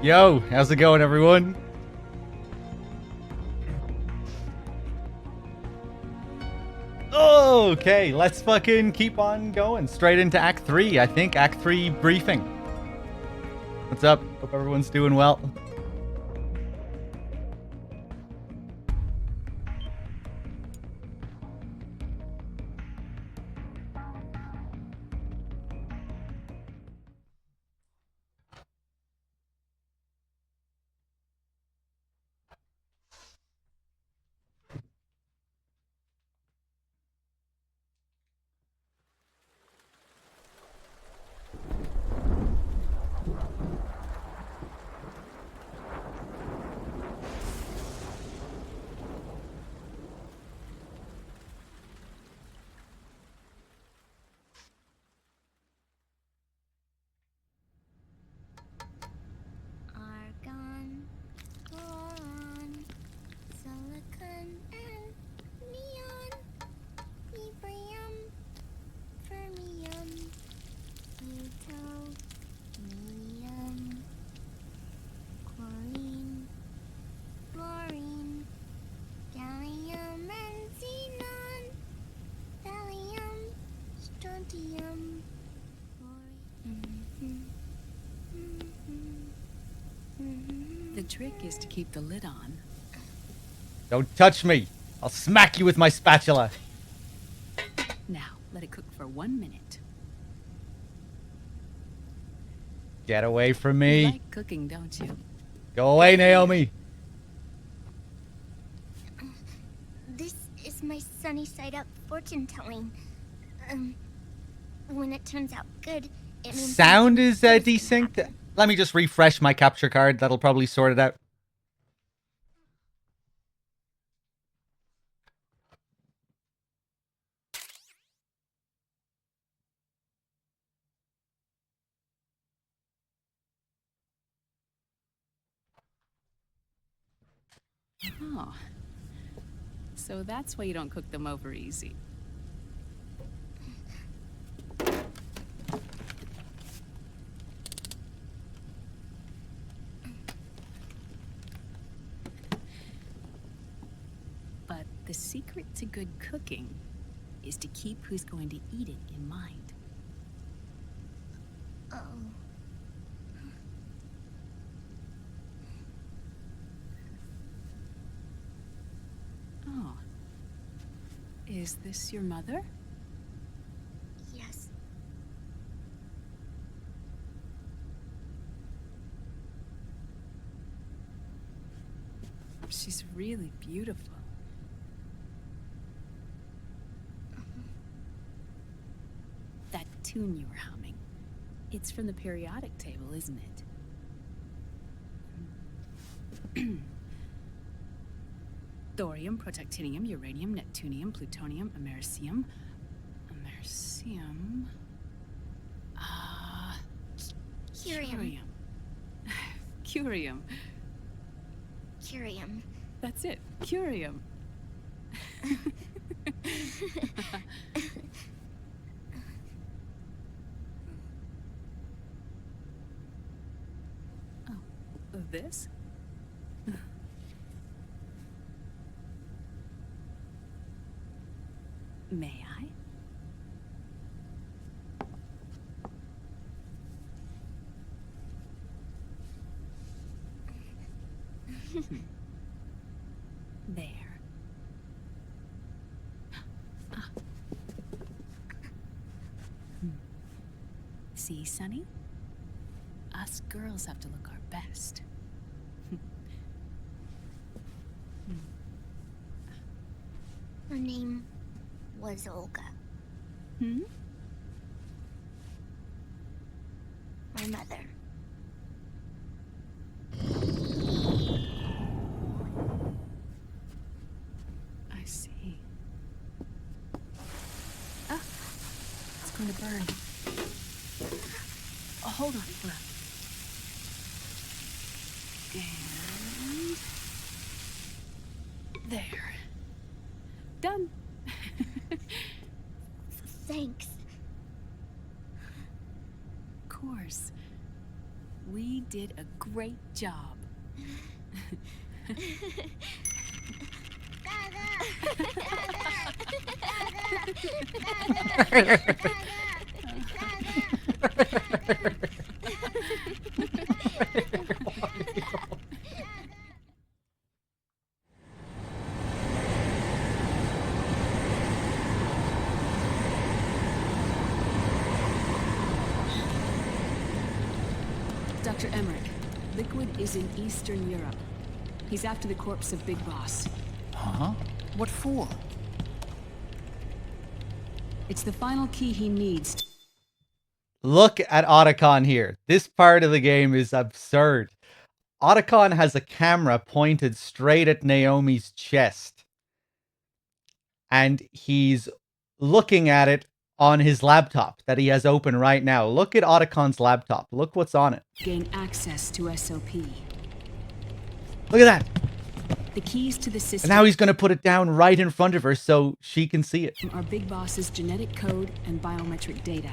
Yo, how's it going, everyone? Okay, let's fucking keep on going. Straight into Act 3, I think. Act 3 briefing. What's up? Hope everyone's doing well. Argon, boron, silicon, and neon, yttrium, fermium, plutonium, chlorine, fluorine, gallium, and xenon, thallium, strontium, The trick is to keep the lid on. Don't touch me. I'll smack you with my spatula. Now, let it cook for 1 minute. Get away from You me. like cooking, don't you? Go away, Naomi. This is my sunny side up fortune telling. When it turns out good, it means Sound is good desynced. happen. Let me just refresh my capture card. That'll probably sort it out. Oh. So that's why you don't cook them over easy. But the secret to good cooking is to keep who's going to eat it in mind. Oh. Oh. Is this your mother? Yes. She's really beautiful. That tune you were humming, it's from the periodic table, isn't it? Thorium, protactinium, uranium, neptunium, plutonium, americium. Americium. Curium. Curium. Curium. That's it. Curium. Oh, this? May I? There. See, Sonny? Us girls have to look our best. Her name was Olga. Hmm? My mother. I see. Ah, it's going to burn. Oh, hold on. And there. Done. Thanks. Of course. We did a great job. Dr. Emmerich, Liquid is in Eastern Europe. He's after the corpse of Big Boss. Huh? What for? It's the final key he needs. Look at Otacon here. This part of the game is absurd. Otacon has a camera pointed straight at Naomi's chest. And he's looking at it on his laptop that he has open right now. Look at Otacon's laptop. Look what's on it. Gain access to SOP. Look at that. The keys to the system. And now he's going to put it down right in front of her so she can see it. Are Big Boss's genetic code and biometric data.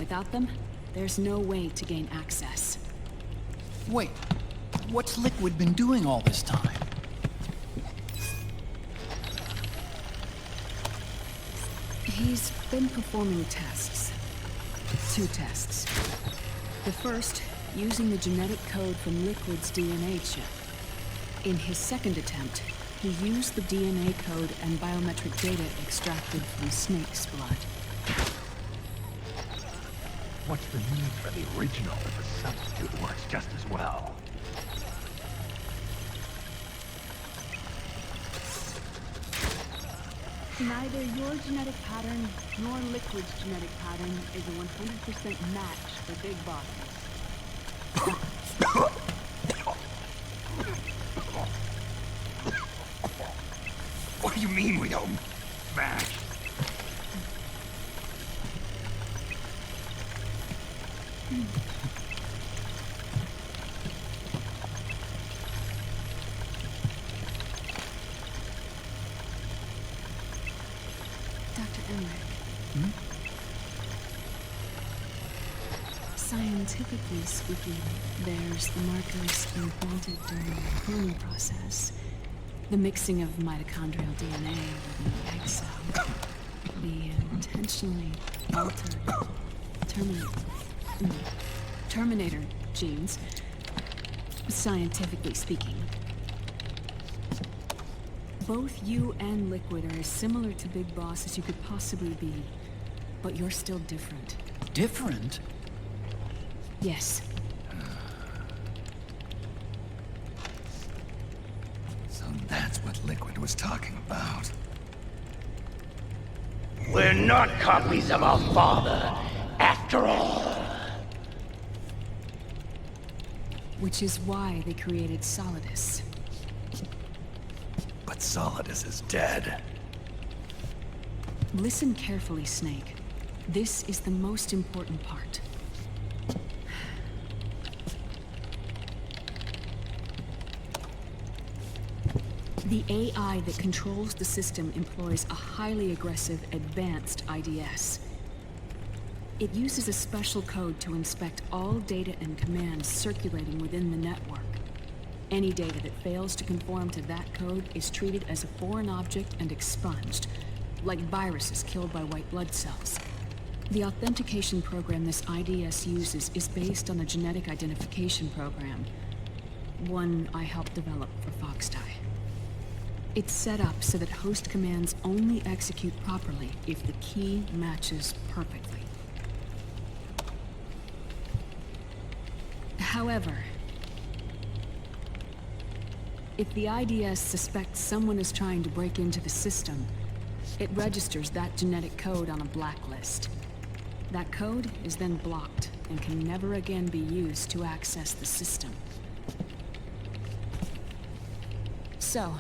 Without them, there's no way to gain access. Wait, what's Liquid been doing all this time? He's been performing tests. 2 tests. The first, using the genetic code from Liquid's DNA chip. In his second attempt, he used the DNA code and biometric data extracted from Snake's blood. What's the need for the original if a substitute works just as well? Neither your genetic pattern nor Liquid's genetic pattern is a 100% match for Big Bosses. What do you mean we don't match? Dr. Emmerich. Scientifically speaking, there's the markers implanted during the cloning process. The mixing of mitochondrial DNA with the egg cell. The intentionally altered Terminator genes. Scientifically speaking. Both you and Liquid are as similar to Big Boss as you could possibly be. But you're still different. Different? Yes. So that's what Liquid was talking about. We're not copies of our father, after all. Which is why they created Solidus. But Solidus is dead. Listen carefully, Snake. This is the most important part. The AI that controls the system employs a highly aggressive, advanced IDS. It uses a special code to inspect all data and commands circulating within the network. Any data that fails to conform to that code is treated as a foreign object and expunged, like viruses killed by white blood cells. The authentication program this IDS uses is based on a genetic identification program, one I helped develop for Foxdie. It's set up so that host commands only execute properly if the key matches perfectly. However, if the IDS suspects someone is trying to break into the system, it registers that genetic code on a blacklist. That code is then blocked and can never again be used to access the system. So,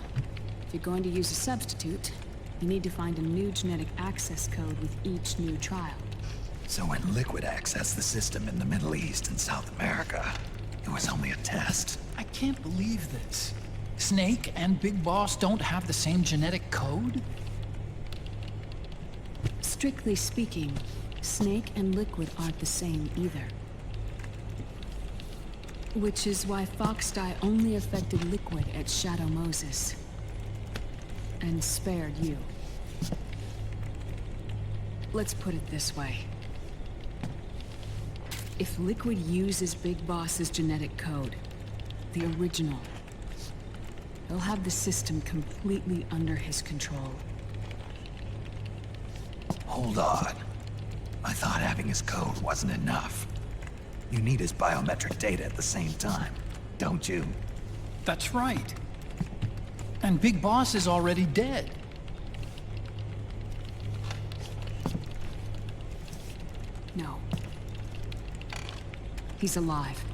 if you're going to use a substitute, you need to find a new genetic access code with each new trial. So when Liquid accessed the system in the Middle East and South America, it was only a test. I can't believe this. Snake and Big Boss don't have the same genetic code? Strictly speaking, Snake and Liquid aren't the same either. Which is why Foxdie only affected Liquid at Shadow Moses. And spared you. Let's put it this way. If Liquid uses Big Boss's genetic code, the original, he'll have the system completely under his control. Hold on. I thought having his code wasn't enough. You need his biometric data at the same time, don't you? That's right. And Big Boss is already dead. No. He's alive.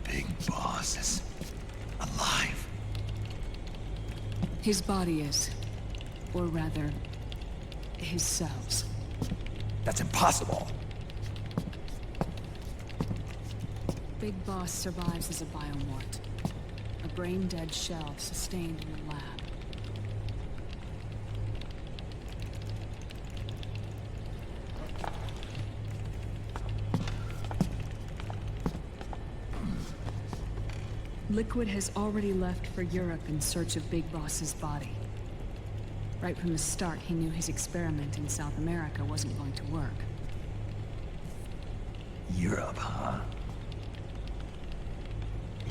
Big Boss is alive. His body is. Or rather, his cells. That's impossible. Big Boss survives as a biomort. A brain-dead shell sustained in the lab. Liquid has already left for Europe in search of Big Boss's body. Right from the start, he knew his experiment in South America wasn't going to work. Europe, huh?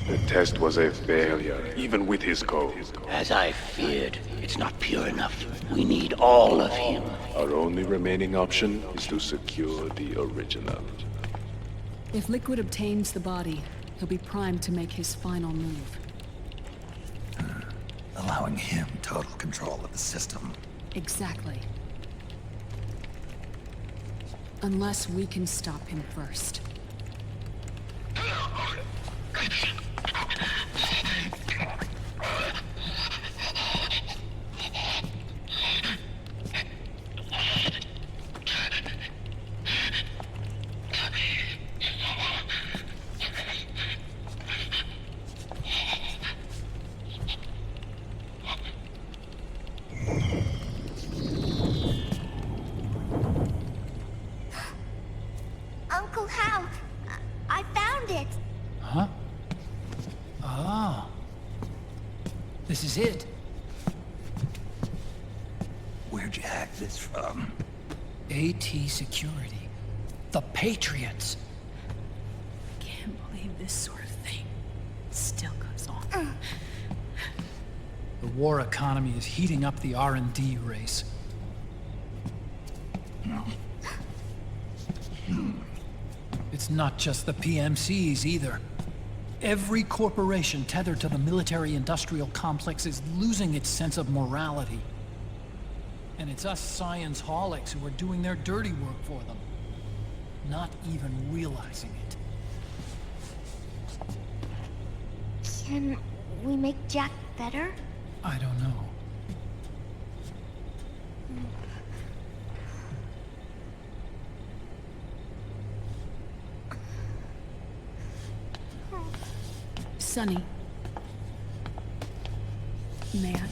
The test was a failure, even with his code. As I feared, it's not pure enough. We need all of him. Our only remaining option is to secure the original. If Liquid obtains the body, he'll be primed to make his final move. Allowing him total control of the system. Exactly. Unless we can stop him first. Uncle Hal, I found it. Huh? Ah. This is it. Where'd you hack this from? AT Security. The Patriots. Can't believe this sort of thing still goes on. The war economy is heating up the R&D race. It's not just the PMCs either. Every corporation tethered to the military-industrial complex is losing its sense of morality. And it's us science-holics who are doing their dirty work for them, not even realizing it. Can we make Jack better? I don't know. Sonny. May I?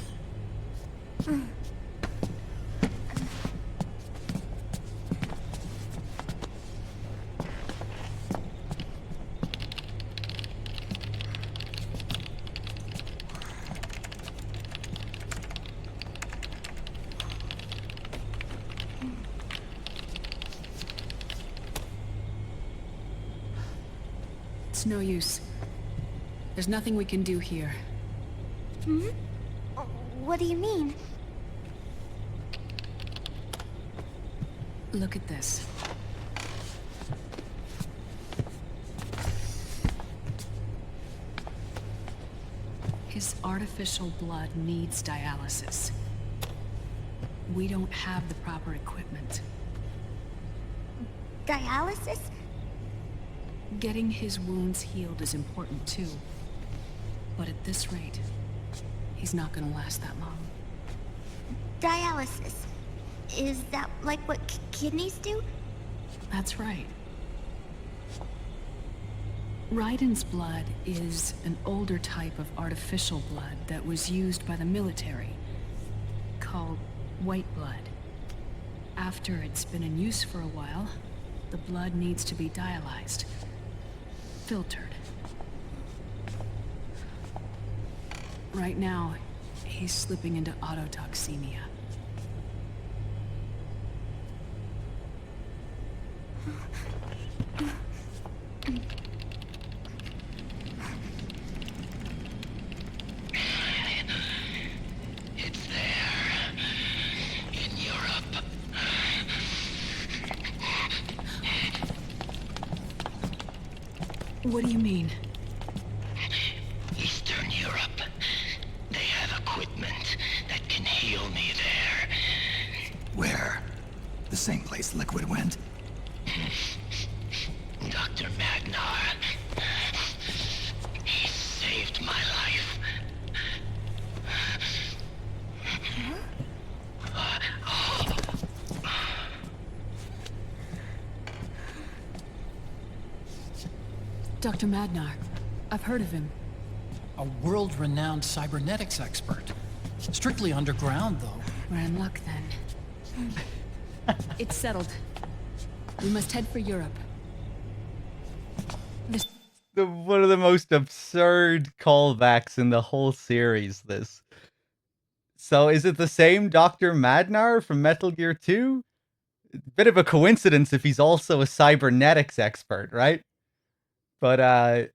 It's no use. There's nothing we can do here. Hmm? What do you mean? Look at this. His artificial blood needs dialysis. We don't have the proper equipment. Dialysis? Getting his wounds healed is important too. But at this rate, he's not gonna last that long. Dialysis. Is that like what kidneys do? That's right. Raiden's blood is an older type of artificial blood that was used by the military, called white blood. After it's been in use for a while, the blood needs to be dialyzed. filtered. Right now, he's slipping into autotoxemia. It's there. In Europe. What do you mean? Eastern Europe. They have equipment that can heal me there. Where? The same place Liquid went? Dr. Magnar. He saved my life. Dr. Madnar. I've heard of him. A world-renowned cybernetics expert. Strictly underground, though. We're in luck then. It's settled. We must head for Europe. This One of the most absurd callbacks in the whole series, this. So is it the same Dr. Madnar from Metal Gear 2? Bit of a coincidence if he's also a cybernetics expert, right? But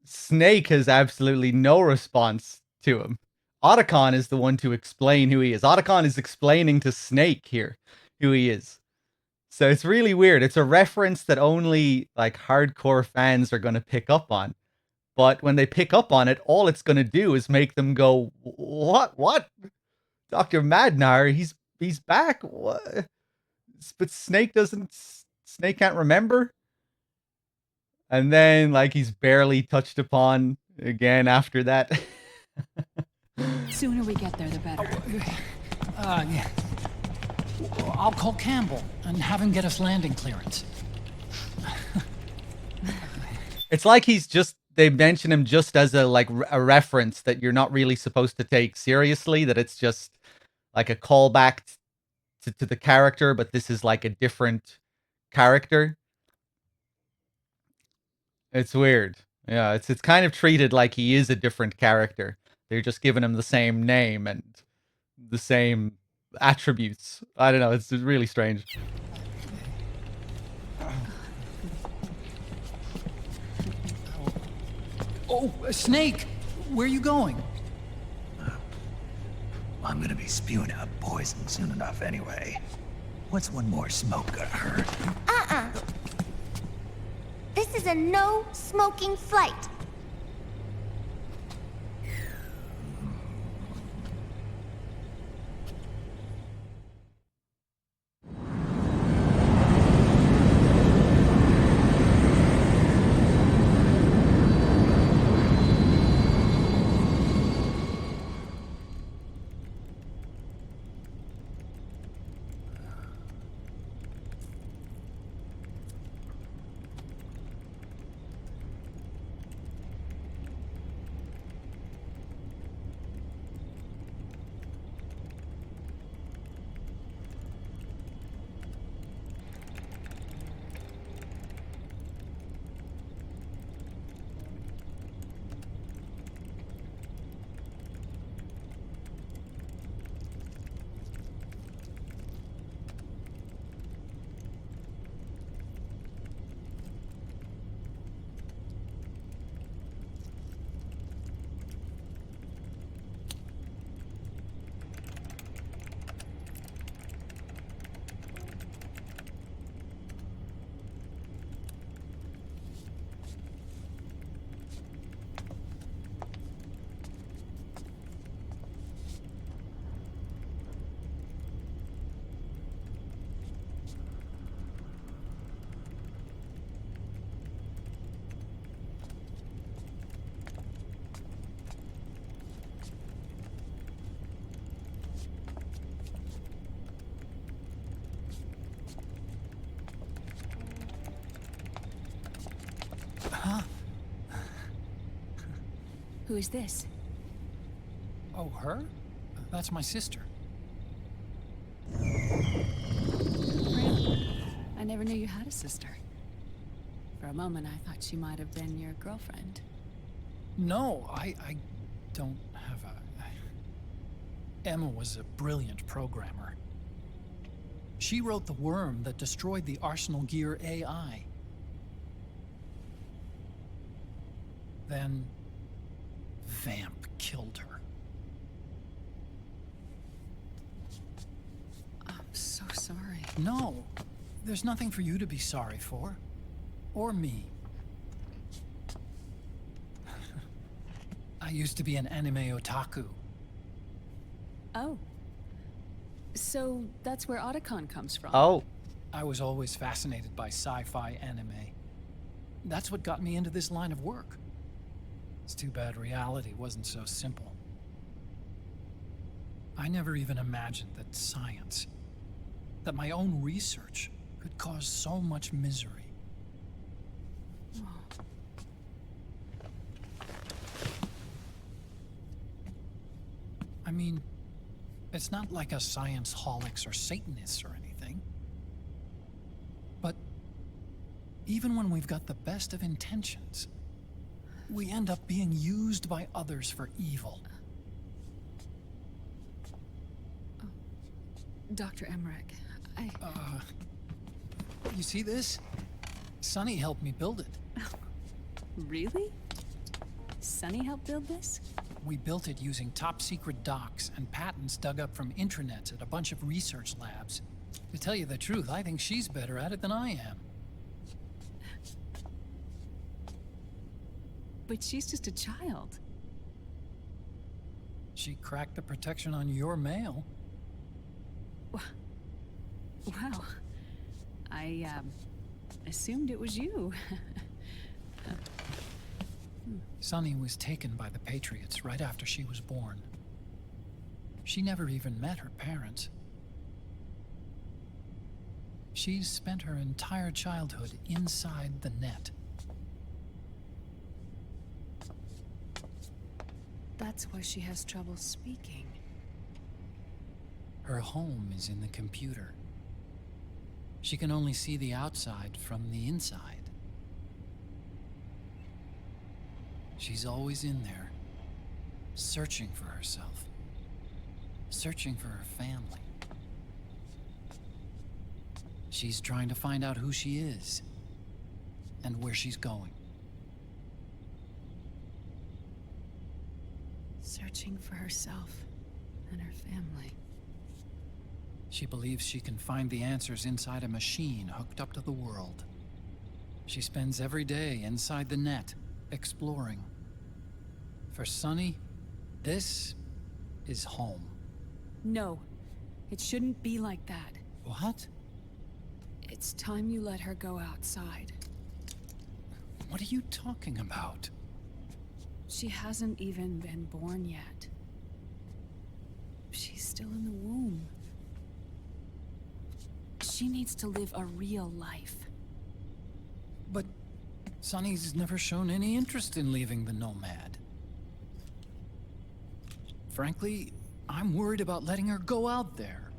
Snake has absolutely no response to him. Otacon is the one to explain who he is. Otacon is explaining to Snake here who he is. So it's really weird. It's a reference that only like hardcore fans are going to pick up on. But when they pick up on it, all it's going to do is make them go, "What? Dr. Madnar, he's back? What?" But Snake can't remember. And then like he's barely touched upon again after that. sooner we get there, the better. Yeah. I'll call Campbell and have him get us landing clearance. It's like they mention him just as a reference that you're not really supposed to take seriously, that it's just like a callback to the character, but this is like a different character. It's weird. Yeah, it's kind of treated like he is a different character. They're just giving him the same name and the same attributes. I don't know, it's really strange. Oh, Snake! Where are you going? I'm gonna be spewing out poison soon enough anyway. What's one more smoke gonna hurt? This is a no smoking flight. Who is this? Oh, her? That's my sister. Really? I never knew you had a sister. For a moment, I thought she might have been your girlfriend. No, I don't have a... Emma was a brilliant programmer. She wrote the worm that destroyed the Arsenal Gear AI. Then... Vamp killed her. I'm so sorry. No, there's nothing for you to be sorry for. Or me. I used to be an anime otaku. Oh. So that's where Otacon comes from. Oh, I was always fascinated by sci-fi anime. That's what got me into this line of work. It's too bad reality wasn't so simple. I never even imagined that science, that my own research, could cause so much misery. I mean, it's not like us science holics or Satanists or anything. But even when we've got the best of intentions, we end up being used by others for evil. Dr. Emmerich, You see this? Sonny helped me build it. Really? Sunny helped build this? We built it using top-secret docs and patents dug up from intranets at a bunch of research labs. To tell you the truth, I think she's better at it than I am. But she's just a child. She cracked the protection on your mail. Wow. I, assumed it was you. Sunny was taken by the Patriots right after she was born. She never even met her parents. She's spent her entire childhood inside the net. That's why she has trouble speaking. Her home is in the computer. She can only see the outside from the inside. She's always in there, searching for herself, searching for her family. She's trying to find out who she is and where she's going. Searching for herself and her family. She believes she can find the answers inside a machine hooked up to the world. She spends every day inside the net, exploring. For Sunny, this is home. No, it shouldn't be like that. What? It's time you let her go outside. What are you talking about? She hasn't even been born yet. She's still in the womb. She needs to live a real life. But Sunny's never shown any interest in leaving the Nomad. Frankly, I'm worried about letting her go out there.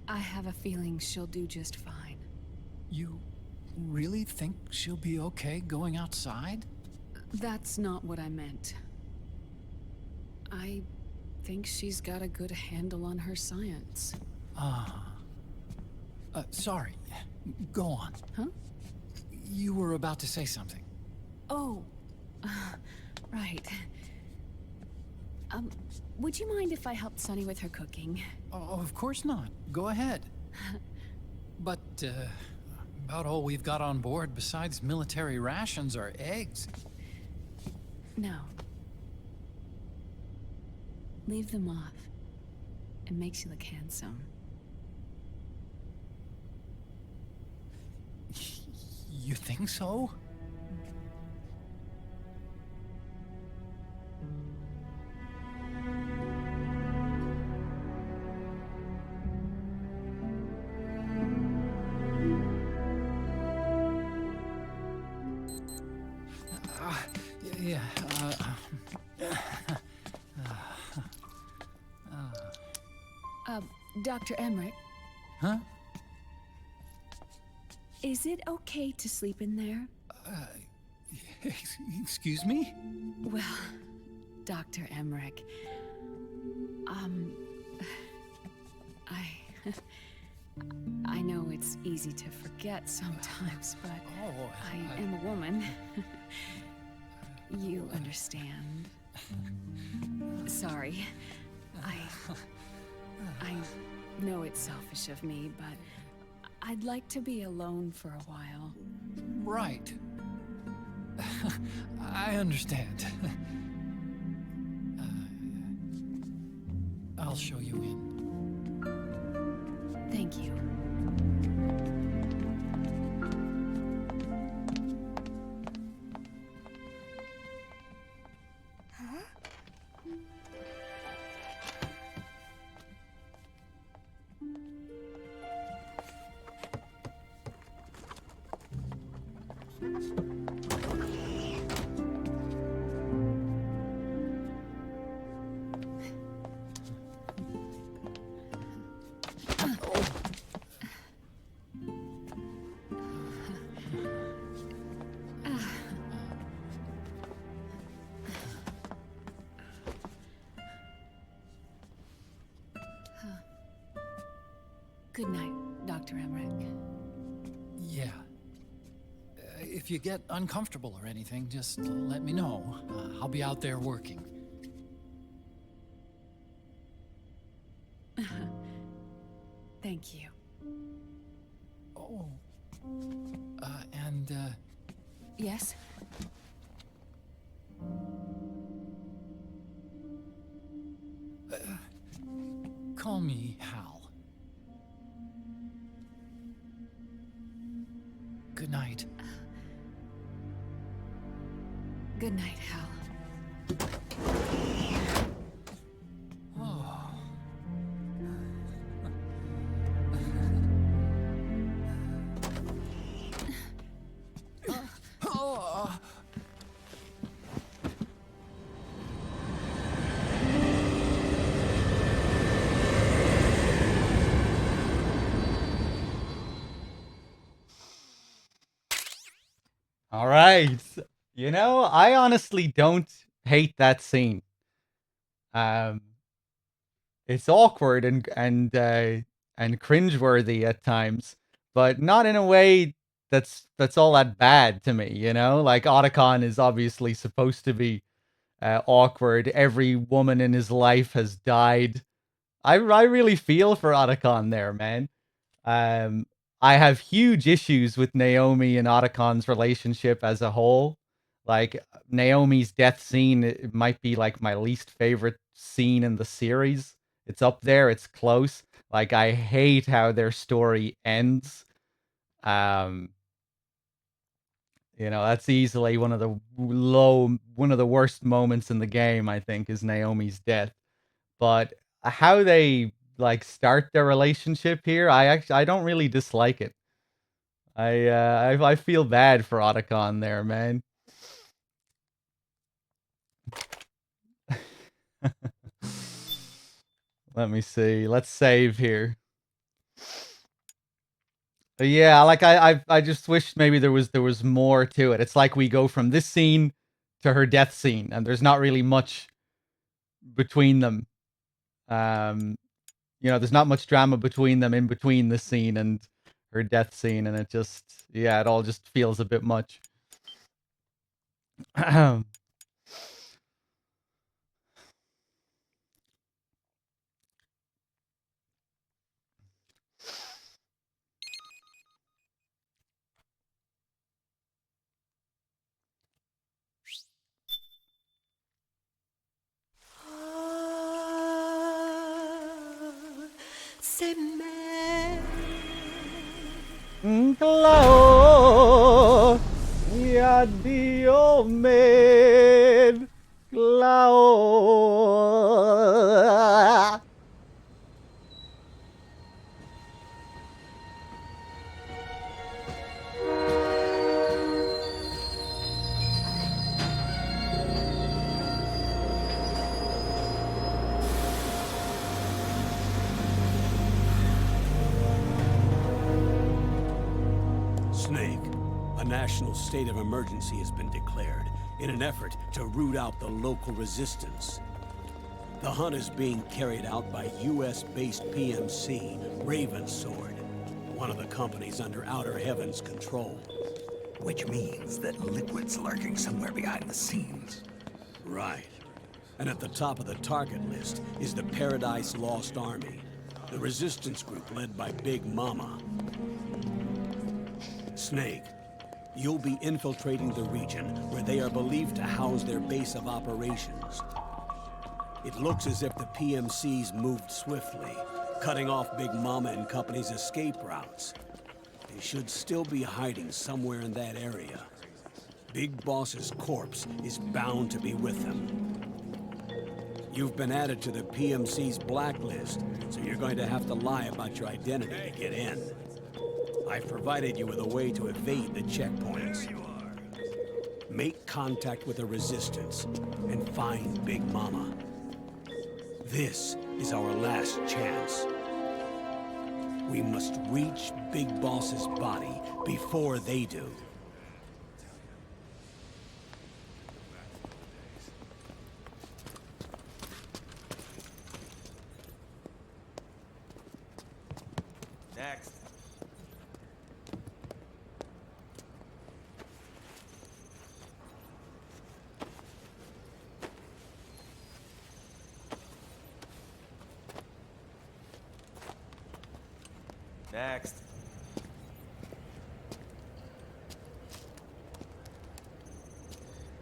I have a feeling she'll do just fine. You really think she'll be okay going outside? That's not what I meant. I think she's got a good handle on her science. Sorry. Go on. Huh? You were about to say something. Oh, right. Would you mind if I helped Sunny with her cooking? Oh, of course not. Go ahead. But, about all we've got on board besides military rations are eggs. No. Leave them off. It makes you look handsome. You think so? Yeah, Dr. Emmerich, huh? is it okay to sleep in there? Excuse me? Well, Dr. Emmerich, I know it's easy to forget sometimes, but I am a woman. You understand. Sorry. I know it's selfish of me, but I'd like to be alone for a while. Right. I understand. I'll show you in. Thank you. Good night, Dr. Emmerich. Yeah. If you get uncomfortable or anything, just let me know. I'll be out there working. Thank you. Oh. And, Yes? call me Hal. Good night. Good night, Hal. All right. You know, I honestly don't hate that scene. It's awkward and cringeworthy at times, but not in a way that's all that bad to me. You know, like Otacon is obviously supposed to be awkward. Every woman in his life has died. I really feel for Otacon there, man. I have huge issues with Naomi and Otacon's relationship as a whole. Like Naomi's death scene, it might be like my least favorite scene in the series. It's up there, it's close. Like I hate how their story ends. Um that's easily one of the worst moments in the game, I think, is Naomi's death. But how they like start their relationship here, I don't really dislike it. I feel bad for Otacon there, man. Let me see. Let's save here. But yeah, like I just wish maybe there was more to it. It's like we go from this scene to her death scene, and there's not really much between them. There's not much drama between them in between this scene and her death scene, and it all just feels a bit much. Clao, ya Dio me, Clao. national state of emergency has been declared in an effort to root out the local resistance. The hunt is being carried out by US-based PMC Ravensword, one of the companies under Outer Heaven's control. Which means that Liquid's lurking somewhere behind the scenes. Right. And at the top of the target list is the Paradise Lost Army, the resistance group led by Big Mama. Snake, you'll be infiltrating the region where they are believed to house their base of operations. It looks as if the PMCs moved swiftly, cutting off Big Mama and company's escape routes. They should still be hiding somewhere in that area. Big Boss's corpse is bound to be with them. You've been added to the PMC's blacklist, so you're going to have to lie about your identity to get in. I've provided you with a way to evade the checkpoints. Make contact with the Resistance and find Big Mama. This is our last chance. We must reach Big Boss's body before they do. Next. Next.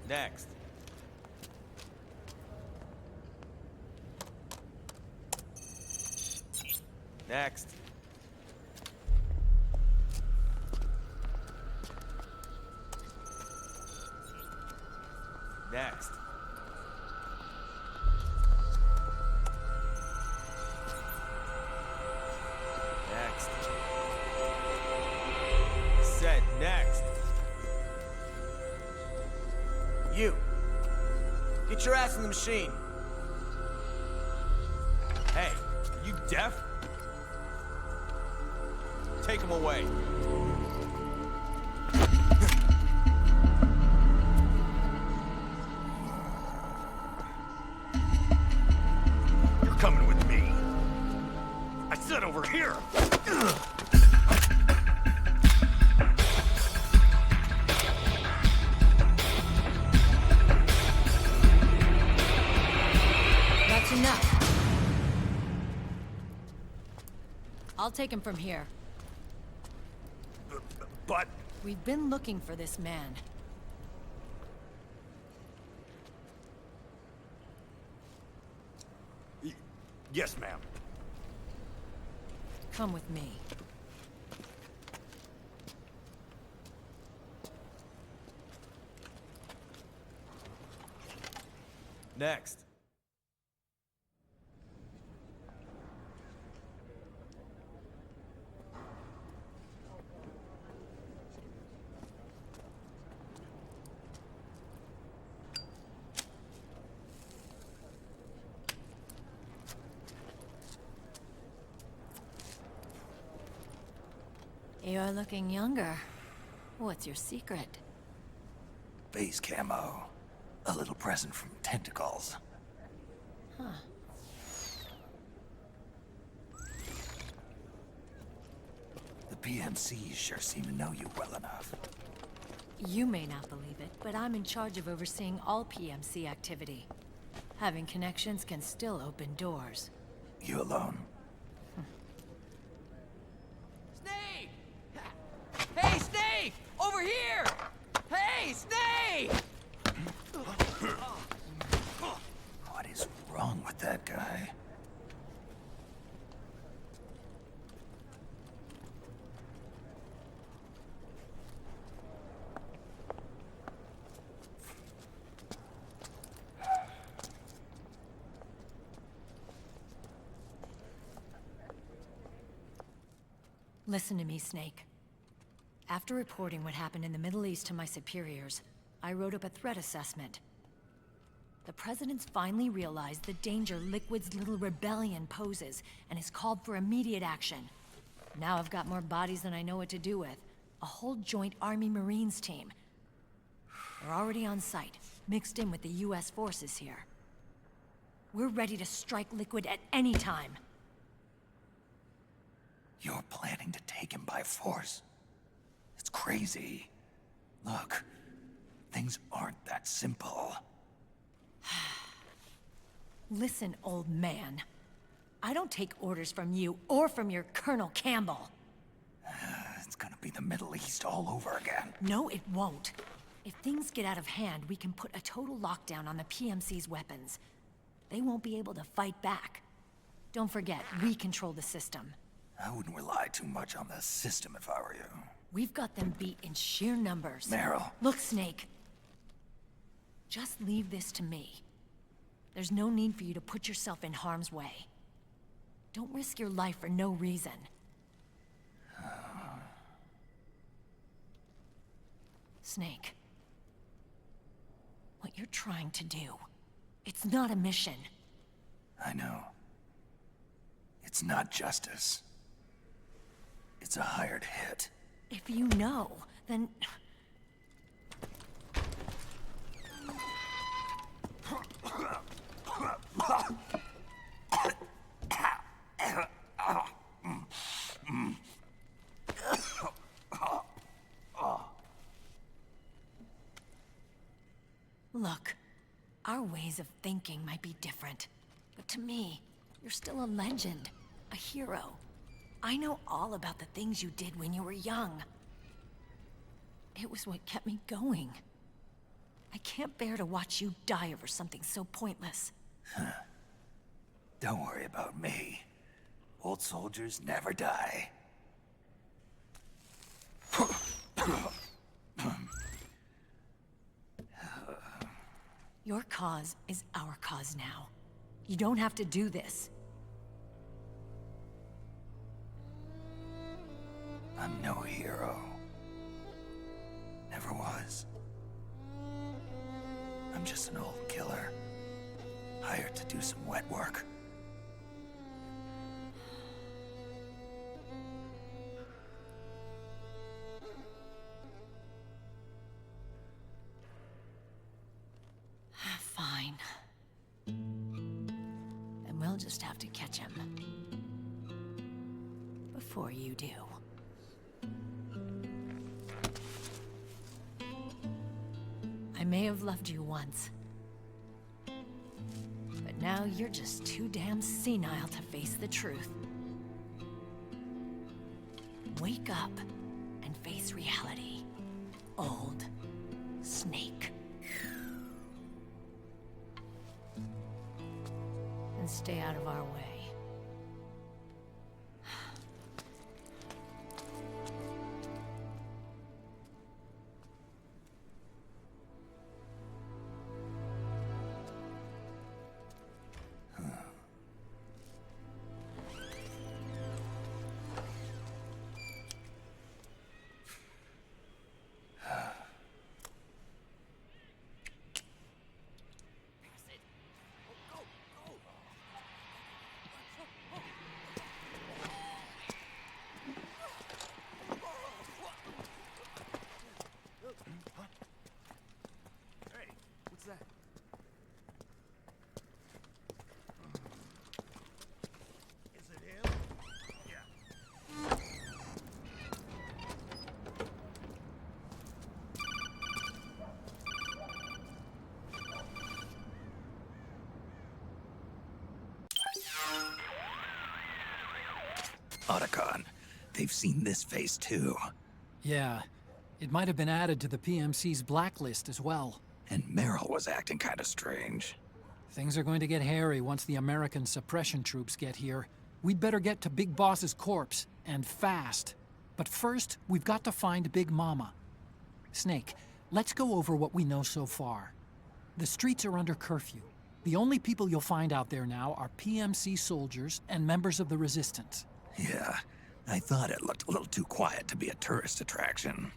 Next. Next. Next. Next. Set. Next. You. Get your ass in the machine. Hey, are you deaf? Take him away. You're coming with me. I said over here. That's enough. I'll take him from here. But... We've been looking for this man. Yes, ma'am. Come with me. Next. You're looking younger. What's your secret? Base camo. A little present from Tentacles. Huh. The PMCs sure seem to know you well enough. You may not believe it, but I'm in charge of overseeing all PMC activity. Having connections can still open doors. You alone? Snake! Hey, Snake! Over here! Hey, Snake! What is wrong with that guy? Listen to me, Snake. After reporting what happened in the Middle East to my superiors, I wrote up a threat assessment. The President's finally realized the danger Liquid's little rebellion poses, and has called for immediate action. Now I've got more bodies than I know what to do with. A whole joint Army-Marines team. They're already on site, mixed in with the US forces here. We're ready to strike Liquid at any time. You're planning to take him by force? It's crazy. Look, things aren't that simple. Listen, old man. I don't take orders from you or from your Colonel Campbell. It's gonna be the Middle East all over again. No, it won't. If things get out of hand, we can put a total lockdown on the PMC's weapons. They won't be able to fight back. Don't forget, we control the system. I wouldn't rely too much on the system if I were you. We've got them beat in sheer numbers. Meryl. Look, Snake. Just leave this to me. There's no need for you to put yourself in harm's way. Don't risk your life for no reason. Snake. What you're trying to do, it's not a mission. I know. It's not justice. It's a hired hit. If you know, then... Look, our ways of thinking might be different, but to me, you're still a legend, a hero. I know all about the things you did when you were young. It was what kept me going. I can't bear to watch you die over something so pointless. Don't worry about me. Old soldiers never die. Your cause is our cause now. You don't have to do this. I'm no hero. Never was. I'm just an old killer. Hired to do some wet work. Fine. Then we'll just have to catch him. Before you do. I may have loved you once. But now you're just too damn senile to face the truth. Wake up and face reality. Old Snake. And stay out of our way. Hey, what's that? Is it him? Yeah. Otacon, they've seen this face too. Yeah, it might have been added to the PMC's blacklist as well. And Meryl was acting kinda strange. Things are going to get hairy once the American suppression troops get here. We'd better get to Big Boss's corpse, and fast. But first, we've got to find Big Mama. Snake, let's go over what we know so far. The streets are under curfew. The only people you'll find out there now are PMC soldiers and members of the Resistance. Yeah, I thought it looked a little too quiet to be a tourist attraction.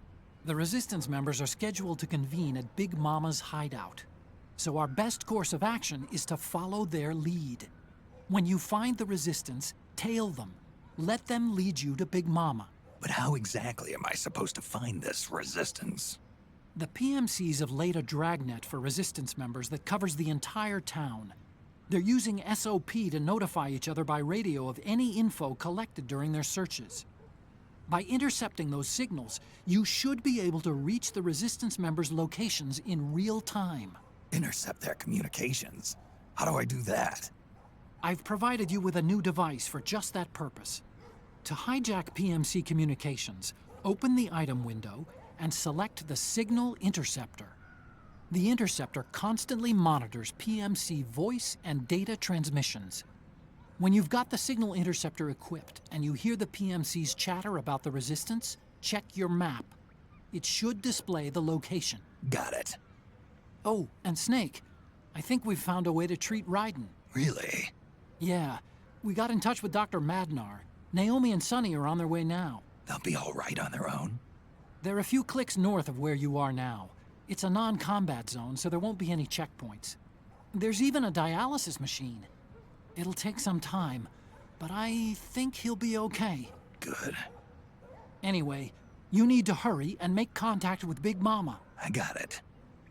The Resistance members are scheduled to convene at Big Mama's hideout. So our best course of action is to follow their lead. When you find the Resistance, tail them. Let them lead you to Big Mama. But how exactly am I supposed to find this resistance? The PMCs have laid a dragnet for Resistance members that covers the entire town. They're using SOP to notify each other by radio of any info collected during their searches. By intercepting those signals, you should be able to reach the Resistance members' locations in real time. Intercept their communications? How do I do that? I've provided you with a new device for just that purpose. To hijack PMC communications, open the item window and select the Signal Interceptor. The interceptor constantly monitors PMC voice and data transmissions. When you've got the Signal Interceptor equipped and you hear the PMC's chatter about the Resistance, check your map. It should display the location. Got it. Oh, and Snake, I think we've found a way to treat Raiden. Really? Yeah, we got in touch with Dr. Madnar. Naomi and Sonny are on their way now. They'll be all right on their own? They're a few clicks north of where you are now. It's a non-combat zone, so there won't be any checkpoints. There's even a dialysis machine. It'll take some time, but I think he'll be okay. Good. Anyway, you need to hurry and make contact with Big Mama. I got it.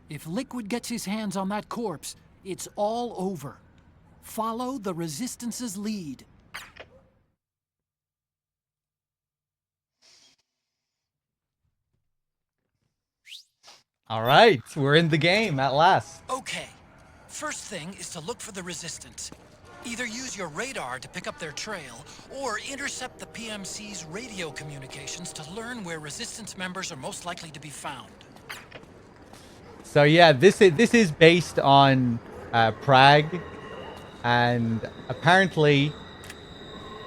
If Liquid gets his hands on that corpse, it's all over. Follow the Resistance's lead. All right, we're in the game at last. Okay. First thing is to look for the Resistance. Either use your radar to pick up their trail, or intercept the PMC's radio communications to learn where Resistance members are most likely to be found. So yeah, this is based on Prague, and apparently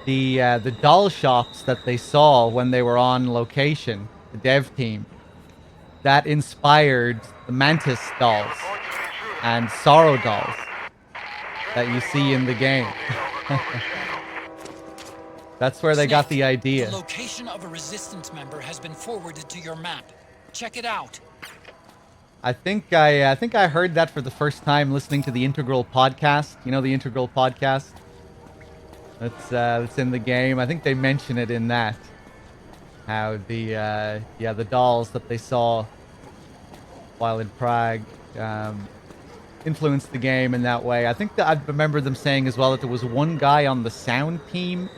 the doll shops that they saw when they were on location, the dev team, that inspired the Mantis dolls and Sorrow dolls that you see in the game. That's where they got the idea. The location of a Resistance member has been forwarded to your map. Check it out. I think I heard that for the first time listening to the Integral podcast. You know the Integral podcast? That's in the game. I think they mention it in that. How the dolls that they saw while in Prague influenced the game in that way. I think that I remember them saying as well that there was one guy on the sound team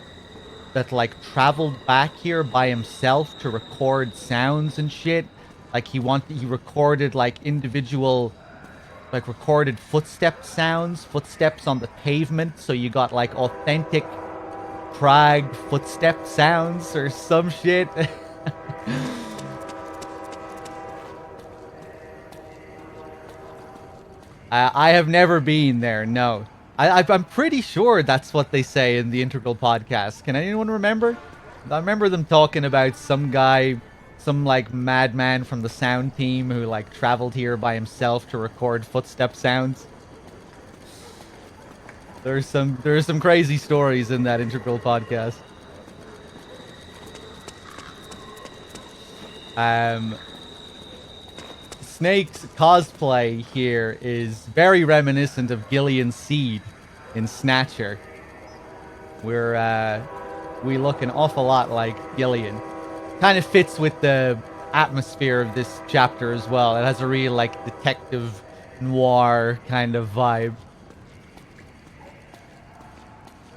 that like traveled back here by himself to record sounds and shit. Like he recorded like individual, like recorded footstep sounds, footsteps on the pavement, so you got like authentic Prague footstep sounds or some shit. I have never been there, no. I'm pretty sure that's what they say in the Integral podcast. Can anyone remember? I remember them talking about some guy, some like madman from the sound team who like traveled here by himself to record footstep sounds. There's some crazy stories in that Integral podcast. Snake's cosplay here is very reminiscent of Gillian Seed in Snatcher. We look an awful lot like Gillian. Kind of fits with the atmosphere of this chapter as well. It has a real like detective noir kind of vibe.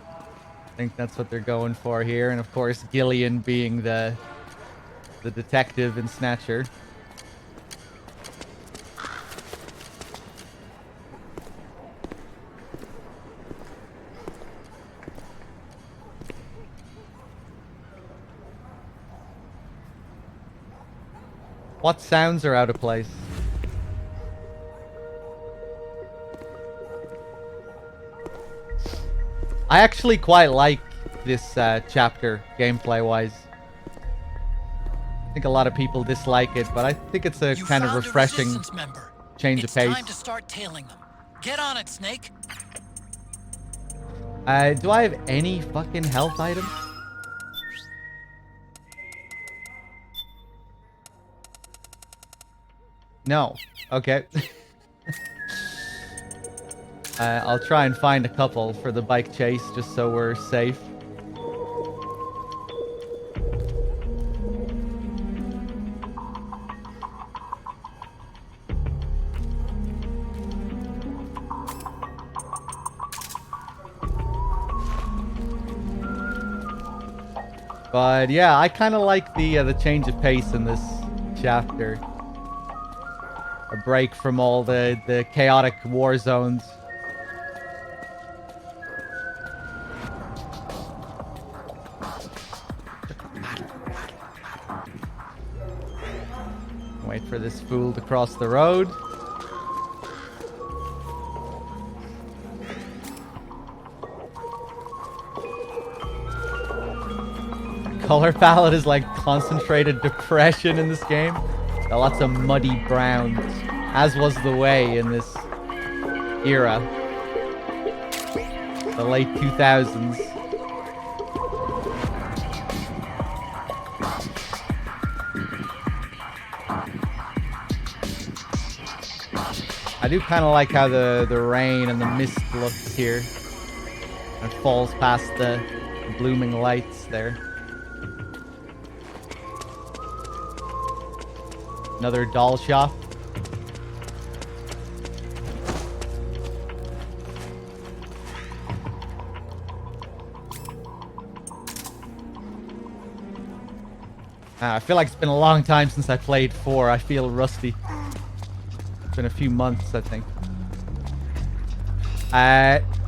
I think that's what they're going for here, and of course Gillian being the detective in Snatcher. What sounds are out of place? I actually quite like this chapter, gameplay-wise. I think a lot of people dislike it, but I think it's a kind of refreshing change of pace. It's time to start tailing them. Get on it, Snake. Do I have any fucking health items? No. Okay. I'll try and find a couple for the bike chase, just so we're safe. But yeah, I kind of like the change of pace in this chapter. A break from all the chaotic war zones. Wait for this fool to cross the road. Color palette is like concentrated depression in this game. Got lots of muddy browns, as was the way in this era. The late 2000s. I do kind of like how the rain and the mist looks here. It falls past the blooming lights there. Another doll shop. I feel like it's been a long time since I played 4. I feel rusty. It's been a few months, I think.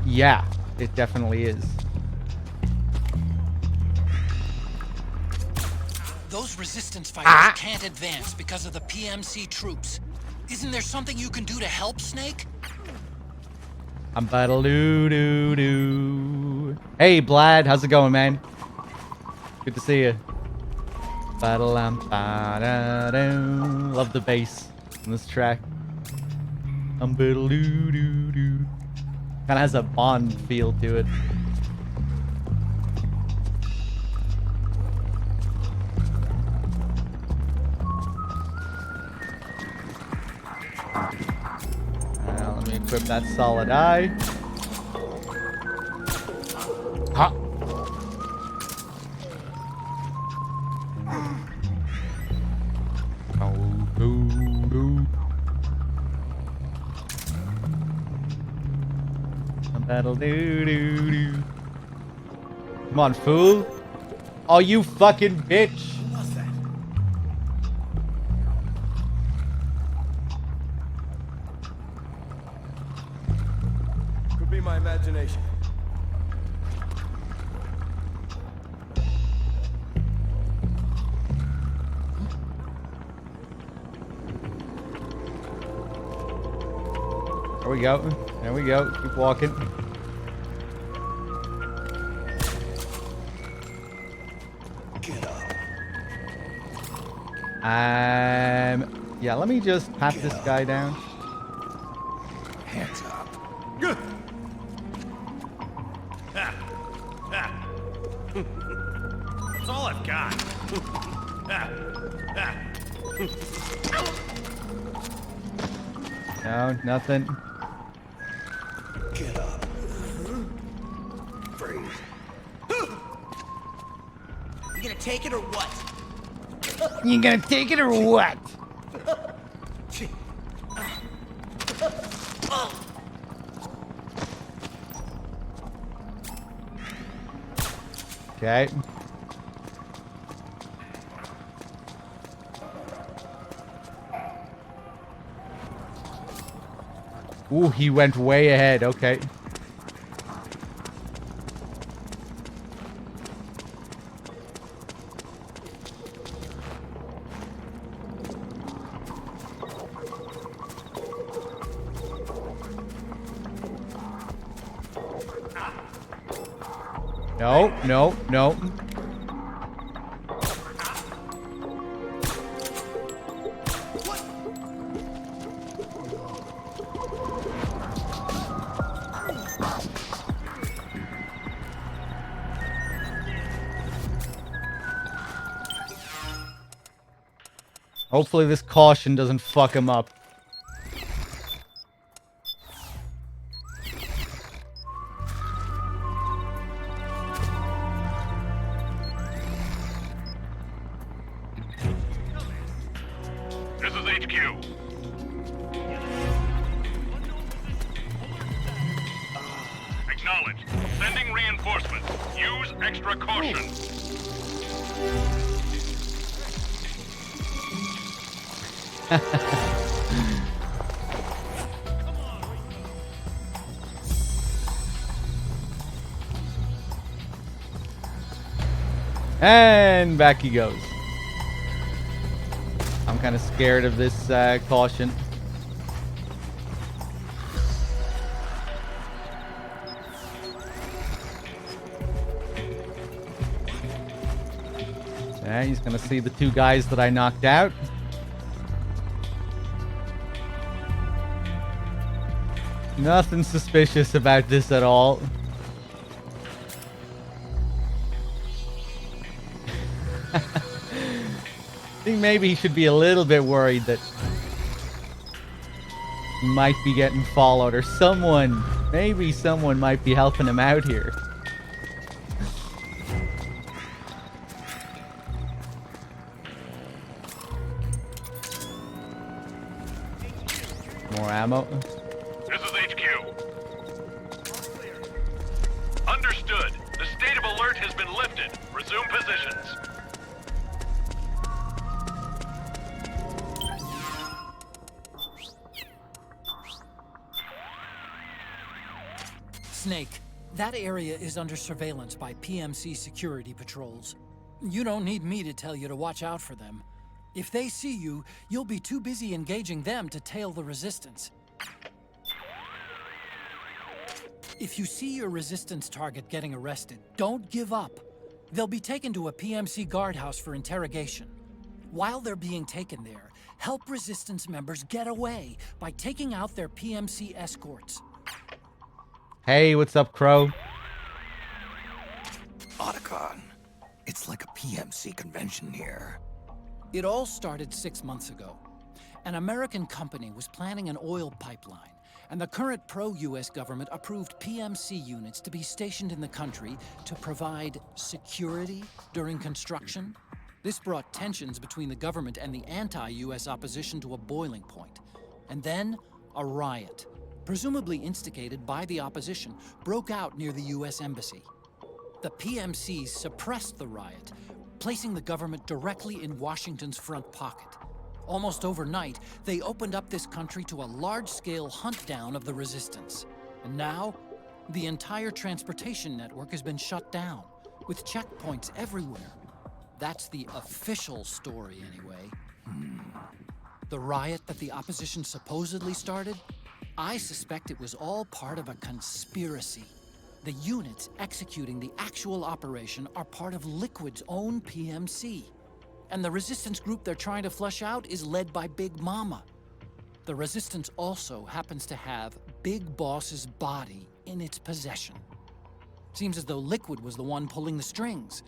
Yeah, it definitely is. Those resistance fighters can't advance because of the PMC troops. Isn't there something you can do to help, Snake? I'm battle-doo-doo-doo. Hey, Blad, how's it going, man? Good to see you. Battle-am-ba-da-doo. Love the bass in this track. I'm battle-doo-doo-doo. Kind of has a Bond feel to it. Let me equip that solid eye. Ha! That'll do. Come on, fool. Oh, you fucking bitch. What's that? Could be my imagination. There we go. There we go. Keep walking. Get up. Yeah, let me just pat this guy down. Hands up. That's all I've got. No, nothing. Get up. Freeze. You gonna take it or what? You gonna take it or what? Okay. Ooh, he went way ahead. Okay. No, no, no. Hopefully this caution doesn't fuck him up. This is HQ. Acknowledged. Sending reinforcements. Use extra caution. And back he goes. I'm kind of scared of this caution. Yeah, he's gonna see the two guys that I knocked out. Nothing suspicious about this at all. I think maybe he should be a little bit worried that he might be getting followed, or someone, maybe someone might be helping him out here. More ammo. This is HQ. Understood. The state of alert has been lifted. Resume positions. Snake, that area is under surveillance by PMC security patrols. You don't need me to tell you to watch out for them. If they see you, you'll be too busy engaging them to tail the resistance. If you see your resistance target getting arrested, don't give up. They'll be taken to a PMC guardhouse for interrogation. While they're being taken there, help resistance members get away by taking out their PMC escorts. Hey, what's up, Crow? Otacon. It's like a PMC convention here. It all started 6 months ago. An American company was planning an oil pipeline, and the current pro-US government approved PMC units to be stationed in the country to provide security during construction. This brought tensions between the government and the anti-US opposition to a boiling point. And then, a riot, presumably instigated by the opposition, broke out near the US Embassy. The PMCs suppressed the riot, placing the government directly in Washington's front pocket. Almost overnight, they opened up this country to a large-scale hunt down of the resistance. And now, the entire transportation network has been shut down, with checkpoints everywhere. That's the official story, anyway. The riot that the opposition supposedly started? I suspect it was all part of a conspiracy. The units executing the actual operation are part of Liquid's own PMC. And the resistance group they're trying to flush out is led by Big Mama. The resistance also happens to have Big Boss's body in its possession. Seems as though Liquid was the one pulling the strings.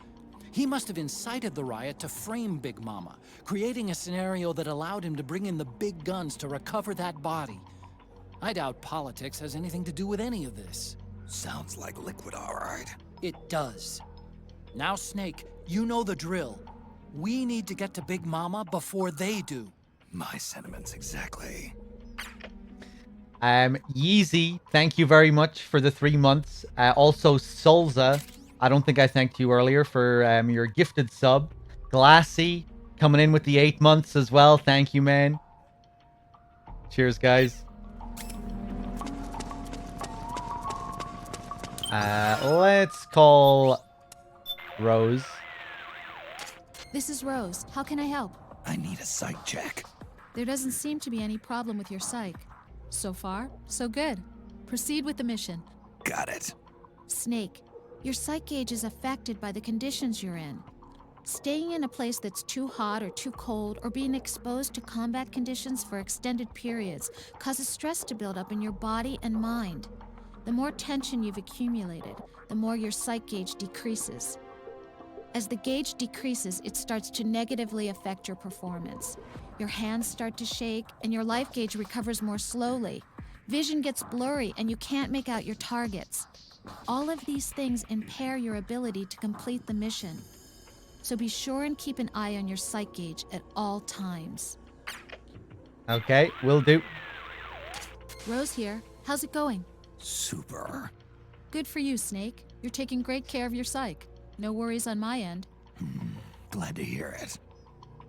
He must have incited the riot to frame Big Mama, creating a scenario that allowed him to bring in the big guns to recover that body. I doubt politics has anything to do with any of this. Sounds like Liquid, all right. It does. Now, Snake, you know the drill. We need to get to Big Mama before they do. My sentiments exactly. Yeezy, thank you very much for the 3 months. Also, Solza, I don't think I thanked you earlier for your gifted sub. Glassy, coming in with the 8 months as well. Thank you, man. Cheers, guys. Let's call Rose. This is Rose. How can I help? I need a psych check. There doesn't seem to be any problem with your psych. So far, so good. Proceed with the mission. Got it. Snake, your psych gauge is affected by the conditions you're in. Staying in a place that's too hot or too cold, or being exposed to combat conditions for extended periods causes stress to build up in your body and mind. The more tension you've accumulated, the more your psych gauge decreases. As the gauge decreases, it starts to negatively affect your performance. Your hands start to shake, and your life gauge recovers more slowly. Vision gets blurry, and you can't make out your targets. All of these things impair your ability to complete the mission. So be sure and keep an eye on your psych gauge at all times. Okay, will do. Rose here. How's it going? Super. Good for you, Snake. You're taking great care of your psych. No worries on my end. Glad to hear it.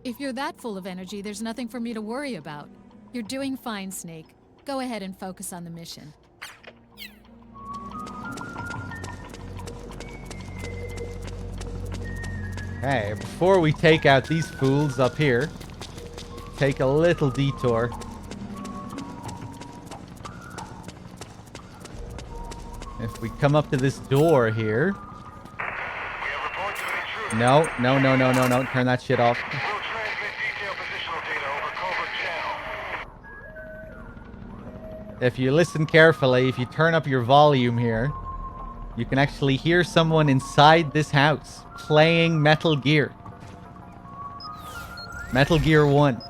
If you're that full of energy, there's nothing for me to worry about. You're doing fine, Snake. Go ahead and focus on the mission. Okay, before we take out these fools up here, take a little detour. If we come up to this door here... No. Turn that shit off. If you listen carefully, if you turn up your volume here, you can actually hear someone inside this house playing Metal Gear. Metal Gear 1.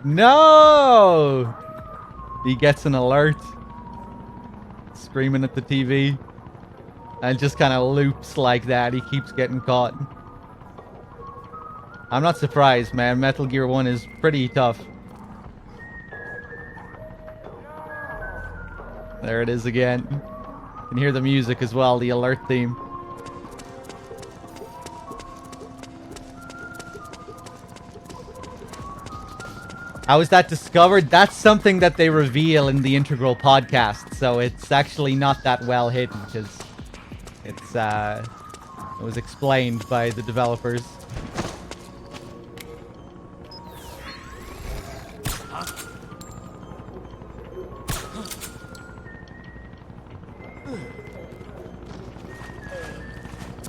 No! He gets an alert. Screaming at the TV. And just kind of loops like that. He keeps getting caught. I'm not surprised, man. Metal Gear 1 is pretty tough. There it is again. You can hear the music as well, the alert theme. How is that discovered? That's something that they reveal in the Integral podcast, so it's actually not that well hidden, because it was explained by the developers.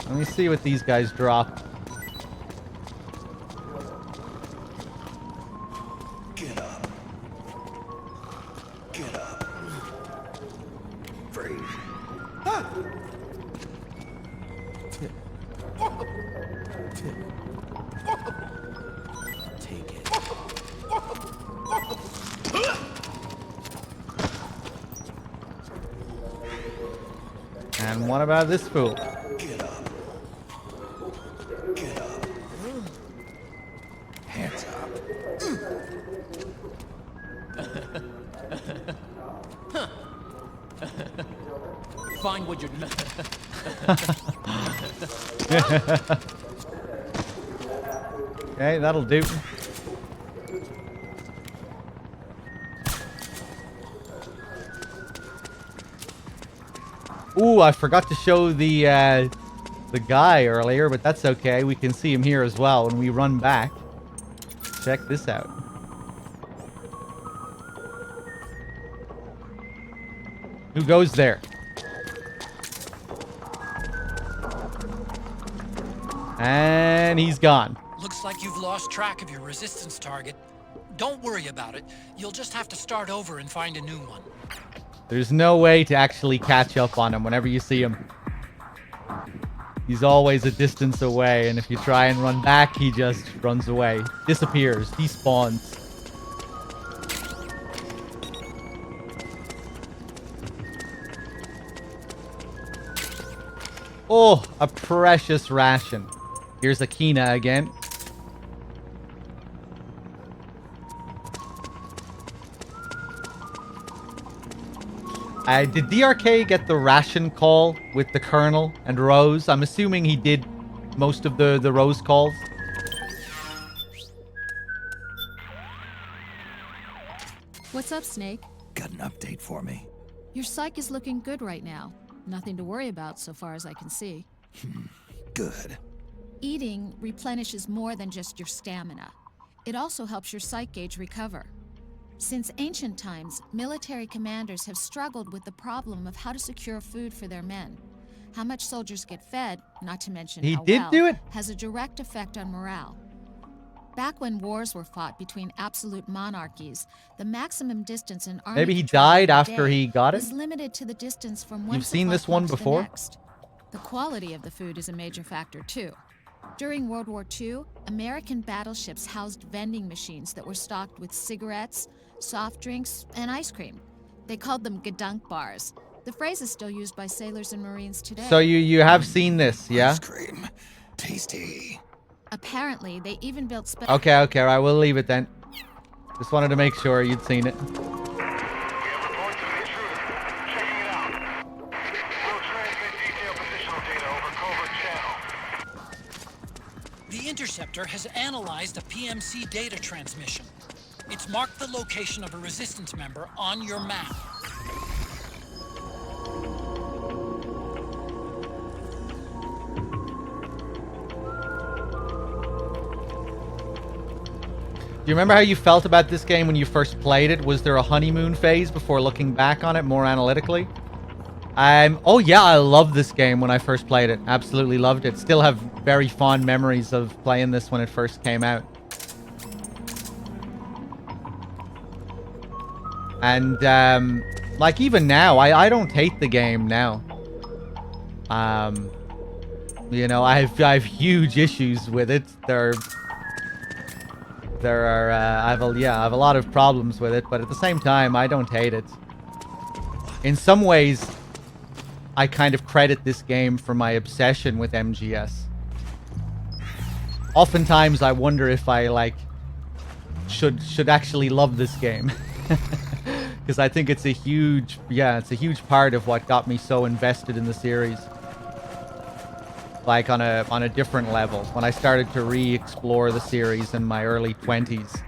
Let me see what these guys drop. Get up. Get up. Freeze. Take it. And what about this fool? Get up. Get up. Hands up. Find what you're... Okay, that'll do. Ooh, I forgot to show the guy earlier, but that's okay. We can see him here as well when we run back. Check this out. Who goes there? And he's gone. Looks like you've lost track of your resistance target. Don't worry about it. You'll just have to start over and find a new one. There's no way to actually catch up on him whenever you see him. He's always a distance away, and if you try and run back, he just runs away. Disappears. Despawns. Oh, a precious ration. Here's Akina again. Did DRK get the ration call with the Colonel and Rose? I'm assuming he did most of the Rose calls. What's up, Snake? Got an update for me? Your psych is looking good right now. Nothing to worry about so far as I can see. Good. Eating replenishes more than just your stamina. It also helps your psych gauge recover. Since ancient times, military commanders have struggled with the problem of how to secure food for their men. How much soldiers get fed, not to mention He how did well, do it? has a direct effect on morale. Back when wars were fought between absolute monarchies, the maximum distance an army Maybe he could travel died in a after day he got it? was limited to the distance from one You've seen supply this one point to the before? next. The quality of the food is a major factor too. During World War II, American battleships housed vending machines that were stocked with cigarettes, soft drinks, and ice cream. They called them Gedunk bars. The phrase is still used by sailors and Marines today. So you have seen this, yeah? Ice cream. Tasty. Apparently, they even built special... Okay, alright, we'll leave it then. Just wanted to make sure you'd seen it. We have reports of an intruder. Checking it out. We'll transmit interceptor has analyzed a PMC data transmission. It's marked the location of a resistance member on your map. Do you remember how you felt about this game when you first played it? Was there a honeymoon phase before looking back on it more analytically? Oh yeah, I loved this game when I first played it. Absolutely loved it. Still have very fond memories of playing this when it first came out. And, like, even now, I don't hate the game now. You know, I have huge issues with it. I have a lot of problems with it, but at the same time, I don't hate it. In some ways, I kind of credit this game for my obsession with MGS. Oftentimes, I wonder if I, like, should actually love this game. Because I think it's a huge part of what got me so invested in the series. Like on a different level. When I started to re-explore the series in my early 20s.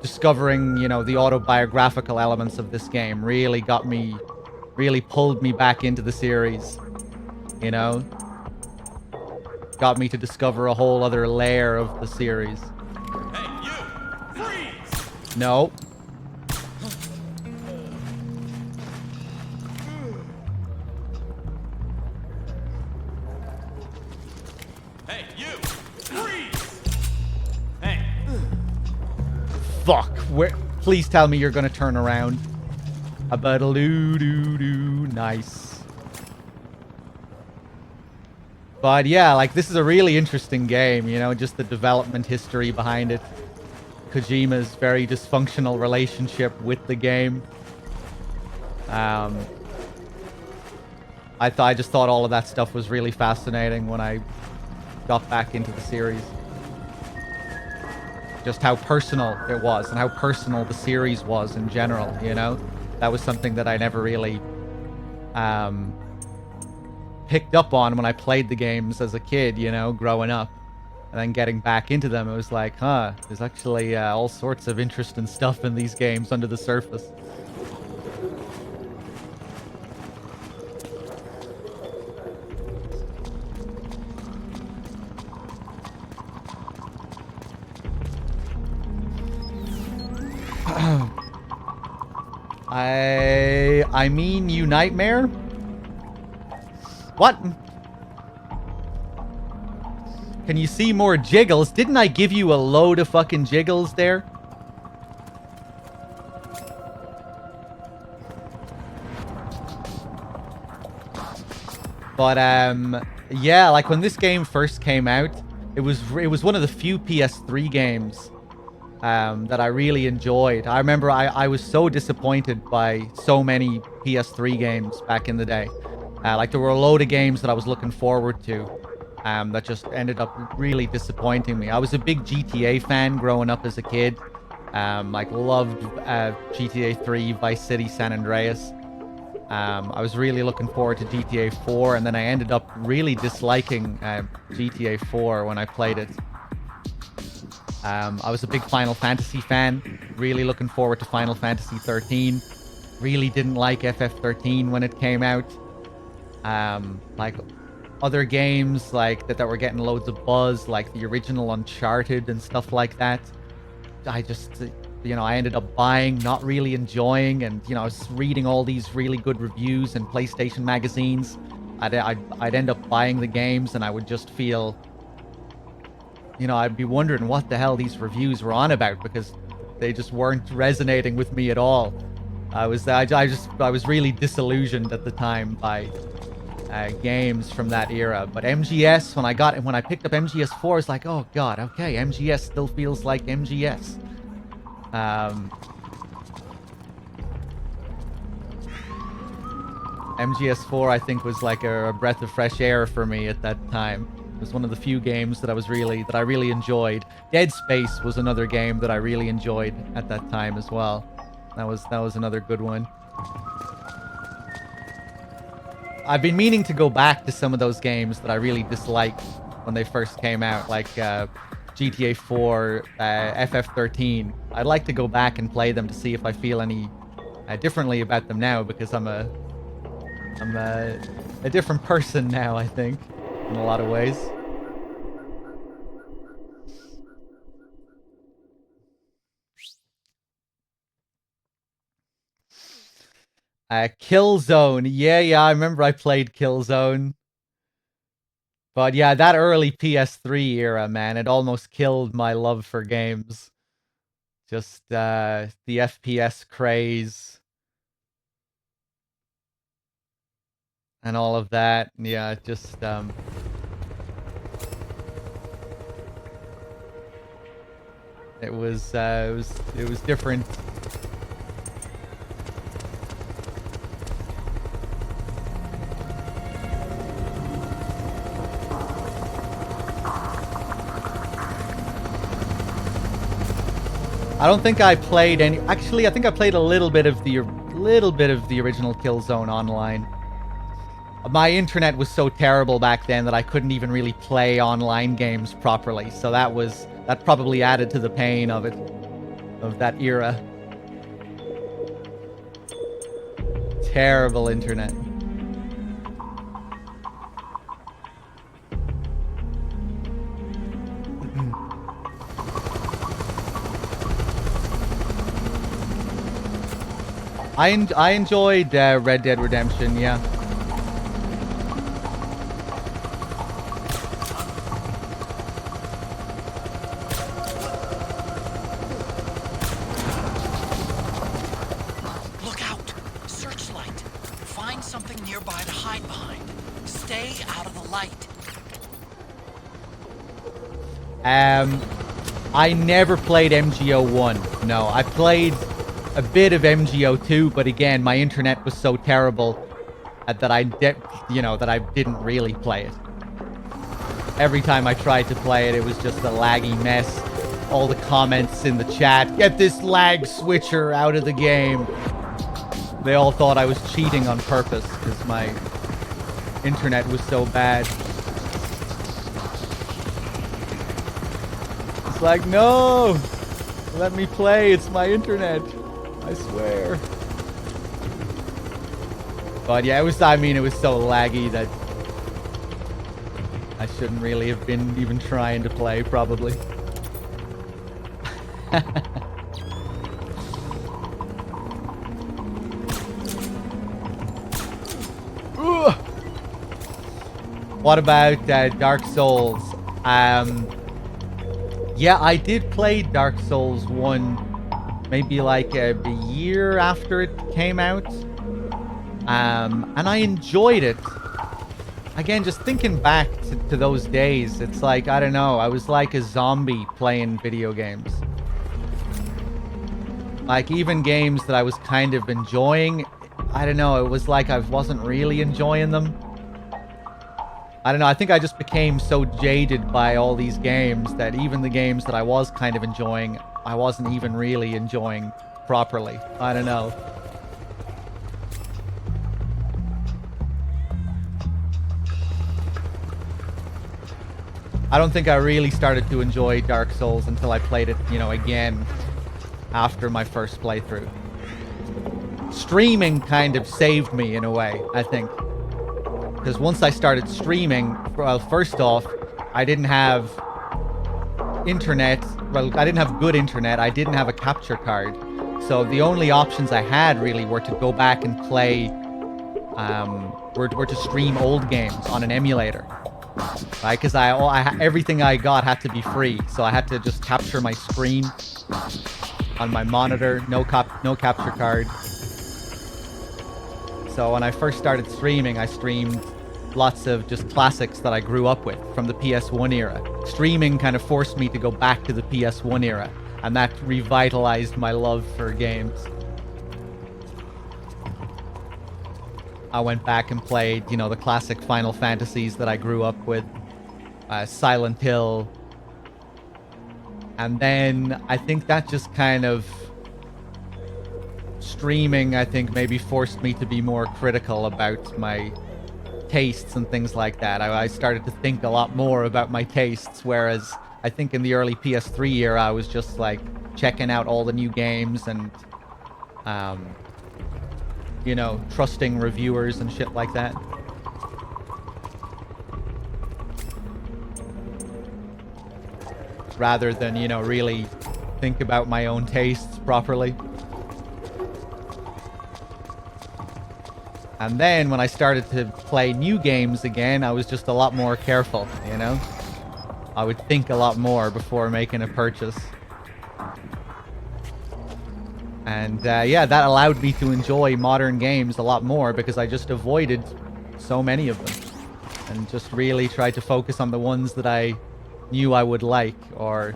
Discovering, you know, the autobiographical elements of this game really pulled me back into the series. You know? Got me to discover a whole other layer of the series. Hey, you! Freeze! No. Hey, you! Freeze! Hey. Fuck. Please tell me you're gonna turn around. A-ba-da-loo-doo-doo. Nice. But yeah, like, this is a really interesting game, you know, just the development history behind it. Kojima's very dysfunctional relationship with the game. I just thought all of that stuff was really fascinating when I got back into the series. Just how personal it was and how personal the series was in general, you know? That was something that I never really picked up on when I played the games as a kid, you know, growing up. And then getting back into them, it was like, huh, there's actually all sorts of interesting stuff in these games under the surface. I mean, you nightmare? What? Can you see more jiggles? Didn't I give you a load of fucking jiggles there? But, yeah, like when this game first came out, it was one of the few PS3 games that I really enjoyed. I remember I was so disappointed by so many PS3 games back in the day. Like, there were a load of games that I was looking forward to that just ended up really disappointing me. I was a big GTA fan growing up as a kid. Like, loved GTA 3, Vice City, San Andreas. I was really looking forward to GTA 4, and then I ended up really disliking GTA 4 when I played it. I was a big Final Fantasy fan, really looking forward to Final Fantasy 13. Really didn't like FF13 when it came out. Like other games like that were getting loads of buzz, like the original Uncharted and stuff like that. I just, you know, I ended up buying, not really enjoying, and, you know, I was reading all these really good reviews in PlayStation magazines. I'd end up buying the games, and I would just feel, you know, I'd be wondering what the hell these reviews were on about, because they just weren't resonating with me at all. I was really disillusioned at the time by games from that era. But MGS, when I picked up MGS4, I was like, oh god, okay, MGS still feels like MGS. MGS4, I think, was like a breath of fresh air for me at that time. It was one of the few games that I really enjoyed. Dead Space was another game that I really enjoyed at that time as well. That was another good one. I've been meaning to go back to some of those games that I really disliked when they first came out, like GTA 4, FF13. I'd like to go back and play them to see if I feel any differently about them now, because I'm a different person now, I think, in a lot of ways. Killzone. Yeah, I remember I played Killzone. But yeah, that early PS3 era, man, it almost killed my love for games. Just the FPS craze. And all of that. Yeah, just it was different. I don't think I played any. Actually, I think I played a little bit of the original Killzone online. My internet was so terrible back then that I couldn't even really play online games properly. So that probably added to the pain of it, of that era. Terrible internet. I enjoyed Red Dead Redemption, yeah. Look out! Searchlight! Find something nearby to hide behind. Stay out of the light. I never played MGO1. No, I played a bit of MGO2, but again, my internet was so terrible that I didn't really play it. Every time I tried to play it, it was just a laggy mess. All the comments in the chat, get this lag switcher out of the game. They all thought I was cheating on purpose because my internet was so bad. It's like, no! Let me play, it's my internet. I swear. But yeah, it was so laggy that I shouldn't really have been even trying to play, probably. What about Dark Souls? Yeah, I did play Dark Souls 1 maybe like a year after it came out. And I enjoyed it. Again, just thinking back to those days, it's like, I don't know, I was like a zombie playing video games. Like, even games that I was kind of enjoying, I don't know, it was like I wasn't really enjoying them. I don't know, I think I just became so jaded by all these games that even the games that I was kind of enjoying, I wasn't even really enjoying properly. I don't know. I don't think I really started to enjoy Dark Souls until I played it, again after my first playthrough. Streaming kind of saved me in a way, I think. Because once I started streaming, well, first off, I didn't have internet. Well, I didn't have good internet. I didn't have a capture card. So the only options I had really were to go back and play, were to stream old games on an emulator. Right? Because everything I got had to be free. So I had to just capture my screen on my monitor, no capture card. So when I first started streaming, I streamed lots of just classics that I grew up with from the PS1 era. Streaming kind of forced me to go back to the PS1 era, and that revitalized my love for games. I went back and played, the classic Final Fantasies that I grew up with, Silent Hill. And then I think that just kind of streaming, I think, maybe forced me to be more critical about my tastes and things like that. I started to think a lot more about my tastes, whereas I think in the early PS3 era, I was just like checking out all the new games and, you know, trusting reviewers and shit like that. Rather than, you know, really think about my own tastes properly. And then when I started to play new games again, I was just a lot more careful, you know? I would think a lot more before making a purchase. And yeah, that allowed me to enjoy modern games a lot more because I just avoided so many of them. And just really tried to focus on the ones that I knew I would like, or...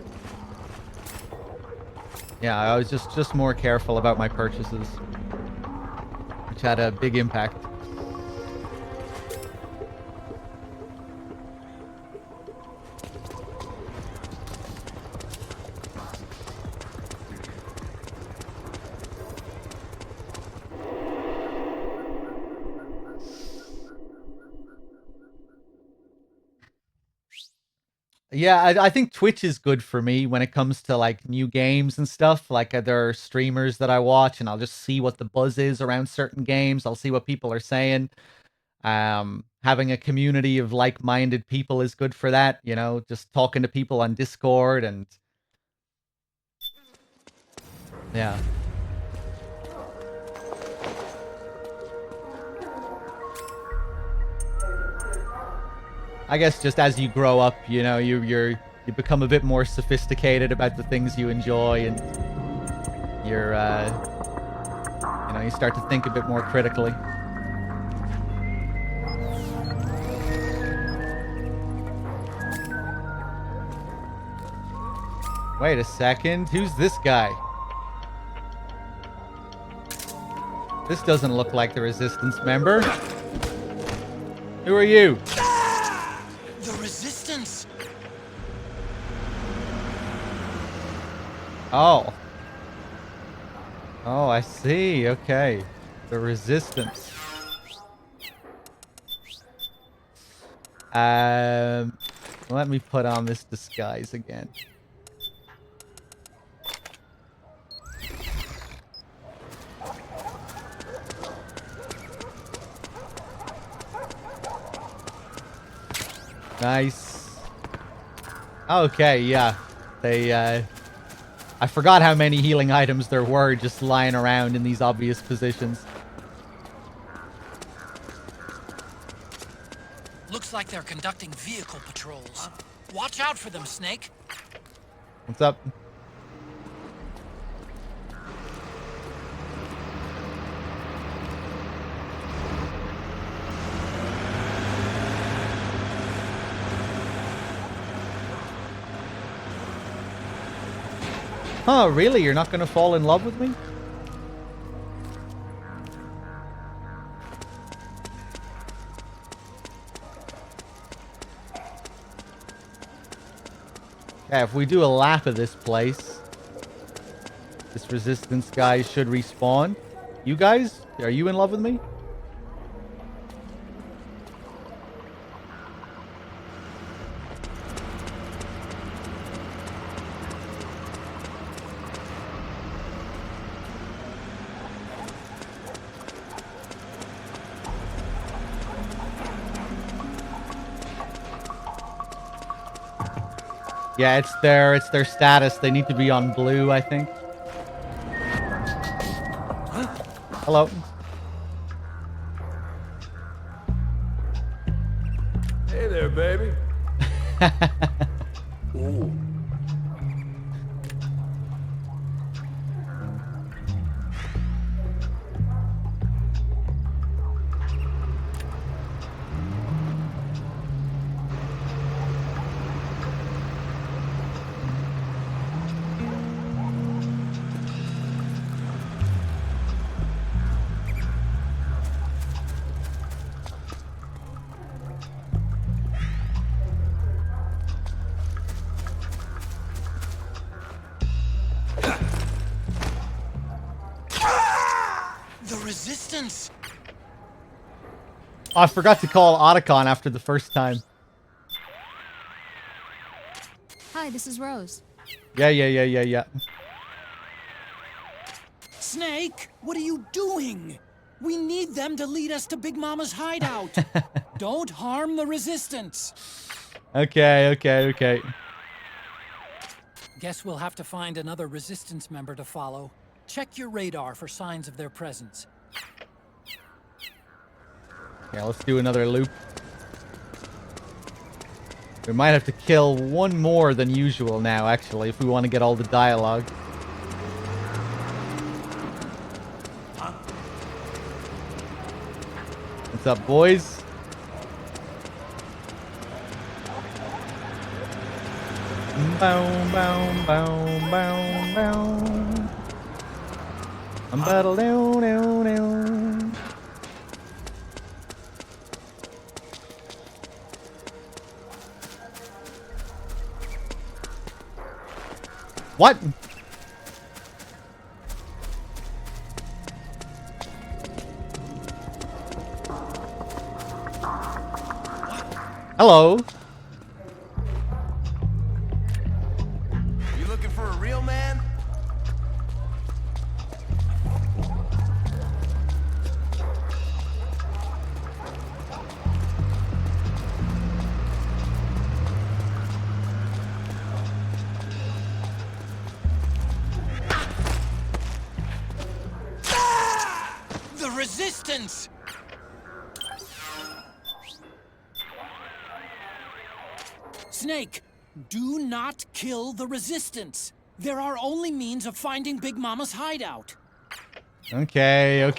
Yeah, I was just more careful about my purchases. Which had a big impact. Yeah, I think Twitch is good for me when it comes to like new games and stuff. Like there are streamers that I watch and I'll just see what the buzz is around certain games. I'll see what people are saying. Having a community of like-minded people is good for that, you know, just talking to people on Discord and yeah. I guess just as you grow up, you know, you become a bit more sophisticated about the things you enjoy, and you're, you know, you start to think a bit more critically. Wait a second, who's this guy? This doesn't look like the Resistance member. Who are you? The Resistance! Oh. Oh, I see. Okay. The Resistance. Let me put on this disguise again. Nice. Okay, yeah. They, I forgot how many healing items there were just lying around in these obvious positions. Looks like they're conducting vehicle patrols. Watch out for them, Snake. What's up? Huh, really? You're not gonna fall in love with me? Yeah, if we do a lap of this place, this Resistance guy should respawn. You guys? Are you in love with me? Yeah, it's their status. They need to be on blue, I think. Hello. Hey there, baby. Ooh. I forgot to call Otacon after the first time. Hi, this is Rose. Yeah. Snake, what are you doing? We need them to lead us to Big Mama's hideout. Don't harm the Resistance. Okay. Guess we'll have to find another Resistance member to follow. Check your radar for signs of their presence. Yeah, let's do another loop. We might have to kill one more than usual now, actually, if we want to get all the dialogue. What's up, boys? Boom, boom, boom, boom, boom. I'm battle down. What? Hello. You looking for a real man? The Resistance! Snake, do not kill the Resistance. They're our only means of finding Big Mama's hideout. Okay.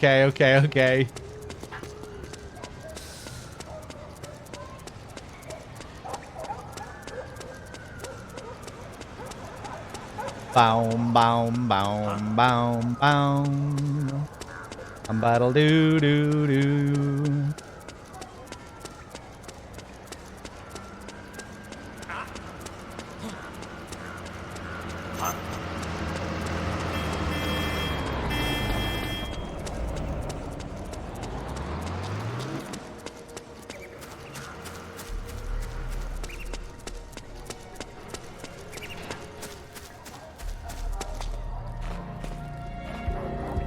Boom. I'm battle do.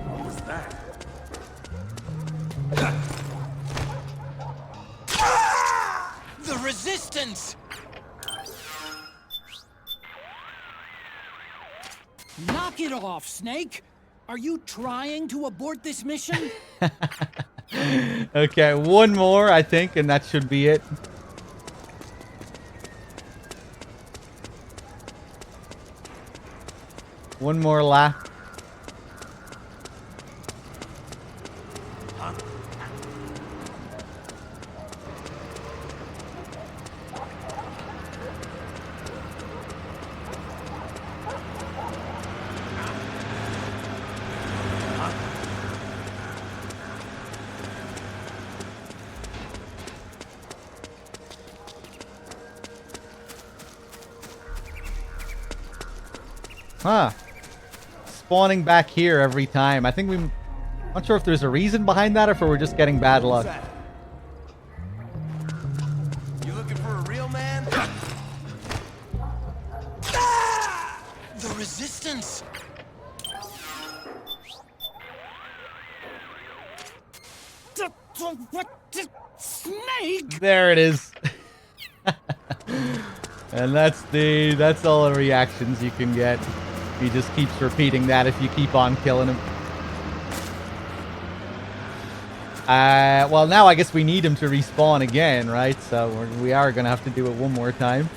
What was that? The Resistance! Knock it off, Snake! Are you trying to abort this mission? Okay, one more, I think, and that should be it. One more lap. Huh. Spawning back here every time. I think I'm not sure if there's a reason behind that or if we're just getting bad luck. You looking for a real man? The Resistance! Snake! There it is. And that's all the reactions you can get. He just keeps repeating that if you keep on killing him. Well, now I guess we need him to respawn again, right? So we are going to have to do it one more time.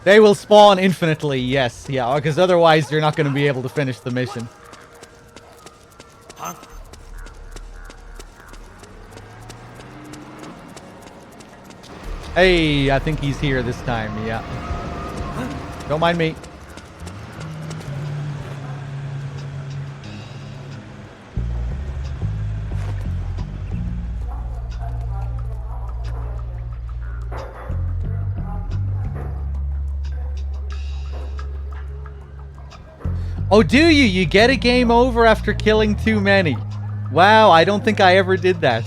They will spawn infinitely, yes. Yeah, because otherwise you're not going to be able to finish the mission. Hey, I think he's here this time, yeah. Don't mind me. Oh, do you? You get a game over after killing too many. Wow, I don't think I ever did that.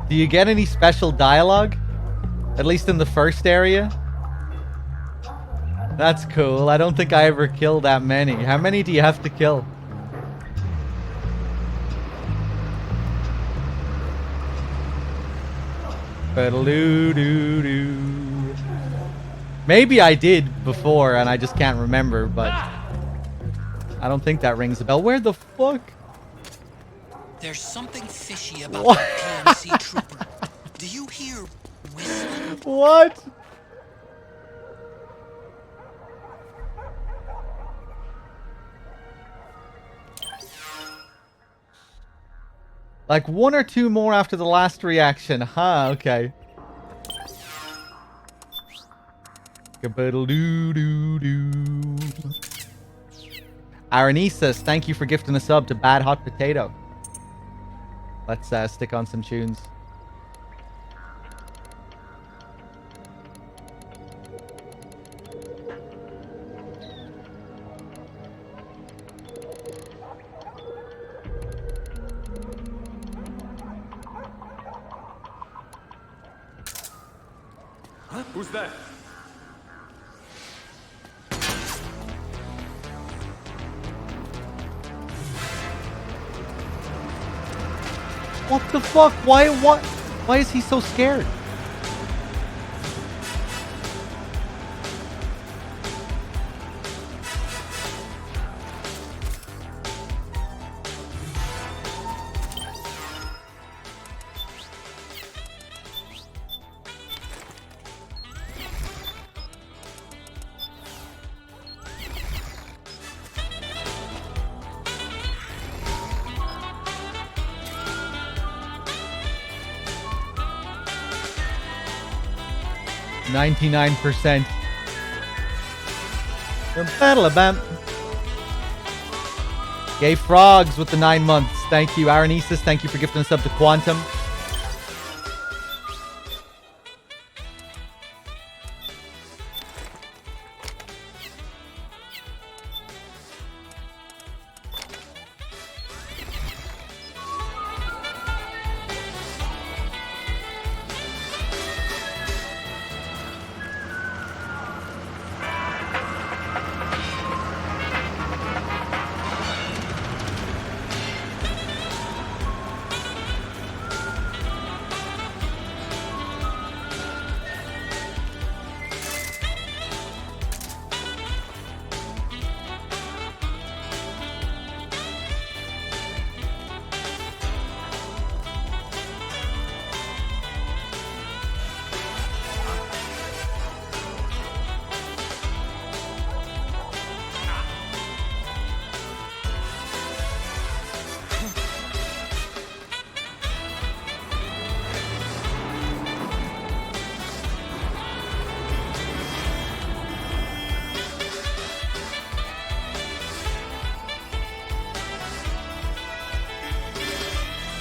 Do you get any special dialogue? At least in the first area? That's cool. I don't think I ever killed that many. How many do you have to kill? Ba-da-loo-doo-doo. Maybe I did before and I just can't remember, but I don't think that rings a bell. Where the fuck? There's something fishy about What? the PMC trooper. Do you hear whistling? What? Like 1 or 2 more after the last reaction. Huh, okay. Doo-doo-doo. Aranisas, thank you for gifting a sub to Bad Hot Potato. Let's stick on some tunes. Huh? Who's that? What the fuck? Why is he so scared? %. Battle-a-bam. Gay Frogs with the 9 months. Thank you. Aranesis, thank you for gifting us up to Quantum.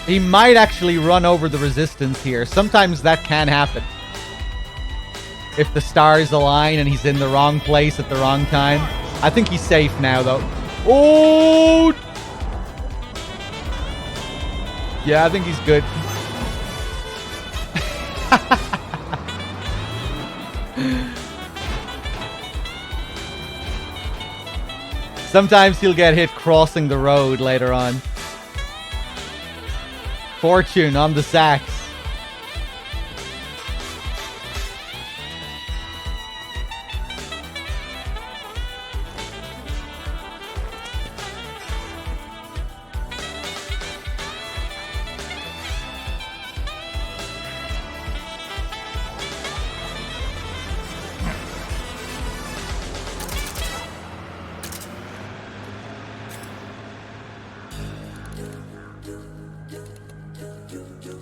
He might actually run over the resistance here. Sometimes that can happen. If the stars align and he's in the wrong place at the wrong time. I think he's safe now, though. Oh! Yeah, I think he's good. Sometimes he'll get hit crossing the road later on. Fortune on the sax.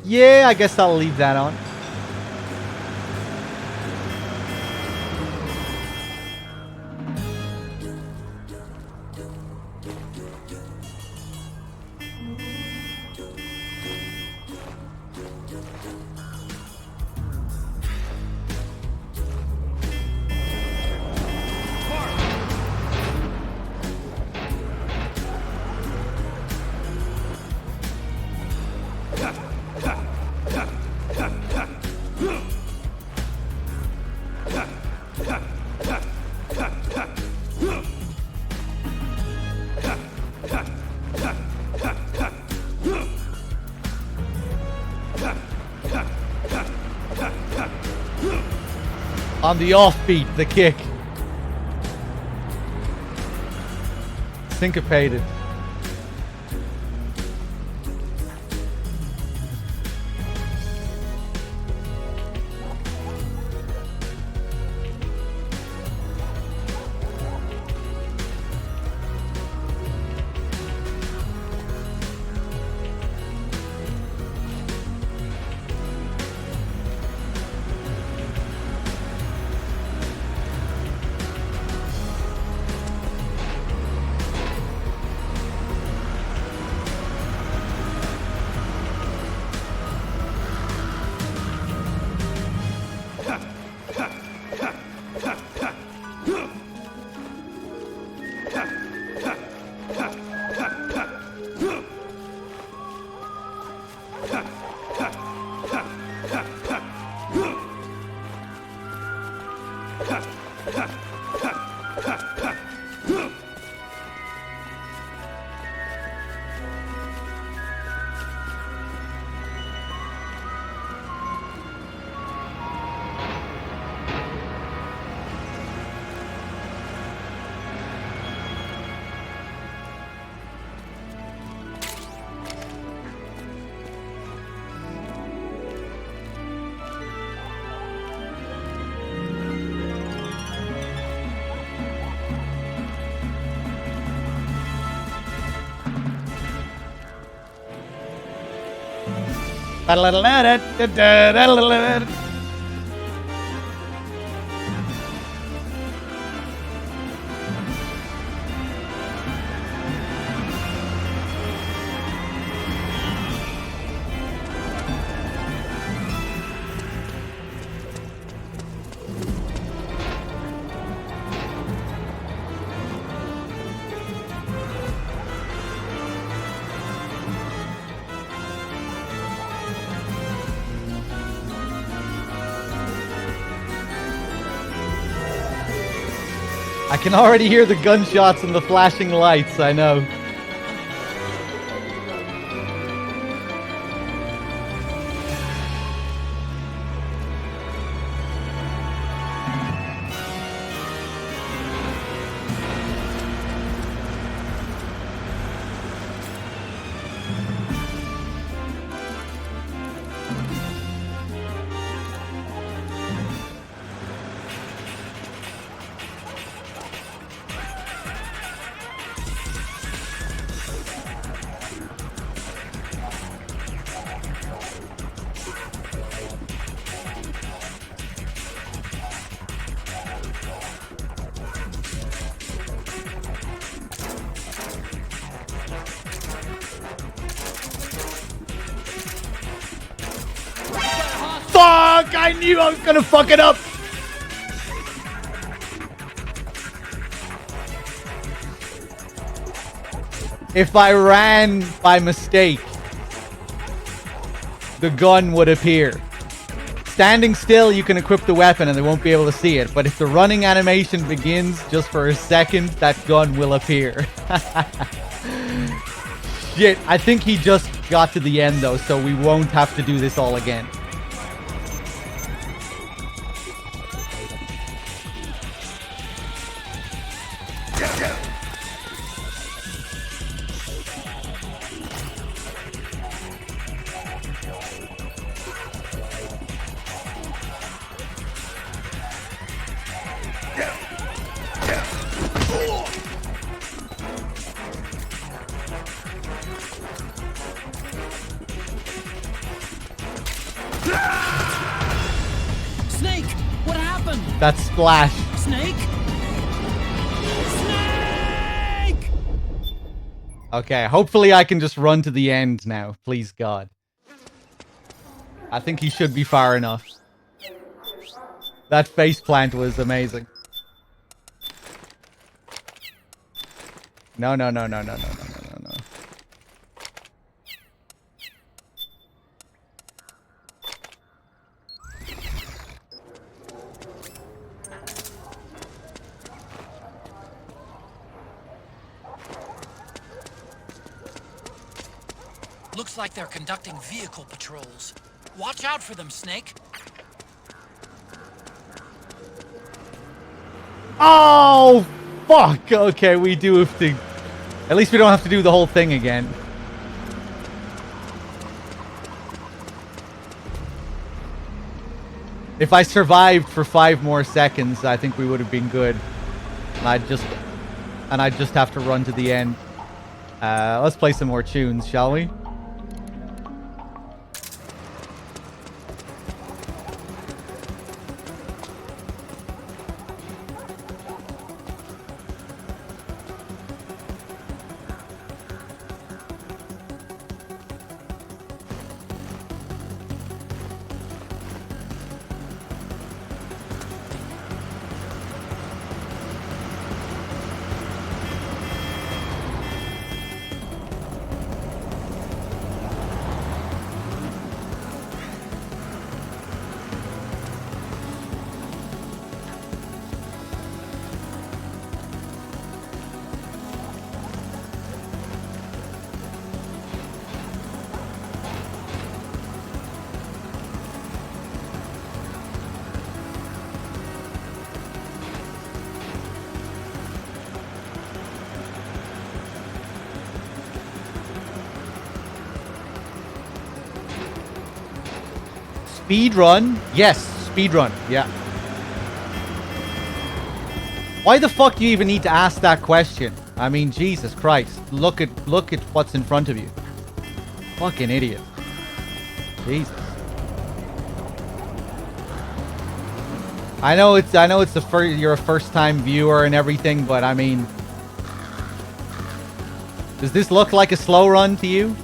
Yeah, I guess I'll leave that on. On the offbeat, the kick. Syncopated. I can already hear the gunshots and the flashing lights, I know. Fuck! I knew I was gonna fuck it up! If I ran by mistake, the gun would appear. Standing still, you can equip the weapon and they won't be able to see it. But if the running animation begins just for a second, that gun will appear. Shit, I think he just got to the end though, so we won't have to do this all again. Snake! What happened? That splash. Snake? Snake! Okay, hopefully I can just run to the end now. Please, God. I think he should be far enough. That faceplant was amazing. No, no, no, no, no, no, no, no, no, no. Looks like they're conducting vehicle patrols. Watch out for them, Snake. Oh, fuck. Okay, we do have to... At least we don't have to do the whole thing again. If I survived for 5 more seconds, I think we would have been good. And I'd just have to run to the end. Let's play some more tunes, shall we? Speed run? Yes, speed run. Yeah. Why the fuck do you even need to ask that question? I mean, Jesus Christ. Look at what's in front of you. Fucking idiot. Jesus. I know it's the first, you're a first-time viewer and everything, but I mean, does this look like a slow run to you?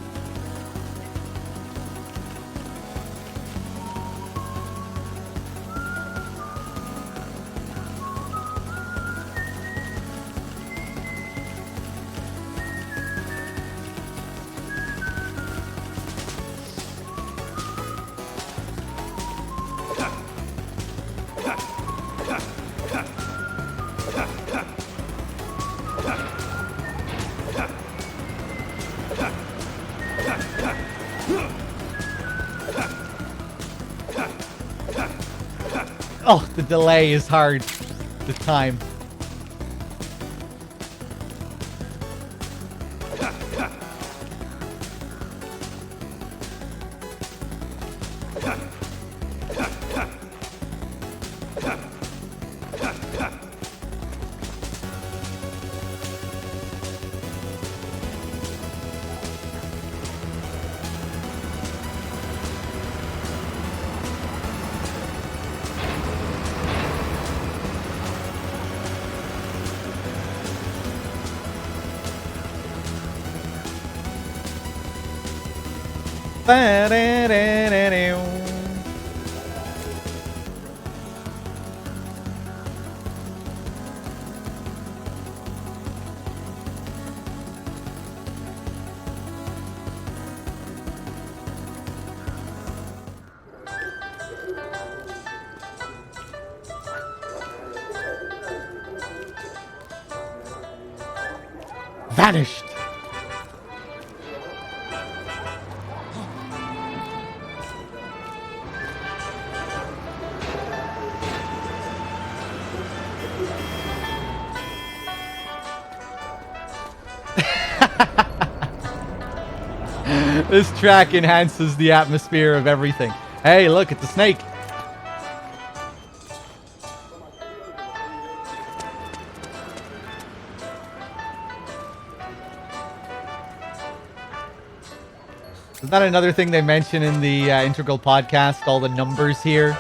Oh, the delay is hard. The time. Vanished. This track enhances the atmosphere of everything. Hey, look, it's a snake. Is that another thing they mention in the Integral podcast? All the numbers here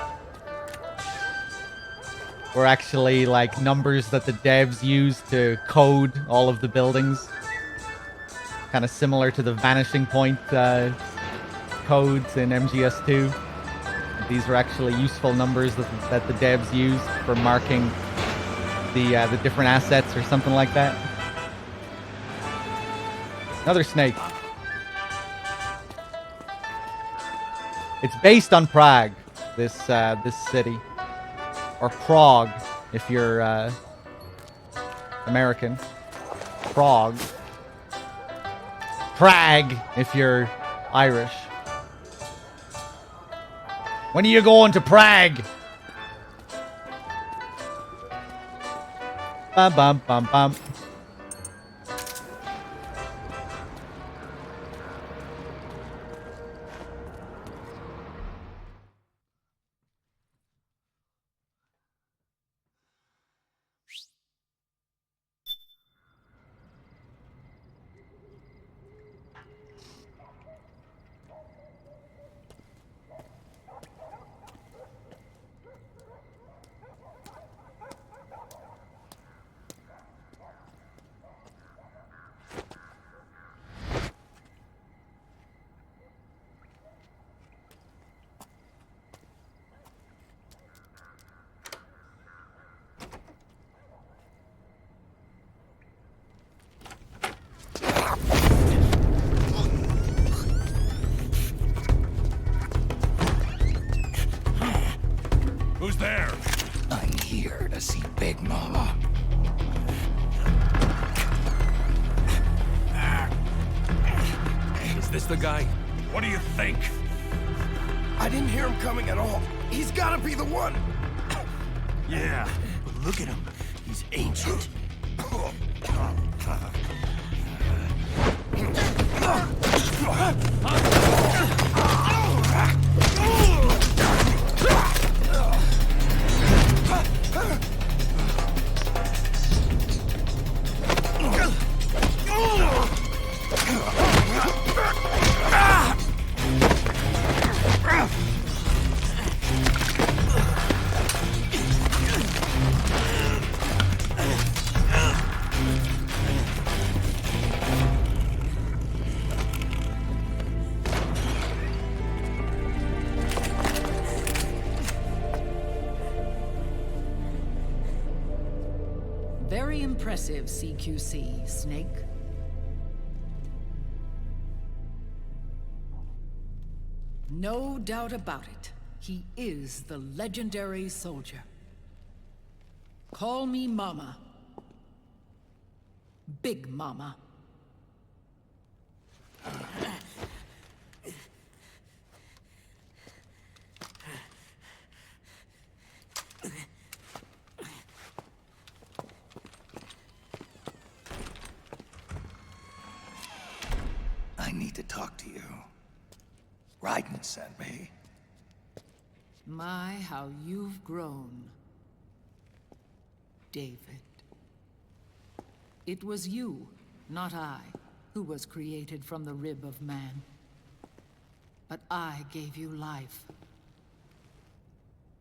were actually like numbers that the devs used to code all of the buildings. Kind of similar to the vanishing point codes in MGS2. These are actually useful numbers that the devs used for marking the different assets or something like that. Another snake. It's based on Prague, this city, or Prague if you're American. Prague. Prague if you're Irish. When are you going to Prague? Bum bum bum bum. Who's there? I'm here to see Big Mama. Is this the guy? What do you think? I didn't hear him coming at all. He's gotta be the one. Yeah, but look at him. He's ancient. Very impressive, CQC, Snake. No doubt about it. He is the legendary soldier. Call me Mama. Big Mama. I need to talk to you. Raiden sent me. My, how you've grown, David. It was you, not I, who was created from the rib of man. But I gave you life.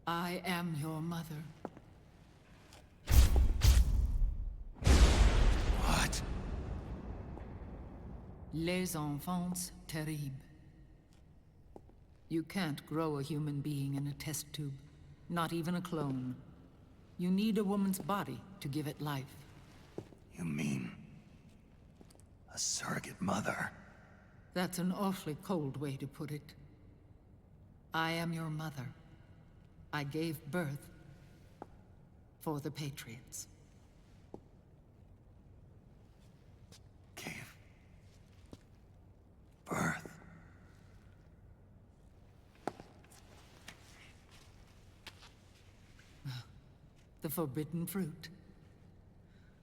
I am your mother. What? Les enfants terribles. You can't grow a human being in a test tube, not even a clone. You need a woman's body to give it life. You mean a surrogate mother? That's an awfully cold way to put it. I am your mother. I gave birth for the Patriots. Gave birth? The forbidden fruit.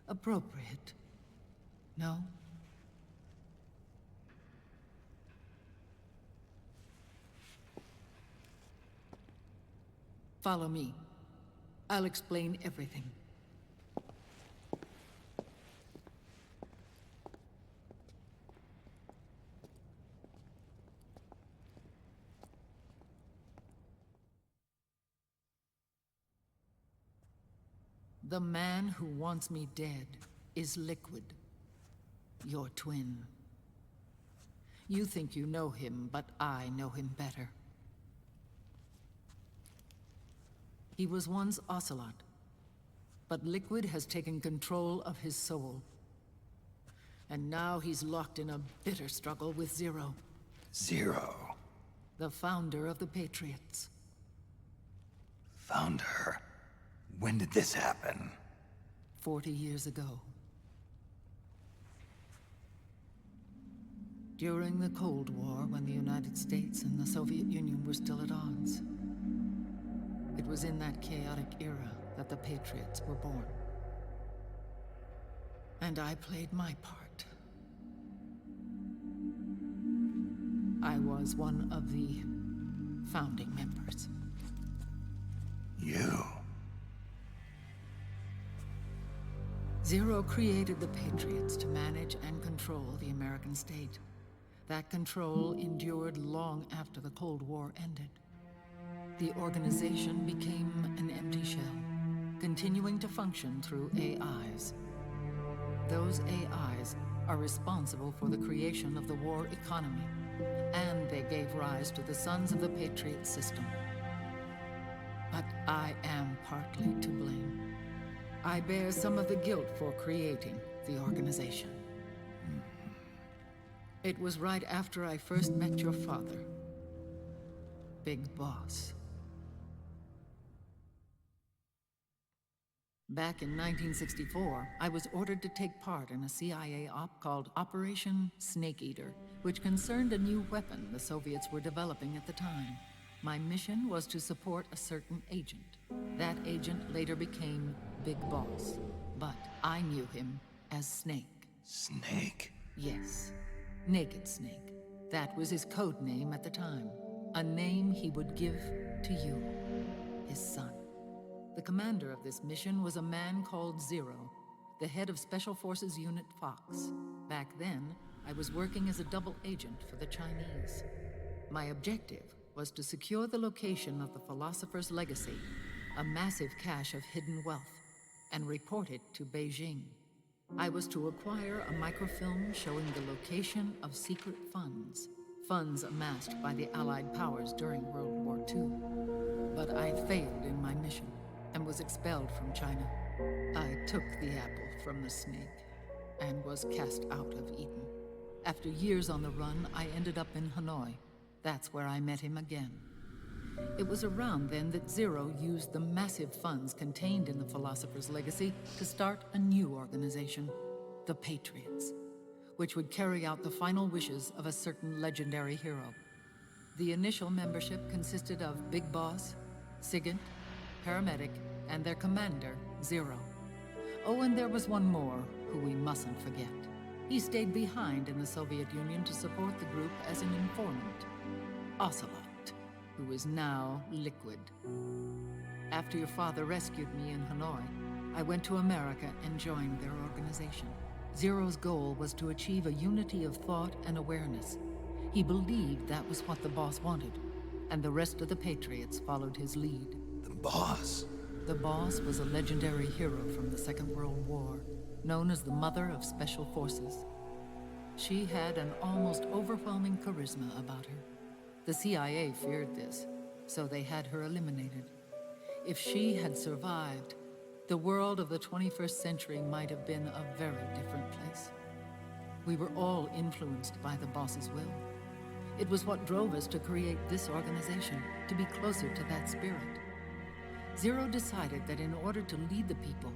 Appropriate. No? Follow me. I'll explain everything. The man who wants me dead is Liquid, your twin. You think you know him, but I know him better. He was once Ocelot, but Liquid has taken control of his soul. And now he's locked in a bitter struggle with Zero. Zero? The founder of the Patriots. Founder? When did this happen? 40 years ago. During the Cold War, when the United States and the Soviet Union were still at odds. It was in that chaotic era that the Patriots were born. And I played my part. I was one of the founding members. You? Zero created the Patriots to manage and control the American state. That control endured long after the Cold War ended. The organization became an empty shell, continuing to function through AIs. Those AIs are responsible for the creation of the war economy, and they gave rise to the Sons of the Patriot system. But I am partly to blame. I bear some of the guilt for creating the organization. It was right after I first met your father, Big Boss. Back in 1964, I was ordered to take part in a CIA op called Operation Snake Eater, which concerned a new weapon the Soviets were developing at the time. My mission was to support a certain agent. That agent later became Big Boss, but I knew him as Snake. Snake? Yes, Naked Snake. That was his code name at the time. A name he would give to you, his son. The commander of this mission was a man called Zero, the head of Special Forces Unit Fox. Back then, I was working as a double agent for the Chinese. My objective was to secure the location of the Philosopher's Legacy, a massive cache of hidden wealth, and report it to Beijing. I was to acquire a microfilm showing the location of secret funds, funds amassed by the Allied powers during World War II. But I failed in my mission and was expelled from China. I took the apple from the snake and was cast out of Eden. After years on the run, I ended up in Hanoi. That's where I met him again. It was around then that Zero used the massive funds contained in the Philosopher's Legacy to start a new organization, the Patriots, which would carry out the final wishes of a certain legendary hero. The initial membership consisted of Big Boss, Sigint, Paramedic, and their commander, Zero. Oh, and there was one more who we mustn't forget. He stayed behind in the Soviet Union to support the group as an informant, Ocelot, who is now Liquid. After your father rescued me in Hanoi, I went to America and joined their organization. Zero's goal was to achieve a unity of thought and awareness. He believed that was what the boss wanted, and the rest of the Patriots followed his lead. The boss? The boss was a legendary hero from the Second World War, known as the Mother of Special Forces. She had an almost overwhelming charisma about her. The CIA feared this, so they had her eliminated. If she had survived, the world of the 21st century might have been a very different place. We were all influenced by the boss's will. It was what drove us to create this organization, to be closer to that spirit. Zero decided that in order to lead the people,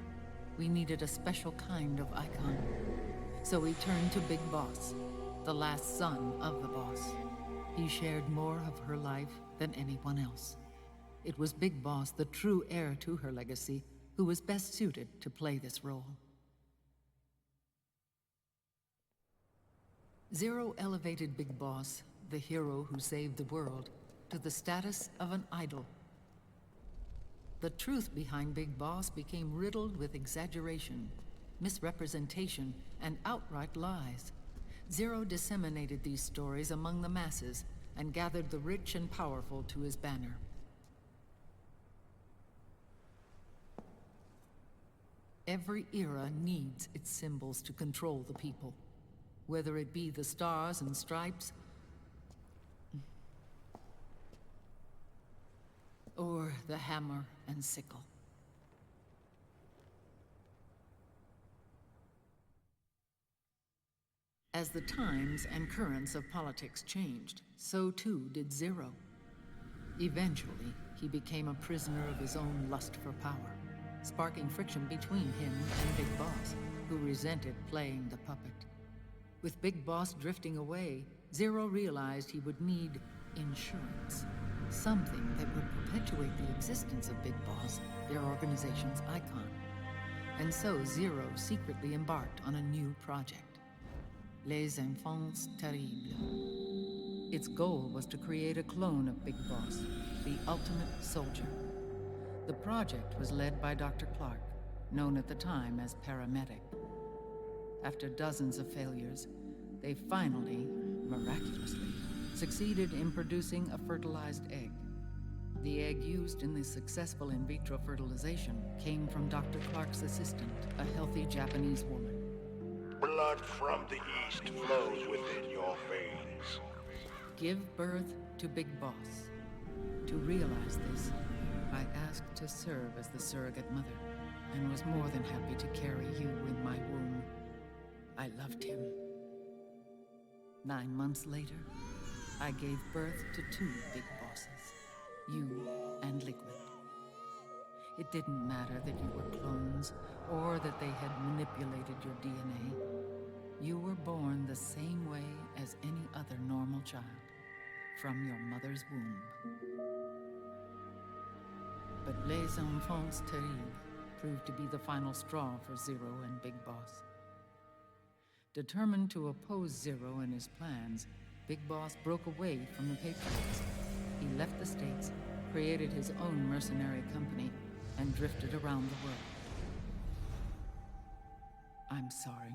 we needed a special kind of icon. So he turned to Big Boss, the last son of the boss. He shared more of her life than anyone else. It was Big Boss, the true heir to her legacy, who was best suited to play this role. Zero elevated Big Boss, the hero who saved the world, to the status of an idol. The truth behind Big Boss became riddled with exaggeration, misrepresentation, and outright lies. Zero disseminated these stories among the masses and gathered the rich and powerful to his banner. Every era needs its symbols to control the people, whether it be the stars and stripes, or the hammer and sickle. As the times and currents of politics changed, so too did Zero. Eventually, he became a prisoner of his own lust for power, sparking friction between him and Big Boss, who resented playing the puppet. With Big Boss drifting away, Zero realized he would need insurance. Something that would perpetuate the existence of Big Boss, their organization's icon. And so Zero secretly embarked on a new project, Les Enfants Terribles. Its goal was to create a clone of Big Boss, the ultimate soldier. The project was led by Dr. Clark, known at the time as Paramedic. After dozens of failures, they finally, miraculously, succeeded in producing a fertilized egg. The egg used in the successful in vitro fertilization came from Dr. Clark's assistant, a healthy Japanese woman. Blood from the east flows within your veins. Give birth to Big Boss. To realize this, I asked to serve as the surrogate mother, and was more than happy to carry you in my womb. I loved him. 9 months later, I gave birth to 2 Big Bosses, you and Liquid. It didn't matter that you were clones, or that they had manipulated your DNA. You were born the same way as any other normal child, from your mother's womb. But Les Enfants Terribles proved to be the final straw for Zero and Big Boss. Determined to oppose Zero and his plans, Big Boss broke away from the Patriots. He left the States, created his own mercenary company, and drifted around the world. I'm sorry.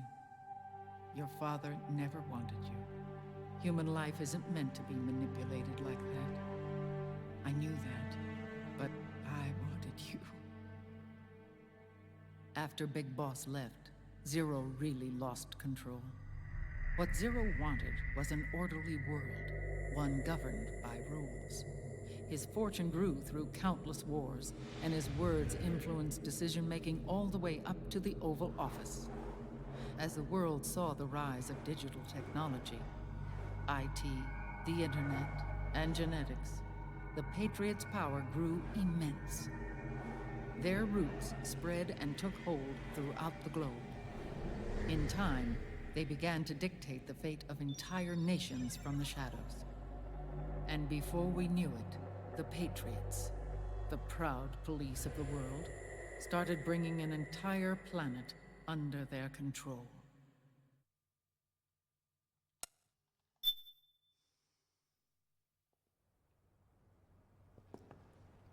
Your father never wanted you. Human life isn't meant to be manipulated like that. I knew that, but I wanted you. After Big Boss left, Zero really lost control. What Zero wanted was an orderly world, one governed by rules. His fortune grew through countless wars, and his words influenced decision-making all the way up to the Oval Office. As the world saw the rise of digital technology, IT, the internet, and genetics, the Patriots' power grew immense. Their roots spread and took hold throughout the globe. In time, they began to dictate the fate of entire nations from the shadows. And before we knew it, the Patriots, the proud police of the world, started bringing an entire planet under their control.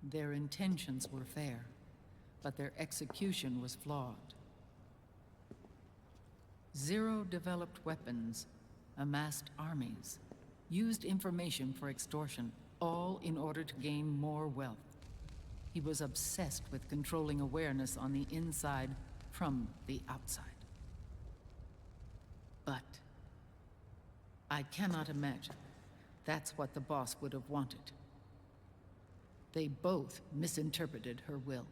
Their intentions were fair, but their execution was flawed. Zero developed weapons, amassed armies, used information for extortion, all in order to gain more wealth. He was obsessed with controlling awareness on the inside from the outside. But I cannot imagine that's what the boss would have wanted. They both misinterpreted her will.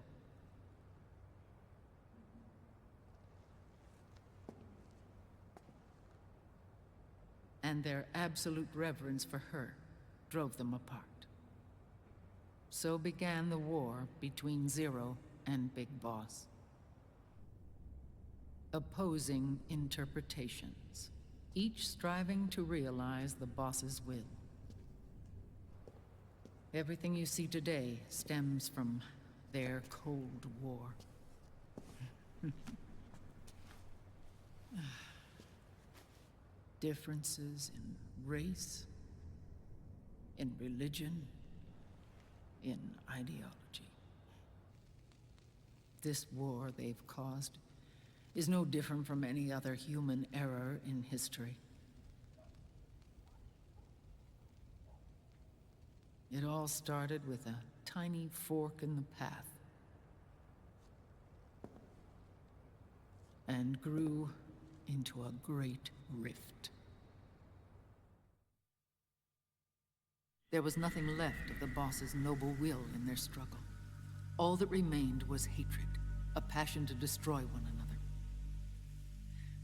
And their absolute reverence for her drove them apart. So began the war between Zero and Big Boss. Opposing interpretations, each striving to realize the boss's will. Everything you see today stems from their Cold War. Differences in race, in religion, in ideology. This war they've caused is no different from any other human error in history. It all started with a tiny fork in the path, and grew into a great rift. There was nothing left of the boss's noble will in their struggle. All that remained was hatred, a passion to destroy one another.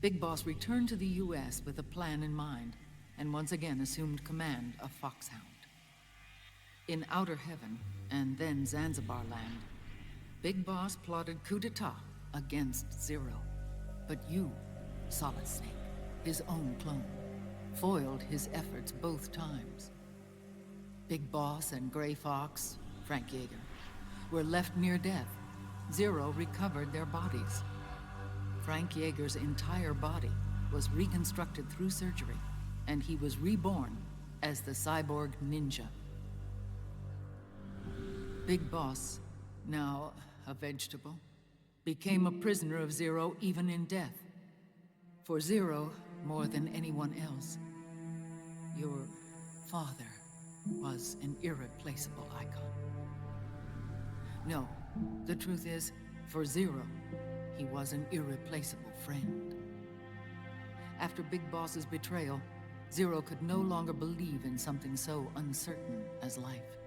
Big Boss returned to the US with a plan in mind, and once again assumed command of Foxhound. In Outer Heaven, and then Zanzibar Land, Big Boss plotted coup d'etat against Zero. But you, Solid Snake, his own clone, foiled his efforts both times. Big Boss and Gray Fox, Frank Yeager, were left near death. Zero recovered their bodies, Frank Yeager's entire body was reconstructed through surgery, and he was reborn as the cyborg ninja. Big Boss, now a vegetable, became a prisoner of Zero even in death. For Zero, more than anyone else, your father was an irreplaceable icon. No, the truth is, for Zero, he was an irreplaceable friend. After Big Boss's betrayal, Zero could no longer believe in something so uncertain as life.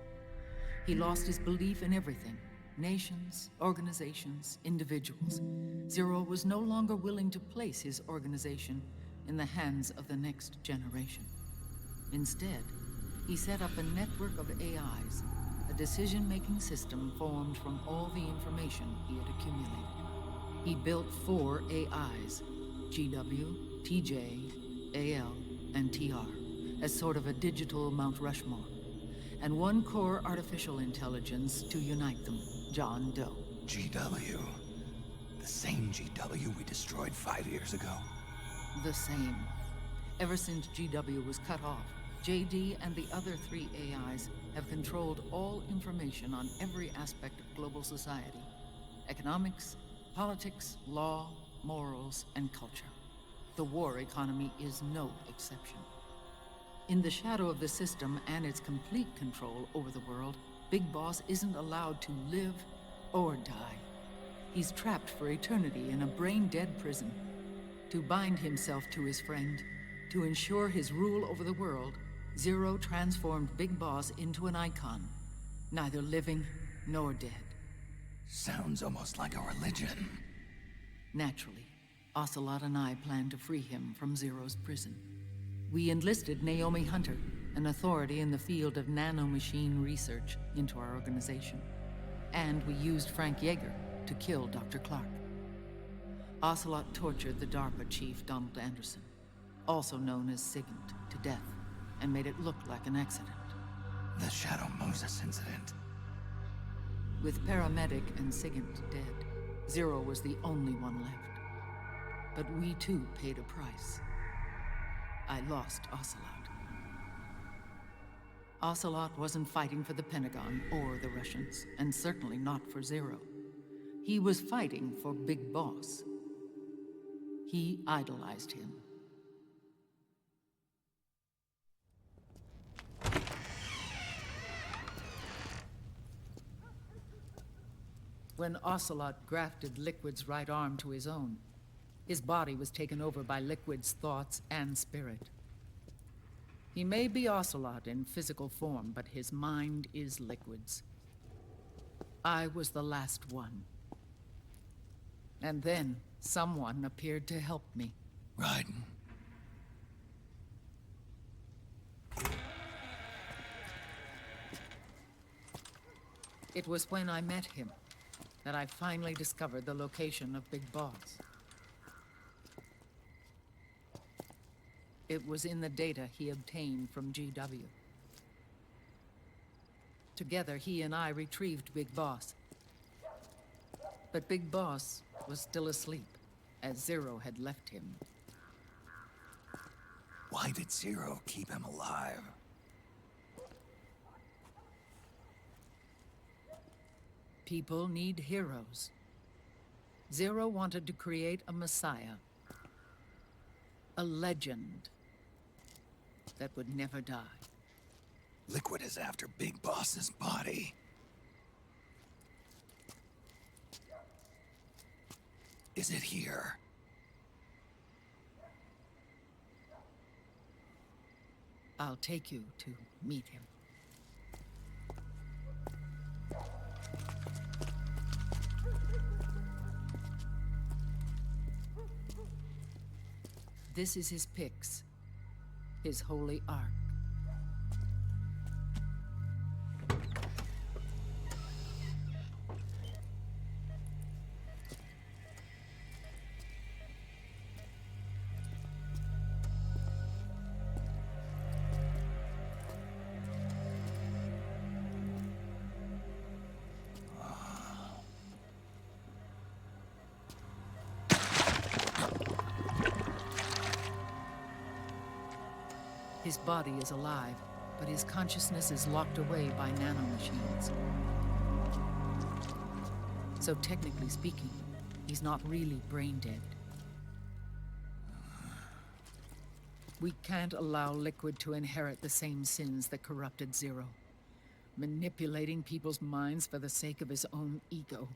He lost his belief in everything. Nations, organizations, individuals. Zero was no longer willing to place his organization in the hands of the next generation. Instead, he set up a network of AIs, a decision-making system formed from all the information he had accumulated. He built 4 AIs, GW, TJ, AL, and TR, as sort of a digital Mount Rushmore, and 1 core artificial intelligence to unite them, John Doe. GW. The same GW we destroyed 5 years ago. The same. Ever since GW was cut off, JD and the other 3 AIs have controlled all information on every aspect of global society. Economics, politics, law, morals, and culture. The war economy is no exception. In the shadow of the system and its complete control over the world, Big Boss isn't allowed to live or die. He's trapped for eternity in a brain-dead prison. To bind himself to his friend, to ensure his rule over the world, Zero transformed Big Boss into an icon, neither living nor dead. Sounds almost like a religion. Naturally, Ocelot and I plan to free him from Zero's prison. We enlisted Naomi Hunter, an authority in the field of nanomachine research, into our organization. And we used Frank Yeager to kill Dr. Clark. Ocelot tortured the DARPA chief, Donald Anderson, also known as Sigint, to death, and made it look like an accident. The Shadow Moses incident. With Paramedic and Sigint dead, Zero was the only one left. But we too paid a price. I lost Ocelot. Ocelot wasn't fighting for the Pentagon or the Russians, and certainly not for Zero. He was fighting for Big Boss. He idolized him. When Ocelot grafted Liquid's right arm to his own, his body was taken over by Liquid's thoughts and spirit. He may be Ocelot in physical form, but his mind is Liquid's. I was the last one. And then someone appeared to help me. Raiden. It was when I met him that I finally discovered the location of Big Boss. It was in the data he obtained from GW. Together, he and I retrieved Big Boss. But Big Boss was still asleep, as Zero had left him. Why did Zero keep him alive? People need heroes. Zero wanted to create a messiah. A legend that would never die. Liquid is after Big Boss's body. Is it here? I'll take you to meet him. This is his pyx, his holy ark. His body is alive, but his consciousness is locked away by nanomachines. So technically speaking, he's not really brain dead. We can't allow Liquid to inherit the same sins that corrupted Zero. Manipulating people's minds for the sake of his own ego.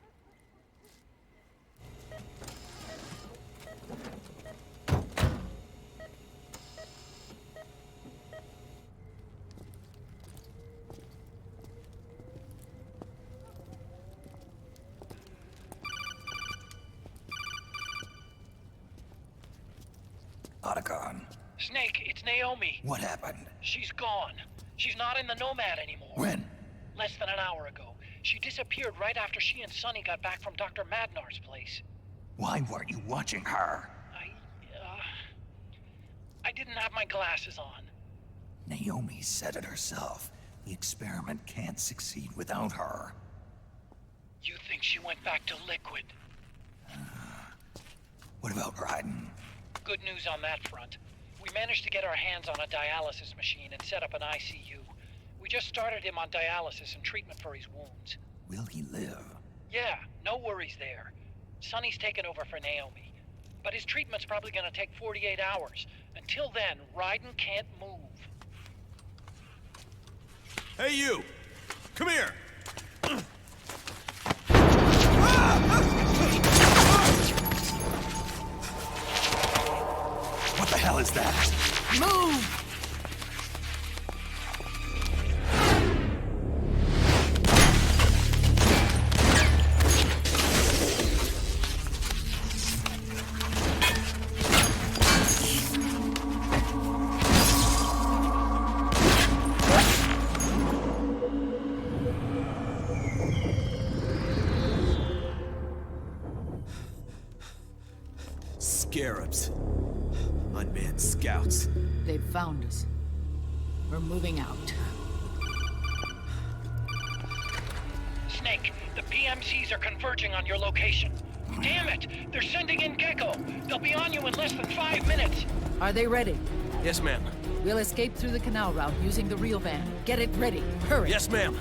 Otacon. Snake, it's Naomi. What happened? She's gone. She's not in the Nomad anymore. When? Less than an hour ago. She disappeared right after she and Sonny got back from Dr. Madnar's place. Why weren't you watching her? I didn't have my glasses on. Naomi said it herself. The experiment can't succeed without her. You think she went back to Liquid? What about Raiden? Good news on that front. We managed to get our hands on a dialysis machine and set up an ICU. We just started him on dialysis and treatment for his wounds. Will he live? Yeah, no worries there. Sonny's taken over for Naomi. But his treatment's probably gonna take 48 hours. Until then, Raiden can't move. Hey, you! Come here! What the hell is that? Move! Scarabs. Unmanned scouts. They've found us. We're moving out. Snake, the PMCs are converging on your location. Damn it! They're sending in Gecko! They'll be on you in less than 5 minutes! Are they ready? Yes, ma'am. We'll escape through the canal route using the real van. Get it ready. Hurry. Yes, ma'am.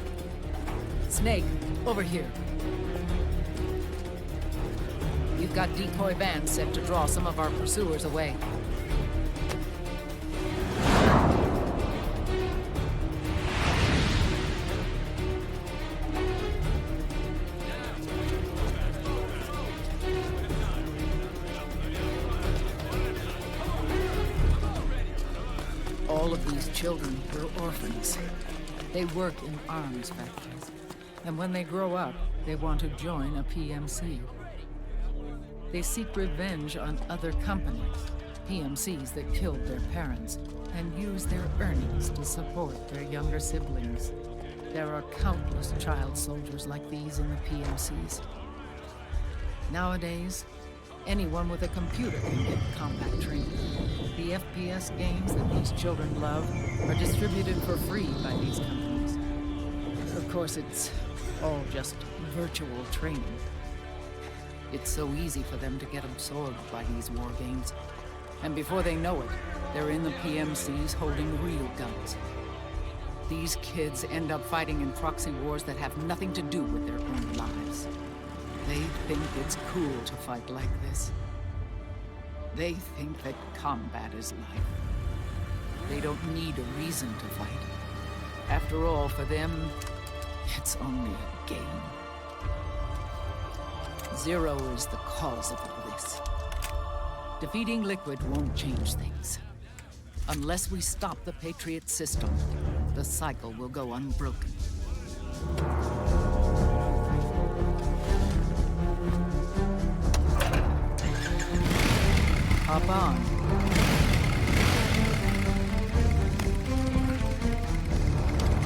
Snake, over here. We've got decoy vans set to draw some of our pursuers away. All of these children were orphans. They work in arms factories. And when they grow up, they want to join a PMC. They seek revenge on other companies, PMCs that killed their parents, and use their earnings to support their younger siblings. There are countless child soldiers like these in the PMCs. Nowadays, anyone with a computer can get combat training. The FPS games that these children love are distributed for free by these companies. Of course, it's all just virtual training. It's so easy for them to get absorbed by these war games. And before they know it, they're in the PMCs holding real guns. These kids end up fighting in proxy wars that have nothing to do with their own lives. They think it's cool to fight like this. They think that combat is life. They don't need a reason to fight. After all, for them, it's only a game. Zero is the cause of all this. Defeating Liquid won't change things. Unless we stop the Patriot system, the cycle will go unbroken. Hop on.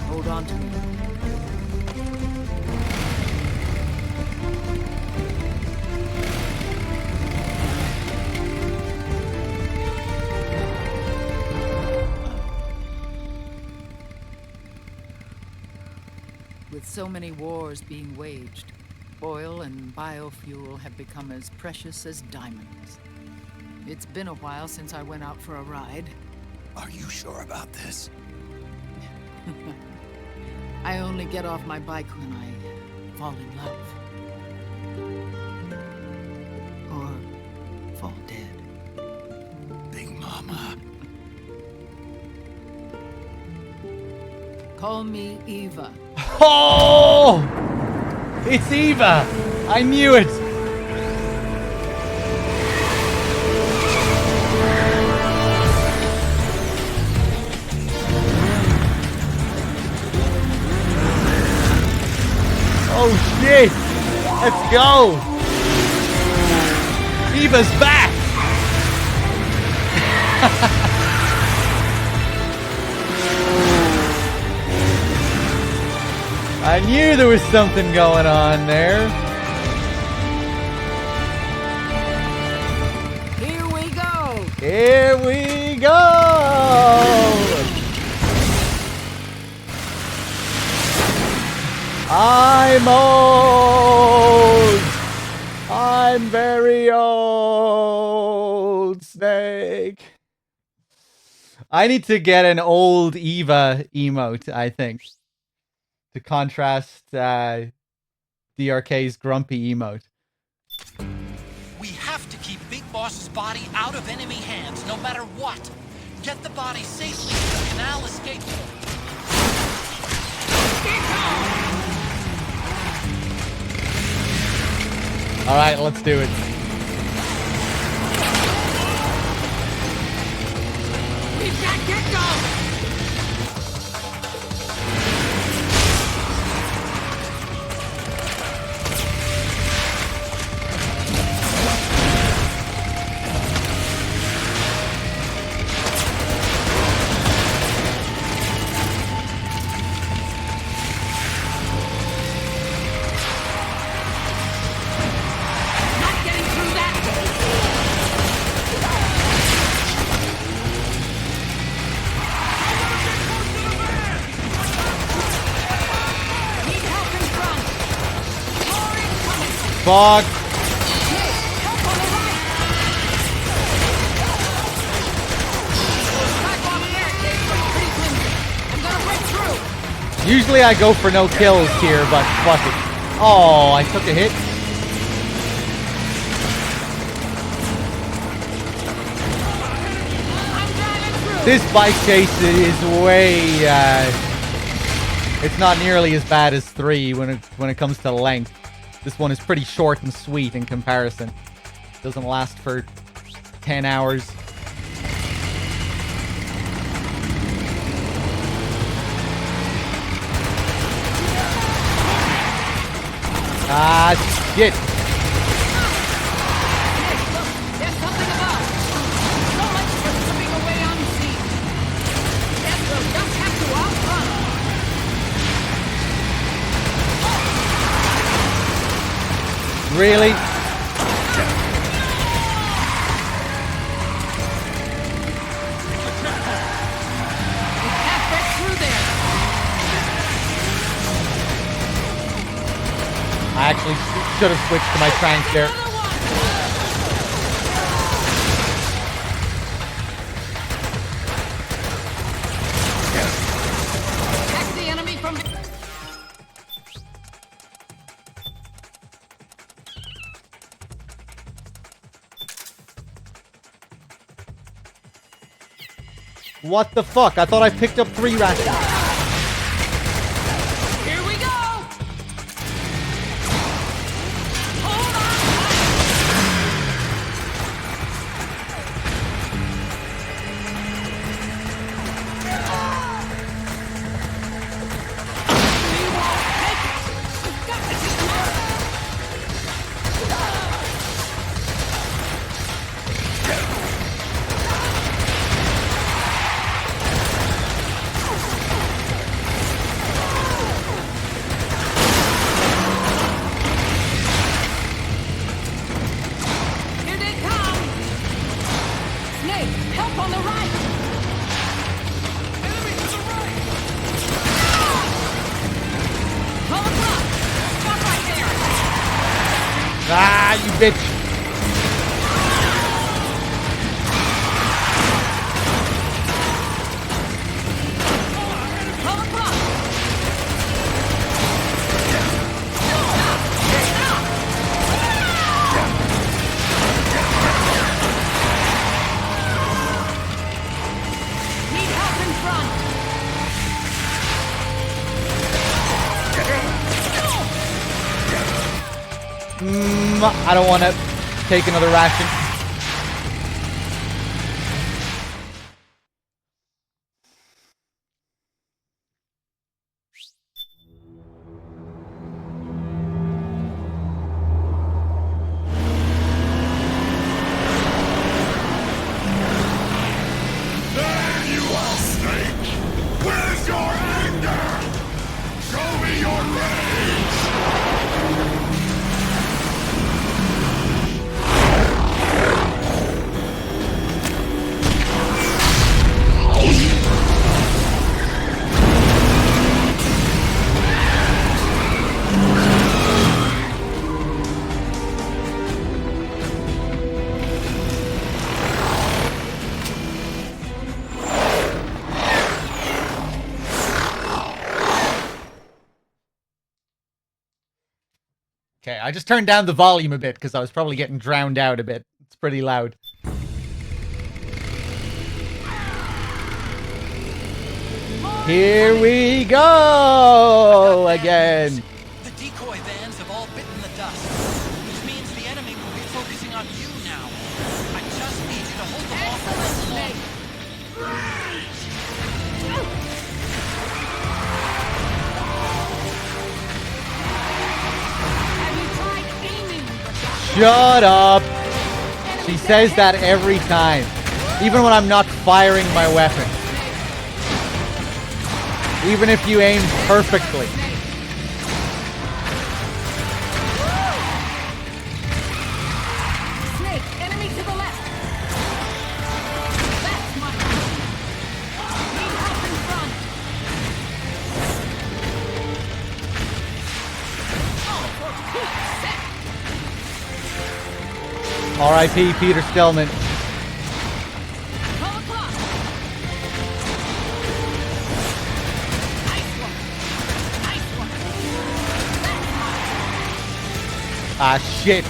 Hold on to me. With so many wars being waged, oil and biofuel have become as precious as diamonds. It's been a while since I went out for a ride. Are you sure about this? I only get off my bike when I fall in love. Or fall dead. Big Mama. Call me Eva. Oh! It's Eva! I knew it! Oh shit! Let's go! Eva's back! I knew there was something going on there. Here we go! Here we go! I'm old! I'm very old, Snake. I need to get an old Eva emote, I think, to contrast DRK's grumpy emote. We have to keep Big Boss's body out of enemy hands, no matter what. Get the body safely to the canal escape point. All right, let's do it. We've got Gekko! Fuck. Usually I go for no kills here, but fuck it. Oh, I took a hit. This bike chase is way, it's not nearly as bad as 3 when it comes to length. This one is pretty short and sweet in comparison. Doesn't last for 10 hours. Ah, shit. There's something about it. So much for slipping away unseen. Guess we'll just have to outrun. Really? I actually should have switched to my trank there. Attack the enemy from What the fuck? I thought I picked up 3 rations. Here we go! Here they come! Snake, help on the right! Enemy to the right! Call across! Stop right there! Ah, you bitch. I don't want to take another ration. There you are, Snake! Where's your anger? Show me your rage! Okay, I just turned down the volume a bit because I was probably getting drowned out a bit. It's pretty loud. Here we go again. The decoy vans have all bitten the dust, which means the enemy will be focusing on you now. I just need you to hold them off a little longer. Shut up. She says that every time. Even when I'm not firing my weapon. Even if you aim perfectly. Snake, enemy to the left. That's my need help in front. Oh, for Pete's sake. R.I.P. Peter Stillman. Ah, shit.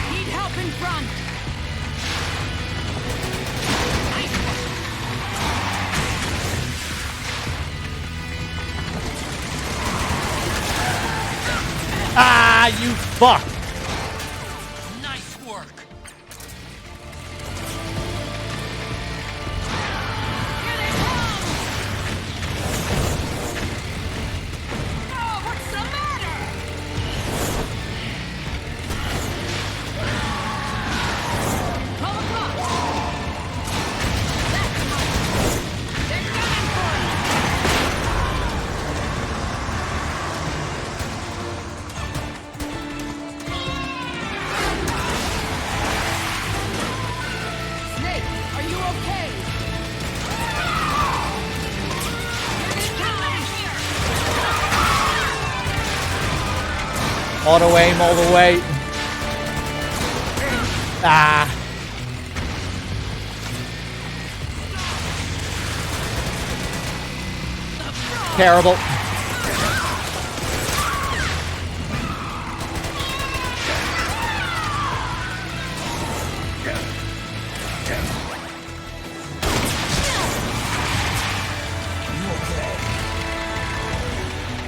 Need help in front. Ah, you fuck. Nice work. Oh, what's the matter? Come across. That's my... They're coming for you. Snake, are you okay? Auto aim all the way. Ah. Terrible.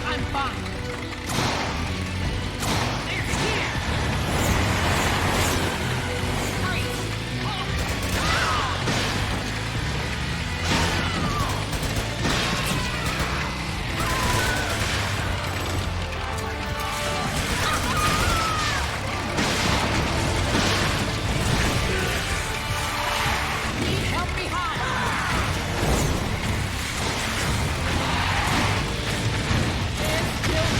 I'm fine. Need help behind. It's still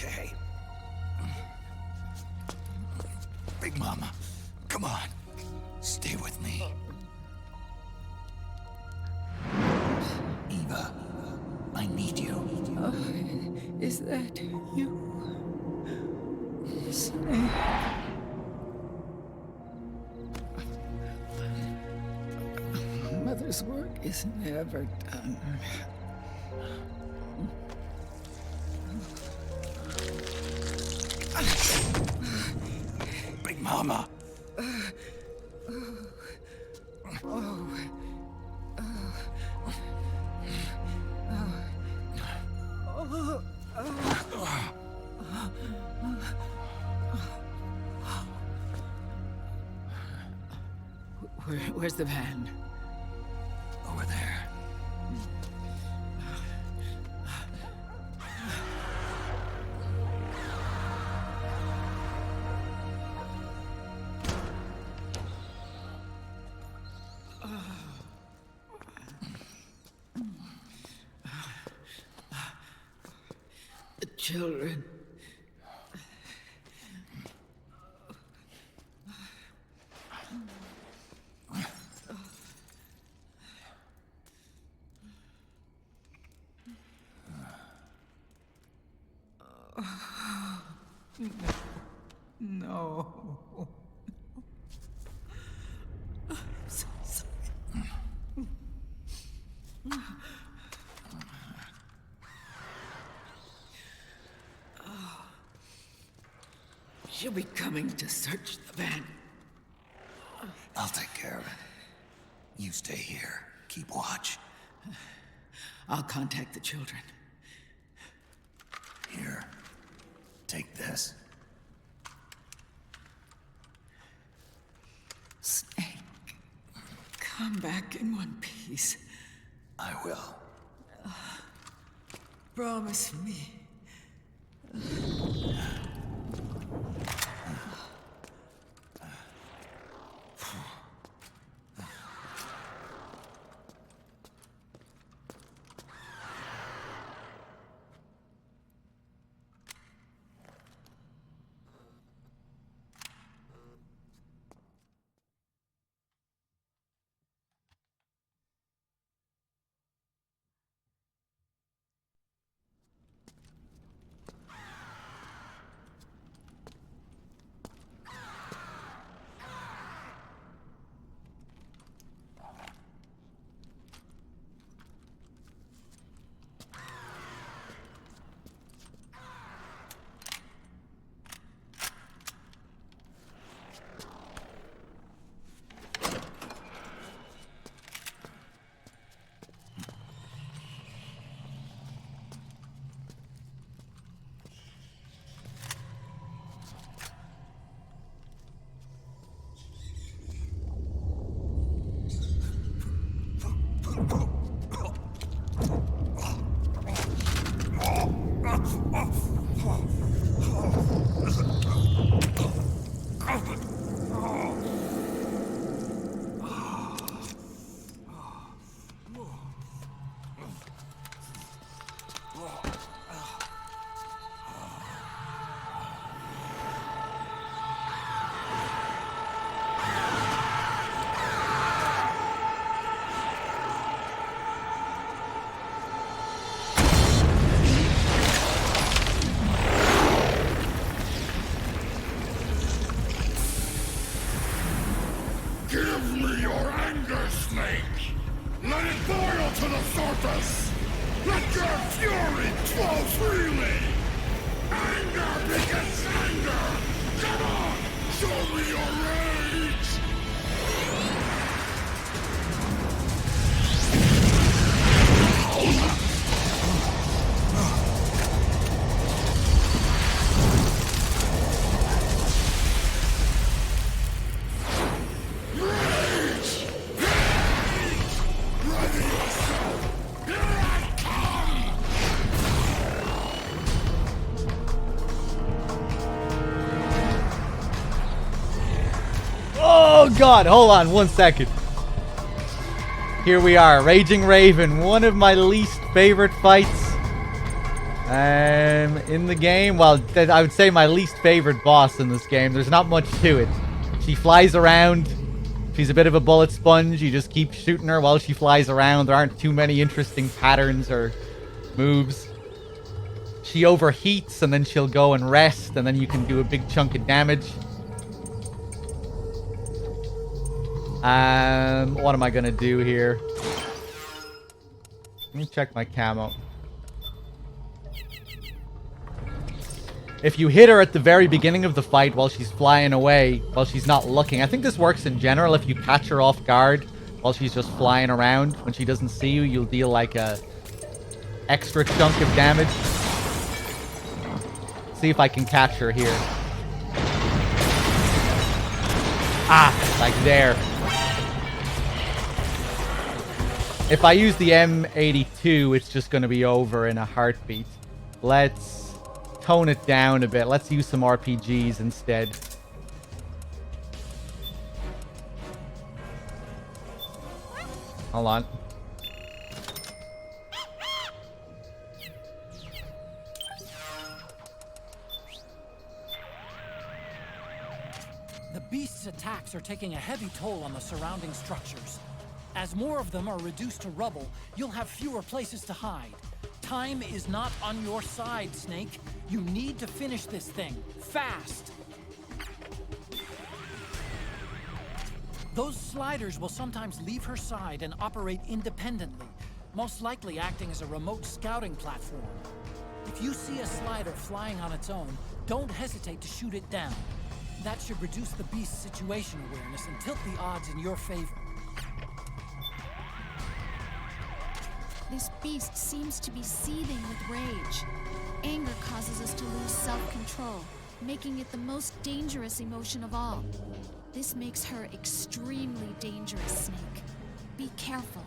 okay. Big Mama, come on. Stay with me. Eva, I need you. Is that you? Snake. Mother's work is never done. Big Mama. Where's the van? Over there. The children. No. I'm so sorry. She'll be coming to search the van. I'll take care of it. You stay here. Keep watch. I'll contact the children. Here. Take this. Snake, come back in one piece. I will. Promise me. Give me your anger, Snake! Let it boil to the surface! Let your fury flow freely! Anger begets anger! Come on! Show me your rage! Oh god, hold on 1 second. Here we are, Raging Raven, one of my least favorite fights. In the game, well, I would say my least favorite boss in this game. There's not much to it. She flies around. She's a bit of a bullet sponge. You just keep shooting her while she flies around. There aren't too many interesting patterns or moves. She overheats and then she'll go and rest, and then you can do a big chunk of damage. What am I gonna do here? Let me check my camo. If you hit her at the very beginning of the fight while she's flying away, while she's not looking, I think this works in general. If you catch her off guard while she's just flying around, when she doesn't see you, you'll deal like a extra chunk of damage. See if I can catch her here. Ah, like there. If I use the M82, it's just going to be over in a heartbeat. Let's tone it down a bit. Let's use some RPGs instead. Hold on. The beast's attacks are taking a heavy toll on the surrounding structures. As more of them are reduced to rubble, you'll have fewer places to hide. Time is not on your side, Snake. You need to finish this thing, fast! Those sliders will sometimes leave her side and operate independently, most likely acting as a remote scouting platform. If you see a slider flying on its own, don't hesitate to shoot it down. That should reduce the beast's situation awareness and tilt the odds in your favor. This beast seems to be seething with rage. Anger causes us to lose self-control, making it the most dangerous emotion of all. This makes her extremely dangerous, Snake. Be careful.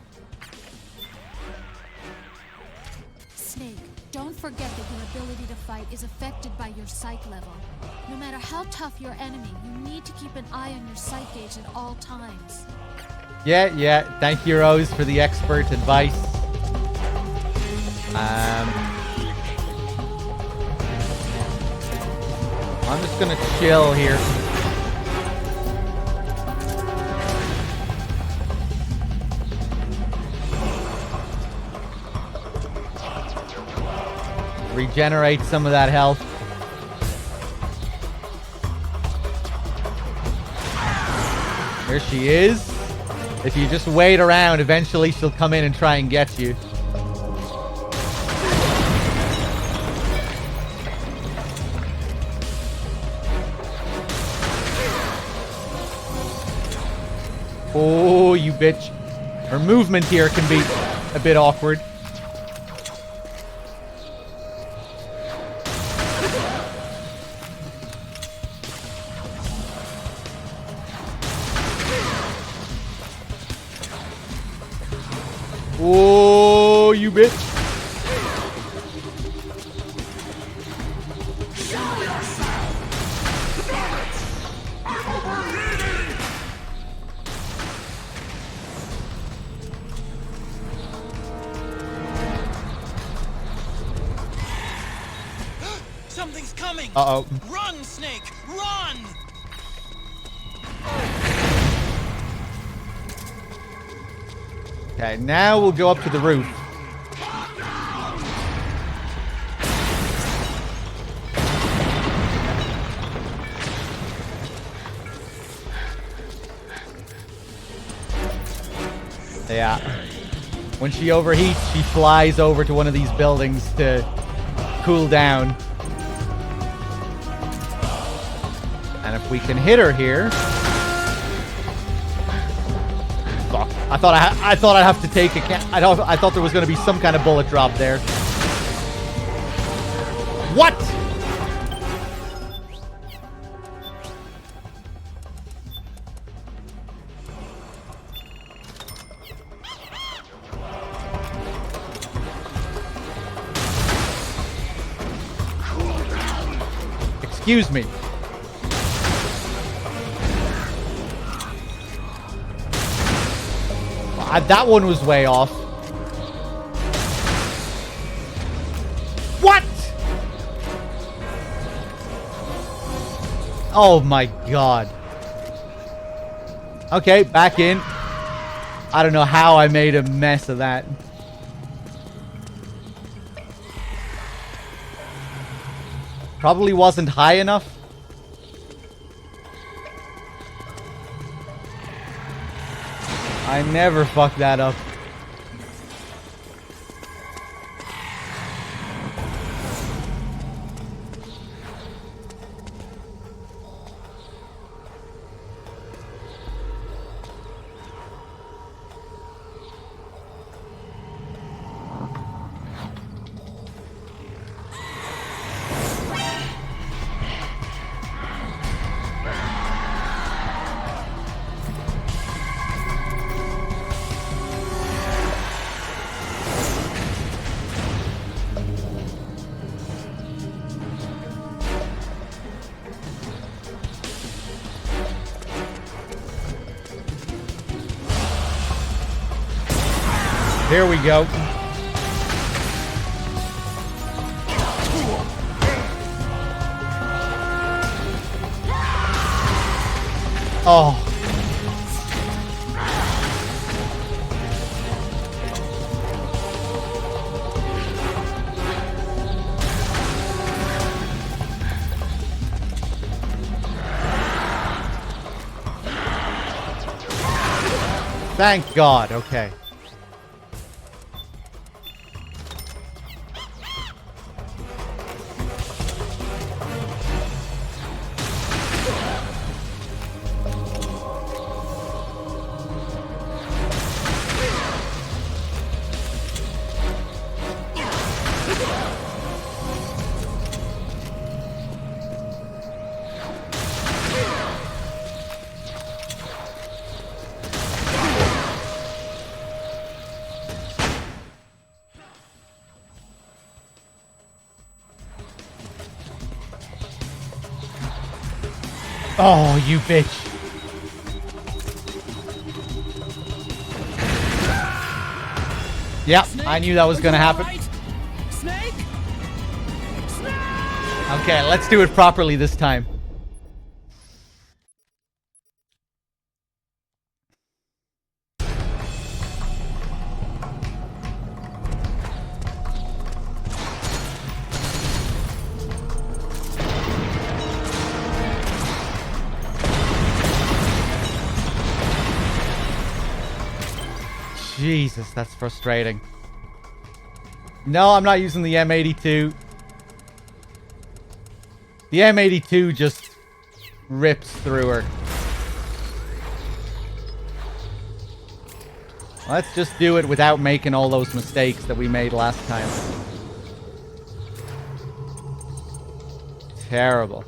Snake, don't forget that your ability to fight is affected by your psych level. No matter how tough your enemy, you need to keep an eye on your psych gauge at all times. Yeah. Thank you, Rose, for the expert advice. I'm just gonna chill here. Regenerate some of that health. There she is. If you just wait around, eventually she'll come in and try and get you. Oh, you bitch. Her movement here can be a bit awkward. Oh, you bitch. Something's coming! Uh-oh. Run, Snake! Run! Okay, now we'll go up to the roof. Yeah. When she overheats, she flies over to one of these buildings to cool down. And if we can hit her here... Fuck. I thought I'd have to take a... I thought there was going to be some kind of bullet drop there. What? Excuse me. That one was way off. What? Oh my god. Okay, back in. I don't know how I made a mess of that. Probably wasn't high enough. I never fuck that up. Here we go. Oh. Thank God, okay. Oh, you bitch. Yep, I knew that was gonna happen. Snake? Okay, let's do it properly this time. Jesus, that's frustrating. No, I'm not using the M82. The M82 just rips through her. Let's just do it without making all those mistakes that we made last time. Terrible.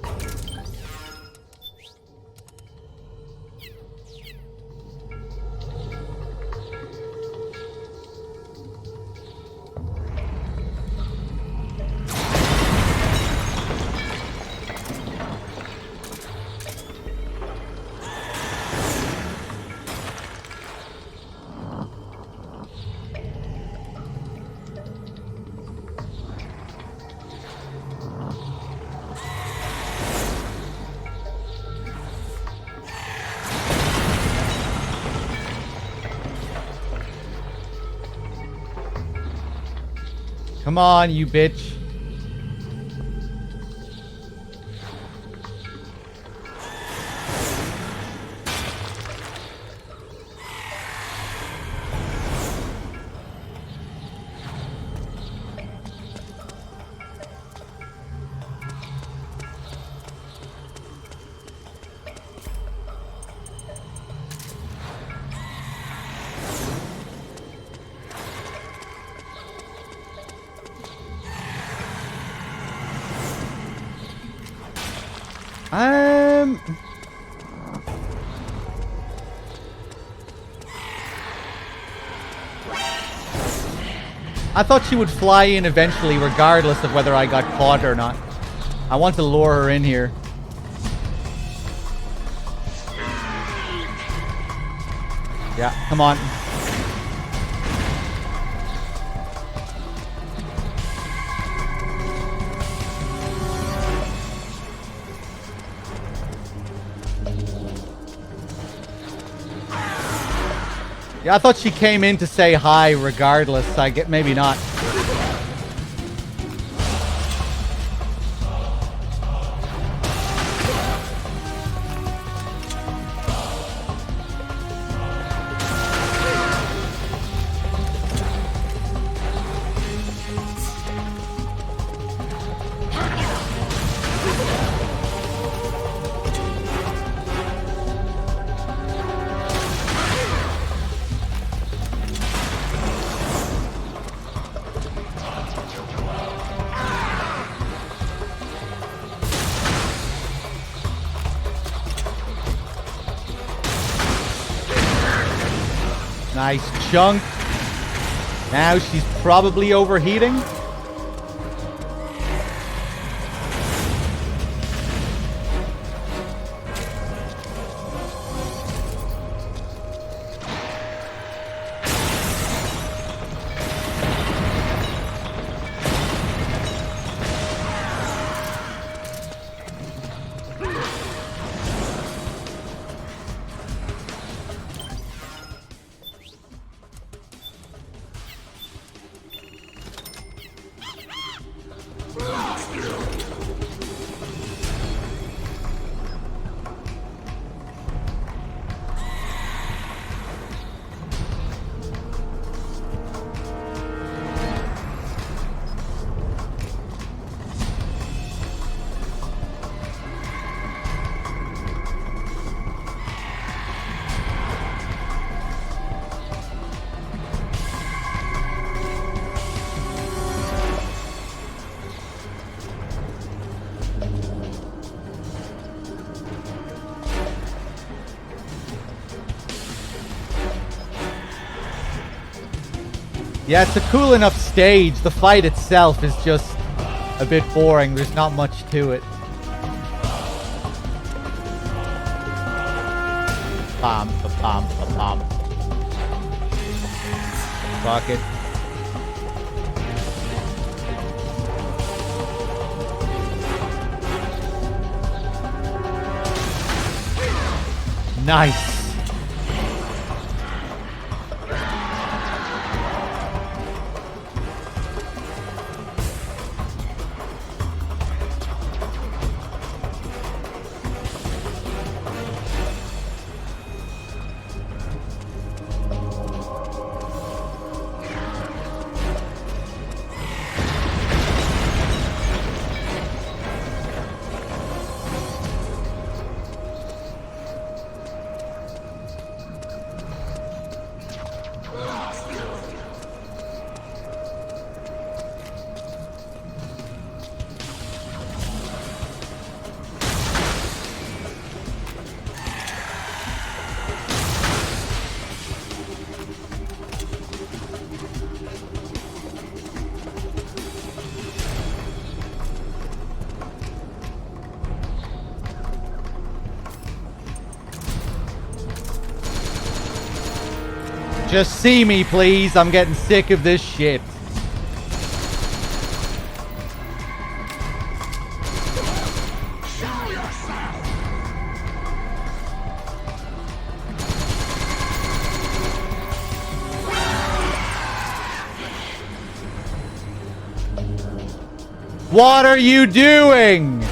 Come on, you bitch. I thought she would fly in eventually, regardless of whether I got caught or not. I want to lure her in here. Yeah, come on. Yeah, I thought she came in to say hi regardless. I get maybe not. Nice chunk. Now she's probably overheating. Yeah, it's a cool enough stage. The fight itself is just a bit boring. There's not much to it. Bam, ba-bam, ba-bam. Fuck it. Nice. Just see me, please. I'm getting sick of this shit. What are you doing?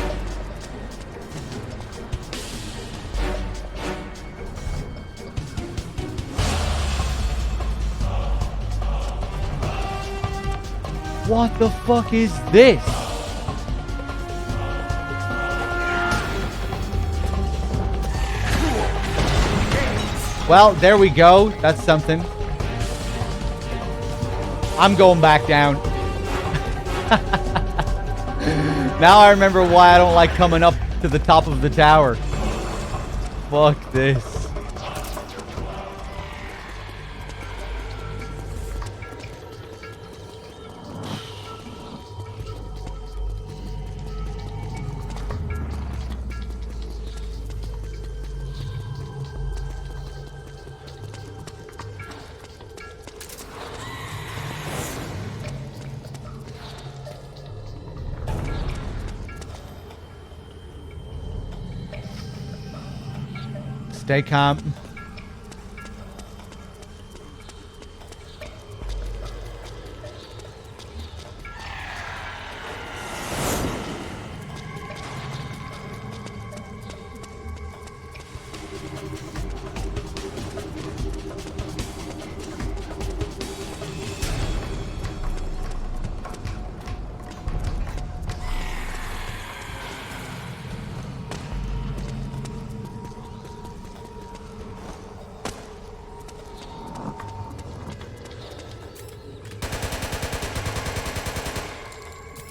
What the fuck is this? Well, there we go. That's something. I'm going back down. Now I remember why I don't like coming up to the top of the tower. Fuck this. Stay calm.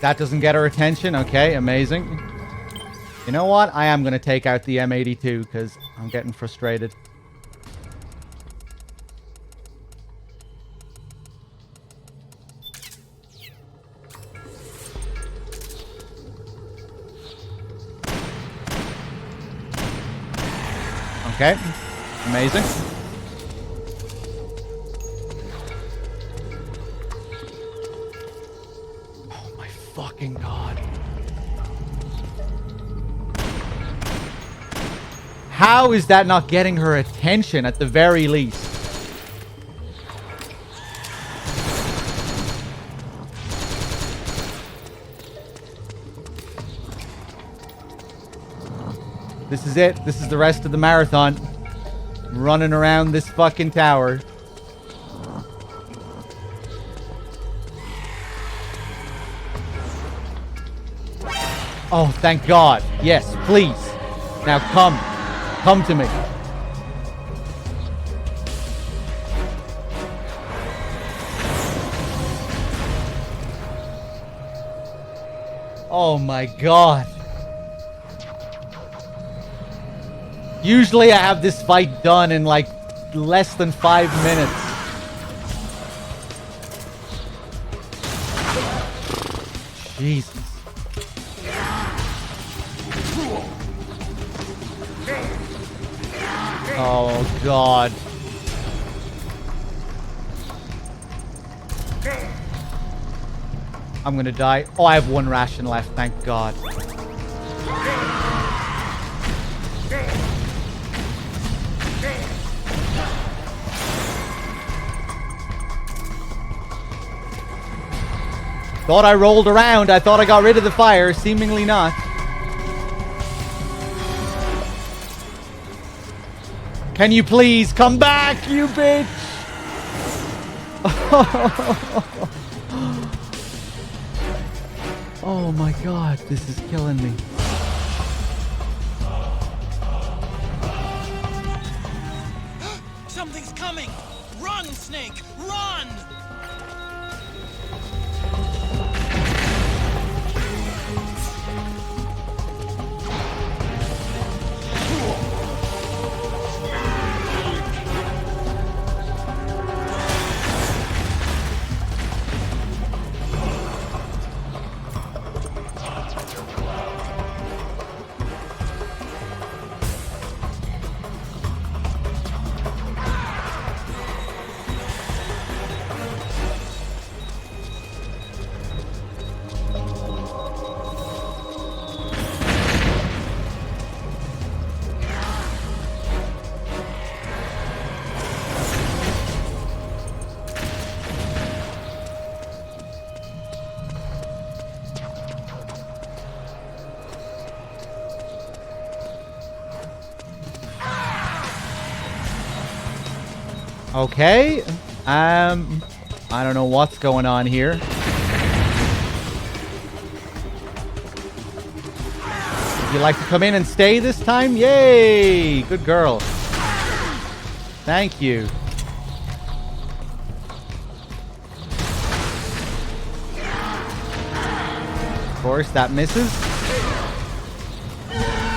That doesn't get her attention. Okay, amazing. You know what? I am going to take out the M82 because I'm getting frustrated. Okay, amazing. Oh my fucking god. How is that not getting her attention at the very least? This is it. This is the rest of the marathon. Running around this fucking tower. Oh, thank God. Yes, please. Now come. Come to me. Oh my God. Usually I have this fight done in like less than 5 minutes. Jesus. Oh God. I'm gonna die. Oh, I have one ration left, thank God. Thought I rolled around. I thought I got rid of the fire. Seemingly not. Can you please come back, you bitch? Oh my God, this is killing me. Something's coming! Run, Snake! Run! Okay. I don't know what's going on here. Would you like to come in and stay this time? Yay! Good girl. Thank you. Of course, that misses.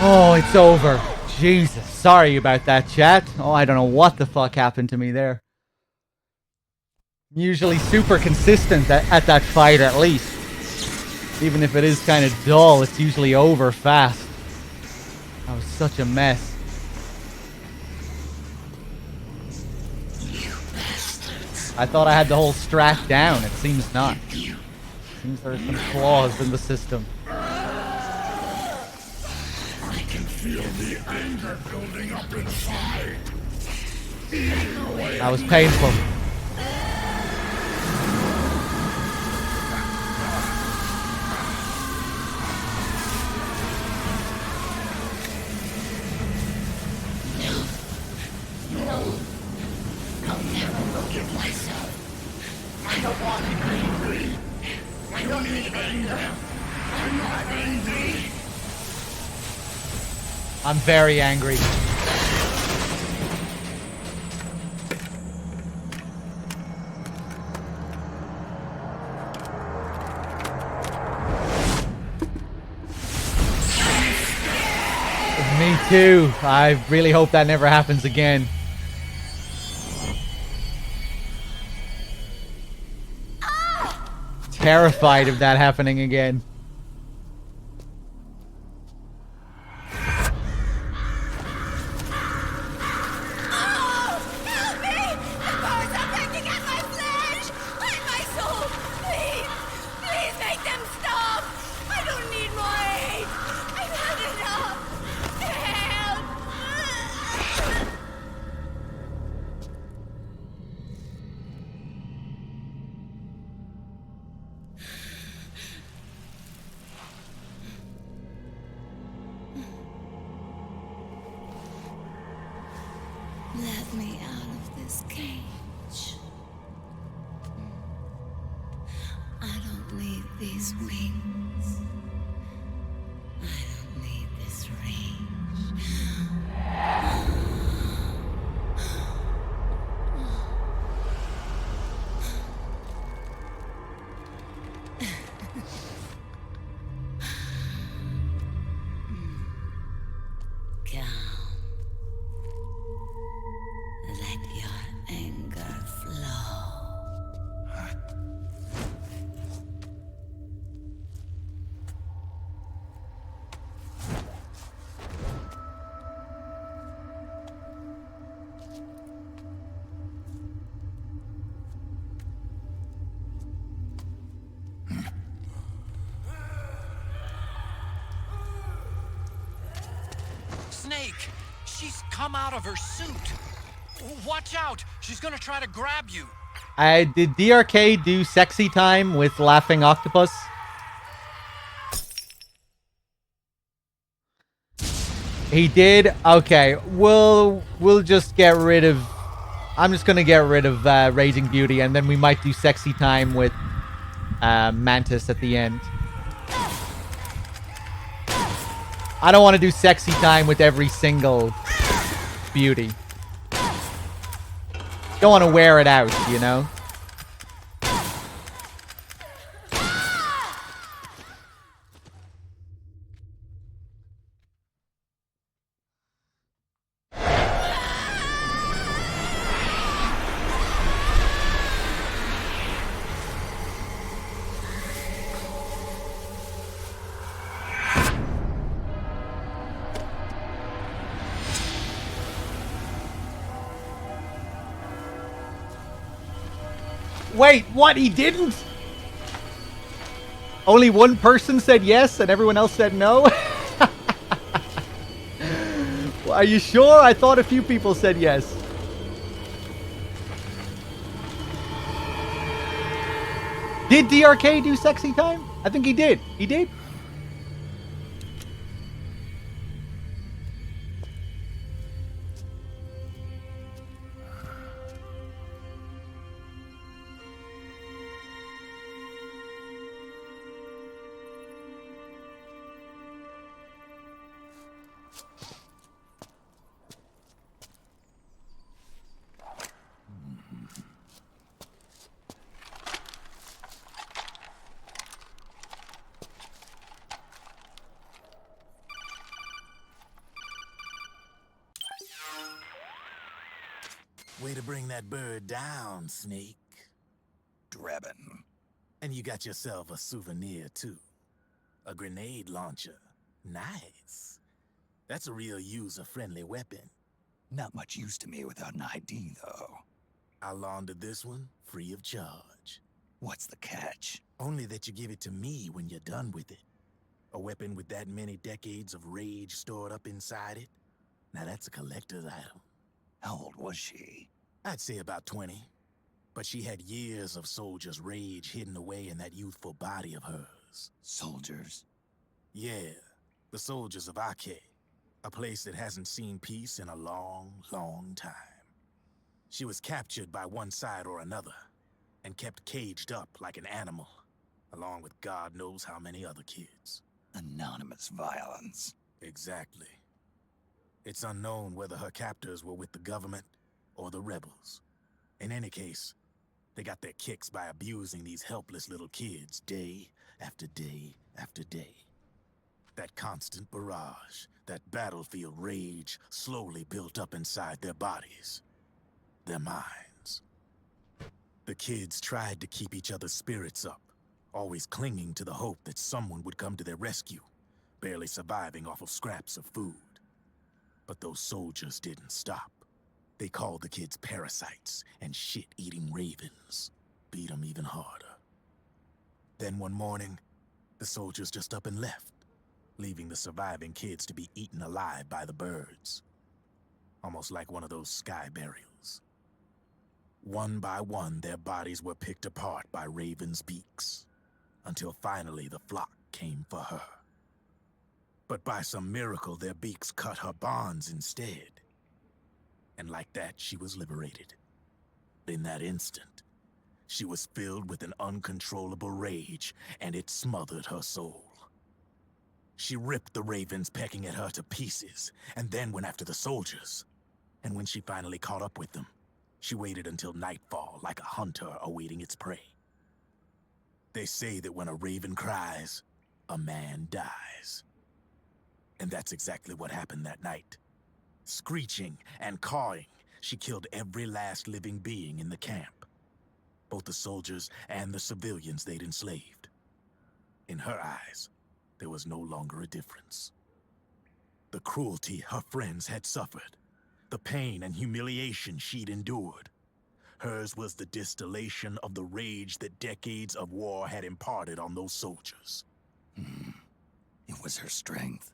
Oh, it's over. Jesus. Sorry about that, chat. Oh, I don't know what the fuck happened to me there. I'm usually super consistent at that fight, at least. Even if it is kind of dull, it's usually over fast. That was such a mess. I thought I had the whole strat down. It seems not. Seems there are some flaws in the system. I can feel the anger building up inside. That was painful. No. I'll never forgive myself. I don't want to be angry. I don't need anger. I'm not angry. I'm very angry. too. I really hope that never happens again. Terrified of that happening again. Let me out of this cage. I don't need these wings. I don't need this range. Calm. Let your anger flow. Snake! She's come out of her suit! Watch out! She's gonna try to grab you! Did DRK do sexy time with Laughing Octopus? He did? Okay, we'll just get rid of... I'm just gonna get rid of Raging Beauty, and then we might do sexy time with Mantis at the end. I don't want to do sexy time with every single beauty. Don't want to wear it out, you know? Wait, what? He didn't? Only one person said yes and everyone else said no? Are you sure? I thought a few people said yes. Did DRK do sexy time? I think he did. He did? Way to bring that bird down, Snake. Drebin. And you got yourself a souvenir, too. A grenade launcher. Nice. That's a real user-friendly weapon. Not much use to me without an ID, though. I'll launder this one free of charge. What's the catch? Only that you give it to me when you're done with it. A weapon with that many decades of rage stored up inside it? Now that's a collector's item. How old was she? I'd say about 20. But she had years of soldiers' rage hidden away in that youthful body of hers. Soldiers? Yeah, the soldiers of Ake. A place that hasn't seen peace in a long, long time. She was captured by one side or another, and kept caged up like an animal, along with God knows how many other kids. Anonymous violence. Exactly. It's unknown whether her captors were with the government or the rebels. In any case, they got their kicks by abusing these helpless little kids day after day after day. That constant barrage, that battlefield rage slowly built up inside their bodies, their minds. The kids tried to keep each other's spirits up, always clinging to the hope that someone would come to their rescue, barely surviving off of scraps of food. But those soldiers didn't stop. They called the kids parasites and shit-eating ravens, beat them even harder. Then one morning, the soldiers just up and left, leaving the surviving kids to be eaten alive by the birds. Almost like one of those sky burials. One by one, their bodies were picked apart by ravens' beaks, until finally the flock came for her. But by some miracle, their beaks cut her bonds instead. And like that, she was liberated. In that instant, she was filled with an uncontrollable rage, and it smothered her soul. She ripped the ravens pecking at her to pieces, and then went after the soldiers. And when she finally caught up with them, she waited until nightfall like a hunter awaiting its prey. They say that when a raven cries, a man dies. And that's exactly what happened that night. Screeching and cawing, she killed every last living being in the camp. Both the soldiers and the civilians they'd enslaved. In her eyes, there was no longer a difference. The cruelty her friends had suffered, the pain and humiliation she'd endured. Hers was the distillation of the rage that decades of war had imparted on those soldiers. It was her strength,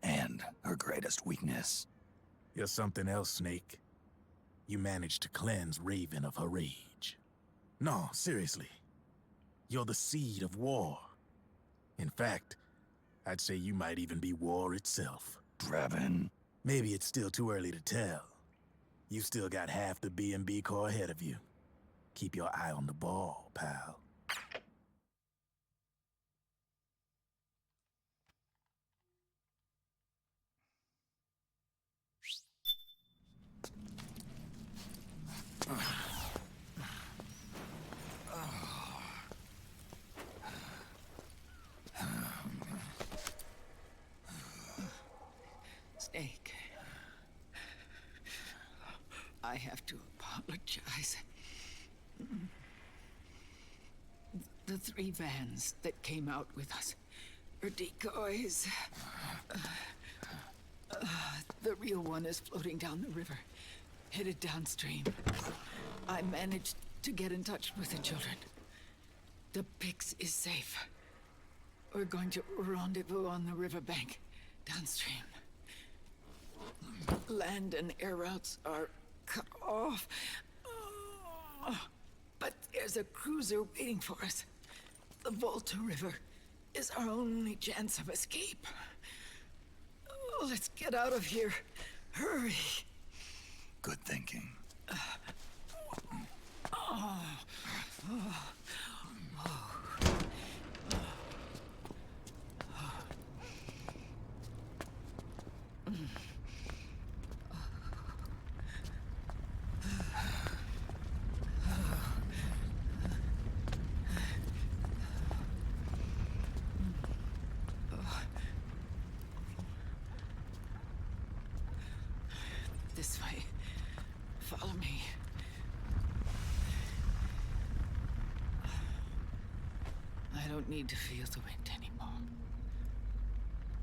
and her greatest weakness. You're something else, Snake. You managed to cleanse Raven of her rage. No, seriously. You're the seed of war. In fact, I'd say you might even be war itself. Draven. Maybe it's still too early to tell. You still got half the B&B Corps ahead of you. Keep your eye on the ball, pal. Snake. I have to apologize. The 3 vans that came out with us are decoys. The real one is floating down the river, headed downstream. I managed to get in touch with the children. The Pix is safe. We're going to rendezvous on the riverbank, downstream. Land and air routes are cut off. But there's a cruiser waiting for us. The Volta River is our only chance of escape. Let's get out of here. Hurry. Good thinking. This way. Follow me. I don't need to feel the wind anymore.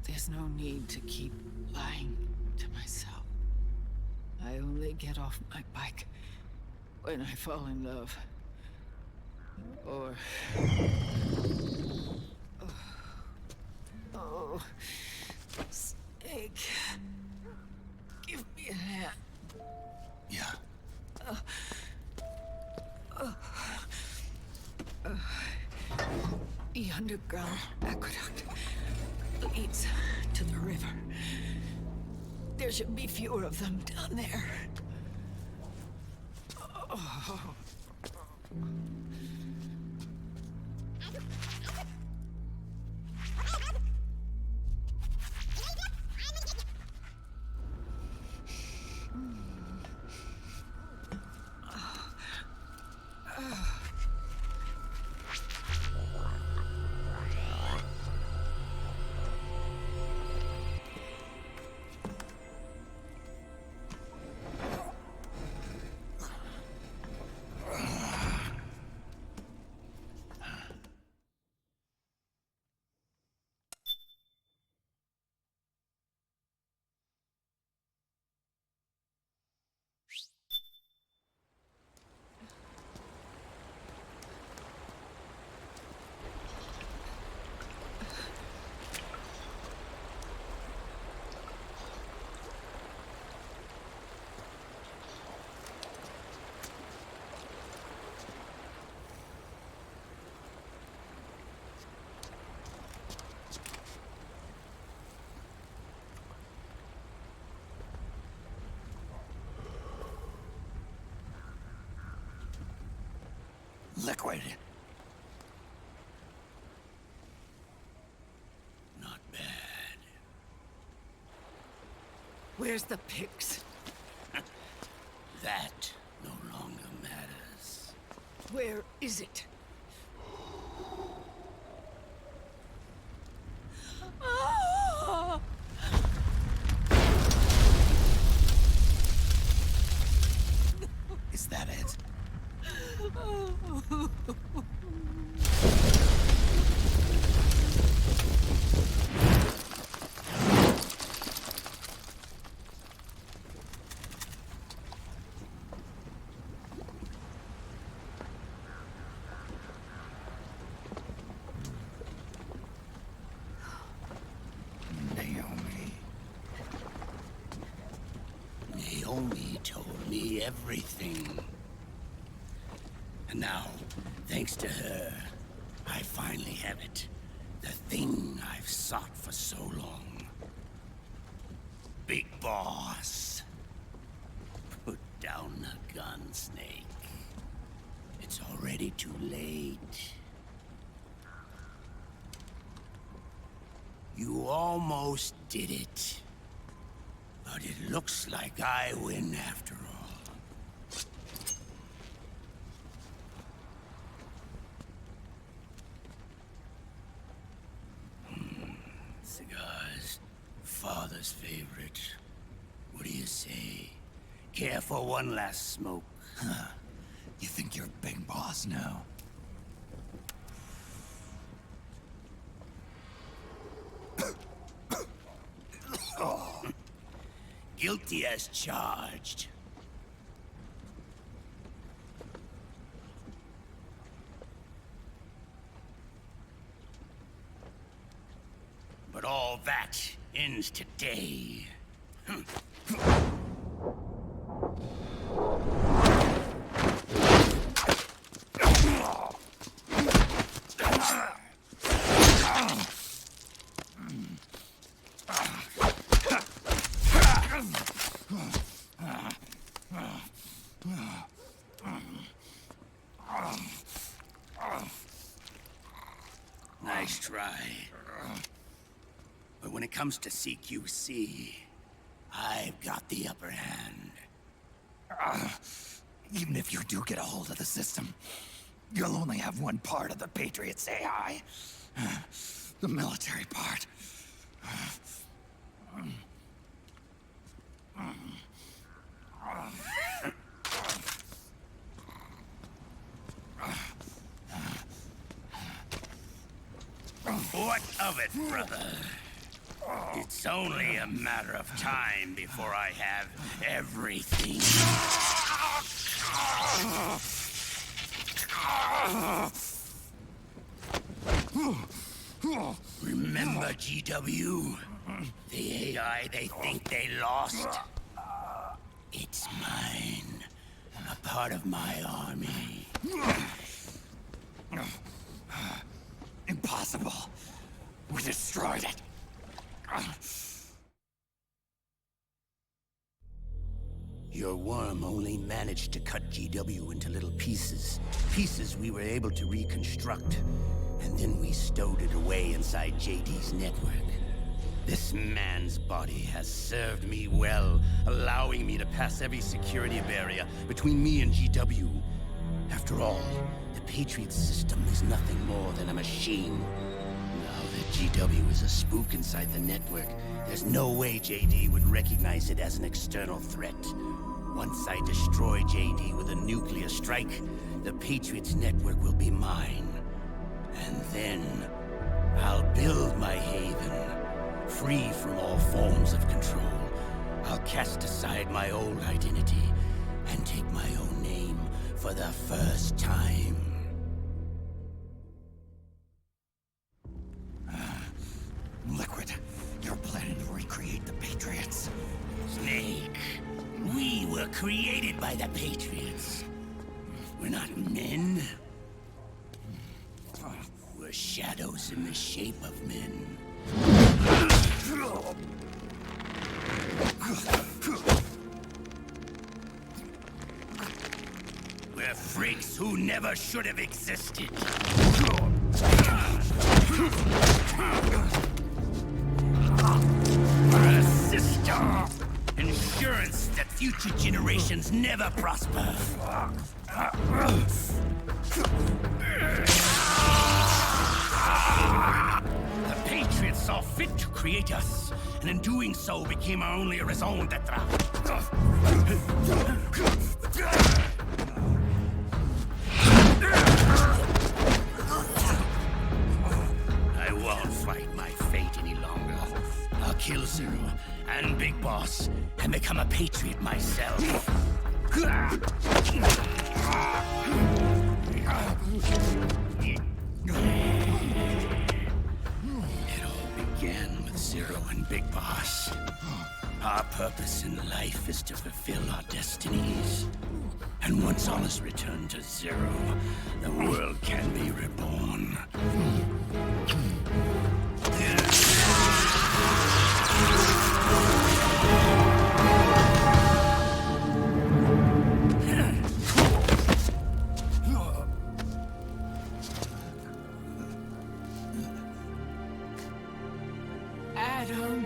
There's no need to keep lying to myself. I only get off my bike when I fall in love. Or... Oh... Snake... Give me a hand. Yeah. The underground aqueduct leads to the river. There should be fewer of them down there. Oh. Liquid. Not bad. Where's the pics? That no longer matters. Where is it? Is that it? Naomi told me everything. And now, thanks to her, I finally have it. The thing I've sought for so long. Big Boss. Put down the gun, Snake. It's already too late. You almost did it. But it looks like I win after all. Cigars. Father's favorite. What do you say? Care for one last smoke? Huh. You think you're a big boss now? Guilty as charged. But all that ends today. Nice try. But when it comes to CQC, I've got the upper hand. Even if you do get a hold of the system, you'll only have one part of the Patriots AI. The military part. What of it, brother? It's only a matter of time before I have everything. Remember GW? The AI they think they lost? It's mine. A part of my army. Impossible. We destroyed it. Your worm only managed to cut GW into little pieces. Pieces we were able to reconstruct. And then we stowed it away inside JD's network. This man's body has served me well, allowing me to pass every security barrier between me and GW. After all, the Patriot system is nothing more than a machine. Now that GW is a spook inside the network, there's no way JD would recognize it as an external threat. Once I destroy JD with a nuclear strike, the Patriots network will be mine. And then, I'll build my haven, free from all forms of control. I'll cast aside my old identity and take my own name for the first time. Liquid, you're planning to recreate the Patriots. Snake, we were created by the Patriots. We're not men. We're shadows in the shape of men. We're freaks who never should have existed. A system. Insurance that future generations never prosper. The Patriots saw fit to create us, and in doing so became our only raison d'etre. I won't fight my fate any longer. I'll kill Zero and Big Boss and become a Patriot myself. It all began with Zero and Big Boss. Our purpose in life is to fulfill our destinies. And once all is returned to Zero, the world can be reborn. Adam.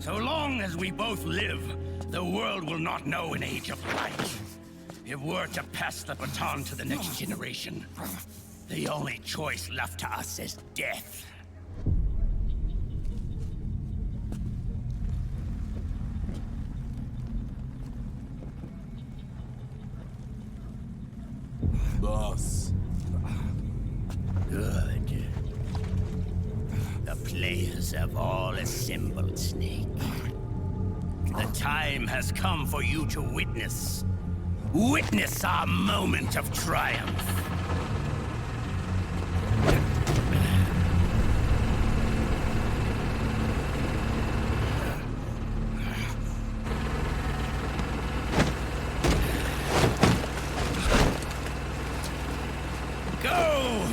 So long as we both live, the world will not know an age of light. If we're to pass the baton to the next generation, the only choice left to us is death. Boss. Good. The players have all assembled, Snake. The time has come for you to witness our moment of triumph. Go!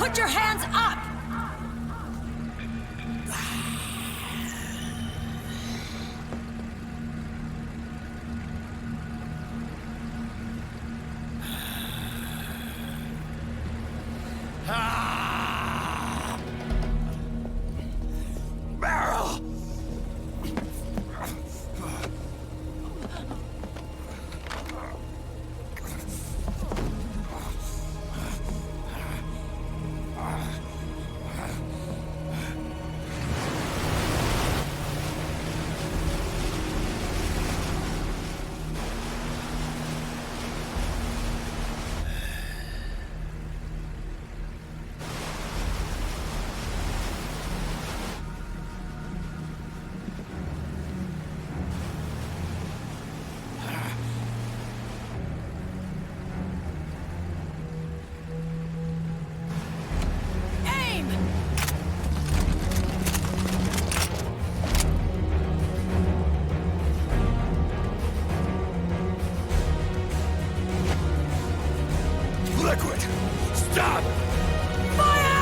Put your hands up! Barrel! Liquid! Stop! Fire!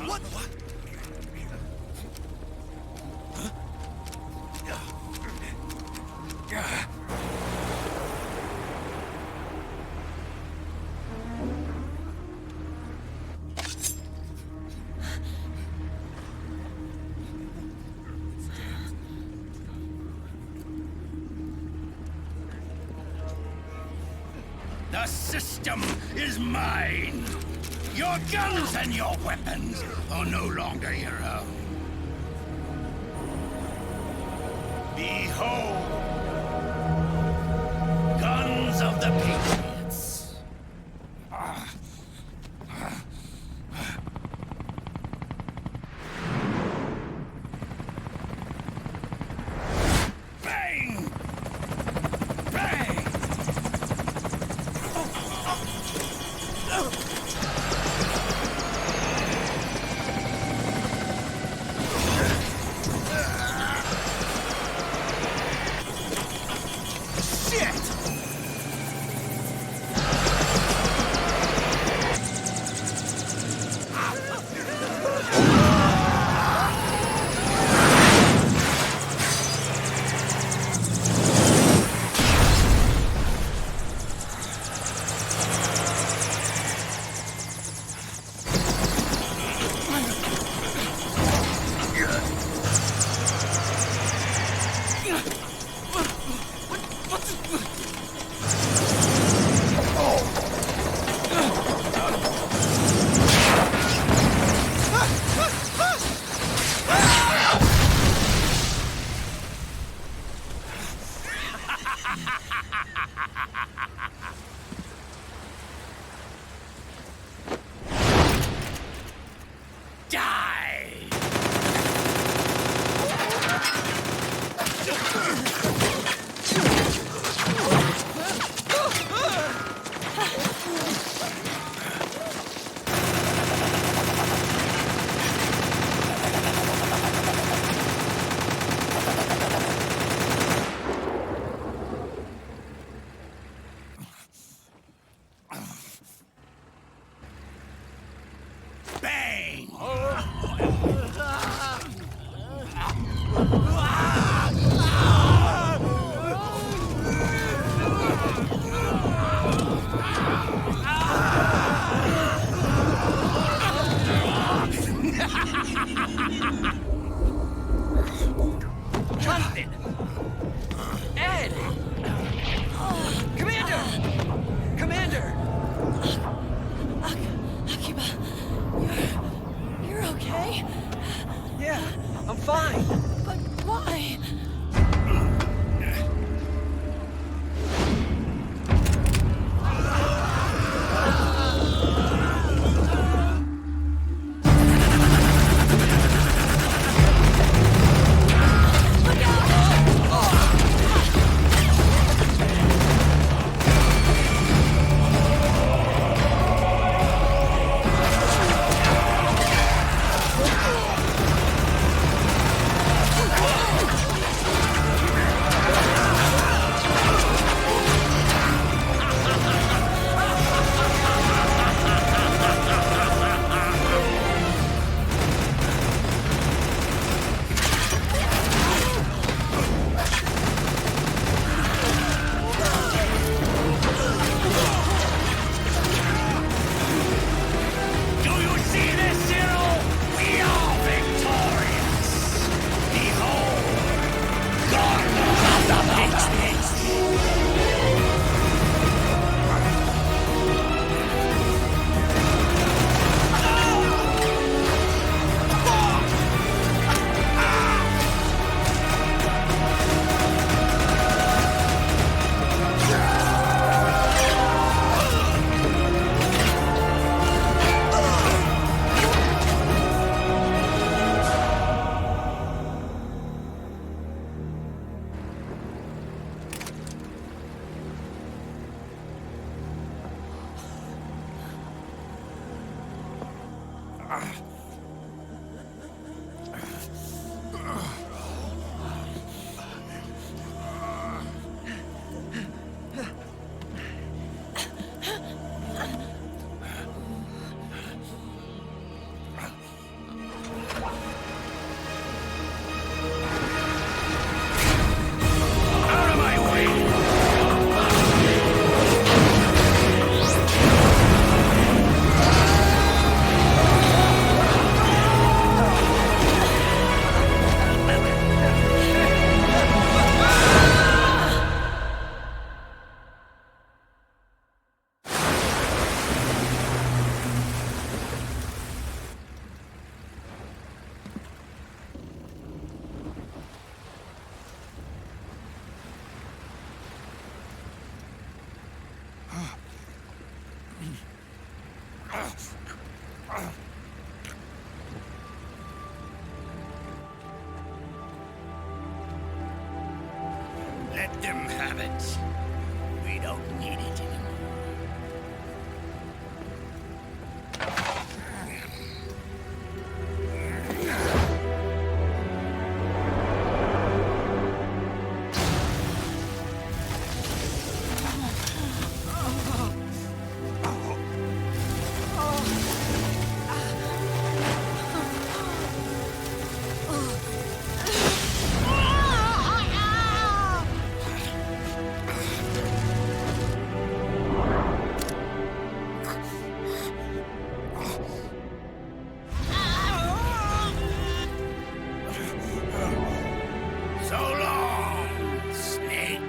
What? What? The system is mine. Your guns and your weapons are no longer your own. Behold, guns of the Patriots. Bang! Bang! Jonathan! Ed! Commander! Commander! Akiba, you're okay? Yeah, I'm fine. But why? Let them have it. We don't need it anymore. So long, Snake.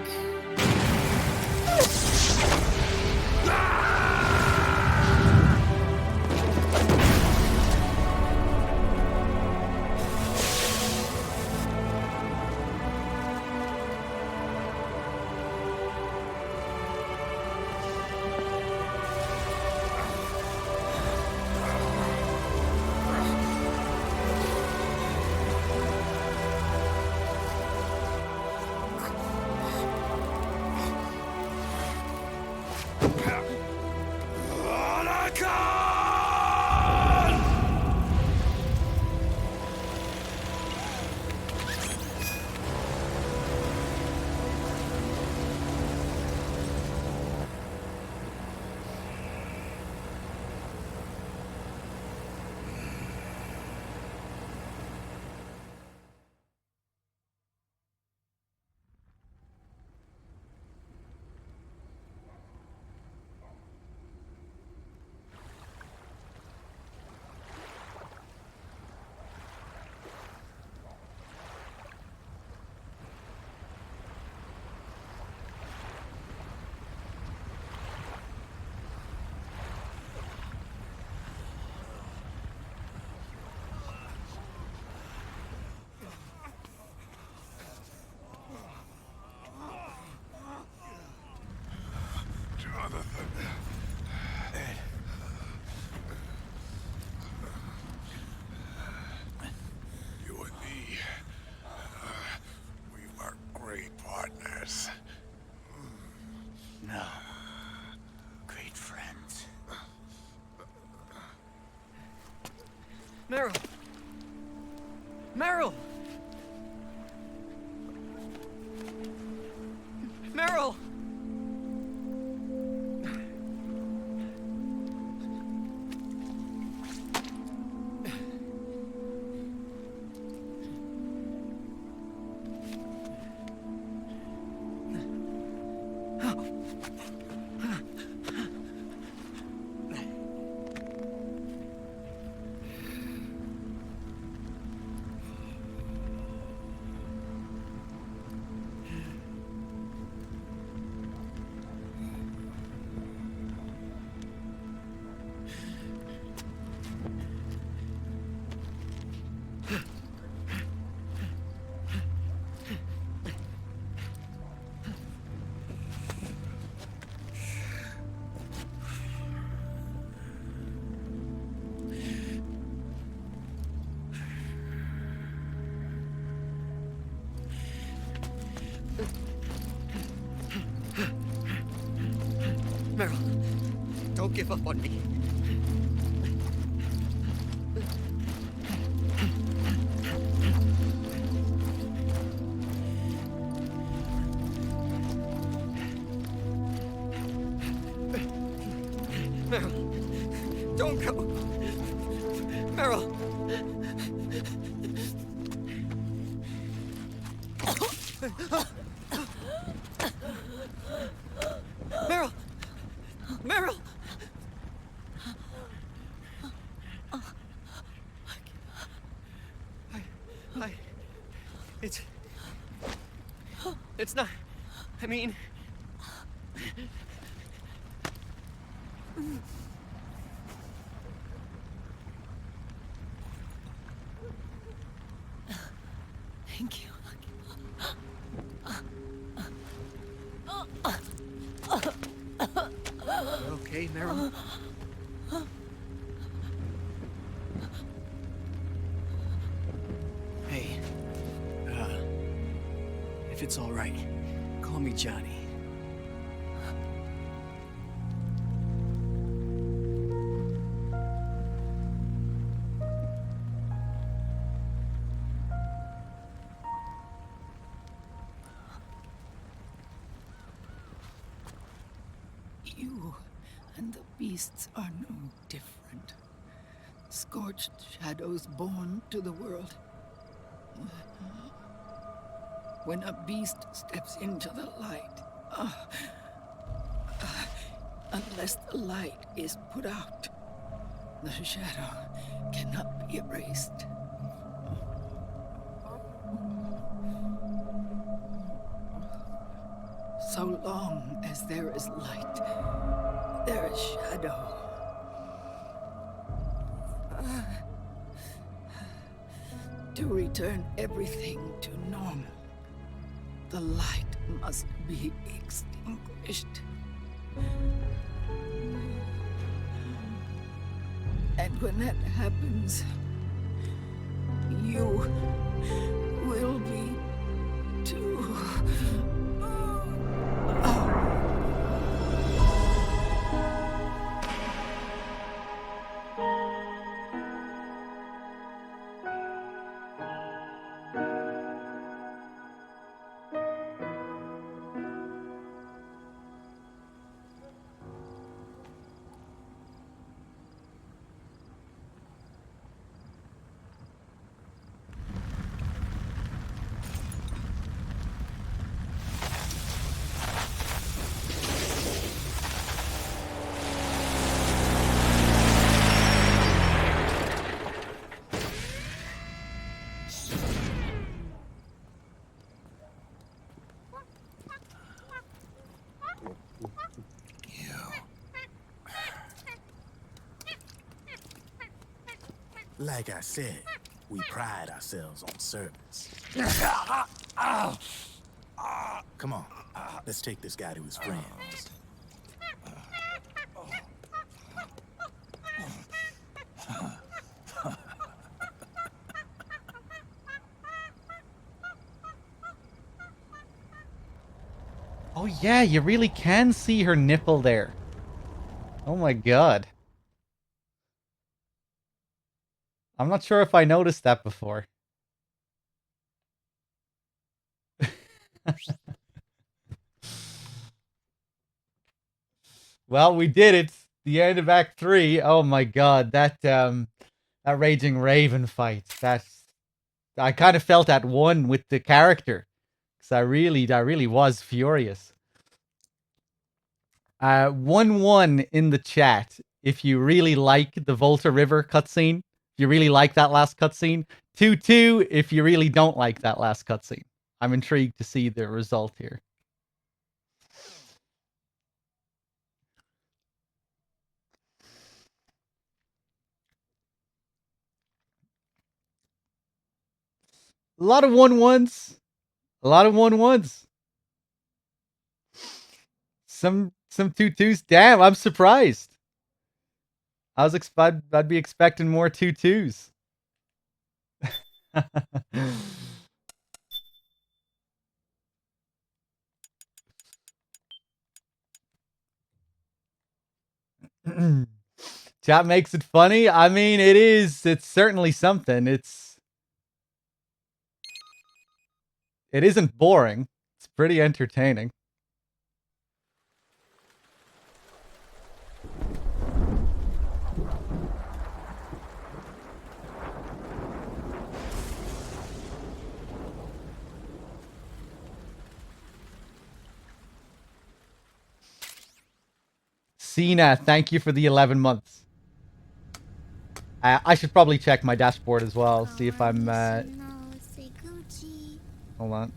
You and me, we were great partners. No. Great friends. Meryl! Meryl! Meryl! Meryl, don't give up on me. Meryl! Meryl! Meryl! It's not... I mean... Thank you. You're okay, Meryl? Hey, if it's all right, call me Johnny. You and the beasts are no different. Scorched shadows born to the world. When a beast steps into the light, unless the light is put out, the shadow cannot be erased. So long as there is light, there is shadow. To return everything to normal, the light must be extinguished. And when that happens, you will be too. Like I said, we pride ourselves on service. Come on, let's take this guy to his friends. Oh yeah, you really can see her nipple there. Oh my god. I'm not sure if I noticed that before. Well, we did it. The end of Act 3. Oh my god, that Raging Raven fight. I kind of felt at one with the character. Because I really was furious. 1-1 in the chat if you really like the Volta River cutscene. If you really like that last cutscene. 2-2 if you really don't like that last cutscene. I'm intrigued to see the result here. A lot of 1-1s. A lot of 1-1s. Some 2-2s. Damn, I'm surprised. I'd be expecting more 2-2s. Chat makes it funny. I mean, it is. It's certainly something. It isn't boring. It's pretty entertaining. Cena, thank you for the 11 months. I should probably check my dashboard as well, see if I'm... Hold on.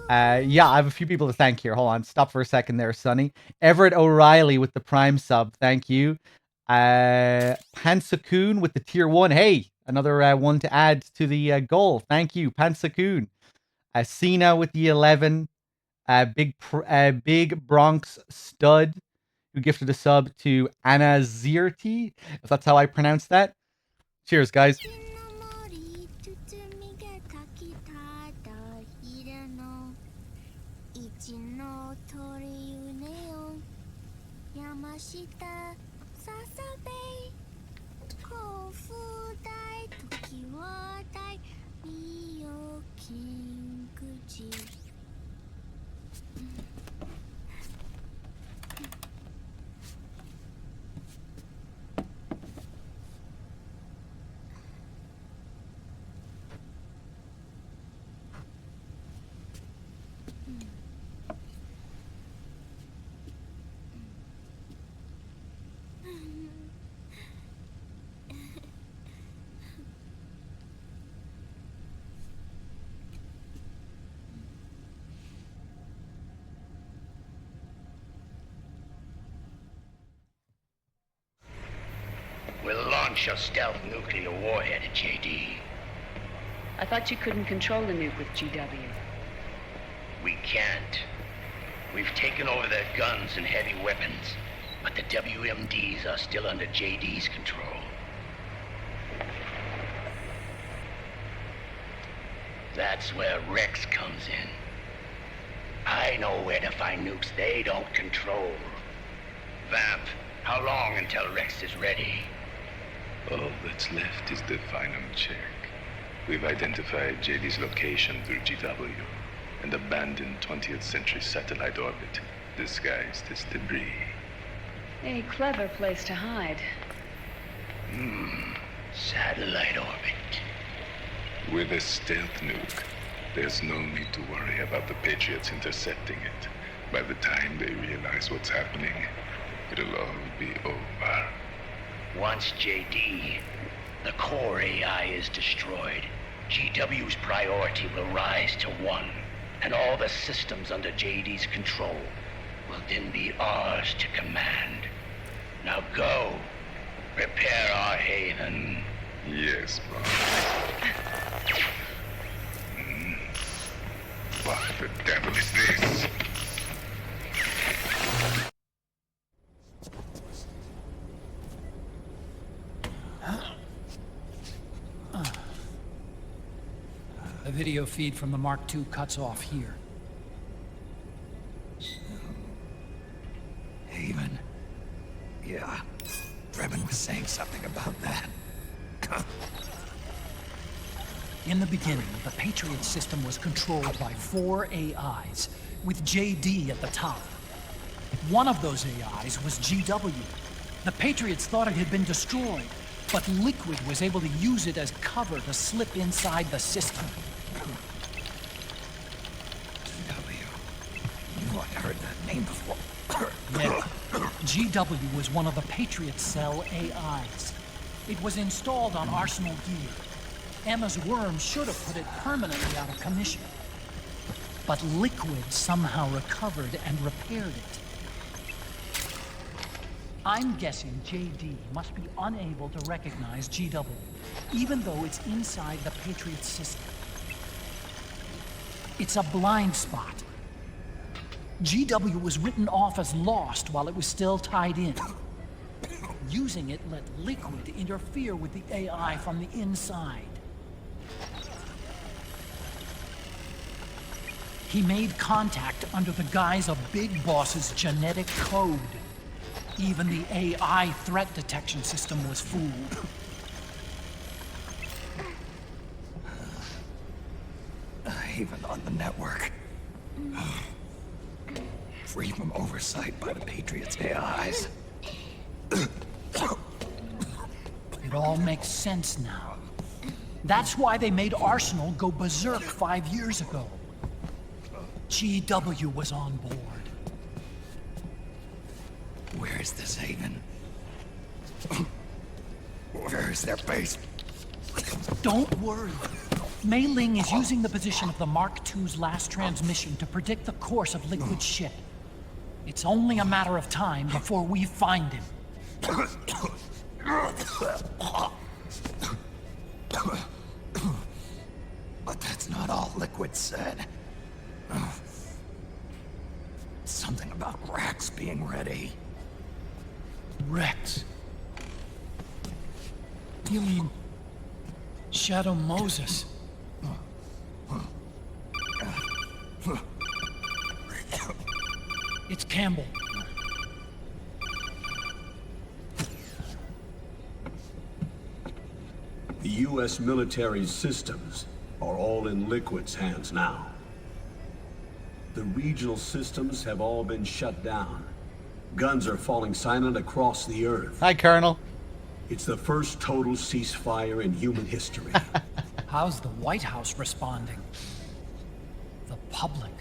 Yeah, I have a few people to thank here. Hold on, stop for a second there, Sonny. Everett O'Reilly with the Prime sub, thank you. Pansakun with the tier 1. Hey, another one to add to the goal. Thank you, Pansakun. Cena with the 11. Big Bronx Stud, who gifted a sub to Anna Zirti, if that's how I pronounce that. Cheers, guys. We'll launch a stealth nuclear warhead at JD. I thought you couldn't control the nuke with GW. We can't. We've taken over their guns and heavy weapons, but the WMDs are still under JD's control. That's where Rex comes in. I know where to find nukes they don't control. Vamp, how long until Rex is ready? All that's left is the final check. We've identified JD's location through GW, an abandoned 20th century satellite orbit, disguised as debris. A clever place to hide. Satellite orbit. With a stealth nuke, there's no need to worry about the Patriots intercepting it. By the time they realize what's happening, it'll all be over. Once JD, the core AI is destroyed, GW's priority will rise to 1, and all the systems under JD's control will then be ours to command. Now go, prepare our haven. Yes, boss. What the devil is this? The video feed from the Mark II cuts off here. Haven. Yeah. Drebin was saying something about that. In the beginning, the Patriot system was controlled by 4 AIs, with JD at the top. One of those AIs was GW. The Patriots thought it had been destroyed, but Liquid was able to use it as cover to slip inside the system. GW. You know, I'd heard that name before. Yeah. GW was one of the Patriot Cell AIs. It was installed on Arsenal gear. Emma's worm should have put it permanently out of commission. But Liquid somehow recovered and repaired it. I'm guessing JD must be unable to recognize GW, even though it's inside the Patriot system. It's a blind spot. GW was written off as lost while it was still tied in. Using it let Liquid interfere with the AI from the inside. He made contact under the guise of Big Boss's genetic code. Even the AI threat detection system was fooled. Even on the network. Free from oversight by the Patriots' AIs. It all makes sense now. That's why they made Arsenal go berserk 5 years ago. GW was on board. Haven. Where is their base? Don't worry. Mei Ling is using the position of the Mark II's last transmission to predict the course of Liquid's ship. It's only a matter of time before we find him. But that's not all Liquid said. Something about Rex being ready. Rex? You mean Shadow Moses? It's Campbell. The U.S. military's systems are all in Liquid's hands now. The regional systems have all been shut down. Guns are falling silent across the Earth. Hi, Colonel. It's the first total ceasefire in human history. How's the White House responding? The public?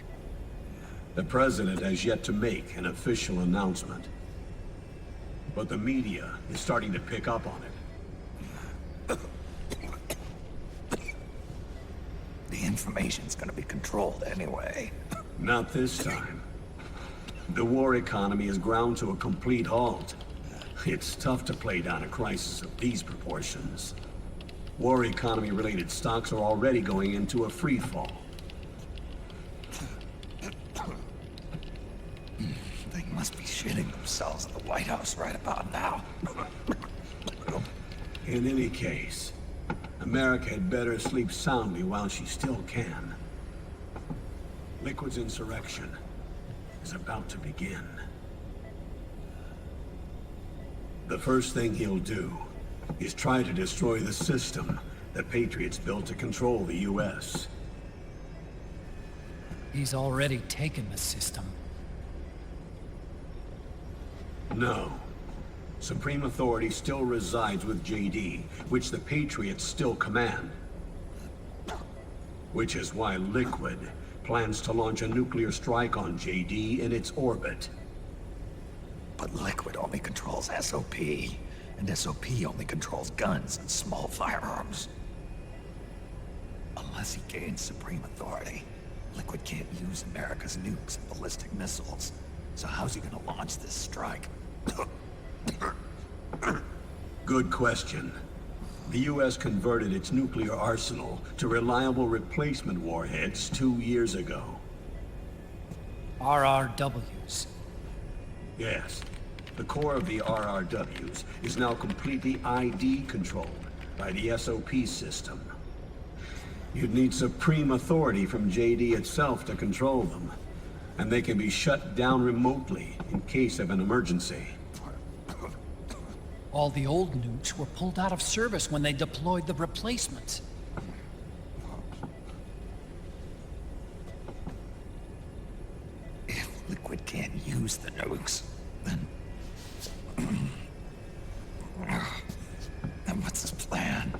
The president has yet to make an official announcement. But the media is starting to pick up on it. The information's gonna be controlled anyway. Not this time. The war economy is ground to a complete halt. It's tough to play down a crisis of these proportions. War economy-related stocks are already going into a free fall. They must be shitting themselves at the White House right about now. In any case, America had better sleep soundly while she still can. Liquid's insurrection is about to begin. The first thing he'll do is try to destroy the system the Patriots built to control the U.S. He's already taken the system. No. Supreme authority still resides with JD, which the Patriots still command. Which is why Liquid plans to launch a nuclear strike on JD in its orbit. But Liquid only controls SOP, and SOP only controls guns and small firearms. Unless he gains supreme authority, Liquid can't use America's nukes and ballistic missiles. So how's he gonna launch this strike? Good question. The U.S. converted its nuclear arsenal to reliable replacement warheads 2 years ago. RRWs. Yes. The core of the RRWs is now completely ID controlled by the SOP system. You'd need supreme authority from JD itself to control them, and they can be shut down remotely in case of an emergency. All the old nukes were pulled out of service when they deployed the replacements. If Liquid can't use the nukes, then what's his plan?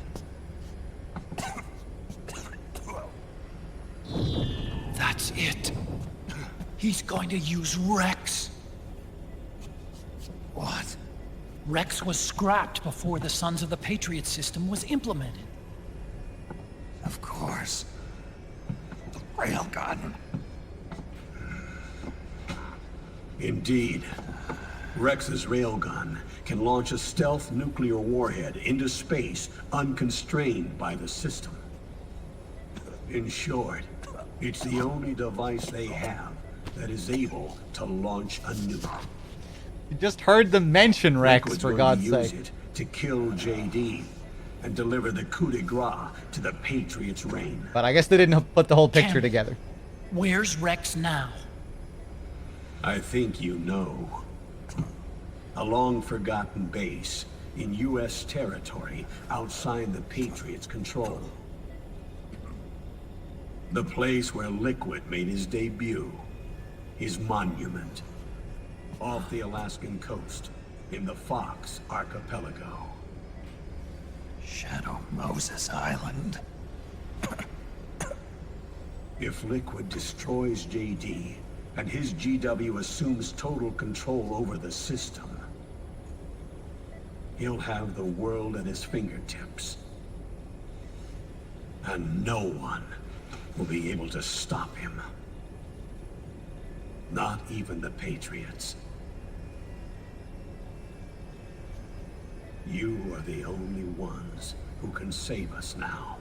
That's it. He's going to use Rex. What? Rex was scrapped before the Sons of the Patriot system was implemented. Of course. The railgun. Indeed. Rex's railgun can launch a stealth nuclear warhead into space unconstrained by the system. In short, it's the only device they have that is able to launch a nuke. You just heard them mention Rex, for God's sake. Use it to kill JD and deliver the coup de grace to the Patriots' reign. But I guess they didn't put the whole picture together. Where's Rex now? I think you know. A long-forgotten base in U.S. territory outside the Patriots' control. The place where Liquid made his debut. His monument. Off the Alaskan coast, in the Fox Archipelago. Shadow Moses Island. If Liquid destroys JD, and his GW assumes total control over the system, he'll have the world at his fingertips. And no one will be able to stop him. Not even the Patriots. You are the only ones who can save us now.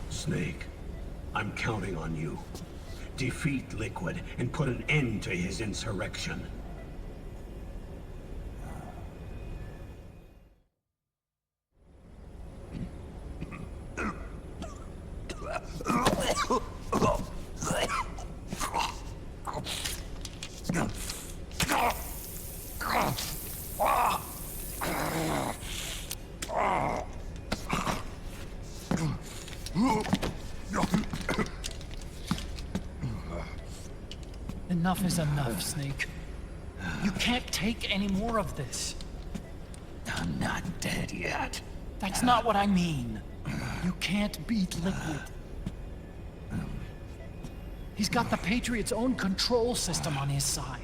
Snake, I'm counting on you. Defeat Liquid and put an end to his insurrection. Enough is enough, Snake. You can't take any more of this. I'm not dead yet. That's not what I mean. You can't beat Liquid. He's got the Patriots' own control system on his side.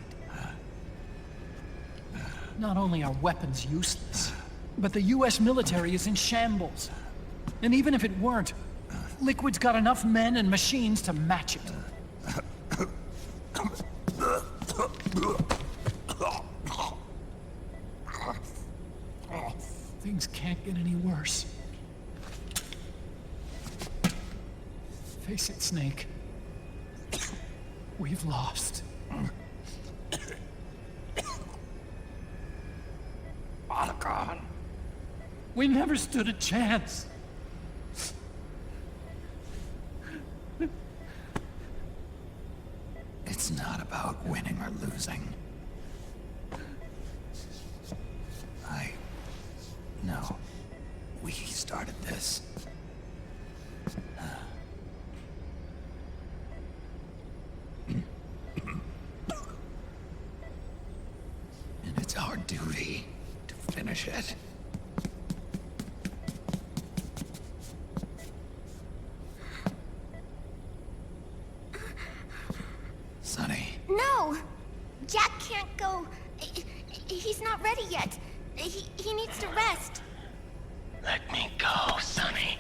Not only are weapons useless, but the US military is in shambles. And even if it weren't, Liquid's got enough men and machines to match it. Things can't get any worse. Face it, Snake. We've lost. Otacon. We never stood a chance. It's not about winning or losing. No. We started this. And it's our duty to finish it. Sonny. No! Jack can't go. He's not ready yet. He needs to rest. Let me go, Sonny.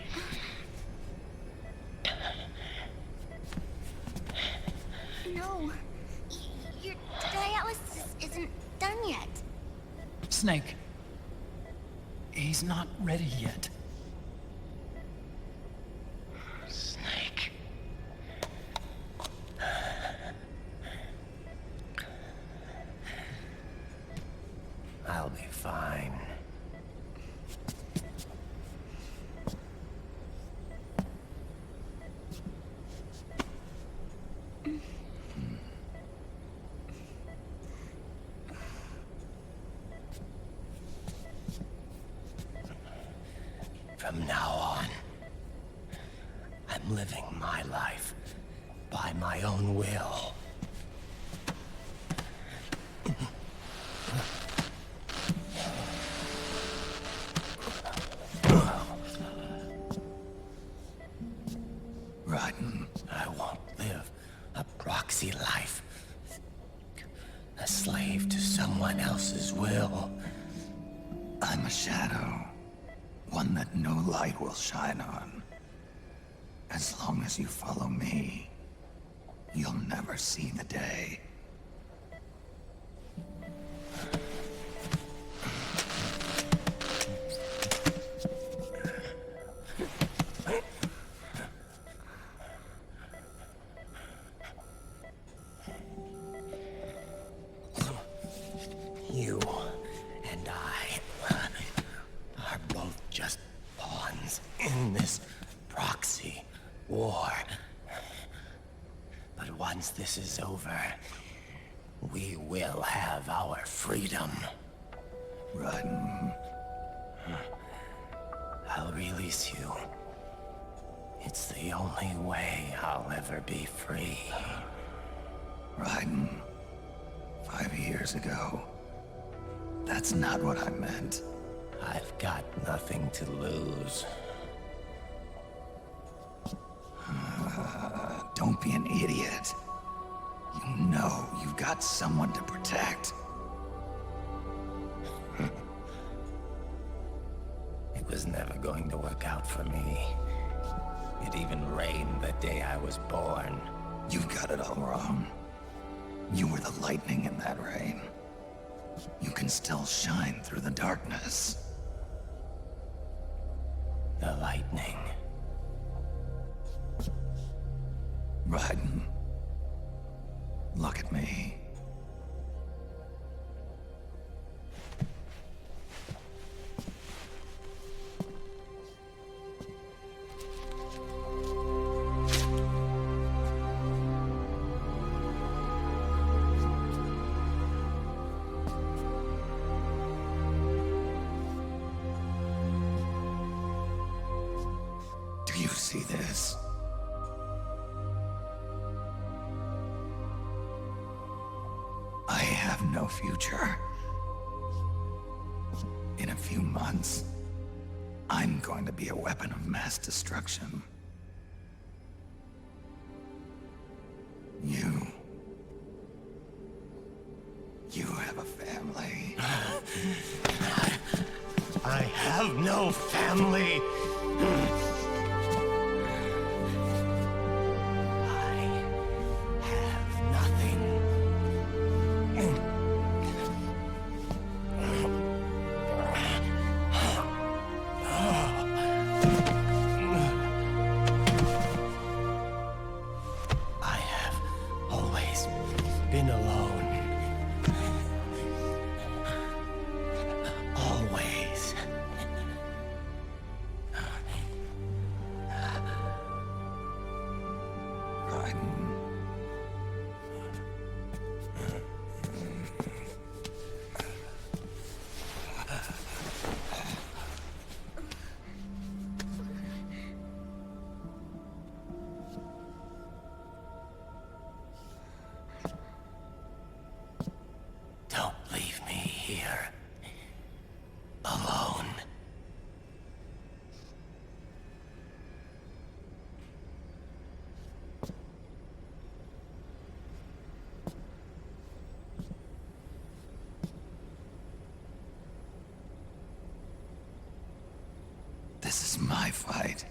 No. Your dialysis isn't done yet. Snake. He's not ready yet. Snake. I'll be fine. From now on, I'm living my life by my own will. Raiden. I won't live a proxy life. A slave to someone else's will. I'm a shadow. One that no light will shine on. As long as you follow me, you'll never see the day. You and I are both just pawns in this proxy war. But once this is over, we will have our freedom. Raiden. I'll release you. It's the only way I'll ever be free. Raiden. 5 years ago. That's not what I meant. I've got nothing to lose. Don't be an idiot. You know you've got someone to protect. work out for me. It even rained the day I was born. You've got it all wrong. You were the lightning in that rain. You can still shine through the darkness. The lightning. Raiden, look at me. Do you see this? I have no future. In a few months, I'm going to be a weapon of mass destruction. You have a family. I have no family. Been alone. Always. Raiden. Don't leave me here. Alone. This is my fight.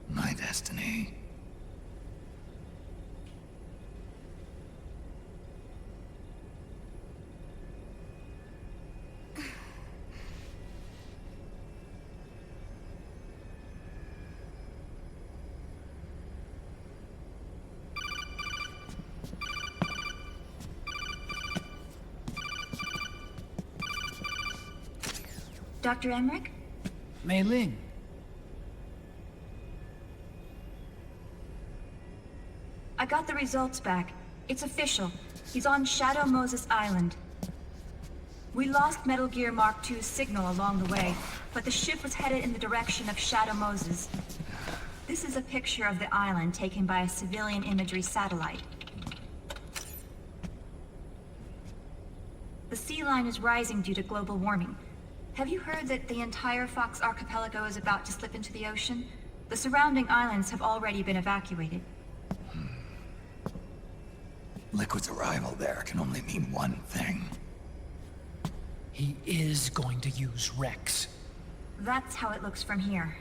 My destiny. Dr. Emmerich? Mei Ling. I got the results back. It's official. He's on Shadow Moses Island. We lost Metal Gear Mark II's signal along the way, but the ship was headed in the direction of Shadow Moses. This is a picture of the island taken by a civilian imagery satellite. The sea line is rising due to global warming. Have you heard that the entire Fox Archipelago is about to slip into the ocean? The surrounding islands have already been evacuated. Liquid's arrival there can only mean one thing. He is going to use Rex. That's how it looks from here.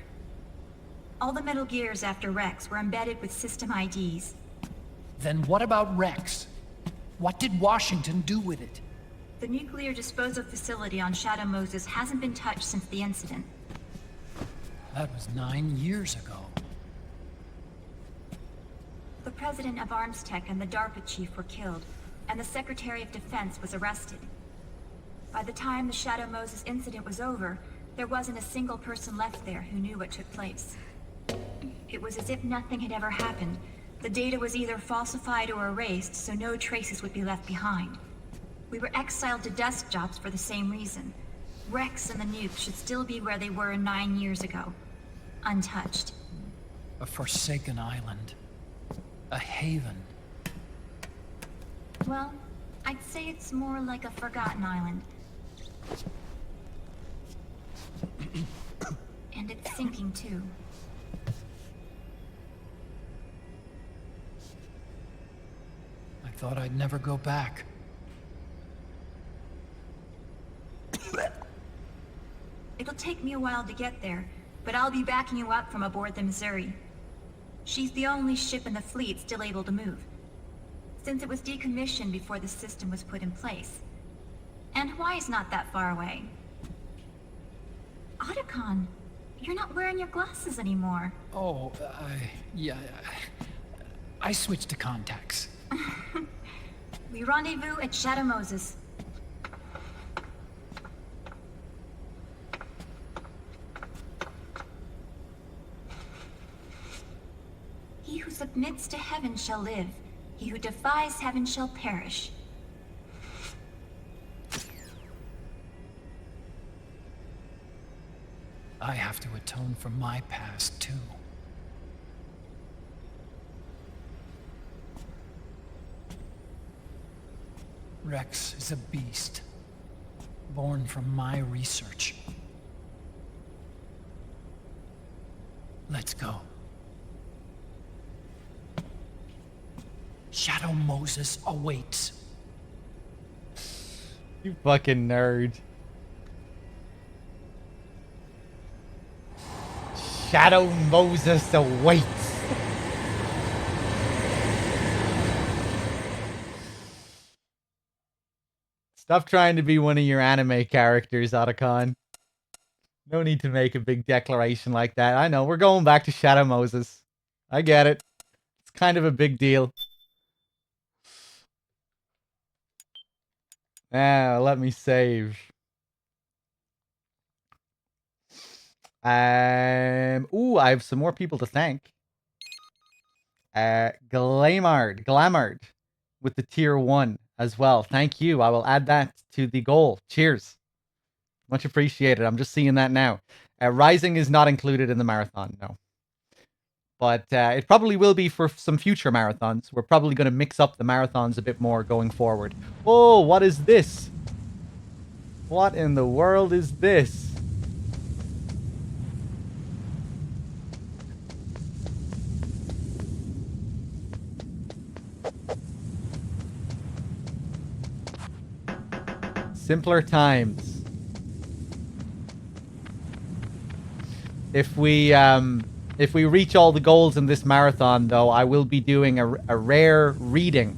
All the Metal Gears after Rex were embedded with system IDs. Then what about Rex? What did Washington do with it? The nuclear disposal facility on Shadow Moses hasn't been touched since the incident. That was 9 years ago. The president of ArmsTech and the DARPA chief were killed, and the Secretary of Defense was arrested. By the time the Shadow Moses incident was over, there wasn't a single person left there who knew what took place. It was as if nothing had ever happened. The data was either falsified or erased, so no traces would be left behind. We were exiled to desk jobs for the same reason. Rex and the nuke should still be where they were 9 years ago. Untouched. A forsaken island. A haven. Well, I'd say it's more like a forgotten island. And it's sinking too. I thought I'd never go back. It'll take me a while to get there, but I'll be backing you up from aboard the Missouri. She's the only ship in the fleet still able to move, since it was decommissioned before the system was put in place. And Hawaii's not that far away. Otacon, you're not wearing your glasses anymore. Oh, yeah, I switched to contacts. We rendezvous at Shadow Moses. He who submits to heaven shall live. He who defies heaven shall perish. I have to atone for my past, too. Rex is a beast, born from my research. Let's go. Shadow Moses awaits. You fucking nerd. Shadow Moses awaits. Stop trying to be one of your anime characters, Otacon. No need to make a big declaration like that. I know, we're going back to Shadow Moses. I get it. It's kind of a big deal. Now, let me save. Ooh, I have some more people to thank. Glamard with the tier 1 as well. Thank you. I will add that to the goal. Cheers. Much appreciated. I'm just seeing that now. Rising is not included in the marathon, no. But it probably will be for some future marathons. We're probably going to mix up the marathons a bit more going forward. Oh, what is this? What in the world is this? Simpler times. If we reach all the goals in this marathon, though, I will be doing a rare reading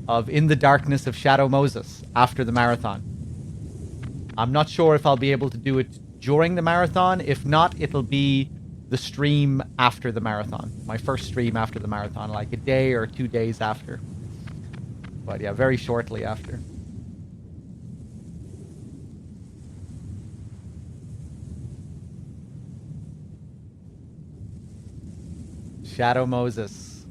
of In the Darkness of Shadow Moses after the marathon. I'm not sure if I'll be able to do it during the marathon. If not, it'll be the stream after the marathon. My first stream after the marathon, like a day or 2 days after. But yeah, very shortly after. Shadow Moses.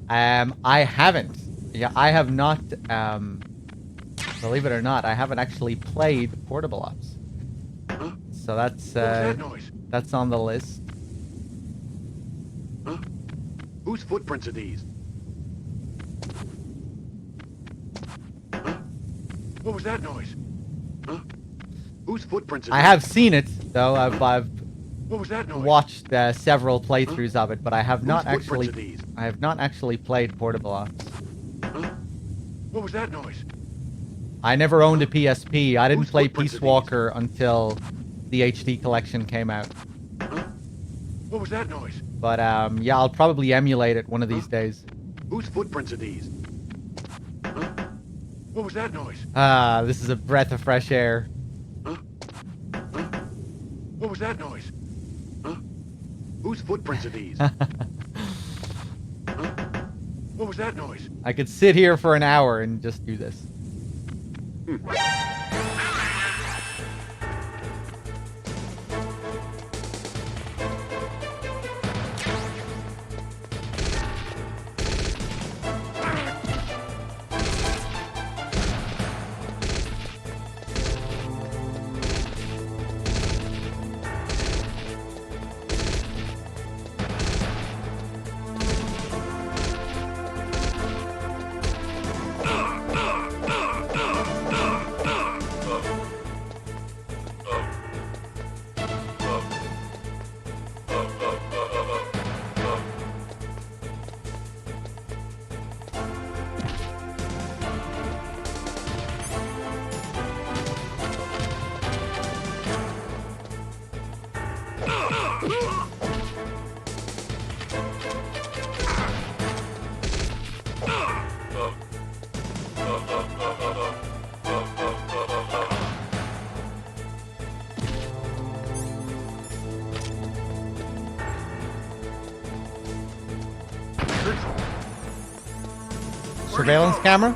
I haven't. Yeah, I have not, believe it or not, I haven't actually played Portable Ops. Huh? So that's, What was that noise? that's on the list. Huh? Whose footprints are these? Huh? What was that noise? Huh? Whose footprints are I these? have seen it, though. I've What was that noise? watched several playthroughs of it, but I have Whose not footprints actually. are these? I have not actually played Portable Ops. Huh? What was that noise? I never owned a PSP. I didn't Whose play footprints are Peace Walker until the HD collection came out. Huh? What was that noise? But yeah, I'll probably emulate it one of these days. Whose footprints are these? Huh? What was that noise? Ah, this is a breath of fresh air. Huh? Huh? What was that noise? Huh? Whose footprints are these? Huh? What was that noise? I could sit here for an hour and just do this. Surveillance camera.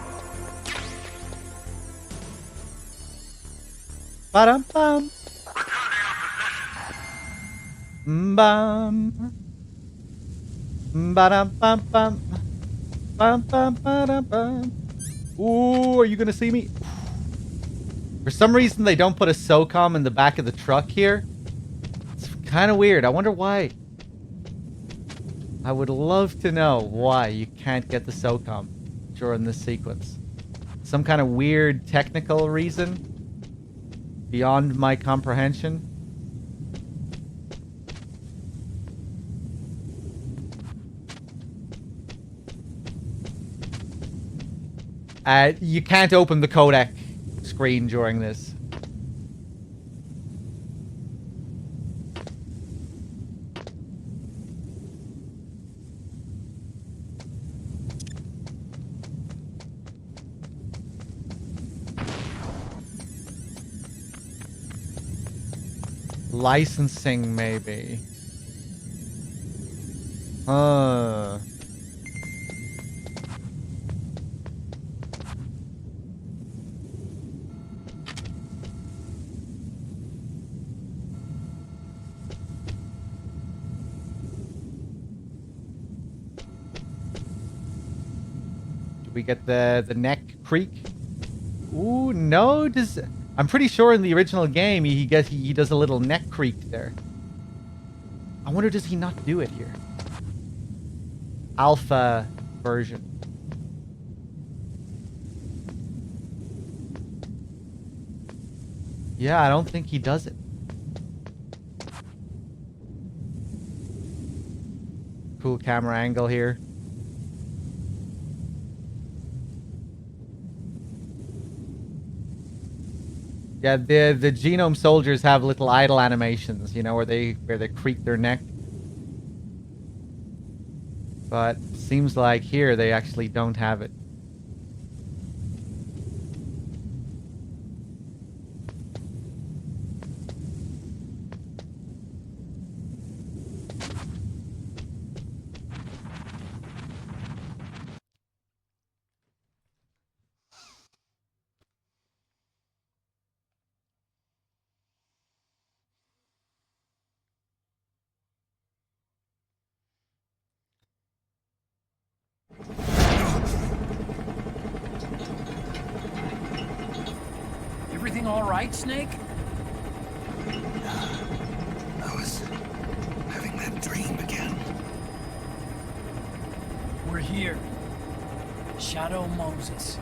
Ba-dum-bum. Bum. Ba-dum-bum-bum. Bum-bum-ba-dum-bum. Ooh, are you gonna see me? For some reason, they don't put a SOCOM in the back of the truck here. It's kind of weird. I wonder why. I would love to know why you can't get the SOCOM during this sequence. Some kind of weird technical reason beyond my comprehension. You can't open the codec screen during this. Licensing, maybe. We get the neck creak. Ooh, no, I'm pretty sure in the original game he does a little neck creak there. I wonder, does he not do it here? Alpha version. Yeah, I don't think he does it. Cool camera angle here. Yeah, the genome soldiers have little idle animations, you know, where they creak their neck. But seems like here they actually don't have it. Everything all right, Snake? I was having that dream again. We're here. Shadow Moses.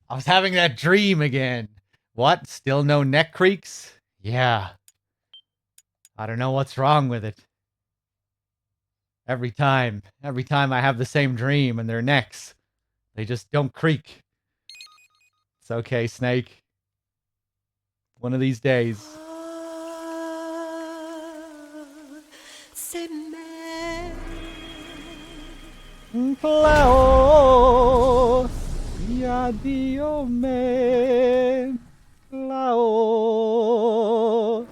I was having that dream again. What? Still no neck creaks? Yeah. I don't know what's wrong with it. Every time I have the same dream and their necks, they just don't creak. It's okay, Snake. One of these days. Clao, ya Dio me, Clao.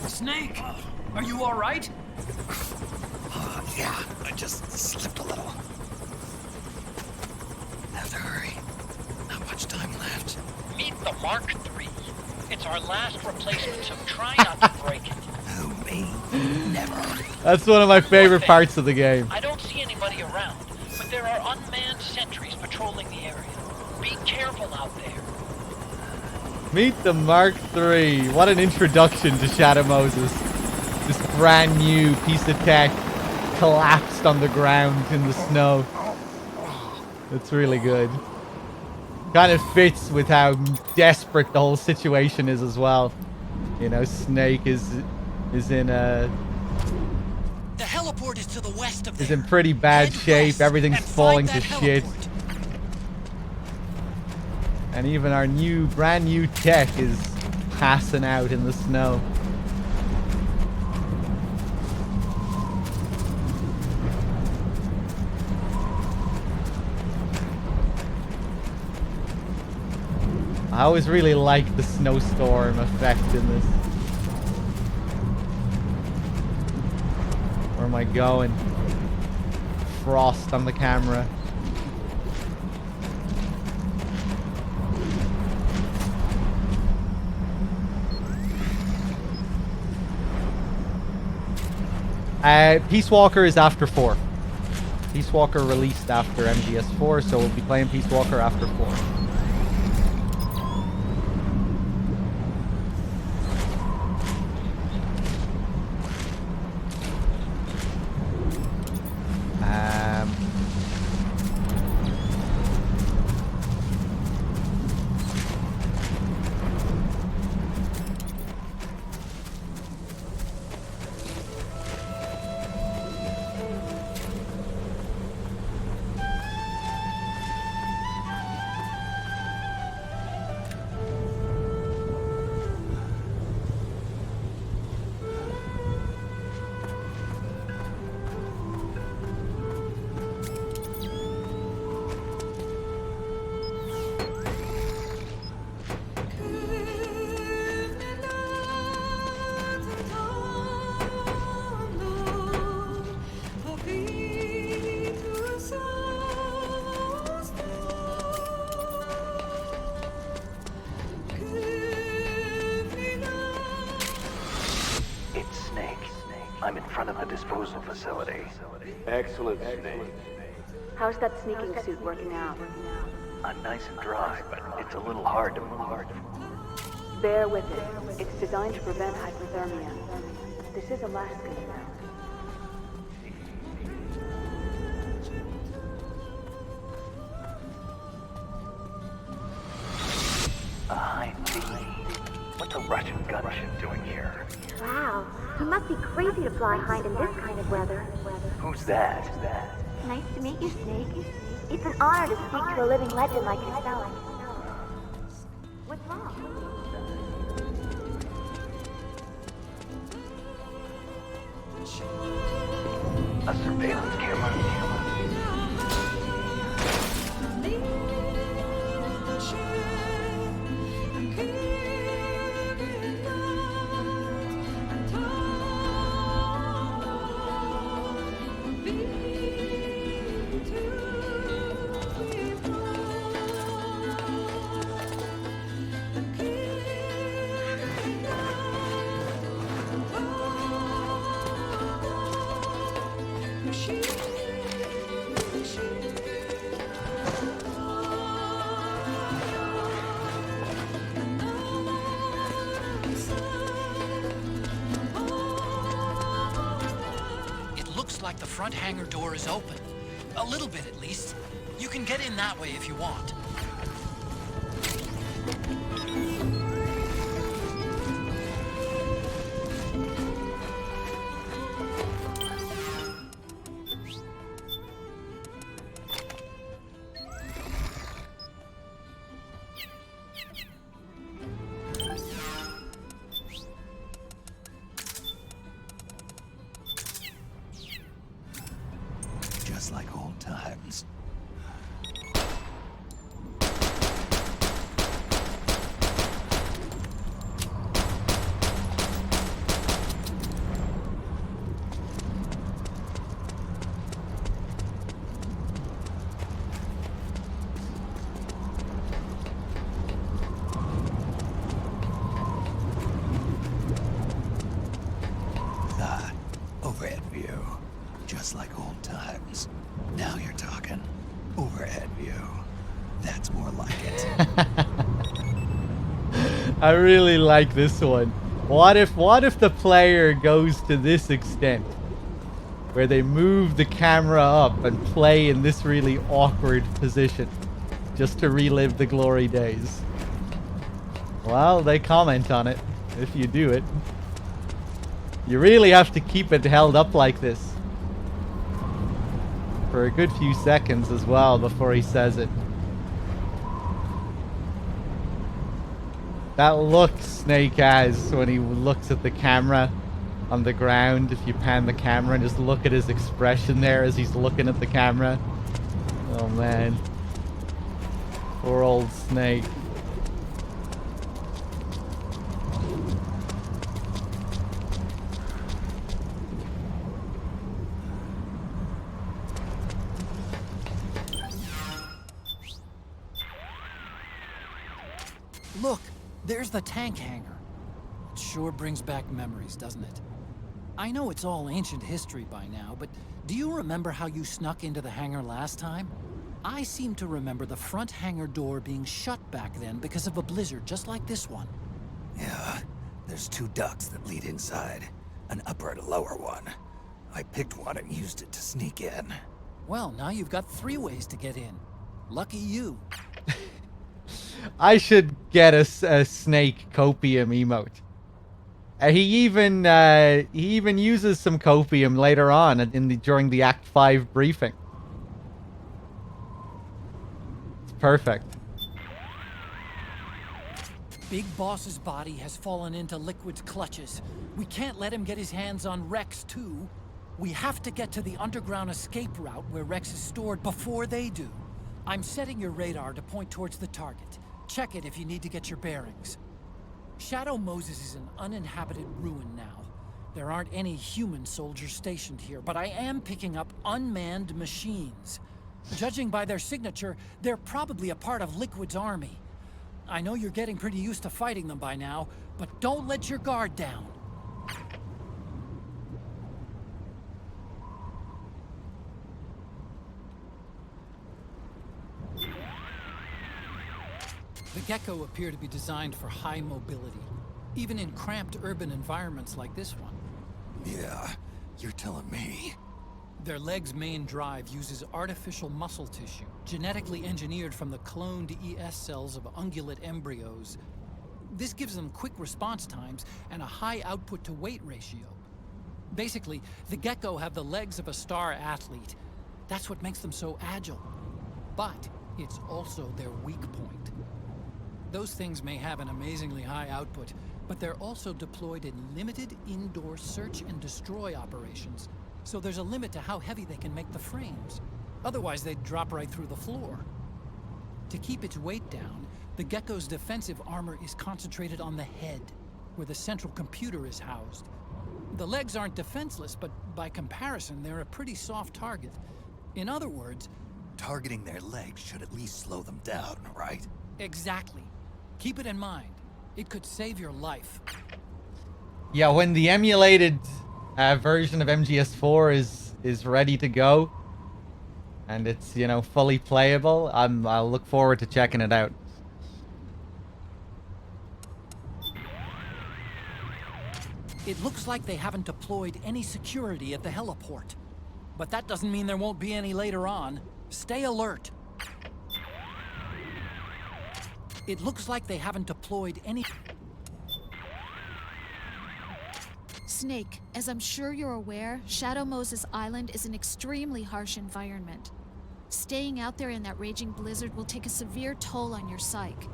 Snake, are you all right? Yeah, I just slipped a little. Have to hurry. Not much time left. Meet the Mark III. It's our last replacement, so try not to break it. Who, me? Never. That's one of my favorite parts of the game. I don't see anybody Meet the Mark III. What an introduction to Shadow Moses. This brand new piece of tech collapsed on the ground in the snow. It's really good. Kind of fits with how desperate the whole situation is as well. You know, Snake is in a... The heliport is to the west of there. Is in pretty bad shape. Everything's falling to shit. And even our brand new tech is passing out in the snow. I always really like the snowstorm effect in this. Where am I going? Frost on the camera. Peace Walker is after 4. Peace Walker released after MGS4, so we'll be playing Peace Walker after 4. Excellent, Snake. How's that sneaking suit working out? I'm nice and dry, but it's a little hard to move. Bear with it. It's designed to prevent hypothermia. This is Alaska, you know. A Hind B. What's a Russian gunship doing here? Wow, he must be crazy to fly Hind in this kind of weather. Who's that? Nice to meet you, Snake. It's an honor to speak to a living legend like yourself. What's wrong? A surveillance camera? Like the front hangar door is open. A little bit, at least. You can get in that way if you want. Just like old times. Overhead view. Just like old times. Now you're talking. Overhead view. That's more like it. I really like this one. What if the player goes to this extent? Where they move the camera up and play in this really awkward position. Just to relive the glory days. Well, they comment on it. If you do it. You really have to keep it held up like this. For a good few seconds as well before he says it. That look Snake has when he looks at the camera on the ground, if you pan the camera and just look at his expression there as he's looking at the camera. Oh man. Poor old Snake. Look, there's the tank hangar. It sure brings back memories, doesn't it? I know it's all ancient history by now, but do you remember how you snuck into the hangar last time? I seem to remember the front hangar door being shut back then because of a blizzard just like this one. Yeah, there's 2 ducts that lead inside. An upper and a lower one. I picked one and used it to sneak in. Well, now you've got 3 ways to get in. Lucky you. I should get a Snake copium emote. He even uses some copium later on during the Act 5 briefing. It's perfect. Big Boss's body has fallen into Liquid's clutches. We can't let him get his hands on Rex, too. We have to get to the underground escape route where Rex is stored before they do. I'm setting your radar to point towards the target. Check it if you need to get your bearings. Shadow Moses is an uninhabited ruin now. There aren't any human soldiers stationed here, but I am picking up unmanned machines. Judging by their signature, they're probably a part of Liquid's army. I know you're getting pretty used to fighting them by now, but don't let your guard down. The Gecko appear to be designed for high mobility, even in cramped urban environments like this one. Yeah, you're telling me. Their leg's main drive uses artificial muscle tissue, genetically engineered from the cloned ES cells of ungulate embryos. This gives them quick response times and a high output-to-weight ratio. Basically, the Gecko have the legs of a star athlete. That's what makes them so agile. But it's also their weak point. Those things may have an amazingly high output, but they're also deployed in limited indoor search and destroy operations. So there's a limit to how heavy they can make the frames. Otherwise, they'd drop right through the floor. To keep its weight down, the Gecko's defensive armor is concentrated on the head, where the central computer is housed. The legs aren't defenseless, but by comparison, they're a pretty soft target. In other words, targeting their legs should at least slow them down, right? Exactly. Keep it in mind. It could save your life. Yeah, when the emulated version of MGS4 is ready to go, and it's, you know, fully playable, I'll look forward to checking it out. It looks like they haven't deployed any security at the heliport. But that doesn't mean there won't be any later on. Stay alert. It looks like they haven't deployed any... Snake, as I'm sure you're aware, Shadow Moses Island is an extremely harsh environment. Staying out there in that raging blizzard will take a severe toll on your psyche.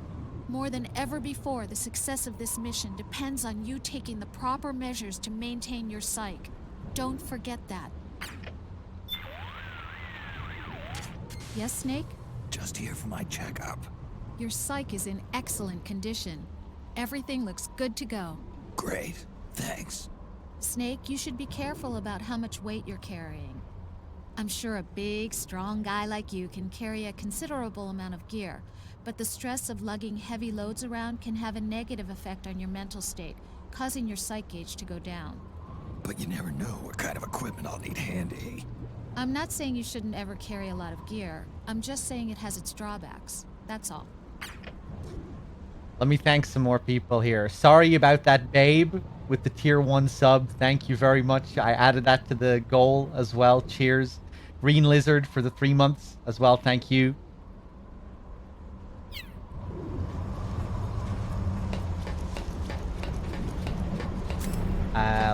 More than ever before, the success of this mission depends on you taking the proper measures to maintain your psyche. Don't forget that. Yes, Snake? Just here for my checkup. Your psyche is in excellent condition. Everything looks good to go. Great, thanks. Snake, you should be careful about how much weight you're carrying. I'm sure a big, strong guy like you can carry a considerable amount of gear, but the stress of lugging heavy loads around can have a negative effect on your mental state, causing your psych gauge to go down. But you never know what kind of equipment I'll need handy. I'm not saying you shouldn't ever carry a lot of gear. I'm just saying it has its drawbacks. That's all. Let me thank some more people here. Sorry about that babe with the tier 1 sub. Thank you very much. I added that to the goal as well. Cheers. Green Lizard for the 3 months as well. Thank you.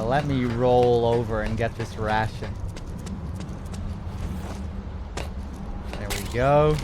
Let me roll over and get this ration. There we go.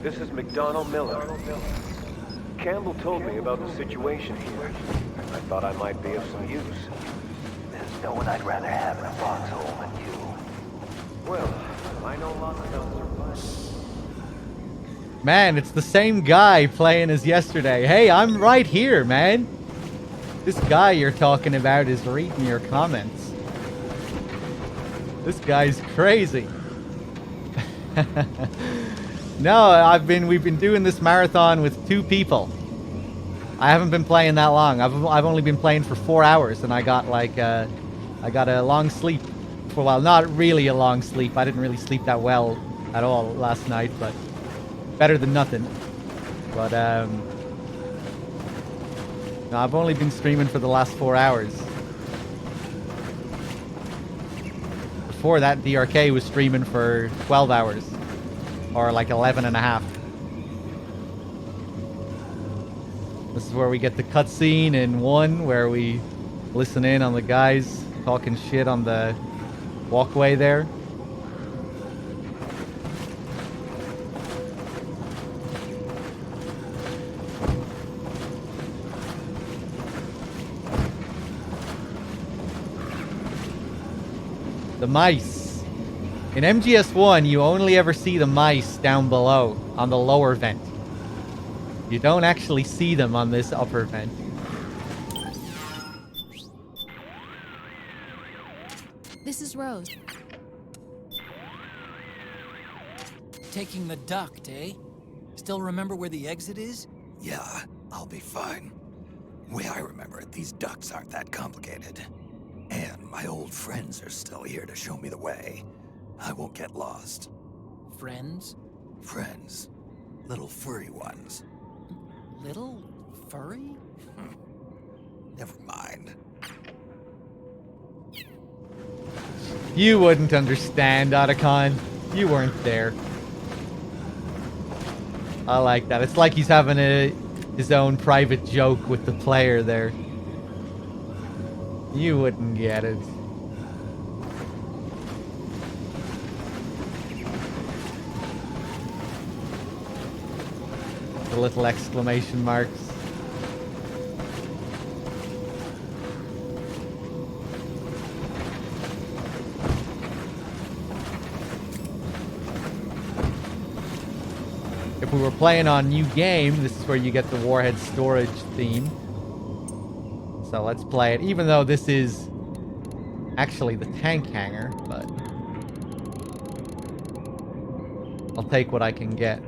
This is McDonald Miller. Campbell told me about the situation here. I thought I might be of some use. There's no one I'd rather have in a foxhole than you. Well, I know lots about survival. Man, it's the same guy playing as yesterday. Hey, I'm right here, man. This guy you're talking about is reading your comments. This guy's crazy. No, we've been doing this marathon with 2 people. I haven't been playing that long. I've only been playing for 4 hours, and I got like I got a long sleep for a while. Not really a long sleep. I didn't really sleep that well at all last night, but better than nothing. But no, I've only been streaming for the last 4 hours. Before that, DRK was streaming for 12 hours. Or like 11 and a half. This is where we get the cutscene in 1, where we listen in on the guys talking shit on the walkway there. The mice. In MGS1, you only ever see the mice down below on the lower vent. You don't actually see them on this upper vent. This is Rose. Taking the duct, eh? Still remember where the exit is? Yeah, I'll be fine. Way I remember it, these ducts aren't that complicated. And my old friends are still here to show me the way. I won't get lost. Friends? Friends. Little furry ones. Little furry? Never mind. You wouldn't understand, Otacon. You weren't there. I like that. It's like he's having his own private joke with the player there. You wouldn't get it. The little exclamation marks. If we were playing on New Game, this is where you get the Warhead storage theme. So let's play it, even though this is actually the tank hangar, but I'll take what I can get.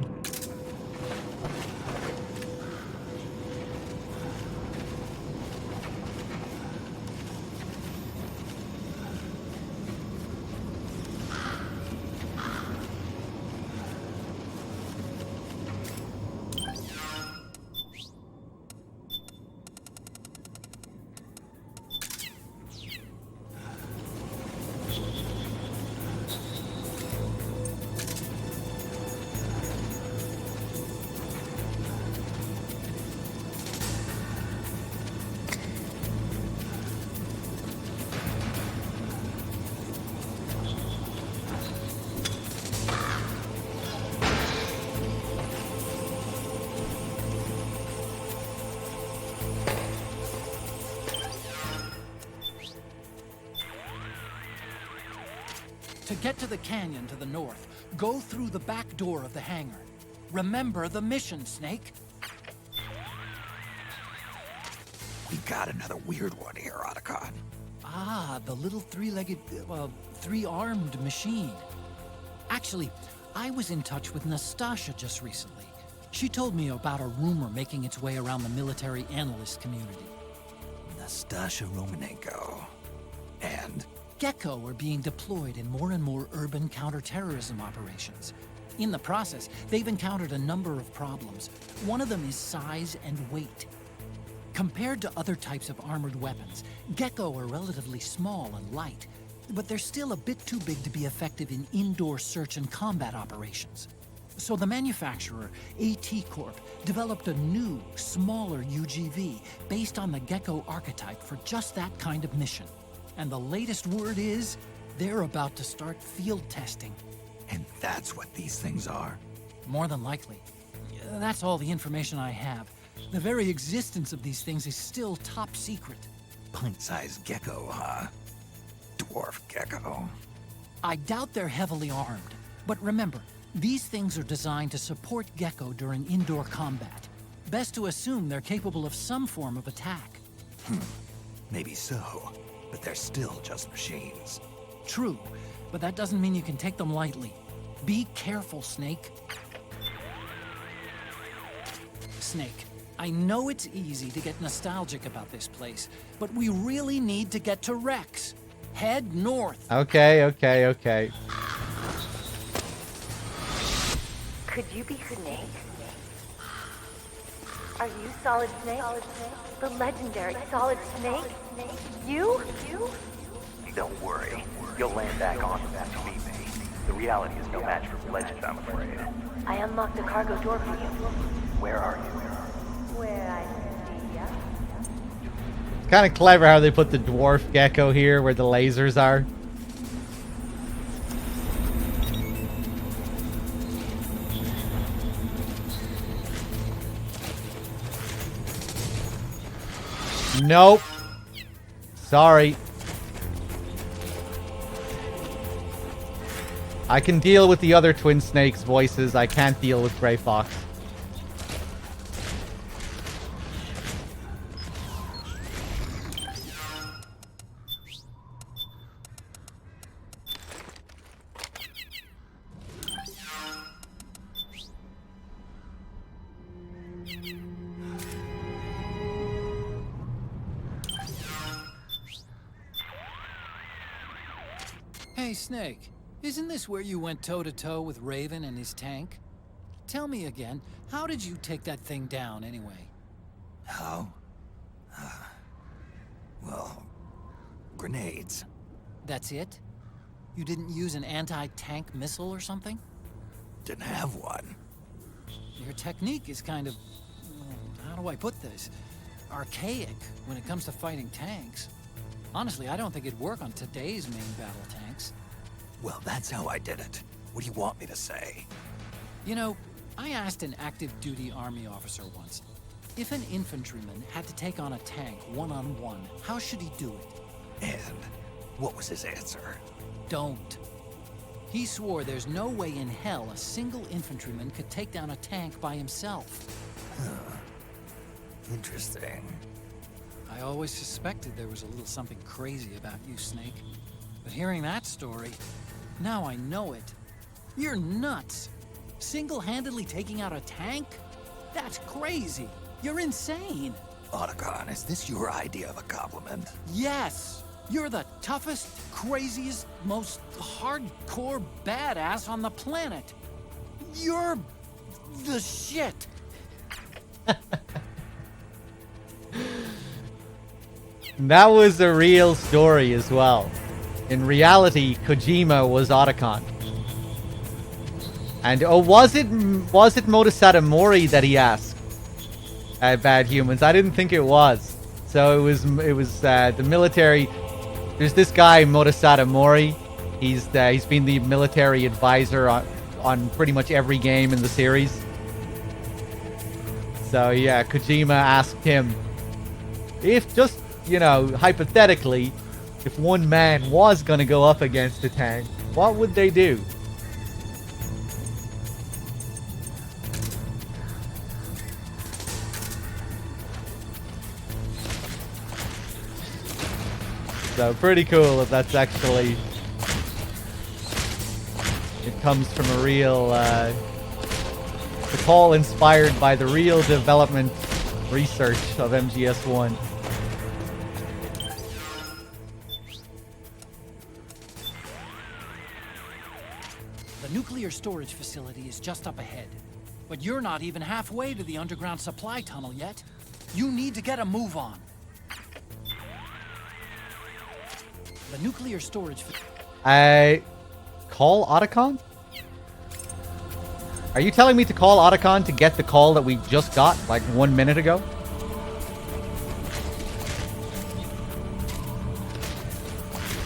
To get to the canyon to the north, go through the back door of the hangar. Remember the mission, Snake. We got another weird one here, Otacon. Ah, the little three-legged, three-armed machine. Actually, I was in touch with Nastasha just recently. She told me about a rumor making its way around the military analyst community. Nastasha Romanenko. And? Gecko are being deployed in more and more urban counterterrorism operations. In the process, they've encountered a number of problems. One of them is size and weight. Compared to other types of armored weapons, Gecko are relatively small and light, but they're still a bit too big to be effective in indoor search and combat operations. So the manufacturer, AT Corp, developed a new, smaller UGV based on the Gecko archetype for just that kind of mission. And the latest word is, they're about to start field testing. And that's what these things are? More than likely. That's all the information I have. The very existence of these things is still top secret. Pint-sized gecko, huh? Dwarf gecko. I doubt they're heavily armed. But remember, these things are designed to support Gecko during indoor combat. Best to assume they're capable of some form of attack. Maybe so, but they're still just machines. True, but that doesn't mean you can take them lightly. Be careful, Snake. Snake, I know it's easy to get nostalgic about this place, but we really need to get to Rex. Head north. Okay. Could you be Snake? Are you Solid Snake? The legendary Solid Snake? You? Don't worry. You'll land back on that to meet me. The reality is no match for legend, I'm afraid. I unlocked the cargo door for you. Where are you? Where I see ya. It's kind of clever how they put the dwarf gecko here where the lasers are. Nope. Sorry. I can deal with the other Twin Snakes voices. I can't deal with Grey Fox. Hey, Snake. Isn't this where you went toe-to-toe with Raven and his tank? Tell me again, how did you take that thing down, anyway? How? Well, grenades. That's it? You didn't use an anti-tank missile or something? Didn't have one. Your technique is kind of... how do I put this? Archaic when it comes to fighting tanks. Honestly, I don't think it'd work on today's main battle tanks. Well, that's how I did it. What do you want me to say? You know, I asked an active duty army officer once, if an infantryman had to take on a tank one-on-one, how should he do it? And what was his answer? Don't. He swore there's no way in hell a single infantryman could take down a tank by himself. Huh. Interesting. I always suspected there was a little something crazy about you, Snake. But hearing that story, now I know it. You're nuts. Single-handedly taking out a tank? That's crazy. You're insane. Otacon, is this your idea of a compliment? Yes. You're the toughest, craziest, most hardcore badass on the planet. You're the shit. That was a real story as well. In reality, Kojima was Otacon. And was it Motasada Mori that he asked about humans? I didn't think it was. So it was the military. There's this guy Motasada Mori. He's been the military advisor on pretty much every game in the series. So yeah, Kojima asked him if just, you know, hypothetically, if one man was going to go up against a tank, what would they do? So pretty cool if that's actually... It comes from a real... the call inspired by the real development research of MGS1. The nuclear storage facility is just up ahead. But you're not even halfway to the underground supply tunnel yet. You need to get a move on. The nuclear storage... Call Otacon? Are you telling me to call Otacon to get the call that we just got, like 1 minute ago?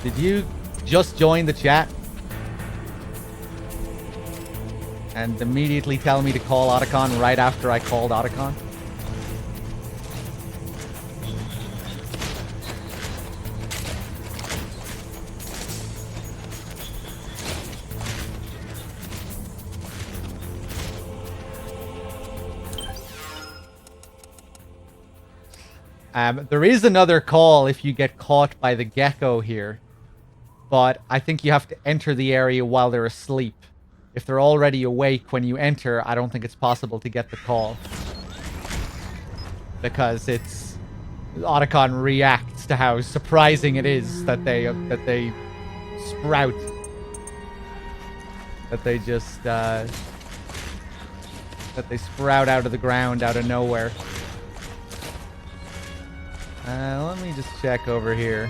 Did you just join the chat? And immediately tell me to call Otacon right after I called Otacon? There is another call if you get caught by the gecko here. But I think you have to enter the area while they're asleep. If they're already awake when you enter, I don't think it's possible to get the call. Because it's... Otacon reacts to how surprising it is that they sprout. That they just, that they sprout out of the ground out of nowhere. Let me just check over here.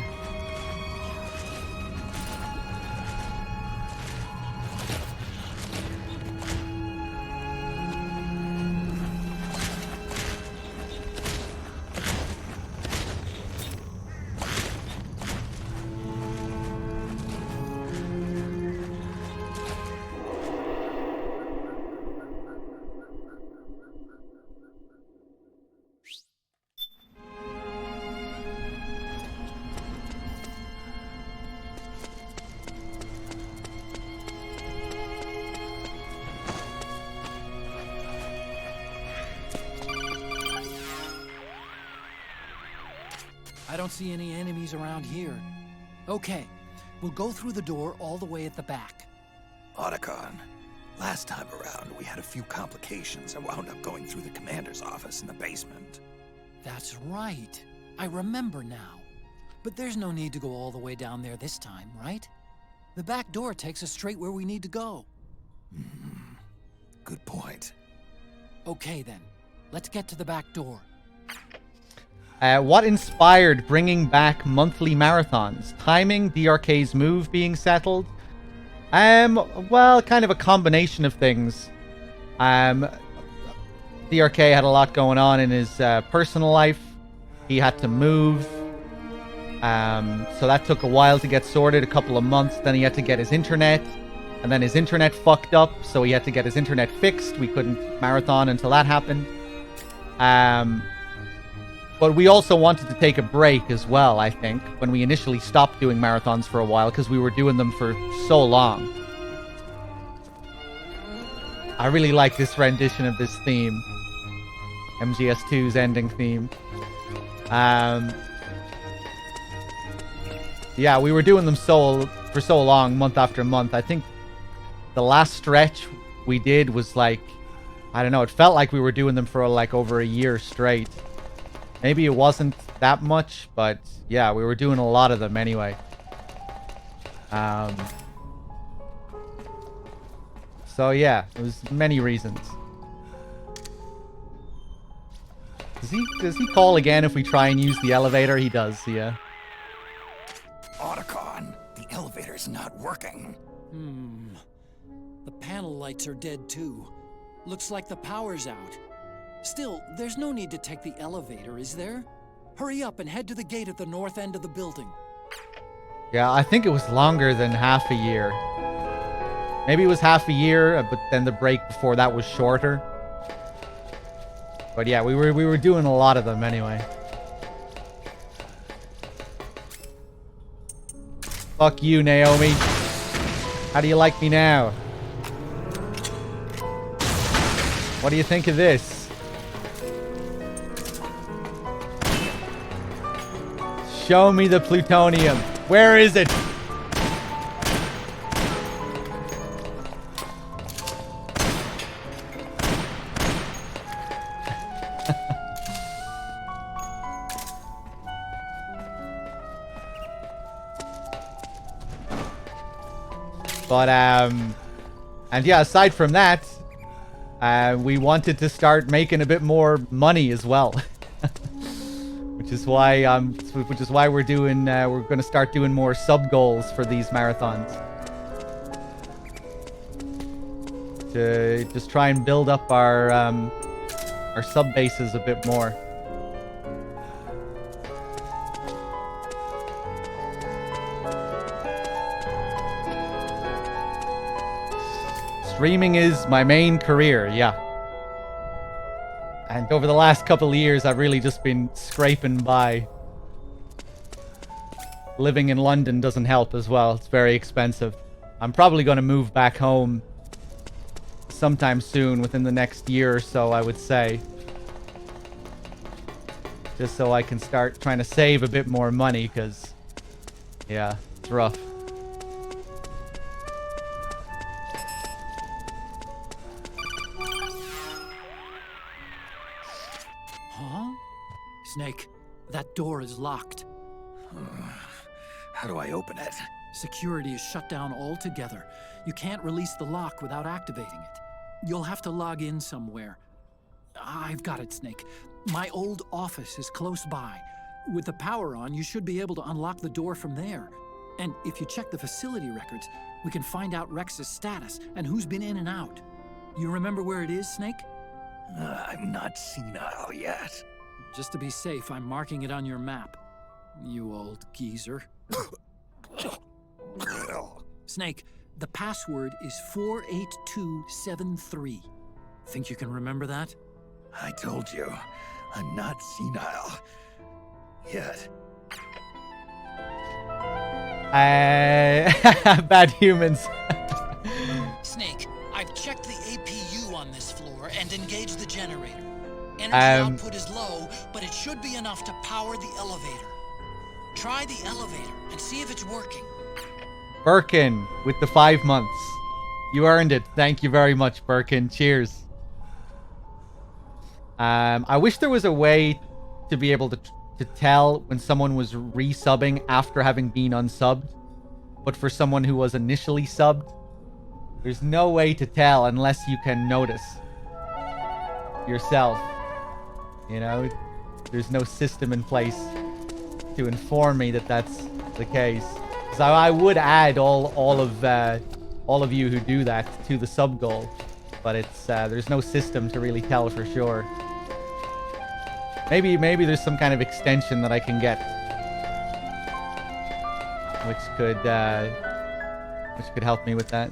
I don't see any enemies around here. Okay, we'll go through the door all the way at the back. Otacon, last time around we had a few complications and wound up going through the commander's office in the basement. That's right. I remember now. But there's no need to go all the way down there this time, right? The back door takes us straight where we need to go. Good point. Okay then, let's get to the back door. What inspired bringing back monthly marathons? Timing, DRK's move being settled? Well, kind of a combination of things. DRK had a lot going on in his personal life. He had to move. So that took a while to get sorted, a couple of months. Then he had to get his internet. And then his internet fucked up, so he had to get his internet fixed. We couldn't marathon until that happened. But we also wanted to take a break as well, I think, when we initially stopped doing marathons for a while, because we were doing them for so long. I really like this rendition of this theme. MGS2's ending theme. Yeah, we were doing them for so long, month after month. I think the last stretch we did was like, I don't know, it felt like we were doing them for like over a year straight. Maybe it wasn't that much, but yeah, we were doing a lot of them anyway. So yeah, it was many reasons. Does he call again if we try and use the elevator? He does, yeah. Otacon, the elevator's not working. The panel lights are dead too. Looks like the power's out. Still, there's no need to take the elevator, is there? Hurry up and head to the gate at the north end of the building. Yeah, I think it was longer than half a year. Maybe it was half a year, but then the break before that was shorter. But yeah, we were doing a lot of them anyway. Fuck you, Naomi. How do you like me now? What do you think of this? Show me the plutonium. Where is it? But, and yeah, aside from that, we wanted to start making a bit more money as well. Which is why we're doing, we're going to start doing more sub goals for these marathons. To just try and build up our sub bases a bit more. Streaming is my main career, yeah. And over the last couple of years, I've really just been scraping by. Living in London doesn't help as well. It's very expensive. I'm probably going to move back home sometime soon, within the next year or so, I would say. Just so I can start trying to save a bit more money, because, yeah, it's rough. Snake, that door is locked. How do I open it? Security is shut down altogether. You can't release the lock without activating it. You'll have to log in somewhere. I've got it, Snake. My old office is close by. With the power on, you should be able to unlock the door from there. And if you check the facility records, we can find out Rex's status and who's been in and out. You remember where it is, Snake? I'm not senile yet. Just to be safe, I'm marking it on your map. You old geezer. Snake, the password is 48273. Think you can remember that? I told you, I'm not senile yet. Bad humans. Snake, I've checked the APU on this floor and engaged the generator. Energy output is low, but it should be enough to power the elevator. Try the elevator and see if it's working. Birkin with the 5 months. You earned it. Thank you very much, Birkin. Cheers. I wish there was a way to be able to tell when someone was resubbing after having been unsubbed. But for someone who was initially subbed, there's no way to tell unless you can notice yourself. You know, there's no system in place to inform me that that's the case. So I would add all of you who do that to the sub goal, but it's there's no system to really tell for sure. Maybe there's some kind of extension that I can get, which could help me with that.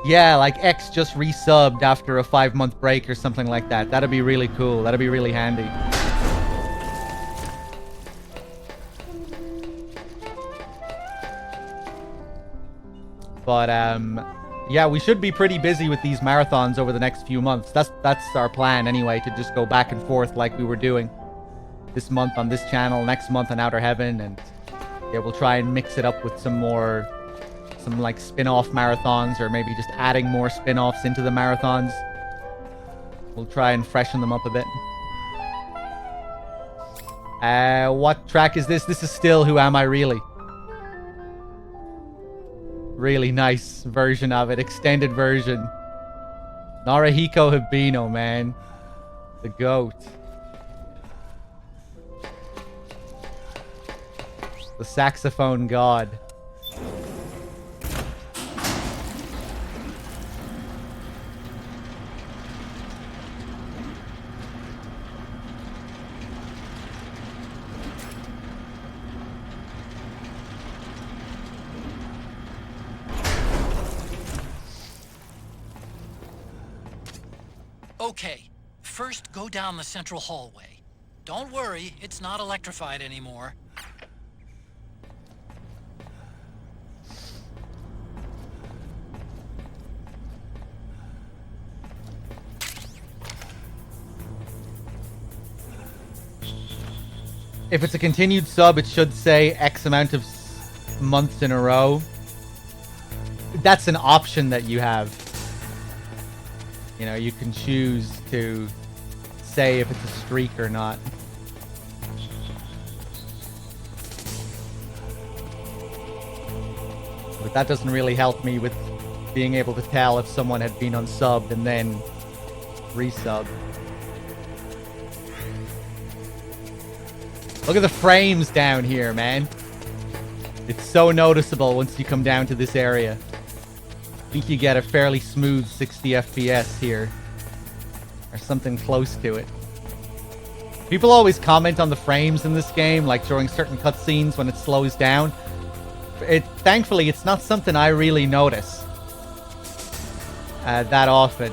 Yeah, like X just resubbed after a 5-month break or something like that. That'd be really cool. That'd be really handy. But yeah, we should be pretty busy with these marathons over the next few months. That's our plan anyway, to just go back and forth like we were doing this month on this channel, next month on Outer Heaven, and yeah, we'll try and mix it up with some like spin-off marathons, or maybe just adding more spin-offs into the marathons. We'll try and freshen them up a bit. What track is this? This is still Who Am I Really? Really nice version of it, extended version. Narahiko Hibino, man. The GOAT. The saxophone god. Okay, first go down the central hallway. Don't worry, it's not electrified anymore. if it's a continued sub, it should say X amount of months in a row. That's an option that you have. You know, you can choose to say if it's a streak or not. But that doesn't really help me with being able to tell if someone had been unsubbed and then resubbed. Look at the frames down here, man. It's so noticeable once you come down to this area. I think you get a fairly smooth 60 FPS here. Or something close to it. People always comment on the frames in this game, like during certain cutscenes when it slows down. Thankfully, it's not something I really notice that often.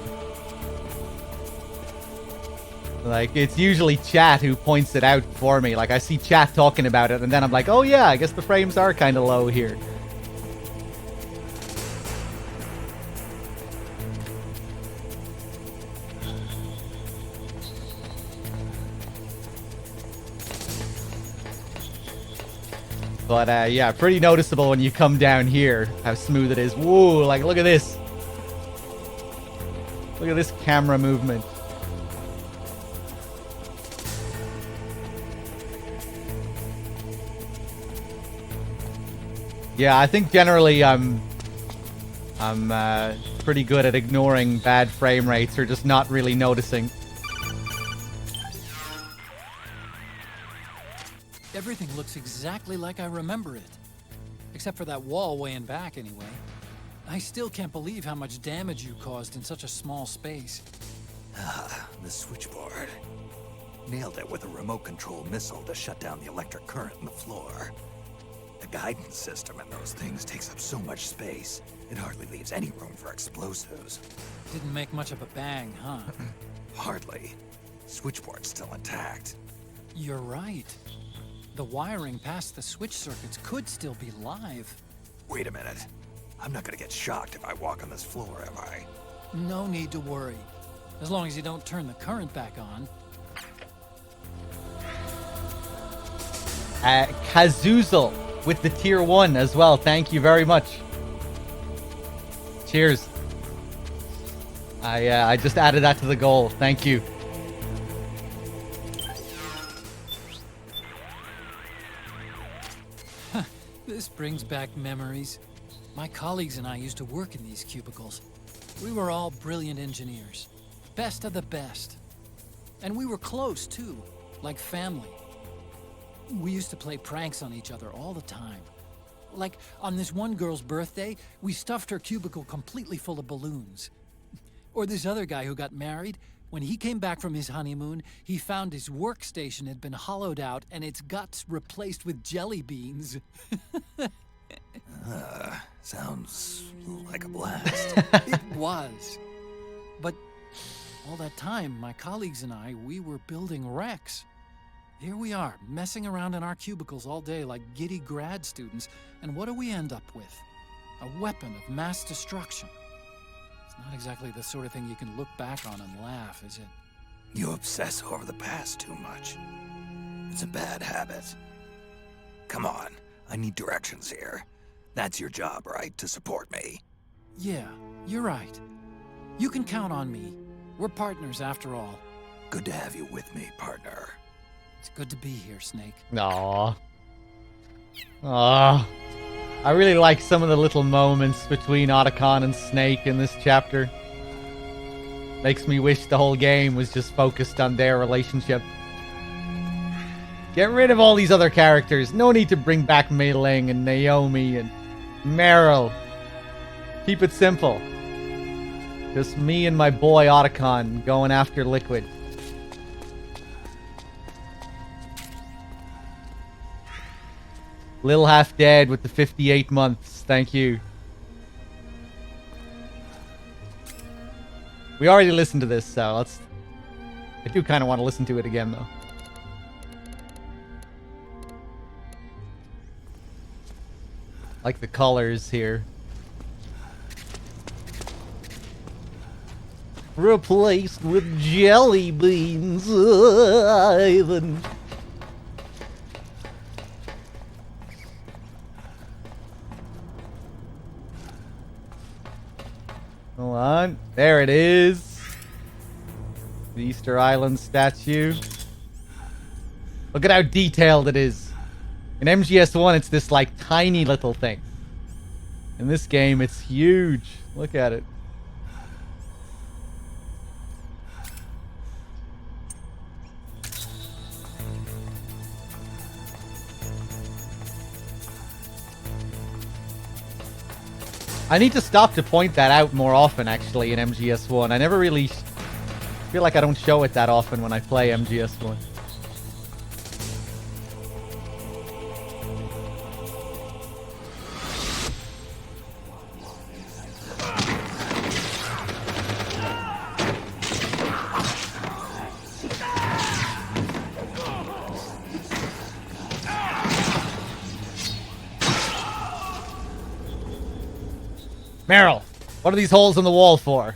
Like, it's usually chat who points it out for me. Like, I see chat talking about it, and then I'm like, oh yeah, I guess the frames are kind of low here. But, yeah, pretty noticeable when you come down here, how smooth it is. Whoa, like, look at this. Look at this camera movement. Yeah, I think generally I'm pretty good at ignoring bad frame rates or just not really noticing. Everything looks exactly like I remember it. Except for that wall way in back, anyway. I still can't believe how much damage you caused in such a small space. The switchboard. Nailed it with a remote-control missile to shut down the electric current in the floor. The guidance system in those things takes up so much space, it hardly leaves any room for explosives. Didn't make much of a bang, huh? Hardly. Switchboard's still intact. You're right. The wiring past the switch circuits could still be live. Wait a minute. I'm not gonna get shocked if I walk on this floor, am I? No need to worry. As long as you don't turn the current back on. Kazoozle with the tier 1 as well. Thank you very much. Cheers. I just added that to the goal. Thank you. This brings back memories. My colleagues and I used to work in these cubicles. We were all brilliant engineers. Best of the best. And we were close, too. Like family. We used to play pranks on each other all the time. Like, on this one girl's birthday, we stuffed her cubicle completely full of balloons. Or this other guy who got married, when he came back from his honeymoon, he found his workstation had been hollowed out and its guts replaced with jelly beans. Sounds like a blast. It was. But all that time, my colleagues and I, we were building wrecks. Here we are, messing around in our cubicles all day like giddy grad students, and what do we end up with? A weapon of mass destruction. It's not exactly the sort of thing you can look back on and laugh, is it? You obsess over the past too much. It's a bad habit. Come on, I need directions here. That's your job, right? To support me. Yeah, you're right. You can count on me. We're partners after all. Good to have you with me, partner. It's good to be here, Snake. Aww. Aww. I really like some of the little moments between Otacon and Snake in this chapter. Makes me wish the whole game was just focused on their relationship. Get rid of all these other characters. No need to bring back Mei Ling and Naomi and Meryl. Keep it simple. Just me and my boy Otacon going after Liquid. Lil Half Dead with the 58 months. Thank you. We already listened to this, so let's... I do kind of want to listen to it again, though. Like the colors here. Replaced with jelly beans. Ivan. Hold on. There it is. The Easter Island statue. Look at how detailed it is. In MGS1, it's this, like, tiny little thing. In this game, it's huge. Look at it. I need to stop to point that out more often, actually, in MGS1. I never really feel like I don't show it that often when I play MGS1. Meryl, what are these holes in the wall for?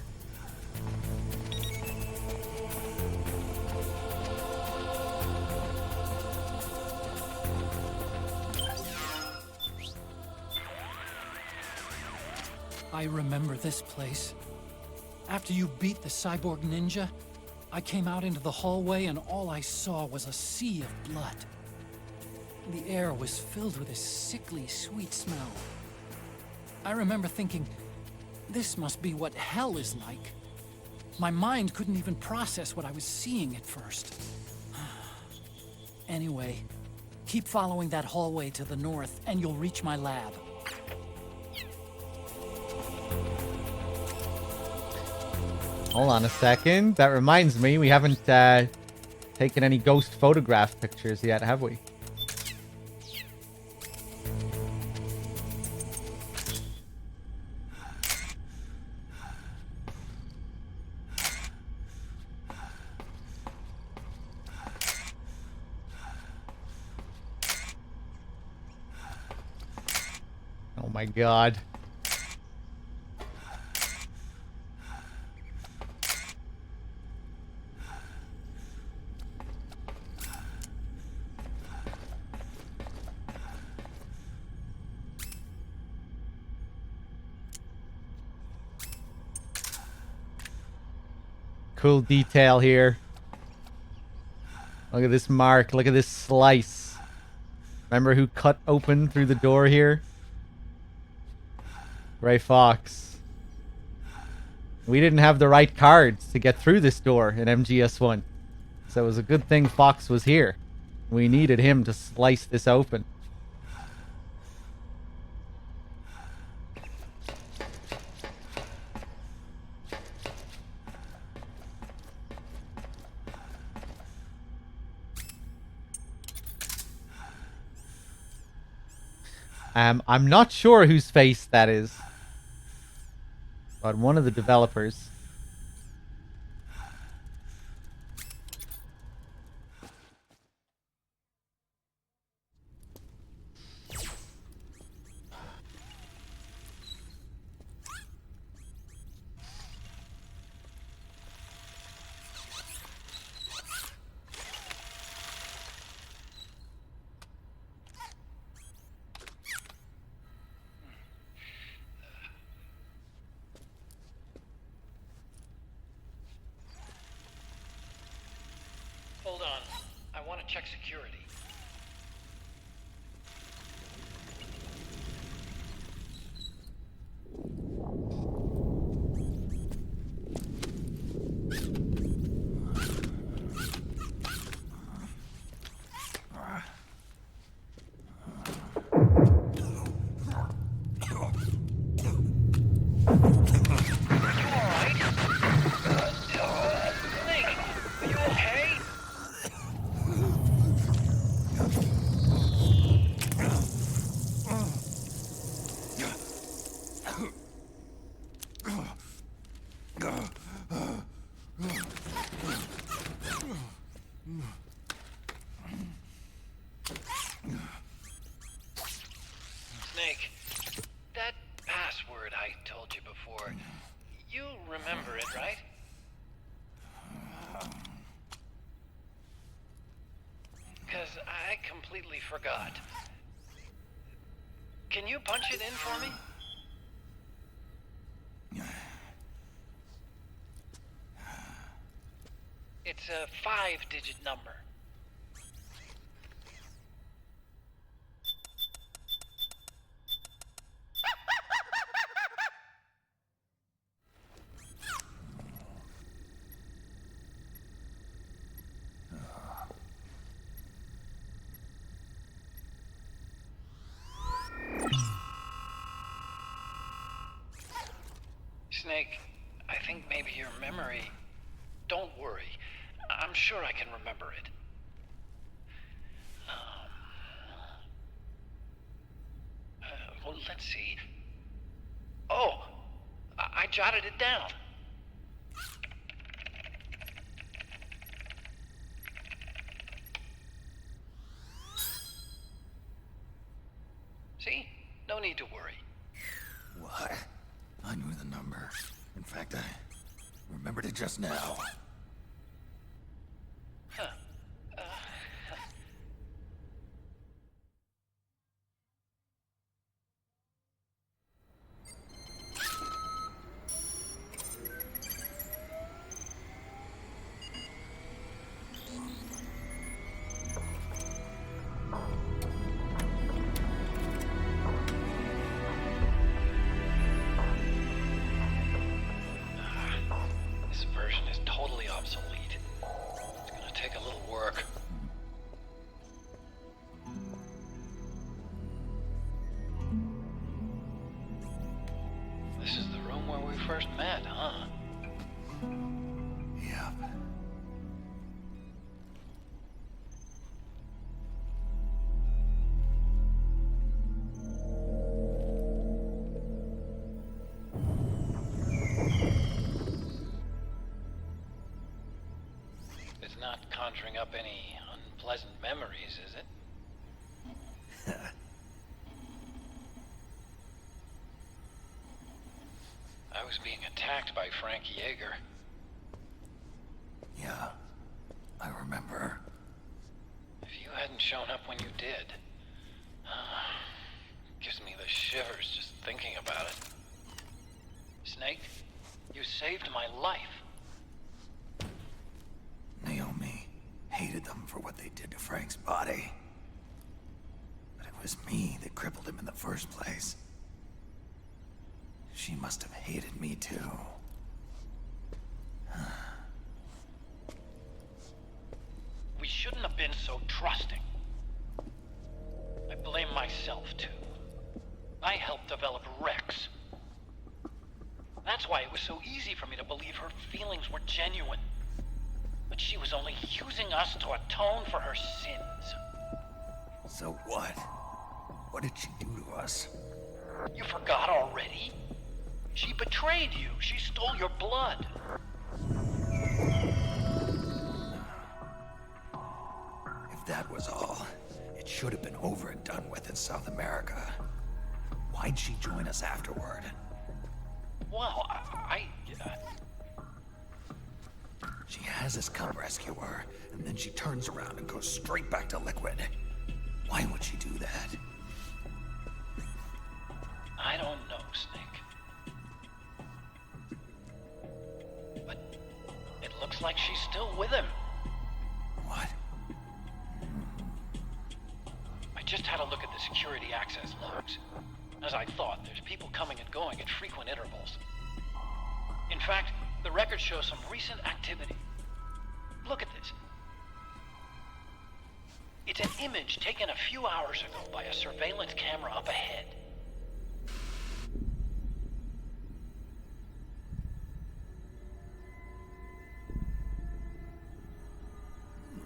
I remember this place. After you beat the cyborg ninja, I came out into the hallway and all I saw was a sea of blood. The air was filled with a sickly, sweet smell. I remember thinking, this must be what hell is like. My mind couldn't even process what I was seeing at first. Anyway, keep following that hallway to the north and you'll reach my lab. Hold on a second. That reminds me, we haven't taken any ghost photograph pictures yet, have we? Oh my god. Cool detail here. Look at this mark. Look at this slice. Remember who cut open through the door here? Ray Fox. We didn't have the right cards to get through this door in MGS1. So it was a good thing Fox was here. We needed him to slice this open. I'm not sure whose face that is, but one of the developers. Hold on. I want to check security. Snake, that password I told you before, you remember it, right? Because I completely forgot. Can you punch it in for me? a 5-digit number. Snake, I think maybe your memory... Don't worry. I'm sure I can remember it. Well, let's see. Oh! I jotted it down. See? No need to worry. What? I knew the number. In fact, I remembered it just now. Huh. This version is totally obsolete. It's gonna take a little work. This is the room where we first met, huh? Yep. It's not conjuring up any unpleasant memories, is it? I was being attacked by Frank Yeager. Yeah, I remember. If you hadn't shown up when you did, gives me the shivers just thinking about it. Snake, you saved my life. Naomi hated them for what they did to Frank's body. But it was me that crippled him in the first place. She must have hated me too. We shouldn't have been so trusting. I blame myself too. I helped develop Rex. That's why it was so easy for me to believe her feelings were genuine. But she was only using us to atone for her sins. So what? What did she do to us? You forgot already? She betrayed you. She stole your blood. If that was all, it should have been over and done with in South America. Why'd she join us afterward? Well, She has us come rescue her, and then she turns around and goes straight back to Liquid. Why would she do that? I don't know, Snake. But it looks like she's still with him. What? I just had a look at the security access logs. As I thought, there's people coming and going at frequent intervals. In fact, the record shows some recent activity. Look at this. It's an image taken a few hours ago by a surveillance camera up ahead.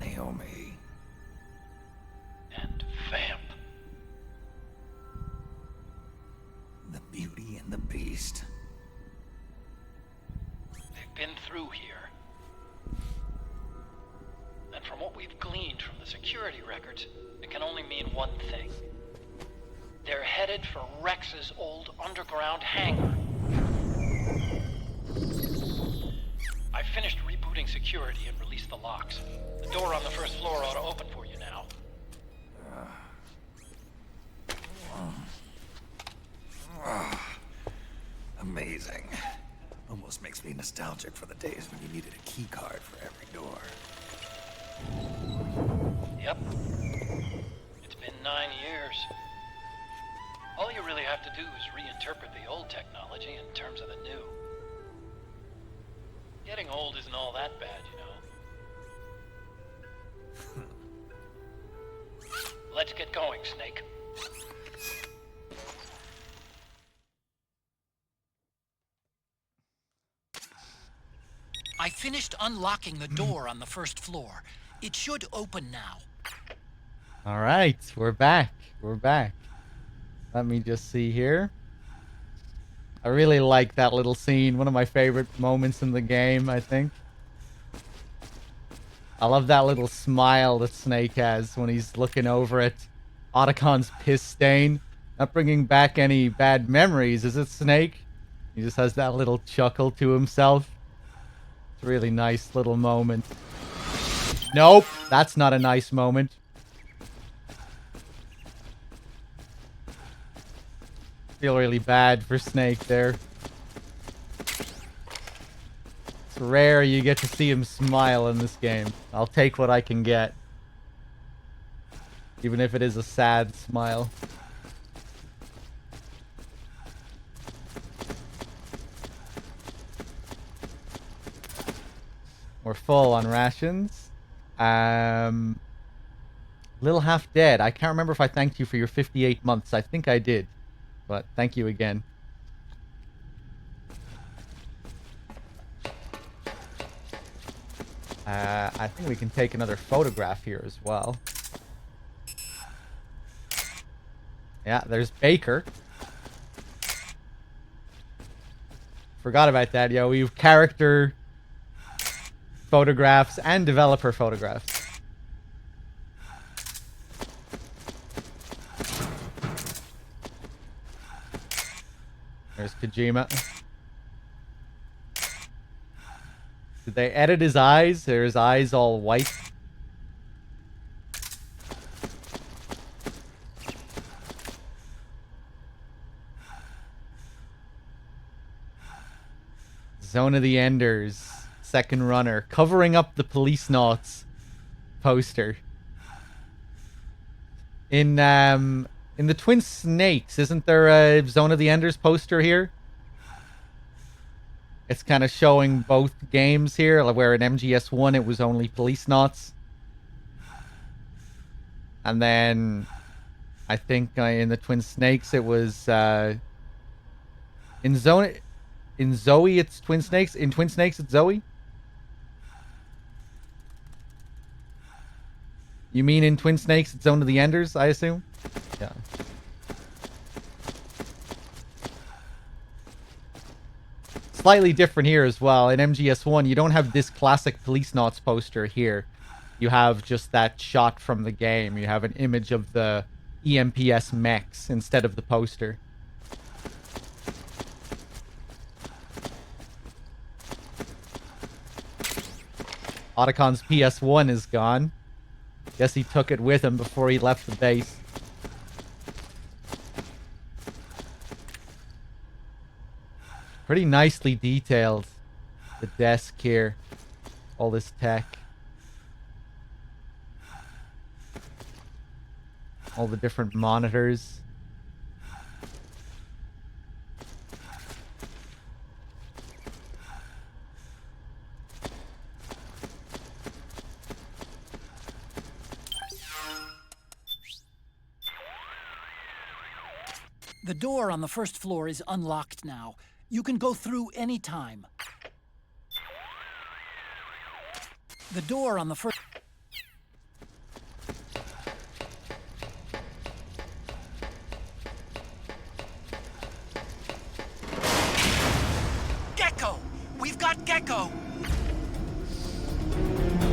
Naomi. And Vamp. The Beauty and the Beast. They've been through here. And from what we've gleaned from the security records, it can only mean one thing. They're headed for Rex's old underground hangar. I finished rebooting security and released the locks. The door on the first floor ought to open for you now. Amazing. Almost makes me nostalgic for the days when you needed a key card for every door. Yep. It's been 9 years. All you really have to do is reinterpret the old technology in terms of the new. Getting old isn't all that bad, you know. Let's get going, Snake. I finished unlocking the door on the first floor. It should open now. All right, we're back. We're back. Let me just see here. I really like that little scene. One of my favorite moments in the game, I think. I love that little smile that Snake has when he's looking over at Otacon's piss stain. Not bringing back any bad memories, is it, Snake? He just has that little chuckle to himself. It's a really nice little moment. Nope, that's not a nice moment. Feel really bad for Snake there. It's rare you get to see him smile in this game. I'll take what I can get. Even if it is a sad smile. We're full on rations. Little Half Dead. I can't remember if I thanked you for your 58 months. I think I did. But thank you again. I think we can take another photograph here as well. Yeah, there's Baker. Forgot about that, yo. We have character photographs and developer photographs. There's Kojima. Did they edit his eyes? Are his eyes all white? Zone of the Enders. Second runner. Covering up the Police Knots poster. In the Twin Snakes, isn't there a Zone of the Enders poster here? It's kind of showing both games here, like where in MGS1 it was only Police Knots. And then I think in the Twin Snakes it was in Zoe it's Twin Snakes. In Twin Snakes it's Zoe? You mean in Twin Snakes it's Zone of the Enders, I assume? Yeah. Slightly different here as well. In MGS1, you don't have this classic Police Knots poster here. You have just that shot from the game. You have an image of the EMPS mechs instead of the poster. Otacon's PS1 is gone. Guess he took it with him before he left the base. Pretty nicely detailed. The desk here. All this tech. All the different monitors. The door on the first floor is unlocked now. You can go through any time. The door on the first... Gecko! We've got Gecko!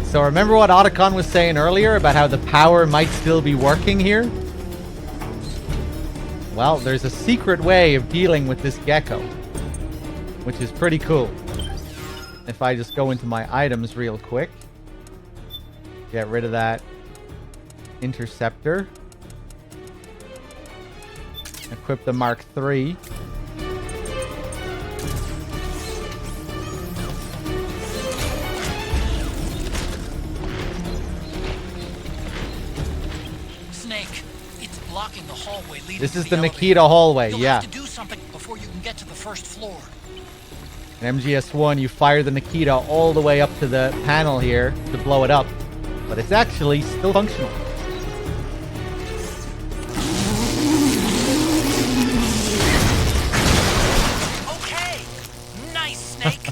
So remember what Otacon was saying earlier about how the power might still be working here? Well, there's a secret way of dealing with this gecko, which is pretty cool. If I just go into my items real quick, get rid of that interceptor, equip the Mark III. hallway leading This to is the elevator. Nikita hallway, You'll yeah. have to do something before you can get to the first floor. In MGS1, you fire the Nikita all the way up to the panel here to blow it up. But it's actually still functional. Okay! Nice, Snake!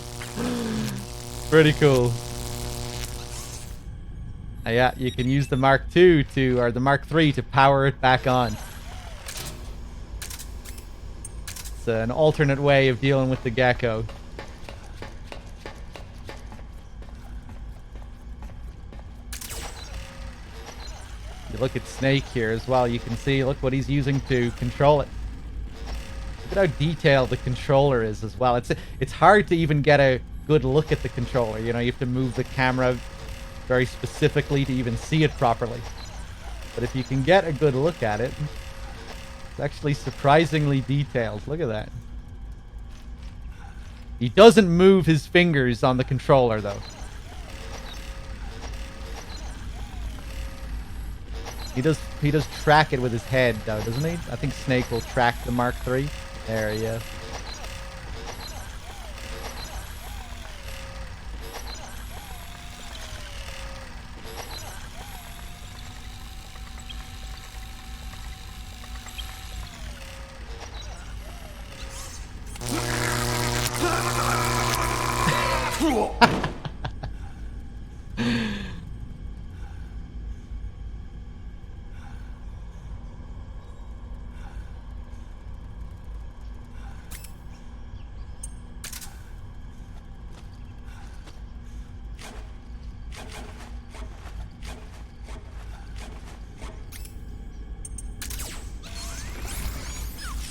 Pretty cool. Yeah, you can use the Mark II or the Mark III to power it back on. It's an alternate way of dealing with the Gecko. You look at Snake here as well, you can see, look what he's using to control it. Look at how detailed the controller is as well. It's hard to even get a good look at the controller. You know, you have to move the camera very specifically to even see it properly. But if you can get a good look at it, it's actually surprisingly detailed. Look at that. He doesn't move his fingers on the controller, though. He does track it with his head, though, doesn't he? I think Snake will track the Mark III. There he is.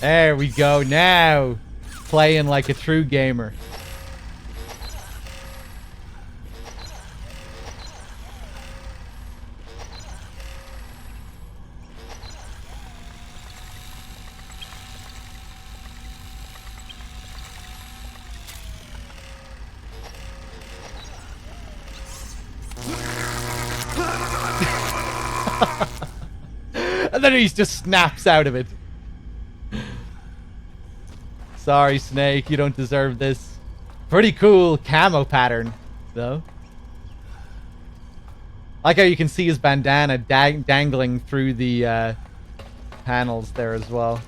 There we go. Now, playing like a true gamer. And then he just snaps out of it. Sorry, Snake, you don't deserve this. Pretty cool camo pattern, though. I like how you can see his bandana dangling through the panels there as well.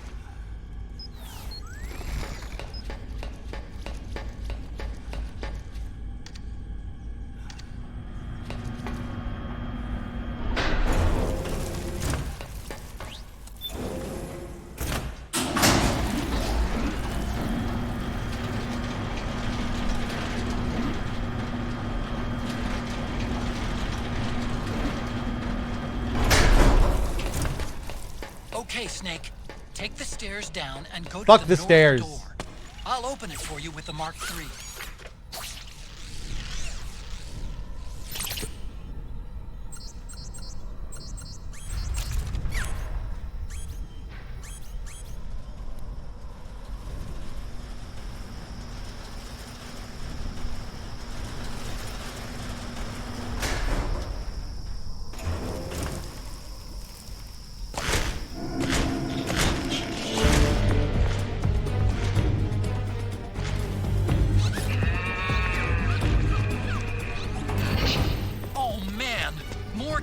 Okay, Snake. Take the stairs down and go Fuck to the north stairs. door. I'll open it for you with the Mark III.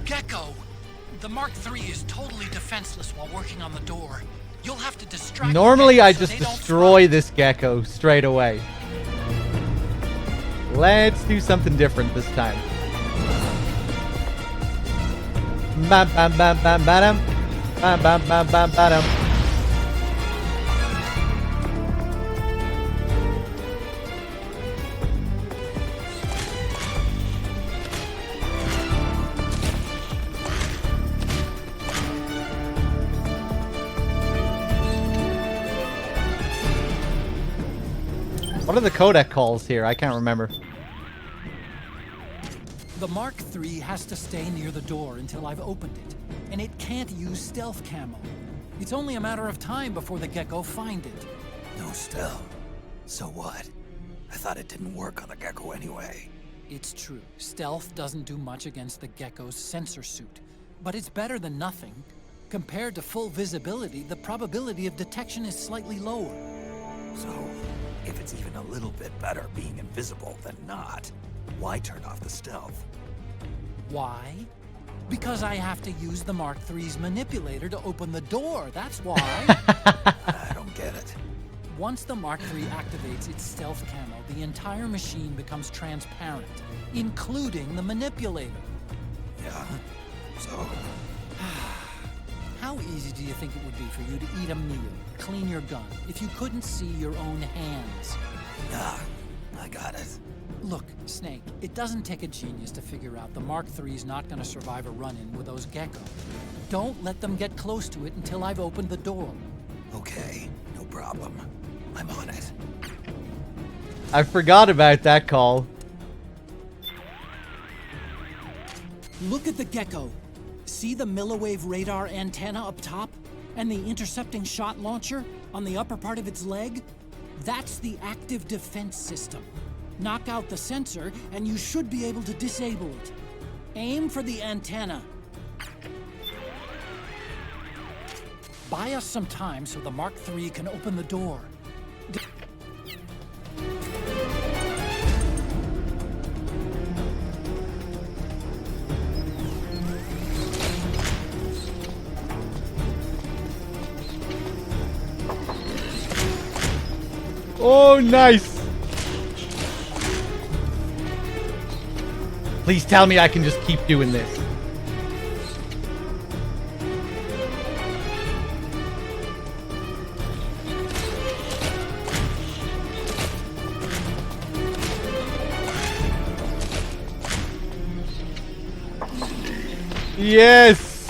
Gecko! The Mark III is totally defenseless while working on the door. You'll have to distract Normally, them I so just they don't destroy this Gecko straight away. Let's do something different this time. Bam bam bam bam bam bam bam bam bam bam. What are the codec calls here? I can't remember. The Mark III has to stay near the door until I've opened it, and it can't use stealth camo. It's only a matter of time before the Gecko find it. No stealth. So what? I thought it didn't work on the Gecko anyway. It's true. Stealth doesn't do much against the Gecko's sensor suit, but it's better than nothing. Compared to full visibility, the probability of detection is slightly lower. So, if it's even a little bit better being invisible than not, why turn off the stealth? Why? Because I have to use the Mark III's manipulator to open the door, that's why. I don't get it. Once the Mark III activates its stealth camo, the entire machine becomes transparent, including the manipulator. Yeah, so... How easy do you think it would be for you to eat a meal, clean your gun, if you couldn't see your own hands? Ah, I got it. Look, Snake, it doesn't take a genius to figure out the Mark III's not gonna survive a run-in with those Gecko. Don't let them get close to it until I've opened the door. Okay, no problem. I'm on it. I forgot about that call. Look at the Gecko. See the milliwave radar antenna up top? And the intercepting shot launcher on the upper part of its leg? That's the active defense system. Knock out the sensor, and you should be able to disable it. Aim for the antenna. Buy us some time so the Mark III can open the door. Oh, nice. Please tell me I can just keep doing this. Yes!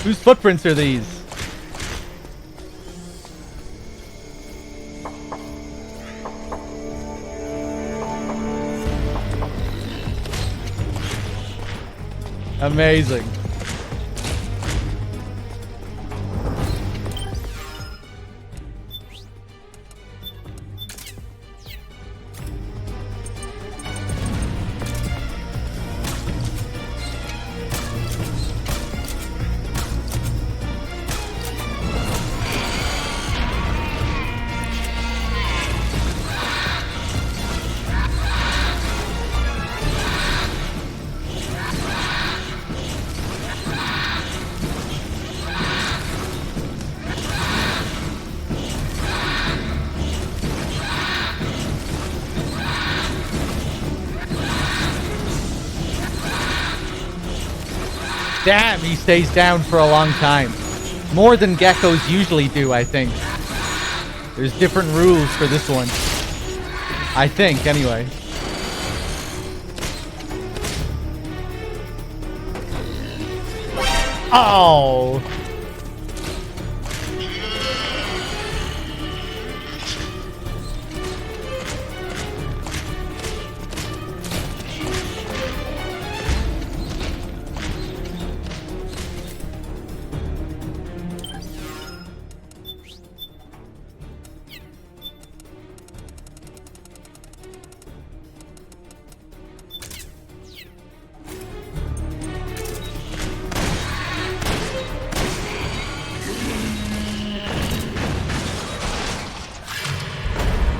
Whose footprints are these? Amazing. Damn, he stays down for a long time. More than geckos usually do, I think. There's different rules for this one. I think, anyway. Oh!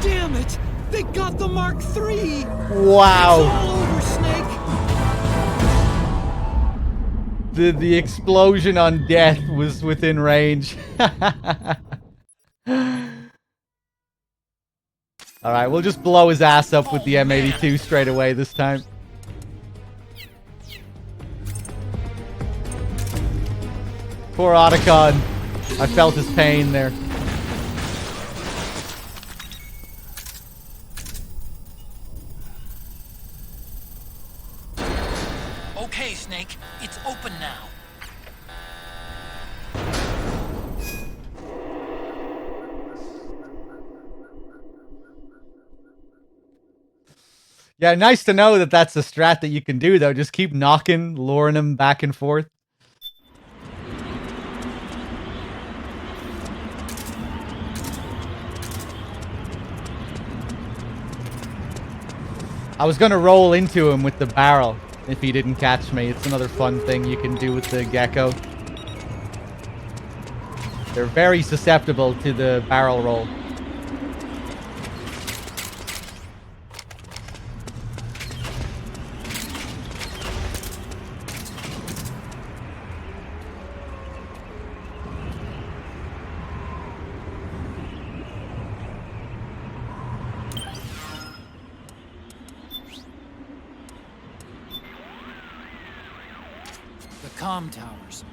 Damn it! They got the Mark III! Wow! It's all over, Snake! The explosion on death was within range. Alright, we'll just blow his ass up with the M82 straight away this time. Poor Otacon. I felt his pain there. Okay, Snake, it's open now. Yeah, nice to know that that's a strat that you can do, though. Just keep knocking, luring him back and forth. I was gonna roll into him with the barrel if he didn't catch me. It's another fun thing you can do with the gecko. They're very susceptible to the barrel roll. The comm towers.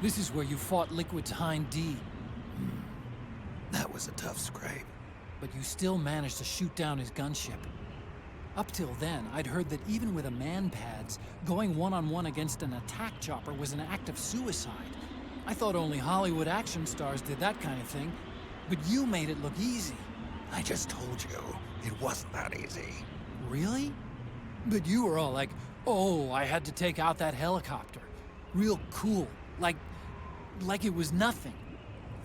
This is where you fought Liquid's Hind D. That was a tough scrape. But you still managed to shoot down his gunship. Up till then, I'd heard that even with a man-pads, going one-on-one against an attack chopper was an act of suicide. I thought only Hollywood action stars did that kind of thing, but you made it look easy. I just told you, it wasn't that easy. Really? But you were all like, oh, I had to take out that helicopter. Real cool. Like it was nothing.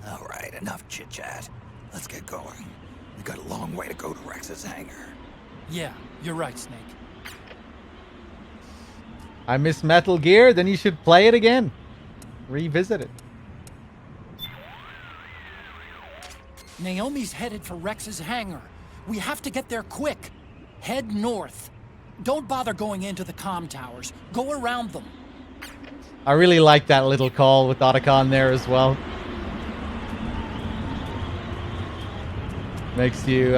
All right, enough chit-chat. Let's get going. We got a long way to go to Rex's hangar. Yeah, you're right, Snake. I miss Metal Gear, then you should play it again. Revisit it. Naomi's headed for Rex's hangar. We have to get there quick. Head north. Don't bother going into the comm towers. Go around them. I really like that little call with Otacon there as well. Makes you,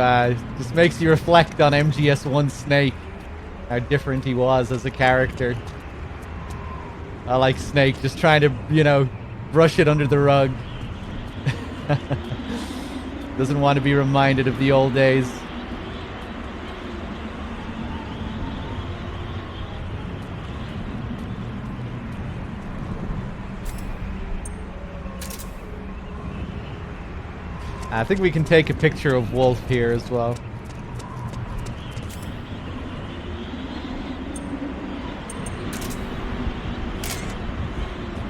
just makes you reflect on MGS1 Snake. How different he was as a character. I like Snake just trying to, you know, brush it under the rug. Doesn't want to be reminded of the old days. I think we can take a picture of Wolf here as well.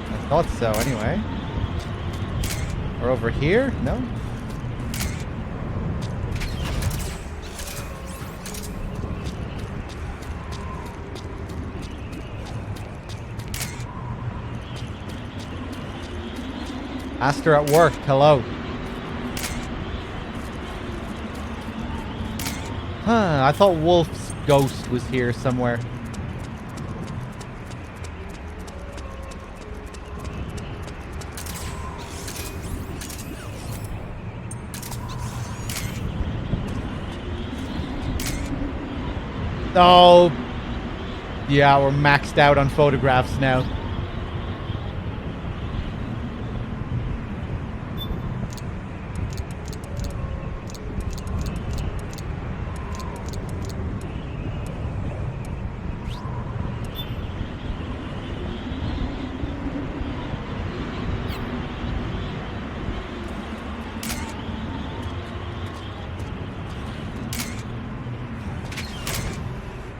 I thought so anyway. Or over here? No? Aster at work, hello. Huh, I thought Wolf's ghost was here somewhere. Oh, yeah, we're maxed out on photographs now.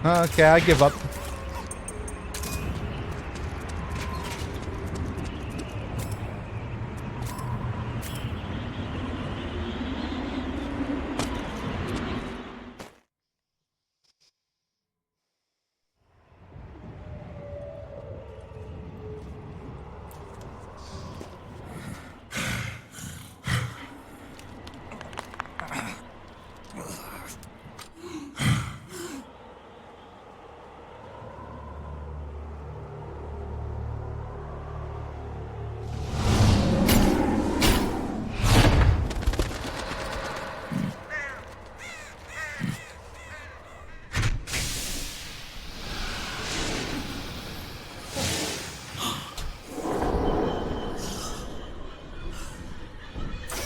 Okay, I give up.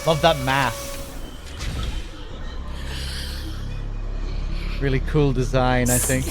Love that mask. Really cool design, I think.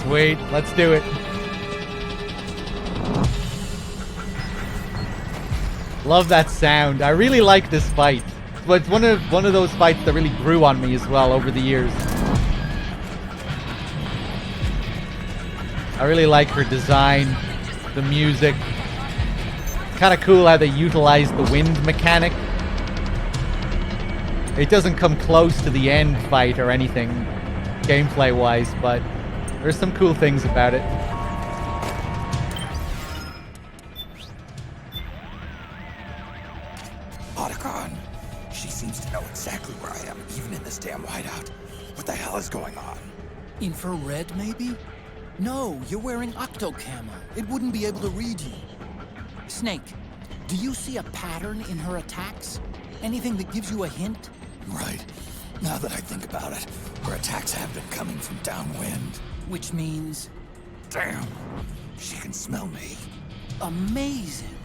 Sweet, let's do it. Love that sound. I really like this fight. But it's one of those fights that really grew on me as well over the years. I really like her design, the music. Kind of cool how they utilize the wind mechanic. It doesn't come close to the end fight or anything gameplay wise, but there's some cool things about it. Otacon, she seems to know exactly where I am, even in this damn whiteout. What the hell is going on? Infrared, maybe? No, you're wearing octo camo. It wouldn't be able to read you. Snake, do you see a pattern in her attacks? Anything that gives you a hint? Right. Now that I think about it, her attacks have been coming from downwind. Which means? Damn! She can smell me. Amazing!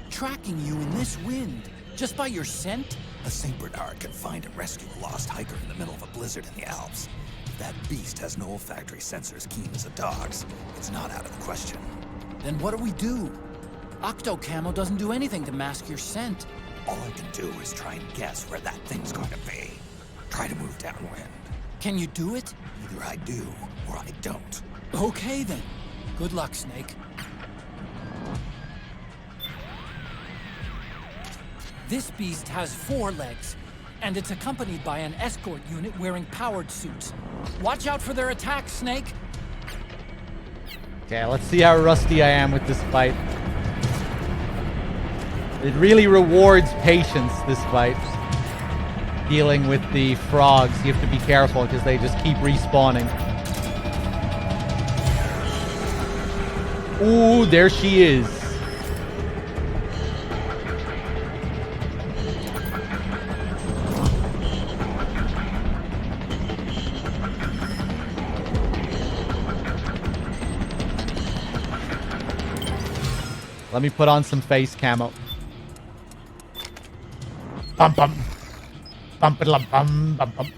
Tracking you in this wind, just by your scent? A St. Bernard can find and rescue a lost hiker in the middle of a blizzard in the Alps. If that beast has no olfactory sensors keen as a dog's, it's not out of the question. Then what do we do? Octo camo doesn't do anything to mask your scent. All I can do is try and guess where that thing's going to be. Try to move downwind. Can you do it? Either I do, or I don't. Okay then. Good luck, Snake. This beast has 4 legs, and it's accompanied by an escort unit wearing powered suits. Watch out for their attacks, Snake! Okay, let's see how rusty I am with this fight. It really rewards patience, this fight. Dealing with the frogs, you have to be careful because they just keep respawning. Ooh, there she is. Let me put on some face camo. Bum bum. Bum bum bum bum bum.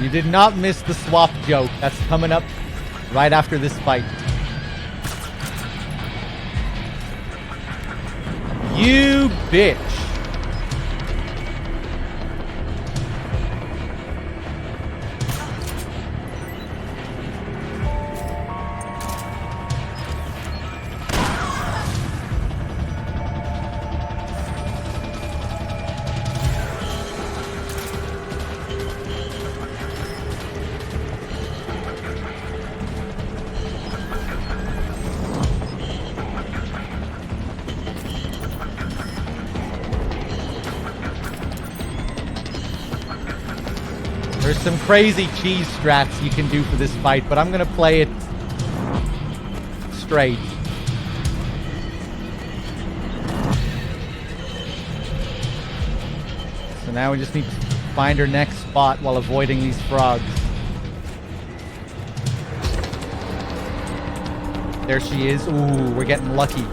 You did not miss the swap joke. That's coming up right after this fight. You bitch. There's some crazy cheese strats you can do for this fight, but I'm gonna play it straight. So now we just need to find her next spot while avoiding these frogs. There she is. Ooh, we're getting lucky.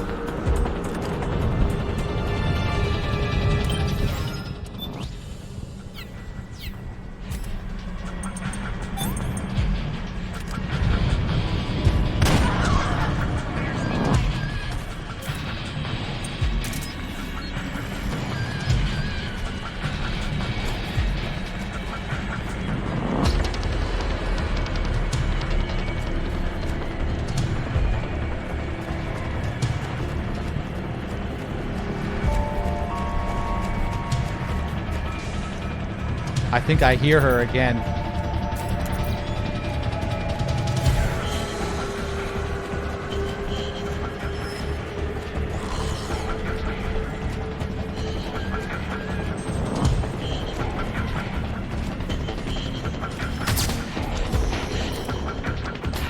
I think I hear her again.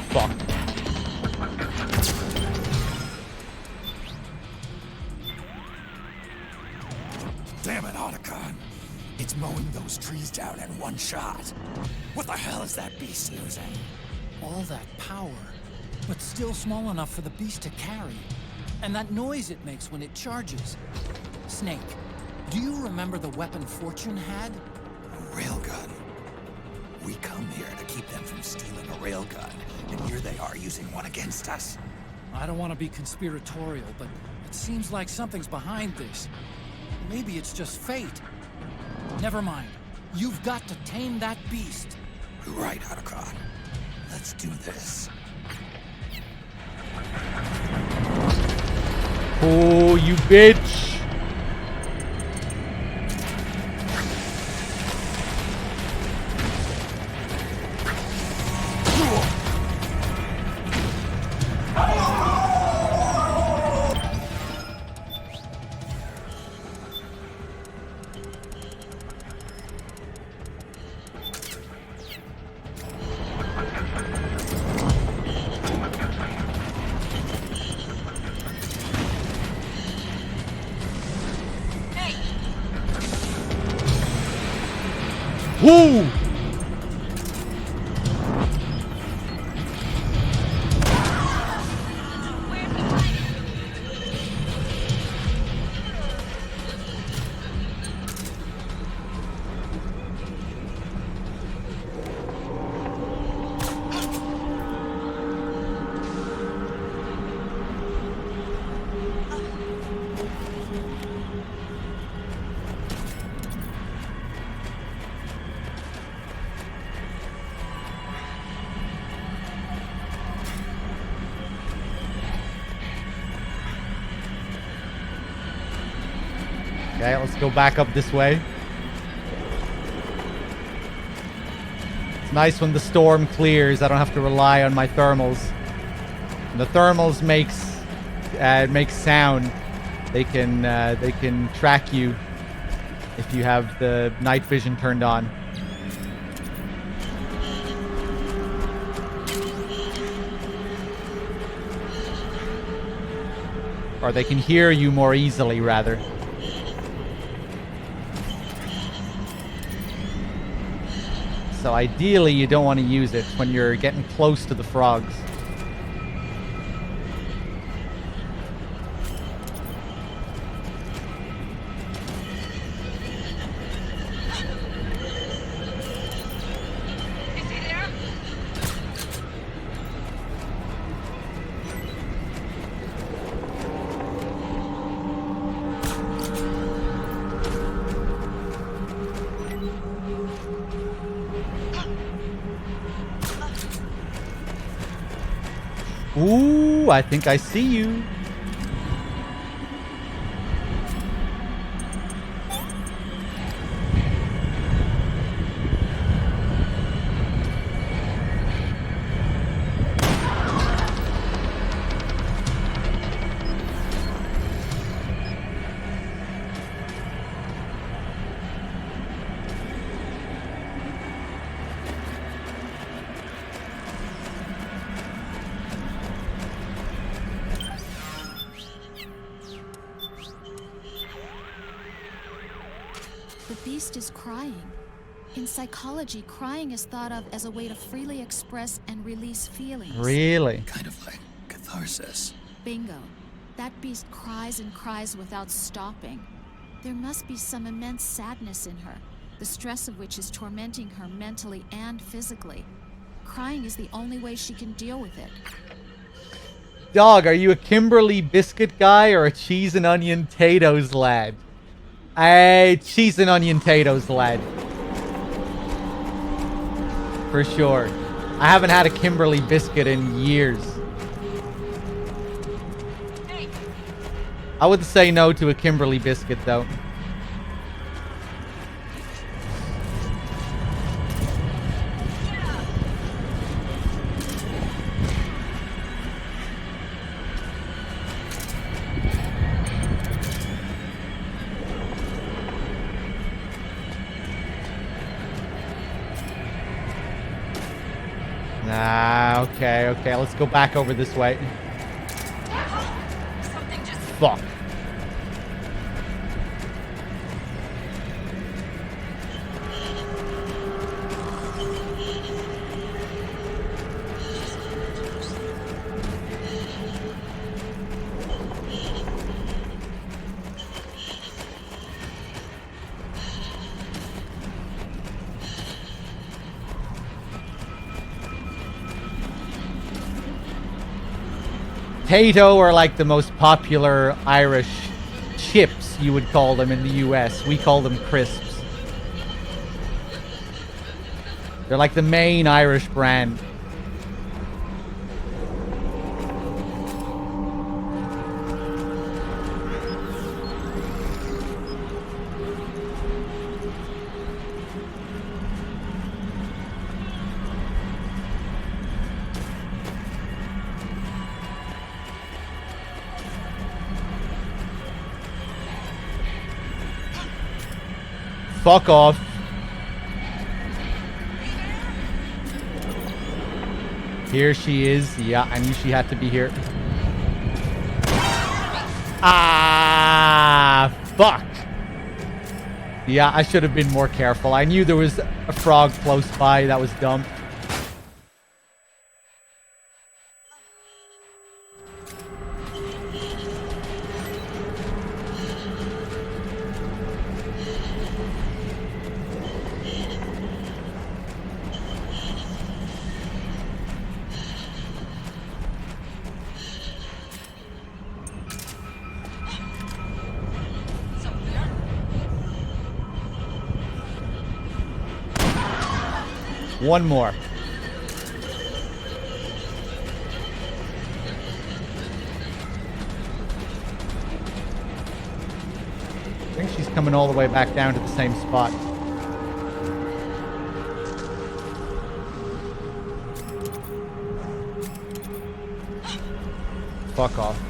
Fuck. in one shot. What the hell is that beast using? All that power, but still small enough for the beast to carry. And that noise it makes when it charges. Snake, do you remember the weapon Fortune had? A railgun. We come here to keep them from stealing a railgun, and here they are using one against us. I don't want to be conspiratorial, but it seems like something's behind this. Maybe it's just fate. Never mind. You've got to tame that beast. You're right, Otacon. Let's do this. Oh, you bitch! Woo! Okay, let's go back up this way. It's nice when the storm clears. I don't have to rely on my thermals. When the thermals makes sound. They can track you if you have the night vision turned on. Or they can hear you more easily, rather. So ideally, you don't want to use it when you're getting close to the frogs. Ooh, I think I see you. The beast is crying. In psychology, crying is thought of as a way to freely express and release feelings. Really? Kind of like catharsis. Bingo. That beast cries and cries without stopping. There must be some immense sadness in her, the stress of which is tormenting her mentally and physically. Crying is the only way she can deal with it. Dog, are you a Kimberly biscuit guy or a cheese and onion potatoes lad? Cheese and onion potatoes lad. For sure. I haven't had a Kimberly biscuit in years. I would say no to a Kimberly biscuit though. Okay, let's go back over this way. Fuck. Potato are like the most popular Irish chips, you would call them in the US. We call them crisps. They're like the main Irish brand. Fuck off. Here she is. Yeah, I knew she had to be here. Ah, fuck. Yeah, I should have been more careful. I knew there was a frog close by. That was dumb. One more. I think she's coming all the way back down to the same spot. Fuck off.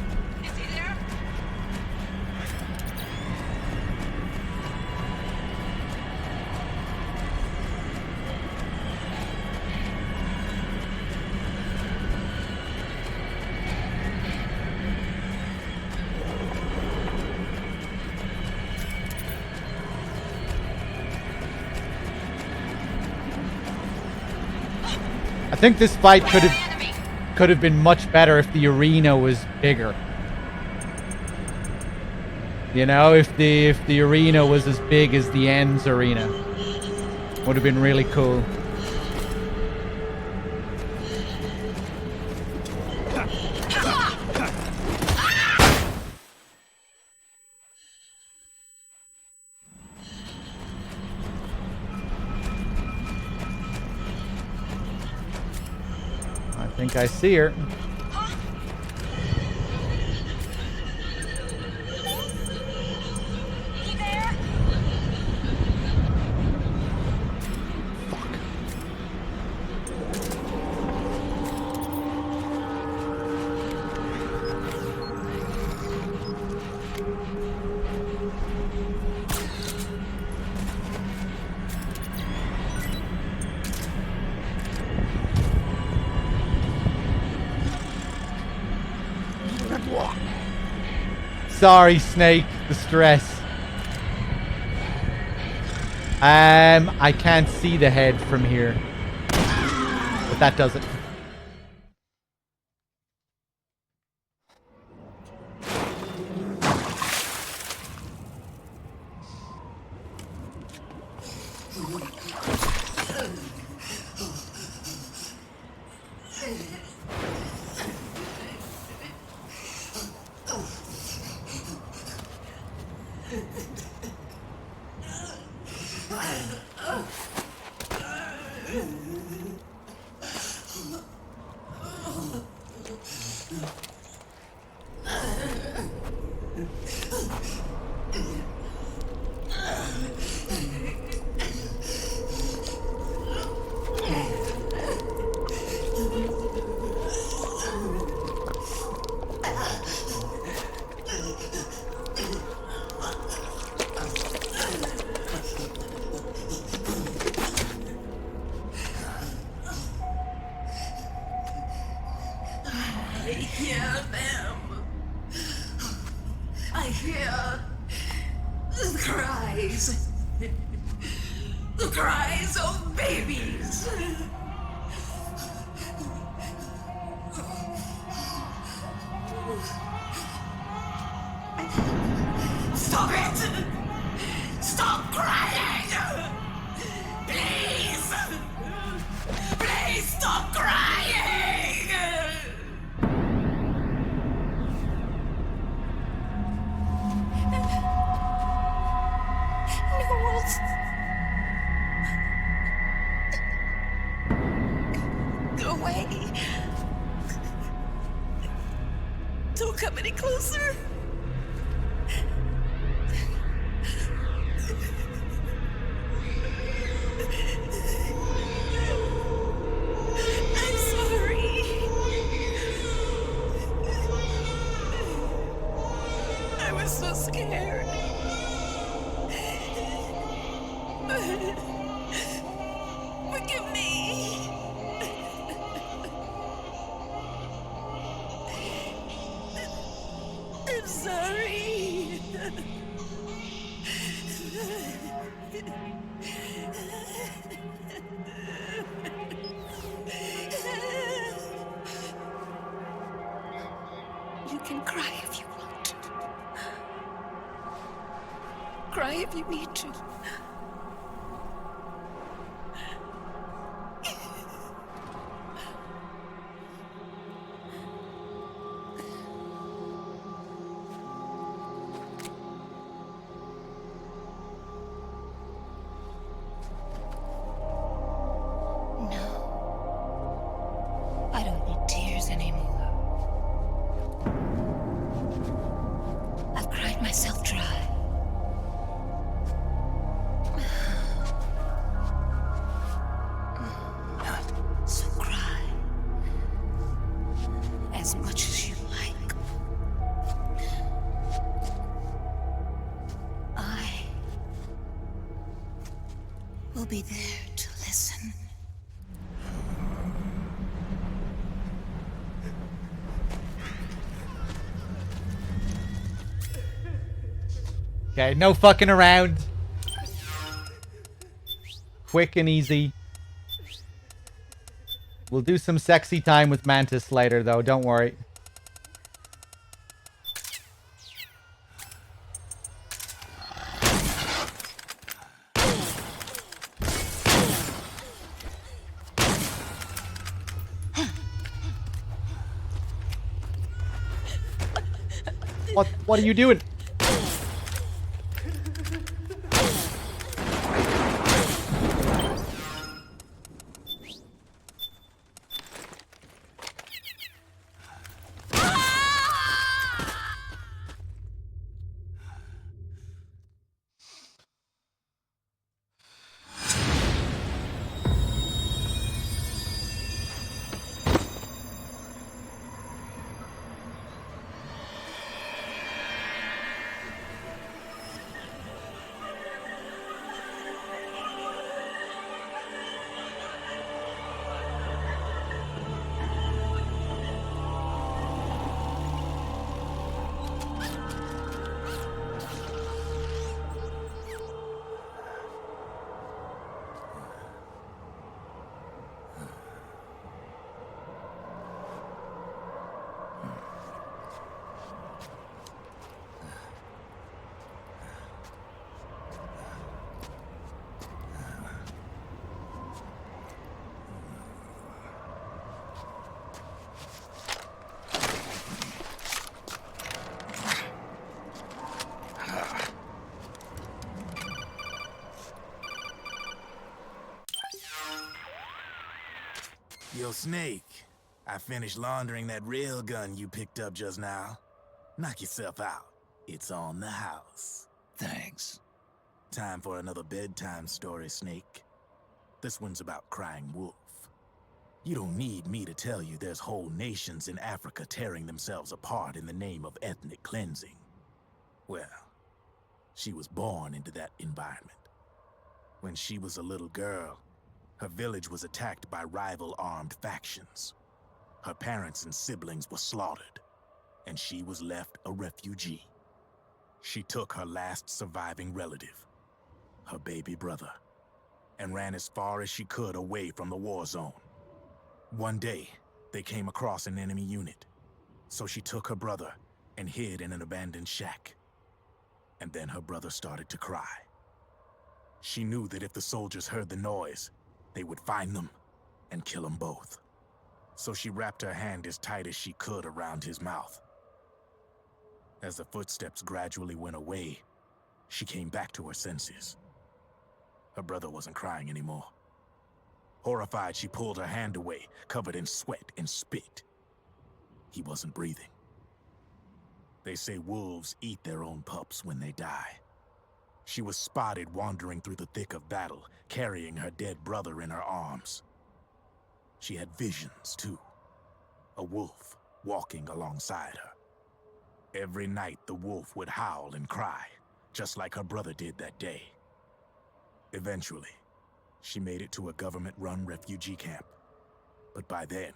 I think this fight could have been much better if the arena was bigger. You know, if the arena was as big as the Ends arena, would have been really cool. I think I see her. Sorry, Snake. The stress. I can't see the head from here. But that does it. Don't come any closer. I'm sorry. I was so scared. Forgive me. I'm sorry. You can cry if you want. Cry if you need to. I don't need tears anymore. I've cried myself dry. So cry as much as you like. I will be there to listen. Okay, no fucking around. Quick and easy. We'll do some sexy time with Mantis later, though. Don't worry. What are you doing? Yo, Snake, I finished laundering that railgun you picked up just now. Knock yourself out. It's on the house. Thanks. Time for another bedtime story, Snake. This one's about Crying Wolf. You don't need me to tell you there's whole nations in Africa tearing themselves apart in the name of ethnic cleansing. Well, she was born into that environment. When she was a little girl, her village was attacked by rival armed factions. Her parents and siblings were slaughtered, and she was left a refugee. She took her last surviving relative, her baby brother, and ran as far as she could away from the war zone. One day, they came across an enemy unit, so she took her brother and hid in an abandoned shack. And then her brother started to cry. She knew that if the soldiers heard the noise, they would find them and kill them both. So she wrapped her hand as tight as she could around his mouth. As the footsteps gradually went away, she came back to her senses. Her brother wasn't crying anymore. Horrified, she pulled her hand away, covered in sweat and spit. He wasn't breathing. They say wolves eat their own pups when they die. She was spotted wandering through the thick of battle, carrying her dead brother in her arms. She had visions, too. A wolf walking alongside her. Every night, the wolf would howl and cry, just like her brother did that day. Eventually, she made it to a government-run refugee camp. But by then,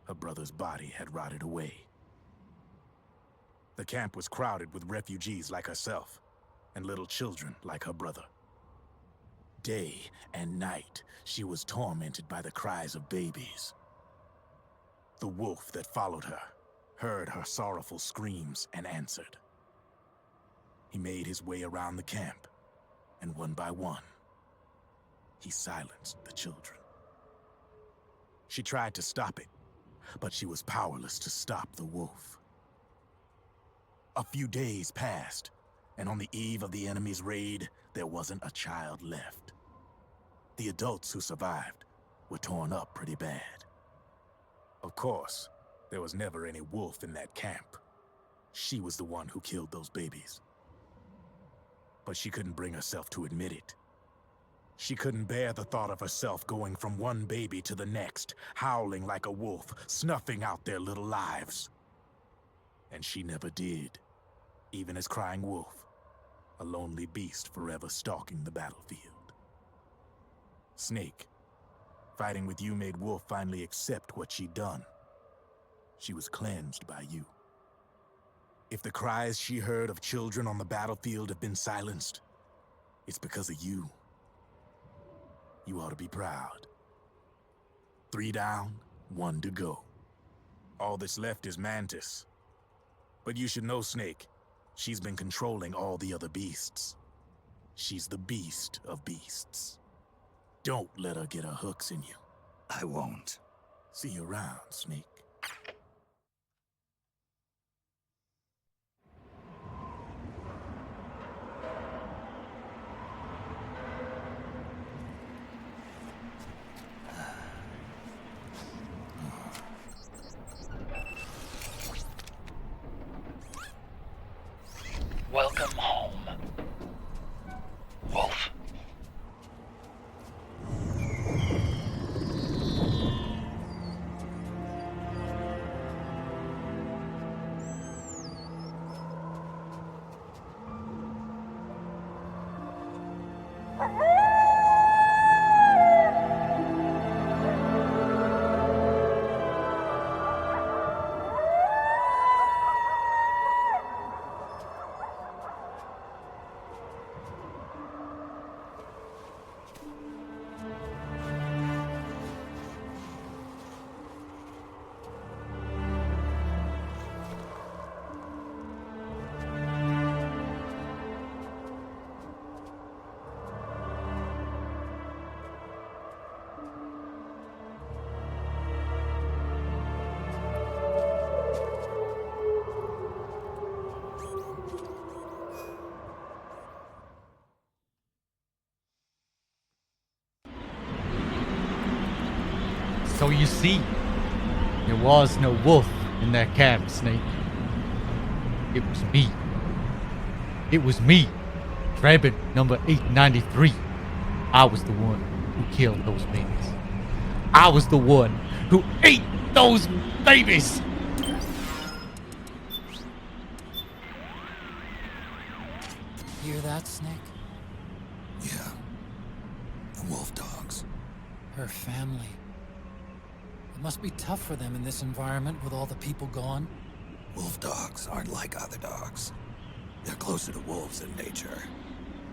her brother's body had rotted away. The camp was crowded with refugees like herself, and little children like her brother. Day and night, she was tormented by the cries of babies. The wolf that followed her heard her sorrowful screams and answered. He made his way around the camp, and one by one, he silenced the children. She tried to stop it, but she was powerless to stop the wolf. A few days passed, and on the eve of the enemy's raid, there wasn't a child left. The adults who survived were torn up pretty bad. Of course, there was never any wolf in that camp. She was the one who killed those babies. But she couldn't bring herself to admit it. She couldn't bear the thought of herself going from one baby to the next, howling like a wolf, snuffing out their little lives. And she never did, even as crying wolf, a lonely beast forever stalking the battlefield. Snake, fighting with you made Wolf finally accept what she'd done. She was cleansed by you. If the cries she heard of children on the battlefield have been silenced, it's because of you. You ought to be proud. 3 down, 1 to go. All that's left is Mantis. But you should know, Snake, she's been controlling all the other beasts. She's the beast of beasts. Don't let her get her hooks in you. I won't. See you around, Snake. Welcome home, Wolf. So you see, there was no wolf in that camp, Snake. It was me. It was me, Drebin number 893. I was the one who killed those babies. I was the one who ate those babies! Hear that, Snake? Yeah. The wolf dogs. Her family. It must be tough for them in this environment with all the people gone. Wolf dogs aren't like other dogs. They're closer to wolves in nature.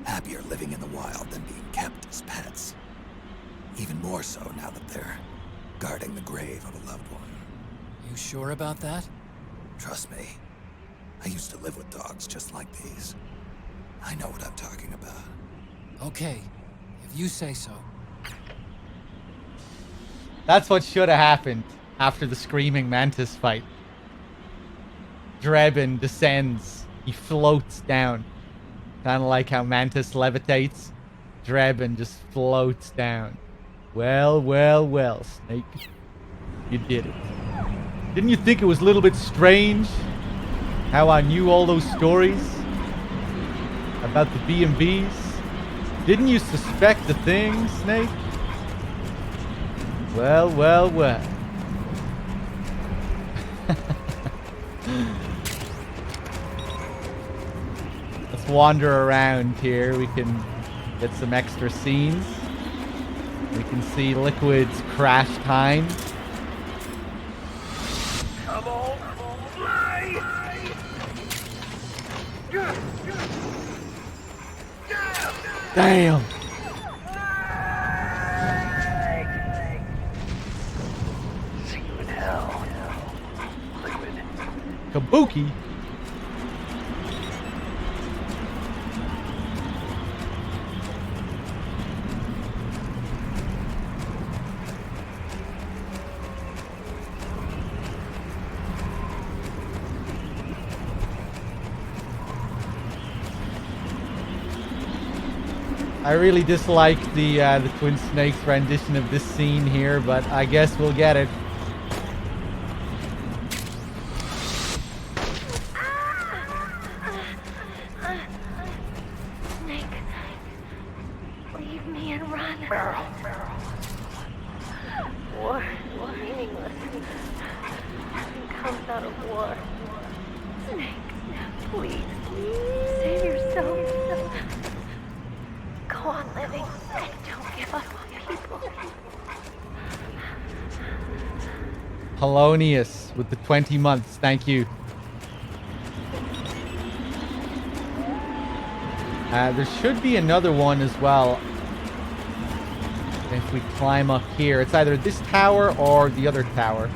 Happier living in the wild than being kept as pets. Even more so now that they're guarding the grave of a loved one. You sure about that? Trust me. I used to live with dogs just like these. I know what I'm talking about. Okay, if you say so. That's what should have happened after the screaming mantis fight. Drebin descends. He floats down. Kind of like how Mantis levitates. Drebin just floats down. Well, well, well, Snake. You did it. Didn't you think it was a little bit strange How I knew all those stories about the B&Bs. Didn't you suspect the thing, Snake? Well, well, well. Let's wander around here. We can get some extra scenes. We can see Liquid's crash time. Come on, fly! Damn. See you in hell, Liquid. Kabuki. I really dislike the Twin Snakes rendition of this scene here, but I guess we'll get it. Snake, leave me and run. War is meaningless. Nothing comes out of war. Snake, please, save yourself. Go on living and don't give up on people. Polonius with the 20 months, thank you. There should be another one as well. If we climb up here, it's either this tower or the other tower.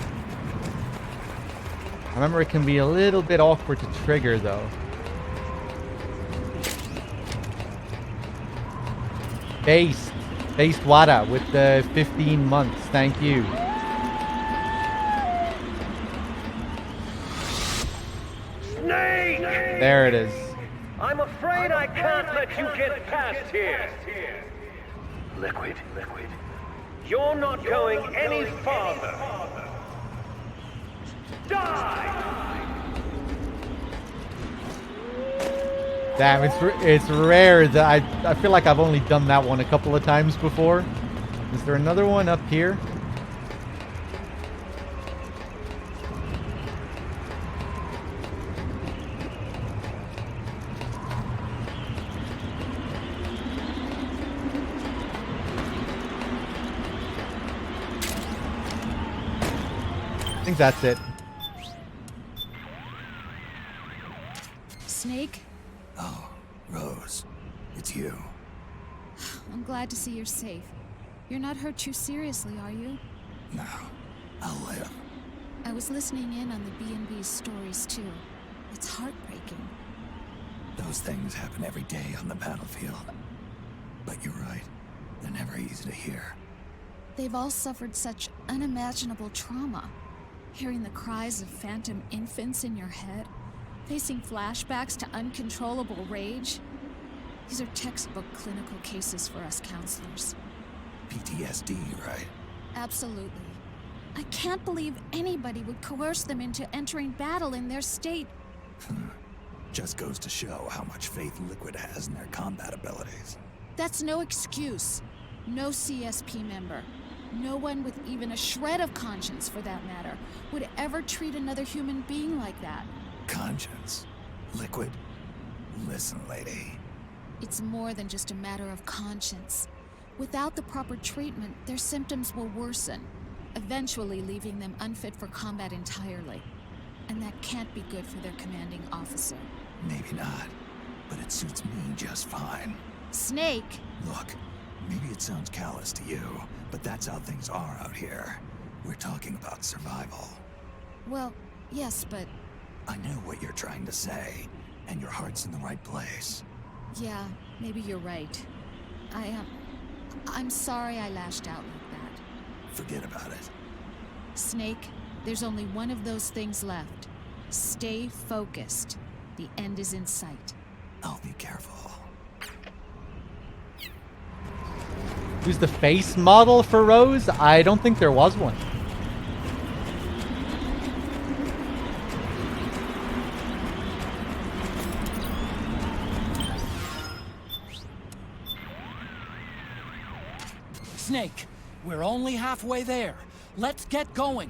I remember it can be a little bit awkward to trigger though. Based Wada with the 15 months, thank you. Snake! There it is. I'm afraid I can't let you get past here. Liquid. You're not going any farther. Die! Damn, it's rare that I feel like I've only done that one a couple of times before. Is there another one up here? I think that's it. Snake? Oh, Rose. It's you. I'm glad to see you're safe. You're not hurt too seriously, are you? No, I'll live. I was listening in on the B&B's stories too. It's heartbreaking. Those things happen every day on the battlefield. But you're right. They're never easy to hear. They've all suffered such unimaginable trauma. Hearing the cries of phantom infants in your head, facing flashbacks to uncontrollable rage. These are textbook clinical cases for us counselors. PTSD, right? Absolutely. I can't believe anybody would coerce them into entering battle in their state. Just goes to show how much faith Liquid has in their combat abilities. That's no excuse. No CSP member, no one with even a shred of conscience for that matter, would ever treat another human being like that. Conscience? Liquid? Listen, lady. It's more than just a matter of conscience. Without the proper treatment, their symptoms will worsen, eventually leaving them unfit for combat entirely. And that can't be good for their commanding officer. Maybe not, but it suits me just fine. Snake! Look, maybe it sounds callous to you, but that's how things are out here. We're talking about survival. Well, yes, but... I know what you're trying to say, and your heart's in the right place. Yeah, maybe you're right. I'm sorry I lashed out like that. Forget about it. Snake, there's only one of those things left. Stay focused. The end is in sight. I'll be careful. Who's the face model for Rose? I don't think there was one. Snake, we're only halfway there. Let's get going.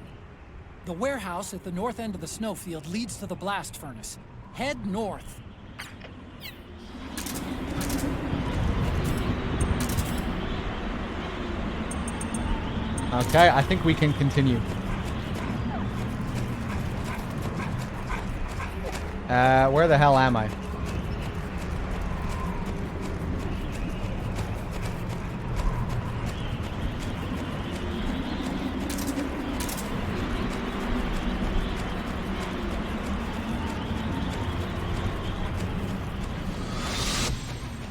The warehouse at the north end of the snowfield leads to the blast furnace. Head north. Okay, I think we can continue. Where the hell am I?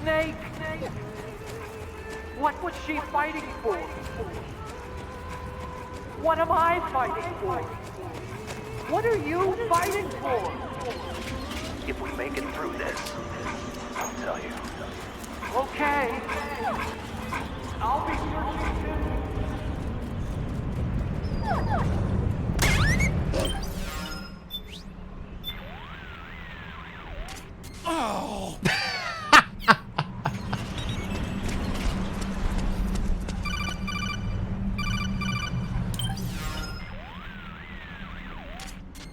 Snake! What was she fighting for? What am I fighting for? What are you fighting for? If we make it through this, I'll tell you. Okay. I'll be searching. Oh!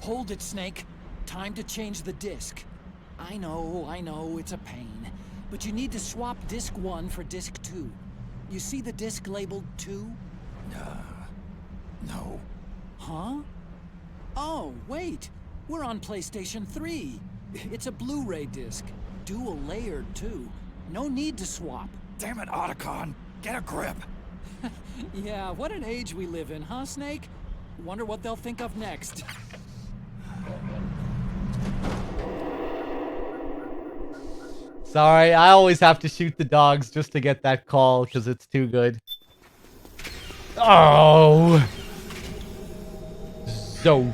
Hold it, Snake. Time to change the disc. I know, it's a pain. But you need to swap disc 1 for disc 2. You see the disc labeled 2? No. Huh? Oh, wait. We're on PlayStation 3. It's a Blu-ray disc. Dual layered, too. No need to swap. Damn it, Otacon! Get a grip! Yeah, what an age we live in, huh, Snake? Wonder what they'll think of next. Sorry, I always have to shoot the dogs just to get that call because it's too good. Oh! So...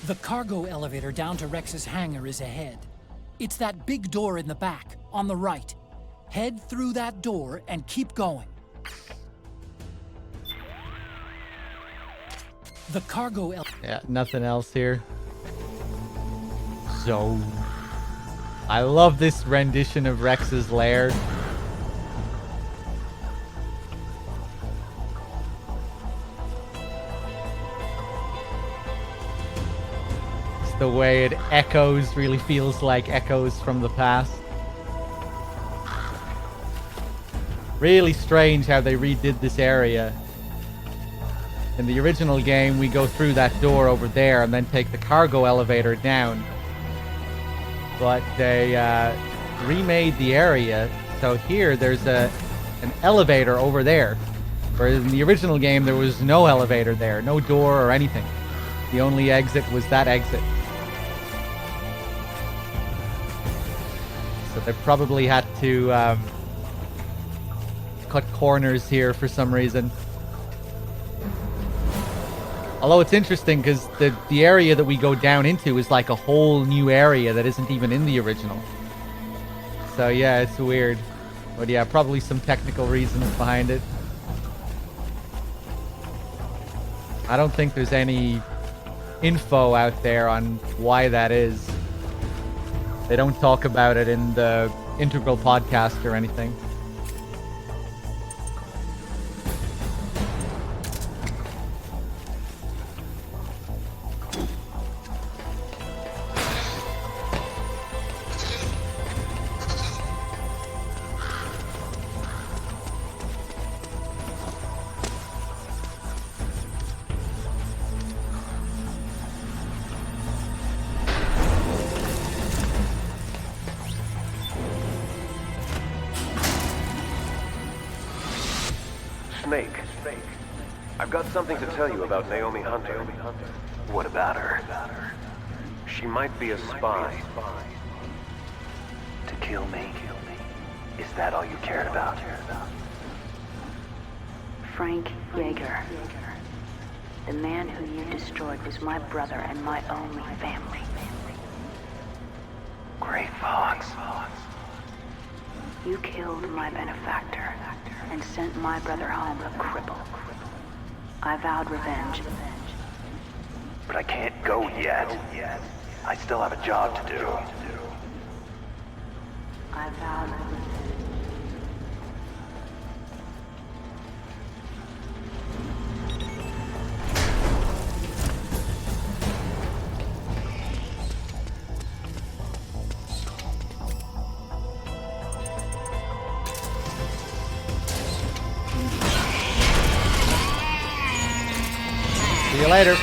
The cargo elevator down to Rex's hangar is ahead. It's that big door in the back, on the right. Head through that door and keep going. The cargo Yeah, nothing else here. So... I love this rendition of Rex's lair. It's the way it echoes, really feels like echoes from the past. Really strange how they redid this area. In the original game, we go through that door over there and then take the cargo elevator down. But they remade the area, so here there's an elevator over there. Whereas in the original game, there was no elevator there, no door or anything. The only exit was that exit. So they probably had to cut corners here for some reason. Although it's interesting because the area that we go down into is like a whole new area that isn't even in the original. So yeah, it's weird. But yeah, probably some technical reasons behind it. I don't think there's any info out there on why that is. They don't talk about it in the Integral podcast or anything. Snake. I've got something to tell you about Naomi Hunter. What about her? She might be a spy. To kill me? Is that all you cared about? Frank Yeager. The man who you destroyed was my brother and my only family. Gray Fox. You killed my benefactor and sent my brother home a cripple. I vowed revenge. But I can't go yet. I still have a job to do. I vow to listen. See you later.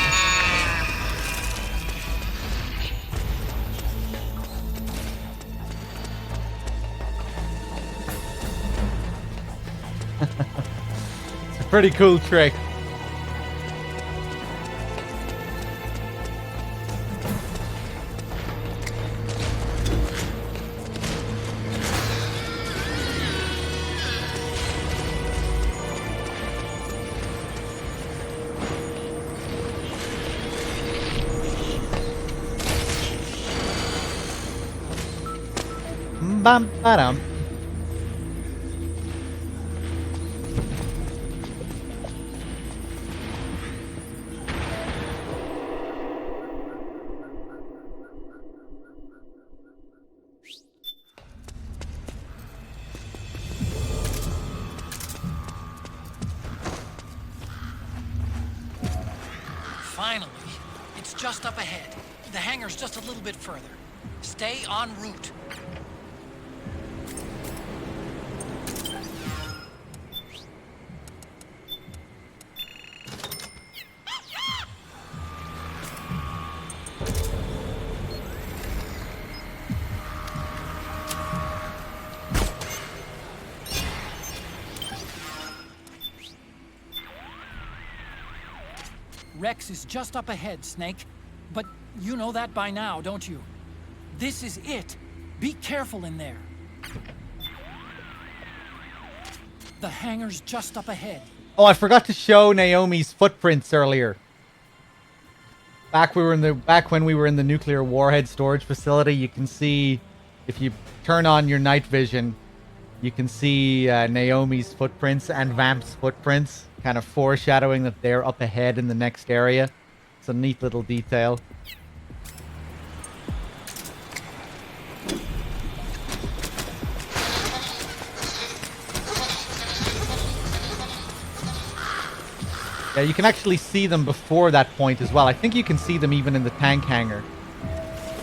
It's a pretty cool trick. Bam, ba-dum. Finally. It's just up ahead. The hangar's just a little bit further. Stay en route. Rex is just up ahead, Snake. But you know that by now, don't you? This is it. Be careful in there. The hangar's just up ahead. Oh, I forgot to show Naomi's footprints earlier. Back when we were in the nuclear warhead storage facility, you can see, if you turn on your night vision, you can see Naomi's footprints and Vamp's footprints, kind of foreshadowing that they're up ahead in the next area. It's a neat little detail. Yeah, you can actually see them before that point as well. I think you can see them even in the tank hangar.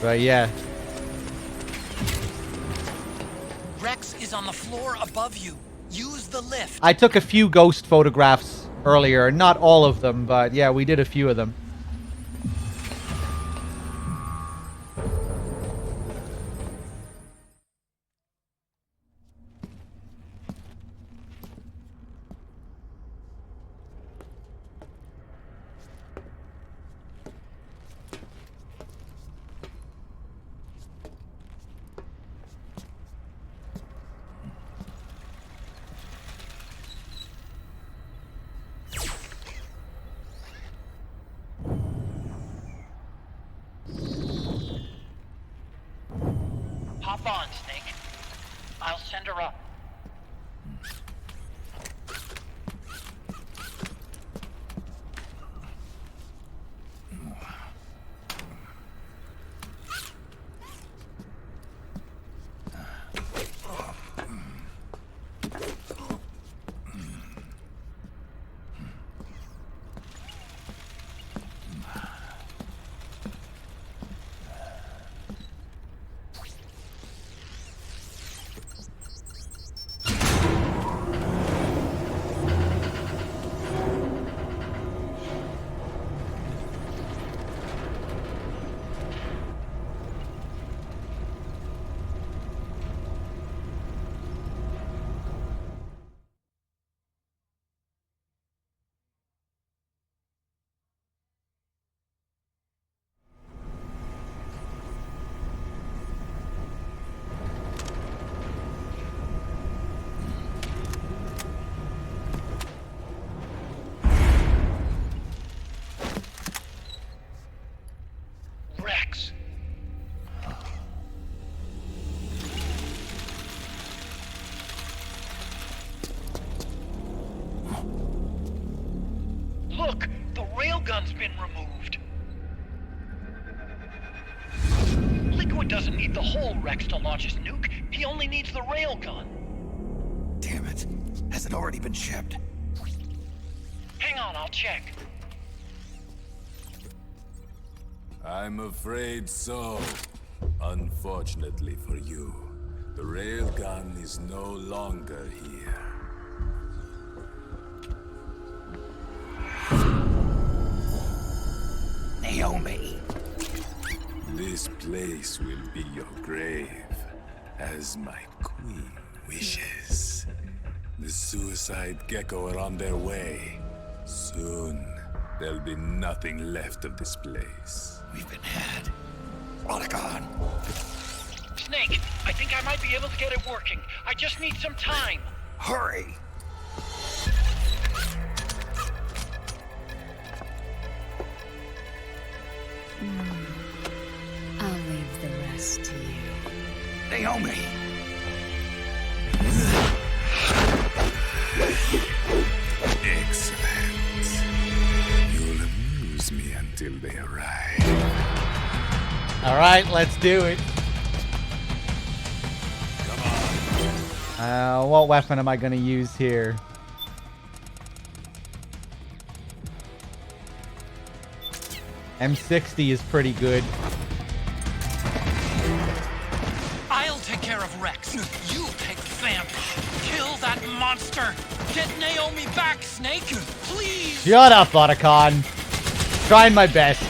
But yeah. Rex is on the floor above you. Use the lift. I took a few ghost photographs earlier. Not all of them, but yeah, we did a few of them. Hop on, Snake. I'll send her up. Rex. Look, the railgun's been removed. doesn't need the whole Rex to launch his nuke. He only needs the railgun. Damn it. Has it already been shipped? Hang on, I'll check. I'm afraid so. Unfortunately for you, the railgun is no longer here. Naomi. This place will be your grave, as my queen wishes. The suicide gecko are on their way. Soon, there'll be nothing left of this place. We've been had. Otacon! Snake, I think I might be able to get it working. I just need some time. Hurry! I'll leave the rest to you. Naomi! Excellent. You'll amuse me until they arrive. Alright, let's do it. What weapon am I going to use here? M60 is pretty good. I'll take care of Rex. You take Vamp. Kill that monster. Get Naomi back, Snake. Please. Shut up, Otacon. Trying my best.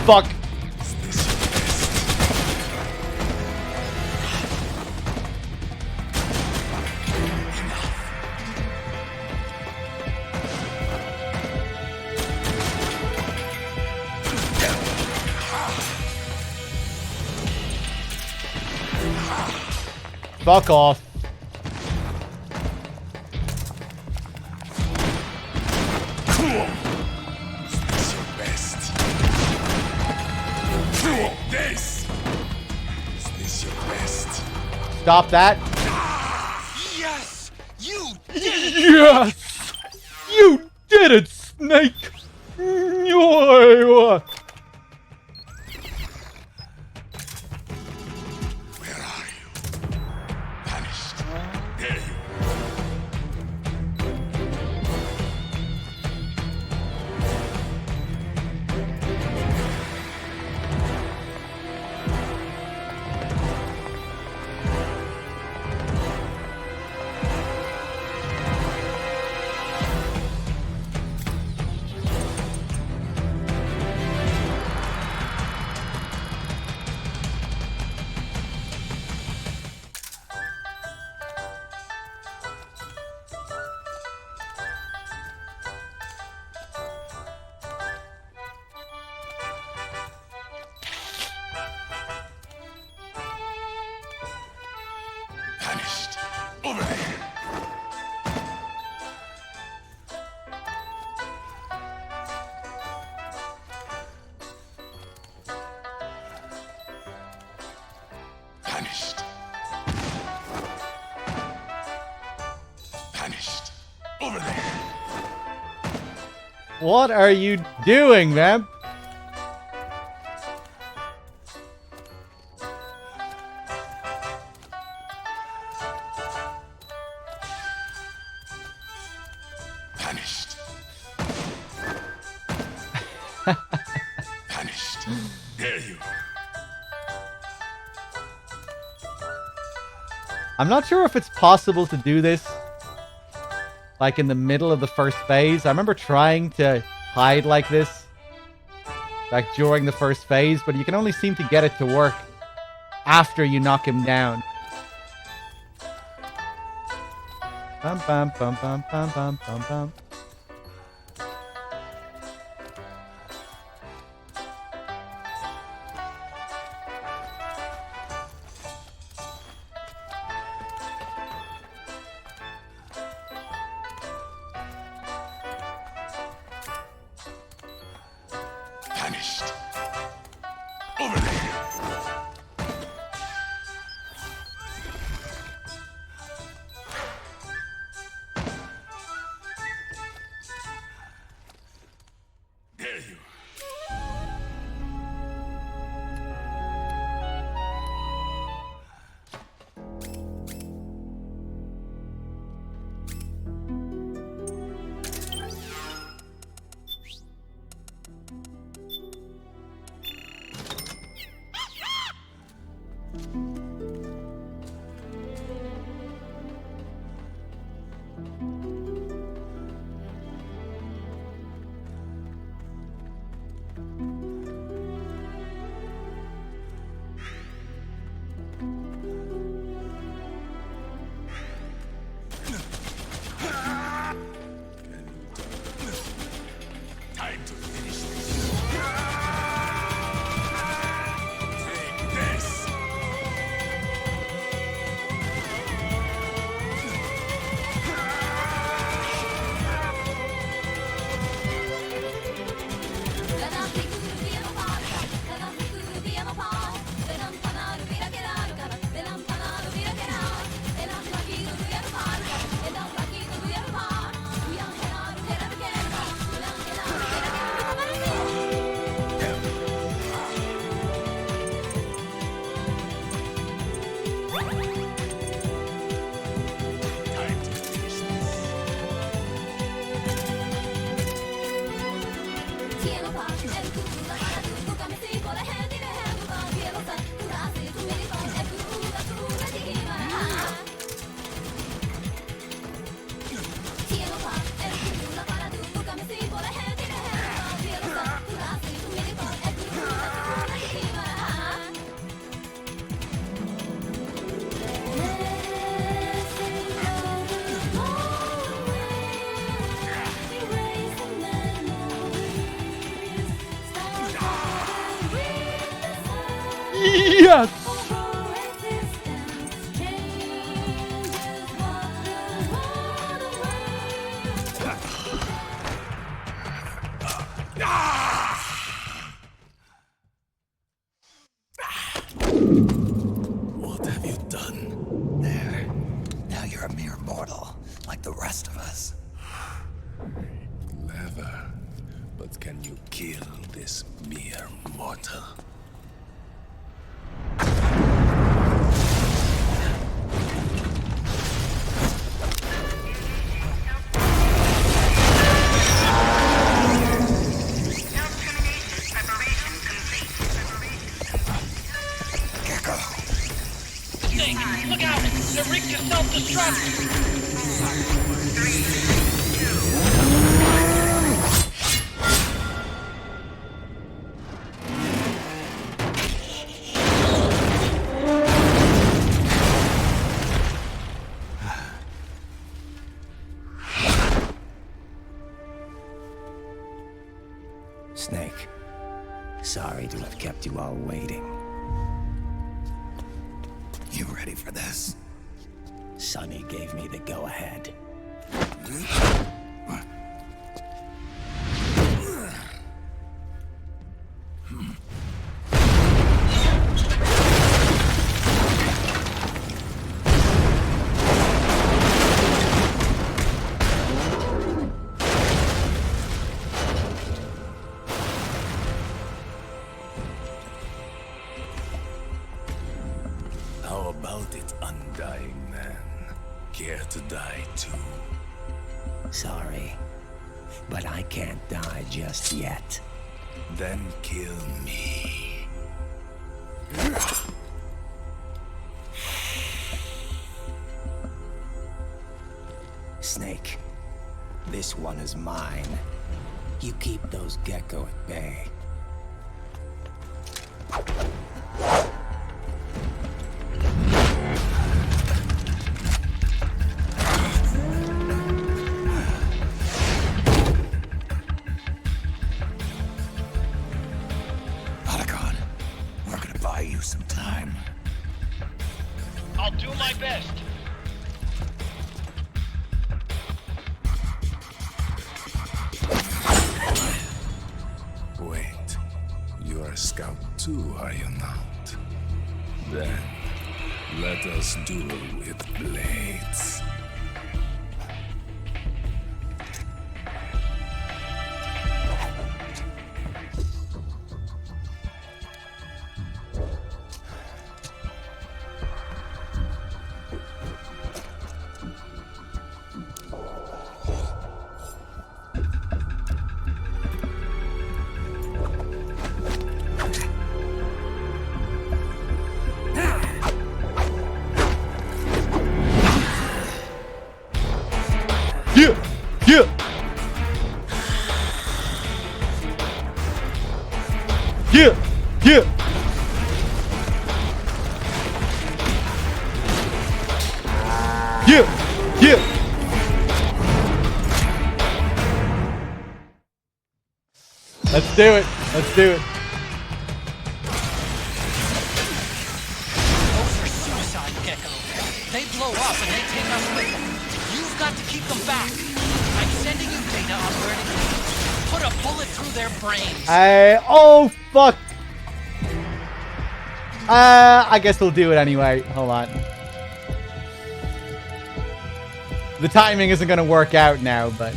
Fuck. Fuck off. Stop that. Yes! You did it! Yes! You did it, Snake! No. What are you doing, man? you. I'm not sure if it's possible to do this, like in the middle of the first phase. I remember trying to hide like this, like during the first phase, but you can only seem to get it to work after you knock him down. Bum bum bum bum bum bum bum bum. Vanished. Over there. There you. Time to finish this. Take this. Yes! What have you done? There. Now you're a mere mortal, like the rest of us. Clever. But can you kill this mere mortal? Look out! They're rigged to self-destruct! Snake, sorry to have kept you all waiting. You ready for this? Sonny gave me the go-ahead. How about it, undying man? Care to die too? Sorry, but I can't die just yet. Then kill me. Snake. This one is mine. You keep those Gecko at bay. Otacon, we're gonna buy you some time. I'll do my best. Wait, you are a scout too, are you not? Then, let us duel with blades. Yeah! Yeah! Yeah! Yeah! Yeah! Yeah! Let's do it. Let's do it. Those are suicide Gecko. They blow up and they take us with them. You've got to keep them back. I'm sending you data on where to go. Put a bullet through their brains. Oh, fuck. I guess we'll do it anyway. Hold on. The timing isn't going to work out now, but...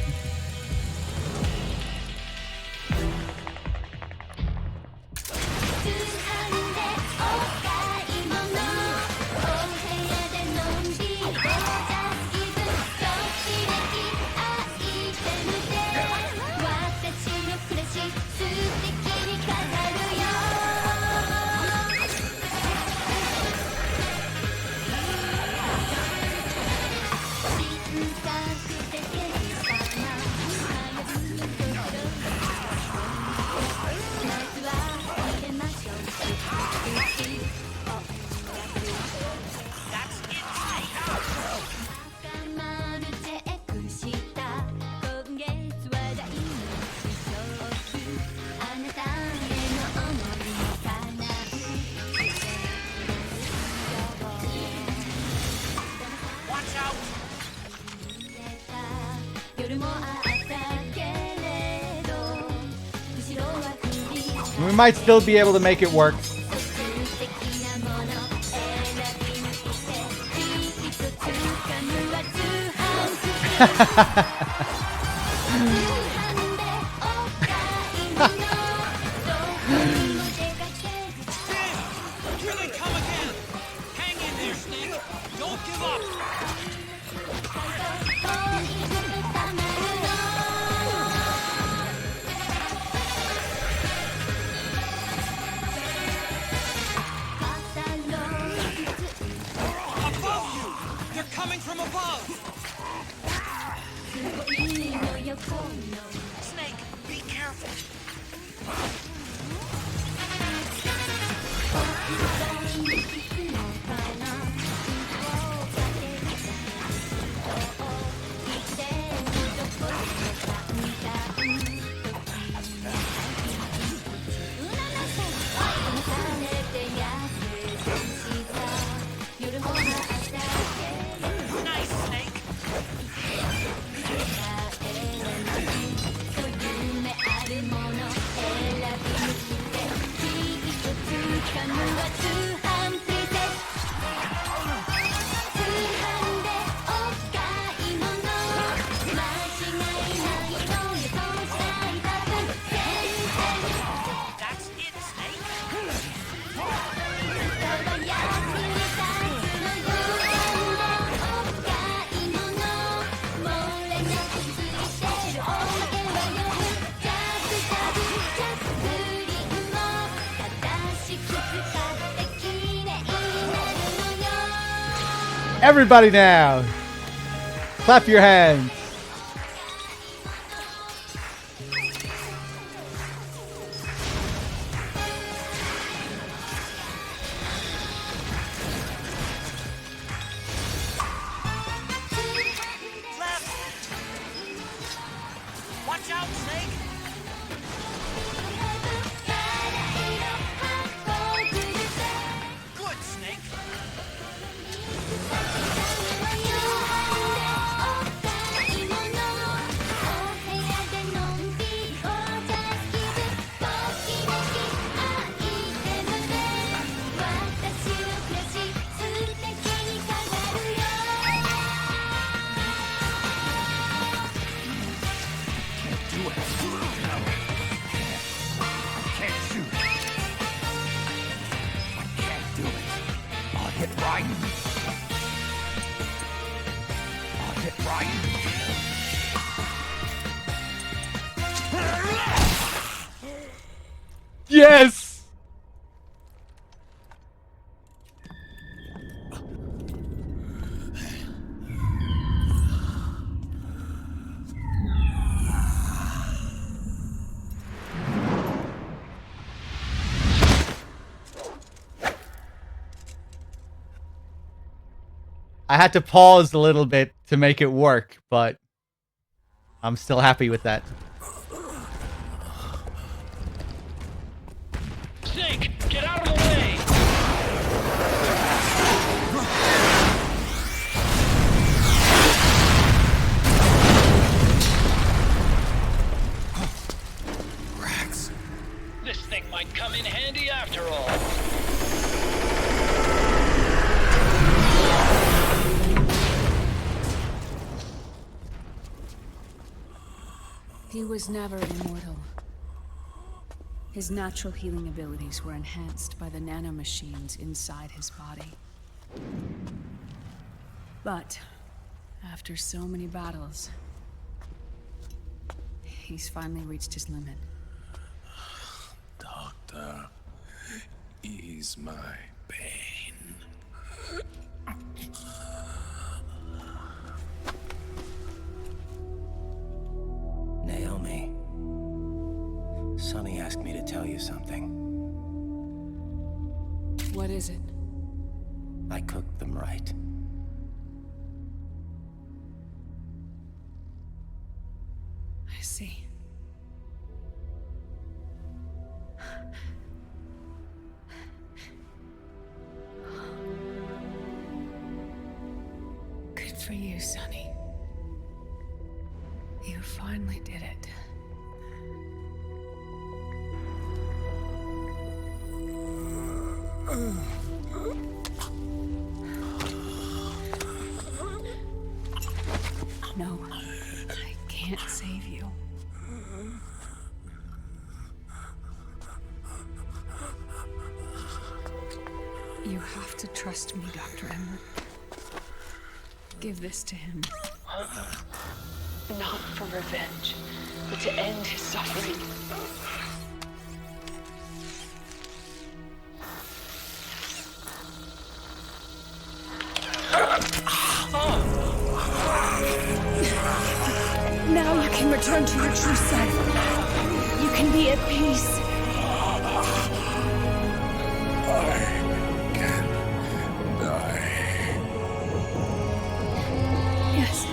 We might still be able to make it work. Here they come again. Hang in there, Snake. Don't give up. Above you! They're coming from above! Snake, be careful. Nice, Snake. That's it, Everybody now. Clap your hands. Watch out, Snake! Good, Snake! Yes! I had to pause a little bit to make it work, but I'm still happy with that. Snake, get out of the way! Rex. This thing might come in handy after all. He was never immortal. His natural healing abilities were enhanced by the nanomachines inside his body. But, after so many battles, he's finally reached his limit. Doctor, ease my pain. Naomi. Sonny asked me to tell you something. What is it? I cooked them right. I see. Good for you, Sonny. You finally did it. No, I can't save you. You have to trust me, Dr. Emmer. Give this to him. Not for revenge, but to end his suffering. Now you can return to your true self. You can be at peace. Yes.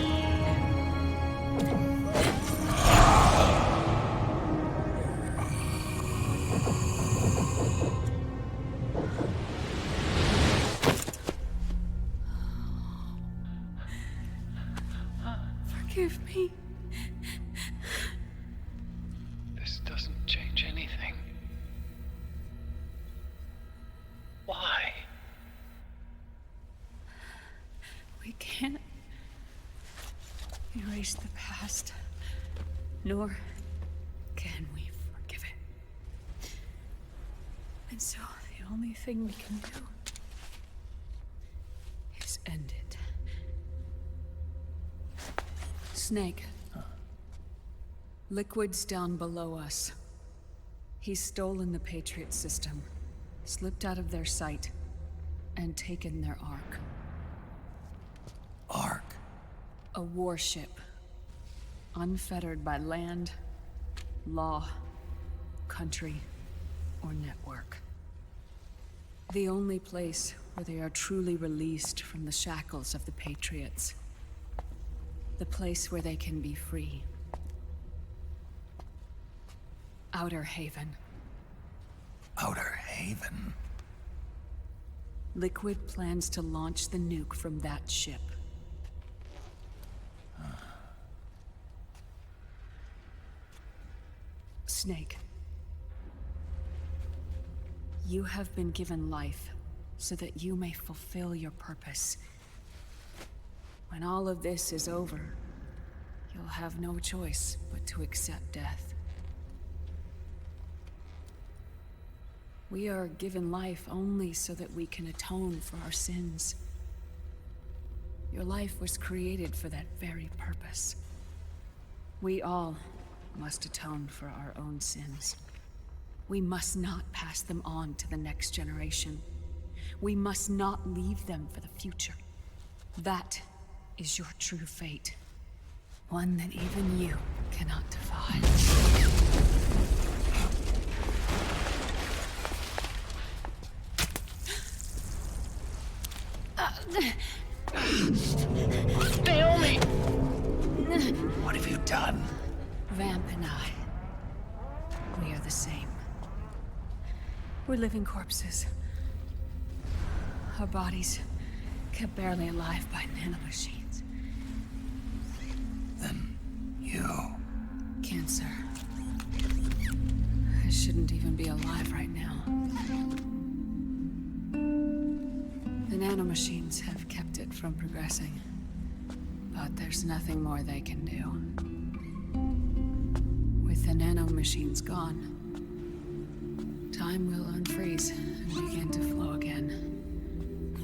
Forgive me. This doesn't change anything. Why? We can't erase the past, nor can we forgive it. And so the only thing we can do is end it. Snake. Liquid's down below us. He's stolen the Patriot system, slipped out of their sight, and taken their Ark. Ark? A warship, unfettered by land, law, country, or network. The only place where they are truly released from the shackles of the Patriots. The place where they can be free. Outer Haven. Outer Haven? Liquid plans to launch the nuke from that ship. Snake. You have been given life so that you may fulfill your purpose. When all of this is over, you'll have no choice but to accept death. We are given life only so that we can atone for our sins. Your life was created for that very purpose. We all must atone for our own sins. We must not pass them on to the next generation. We must not leave them for the future. That is your true fate. One that even you cannot defy. Naomi! What have you done? Vamp and I, we are the same. We're living corpses. Our bodies kept barely alive by nanomachines. Then you... Cancer. I shouldn't even be alive right now. The nanomachines have kept it from progressing. But there's nothing more they can do. With the nanomachines gone, time will unfreeze and begin to flow again.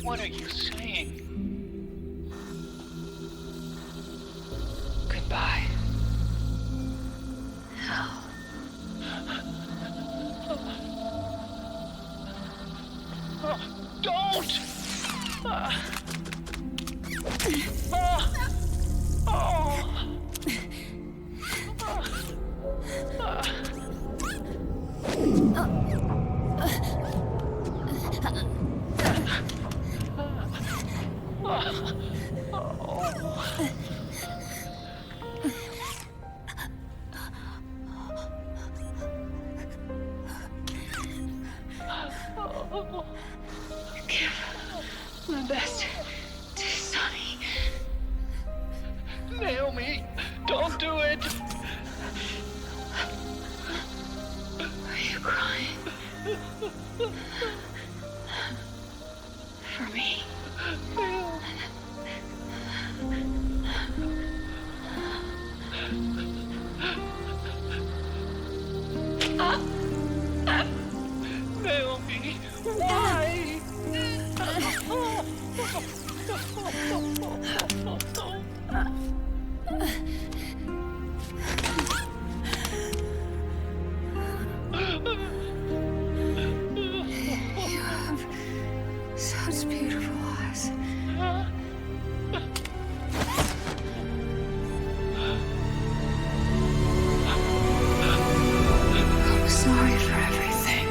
What are you saying? Goodbye. Hell. Don't! Give my best to Sonny. Naomi, don't do it! Are you crying? For me? Naomi, why? You have such beautiful eyes. I'm sorry for everything.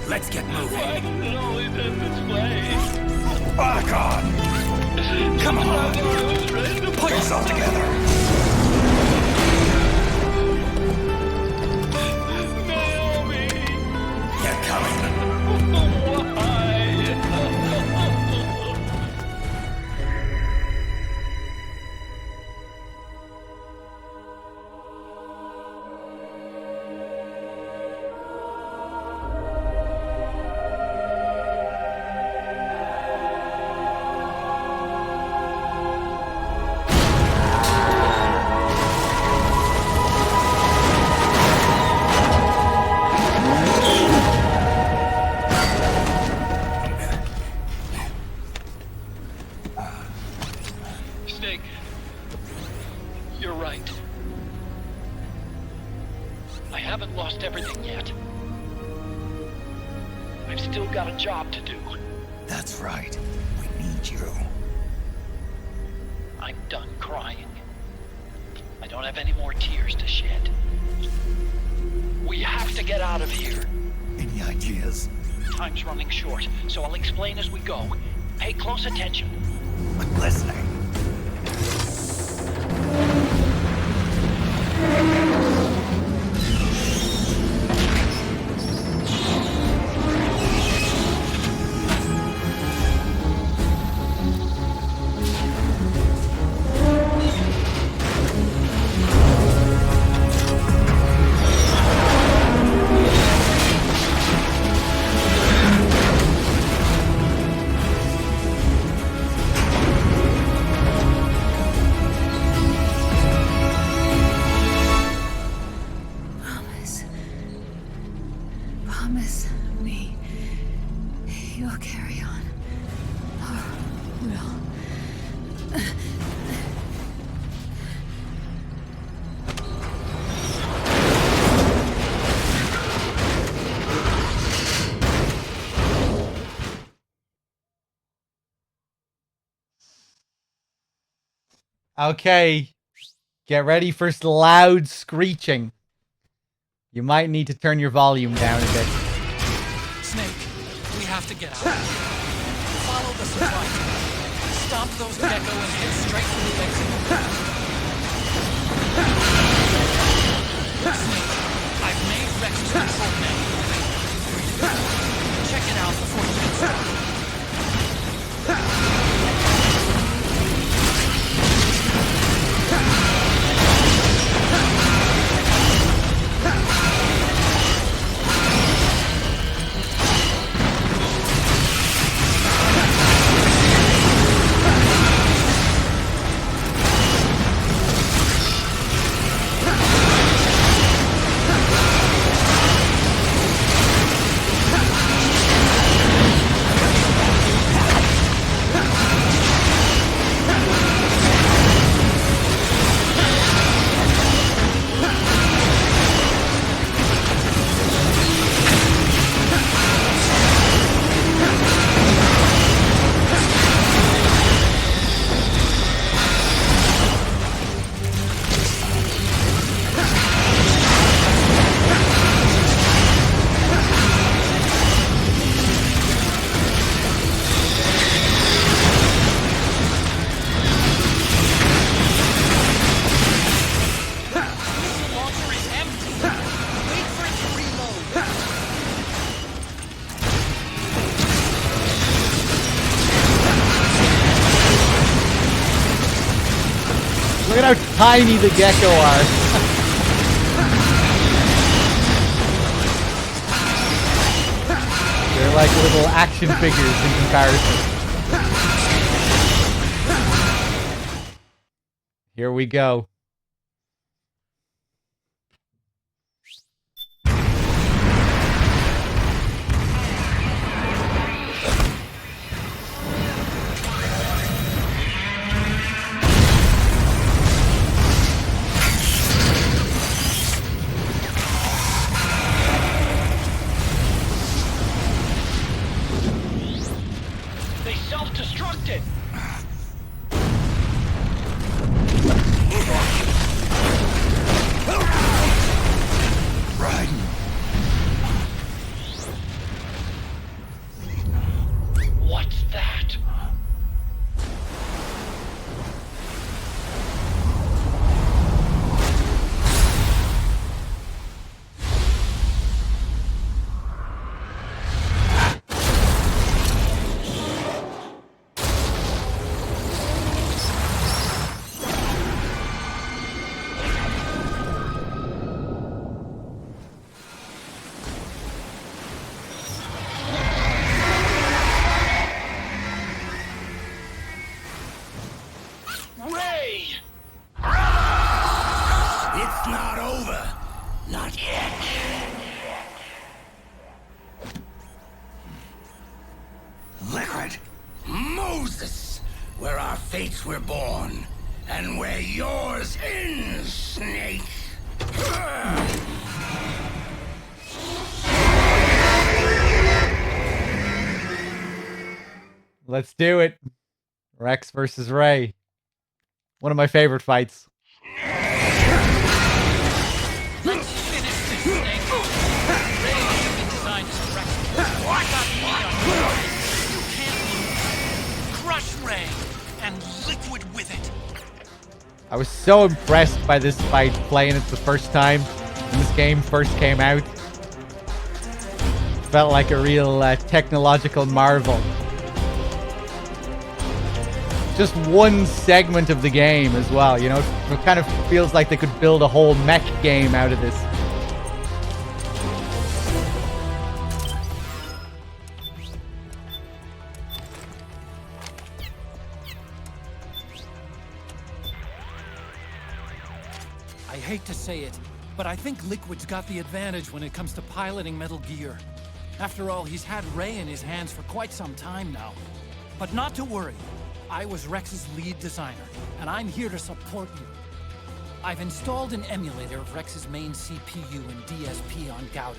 Let's get moving. Why does it always end this way? Otacon! Come on! Pull yourself together! Naomi! They're coming! everything yet. I've still got a job to do. That's right. We need you. I'm done crying. I don't have any more tears to shed. We have to get out of here. Any ideas? Time's running short, so I'll explain as we go. Pay close attention. I'm listening. Promise me you'll carry on. Or will. Okay. Get ready for loud screeching. You might need to turn your volume down a bit. Snake, we have to get out. Follow the supply chain. Stop those Gecko and head straight for the exit. Snake, I've made Rex's control manual. Check it out before you get started. Look at how tiny the Gecko are. They're like little action figures in comparison. Here we go. Self-destructed! Raiden. What's that? It's not over. Not yet. Liquid. Moses, where our fates were born, and where yours ends, Snake. Let's do it. Rex versus Ray. One of my favorite fights. Let's finish this thing. Ray should be designed as a Rex. I got me on yours. You can't lose. Crush Ray and Liquid with it. I was so impressed by this fight playing it the first time when this game first came out. Felt like a real technological marvel. Just one segment of the game as well, you know? It kind of feels like they could build a whole mech game out of this. I hate to say it, but I think Liquid's got the advantage when it comes to piloting Metal Gear. After all, he's had Ray in his hands for quite some time now. But not to worry. I was Rex's lead designer, and I'm here to support you. I've installed an emulator of Rex's main CPU and DSP on Gaudi.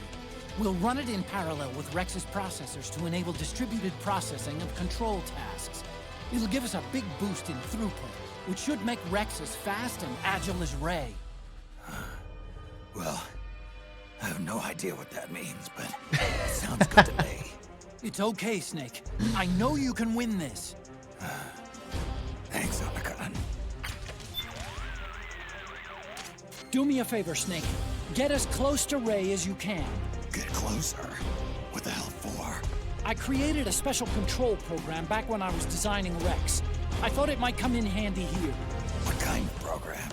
We'll run it in parallel with Rex's processors to enable distributed processing of control tasks. It'll give us a big boost in throughput, which should make Rex as fast and agile as Ray. Well, I have no idea what that means, but it sounds good to me. It's okay, Snake. I know you can win this. Thanks, Otacon. Do me a favor, Snake. Get as close to Ray as you can. Get closer? What the hell for? I created a special control program back when I was designing Rex. I thought it might come in handy here. What kind of program?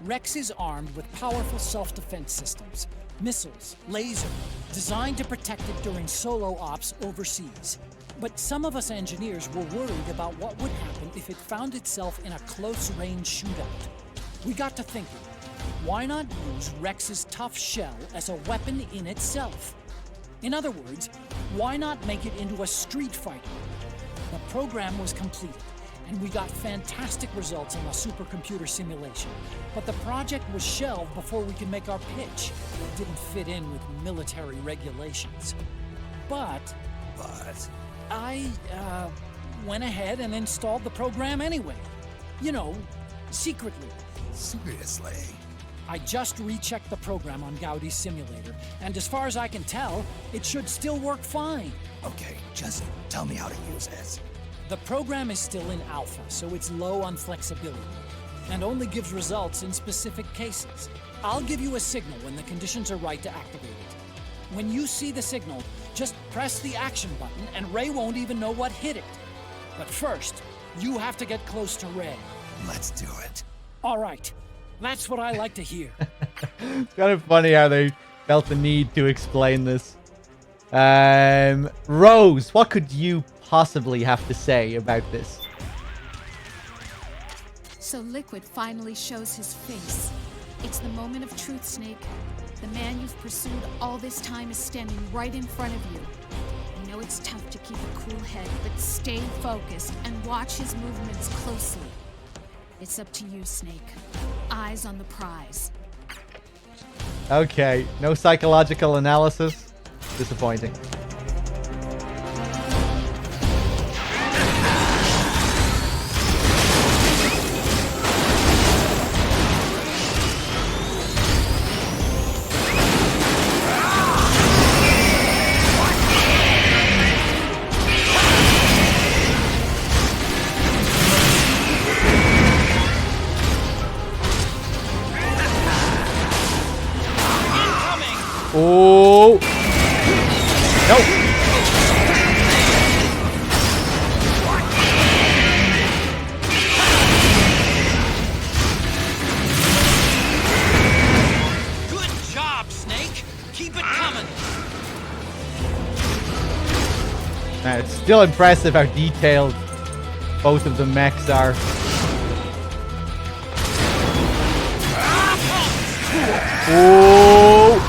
Rex is armed with powerful self-defense systems. Missiles, laser, designed to protect it during solo ops overseas. But some of us engineers were worried about what would happen if it found itself in a close-range shootout. We got to thinking, why not use Rex's tough shell as a weapon in itself? In other words, why not make it into a street fighter? The program was completed, and we got fantastic results in a supercomputer simulation. But the project was shelved before we could make our pitch. It didn't fit in with military regulations. But I went ahead and installed the program anyway. You know, secretly. Seriously? I just rechecked the program on Gaudi's simulator, and as far as I can tell, it should still work fine. Okay, just tell me how to use it. The program is still in alpha, so it's low on flexibility, and only gives results in specific cases. I'll give you a signal when the conditions are right to activate it. When you see the signal, just press the action button and Ray won't even know what hit it. But first, you have to get close to Ray. Let's do it. All right. That's what I like to hear. It's kind of funny how they felt the need to explain this. Rose, what could you possibly have to say about this? So Liquid finally shows his face. It's the moment of truth, Snake. The man you've pursued all this time is standing right in front of you. I know it's tough to keep a cool head, but stay focused and watch his movements closely. It's up to you, Snake. Eyes on the prize. Okay, no psychological analysis. Disappointing. Oh! No! Good job, Snake. Keep it coming. It's still impressive how detailed both of the mechs are. Oh!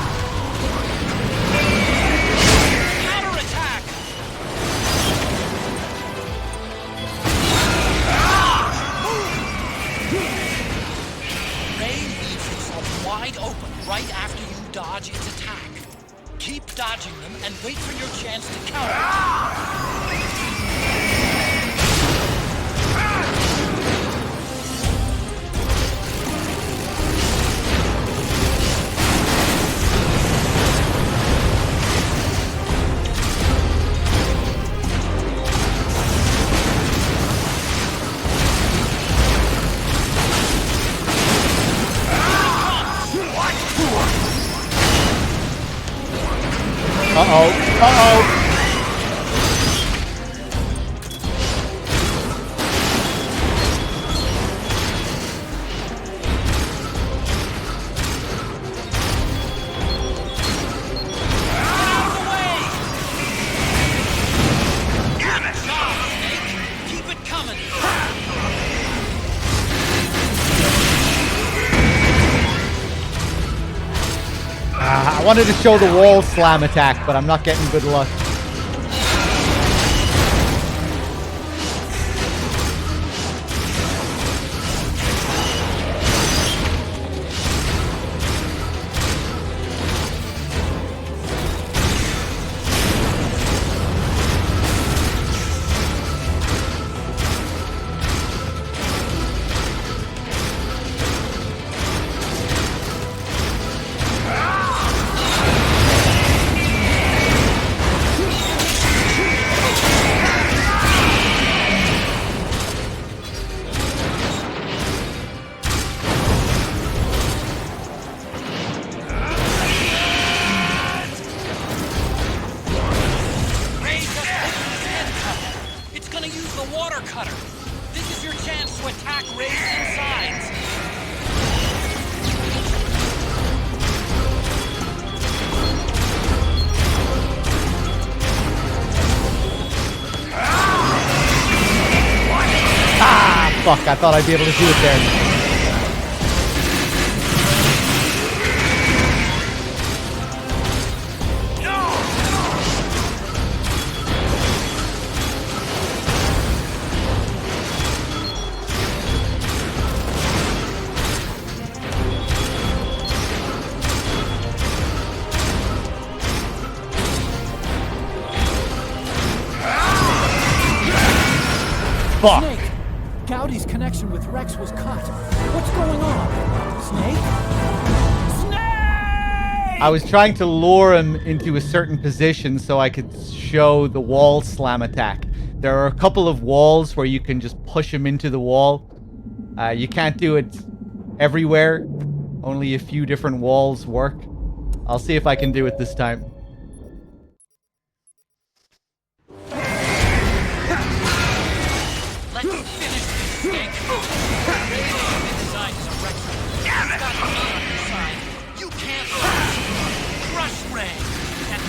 Counterattack. Ray leaves himself wide open right after you dodge its attack. Keep dodging them and wait for your chance to counter. I wanted to show the wall slam attack, but I'm not getting good luck. Fuck, I thought I'd be able to do it there. Fuck. Snake! Gowdy's connection with Rex was cut. What's going on? Snake? I was trying to lure him into a certain position so I could show the wall slam attack. There are a couple of walls where you can just push him into the wall. You can't do it everywhere. Only a few different walls work. I'll see if I can do it this time. Let's finish this, Snake. Damn it! You can't crush Ray and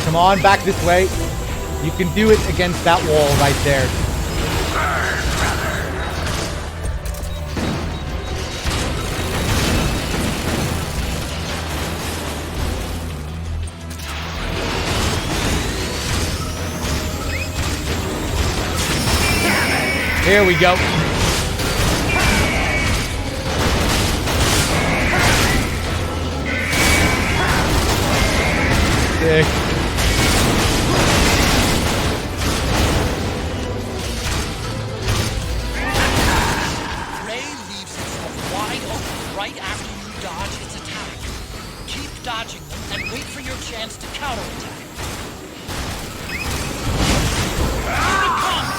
Come on, back this way. You can do it against that wall right there. Here we go. Sick. dodging them and wait for your chance to counterattack. Here it comes!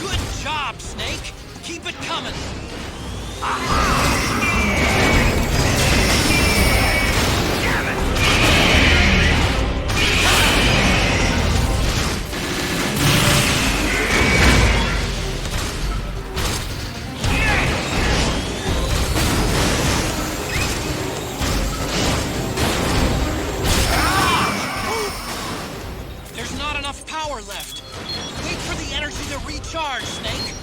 Good job, Snake! Keep it coming! Left. Wait for the energy to recharge, Snake.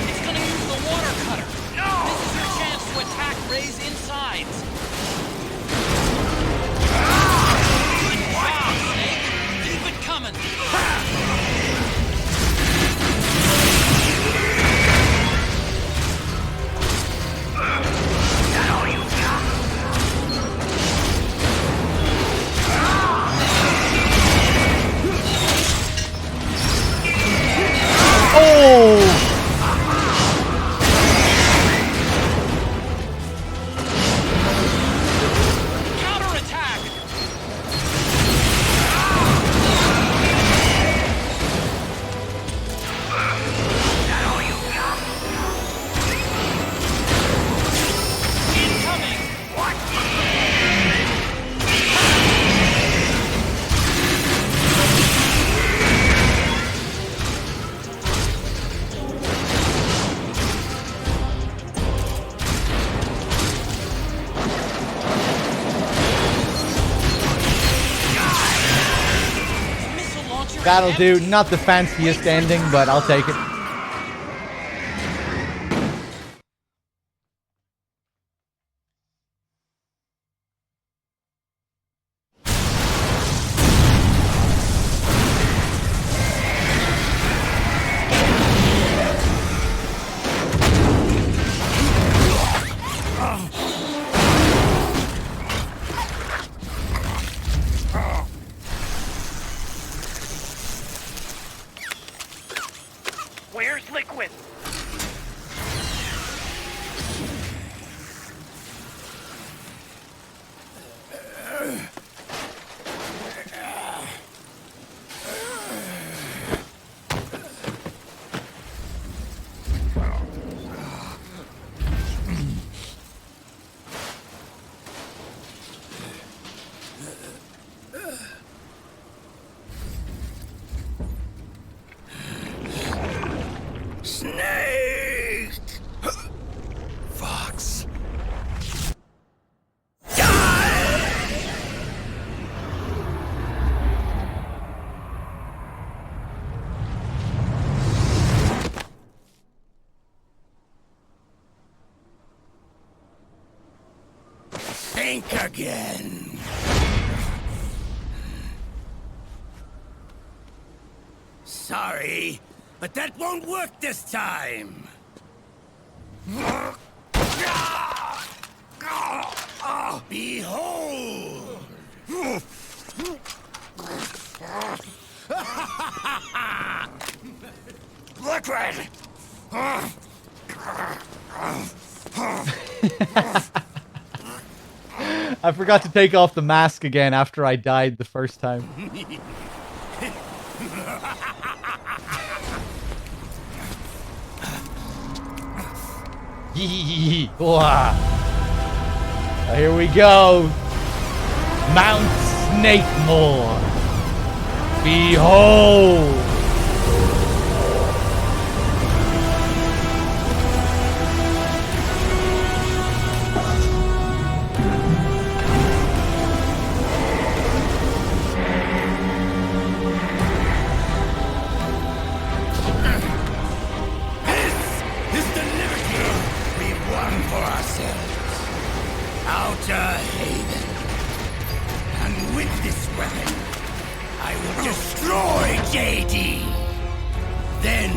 It's gonna use the water cutter. No! This is your chance to attack Ray's insides. Good job, Snake. Keep it coming. That'll do. Not the fanciest ending, but I'll take it. Where's Liquid? Snake! Fox. Think again. Sorry, but that won't work this time. Behold! Liquid! I forgot to take off the mask again after I died the first time. Here we go. Mount Snakemore. Behold. Outer Haven. And with this weapon, I will destroy JD. Then,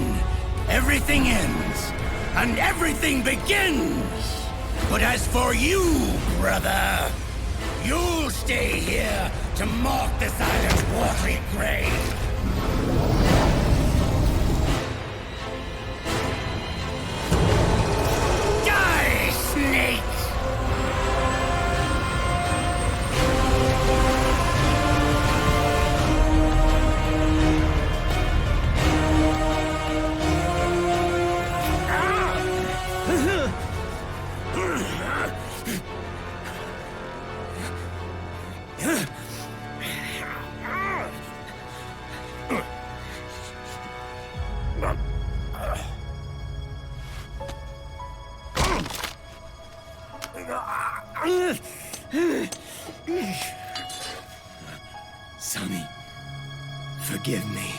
everything ends, and everything begins. But as for you, brother, you'll stay here to mark this island's watery grave. Die, snake! Sonny, forgive me.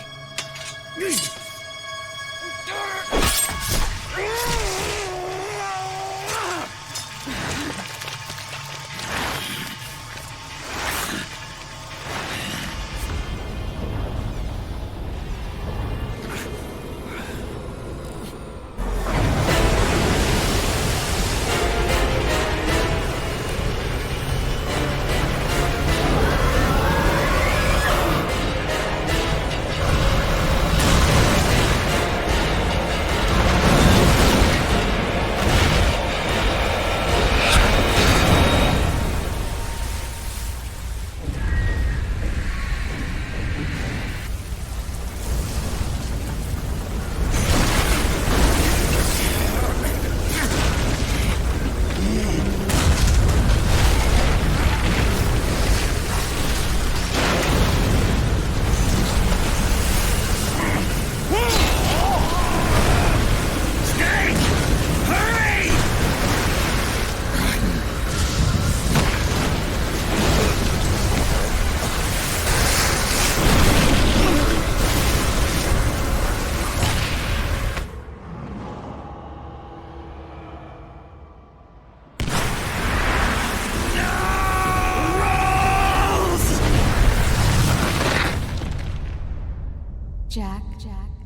Jack,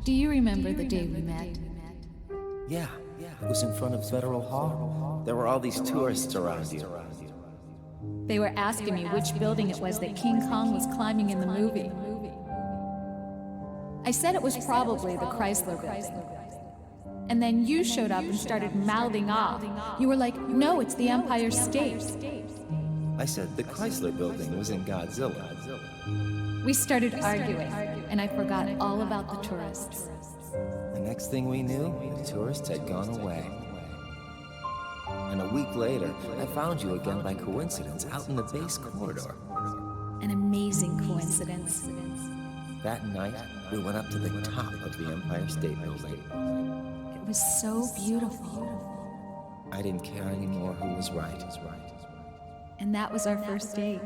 do you remember the day we met? Yeah, it was in front of Federal Hall. There were all these tourists around you. They were asking me which building it was that King Kong was climbing in the movie. I said it was probably the Chrysler Building. And then you showed up and started mouthing off. You were like, no, it's the Empire State. I said the Chrysler Building was in Godzilla. We started arguing, and I forgot all about the tourists. The next thing we knew, the tourists had gone away. And a week later, I found you again by coincidence out in the base corridor. An amazing coincidence. That night, we went up to the top of the Empire State Building. It was so beautiful. I didn't care anymore who was right. And that was our first date.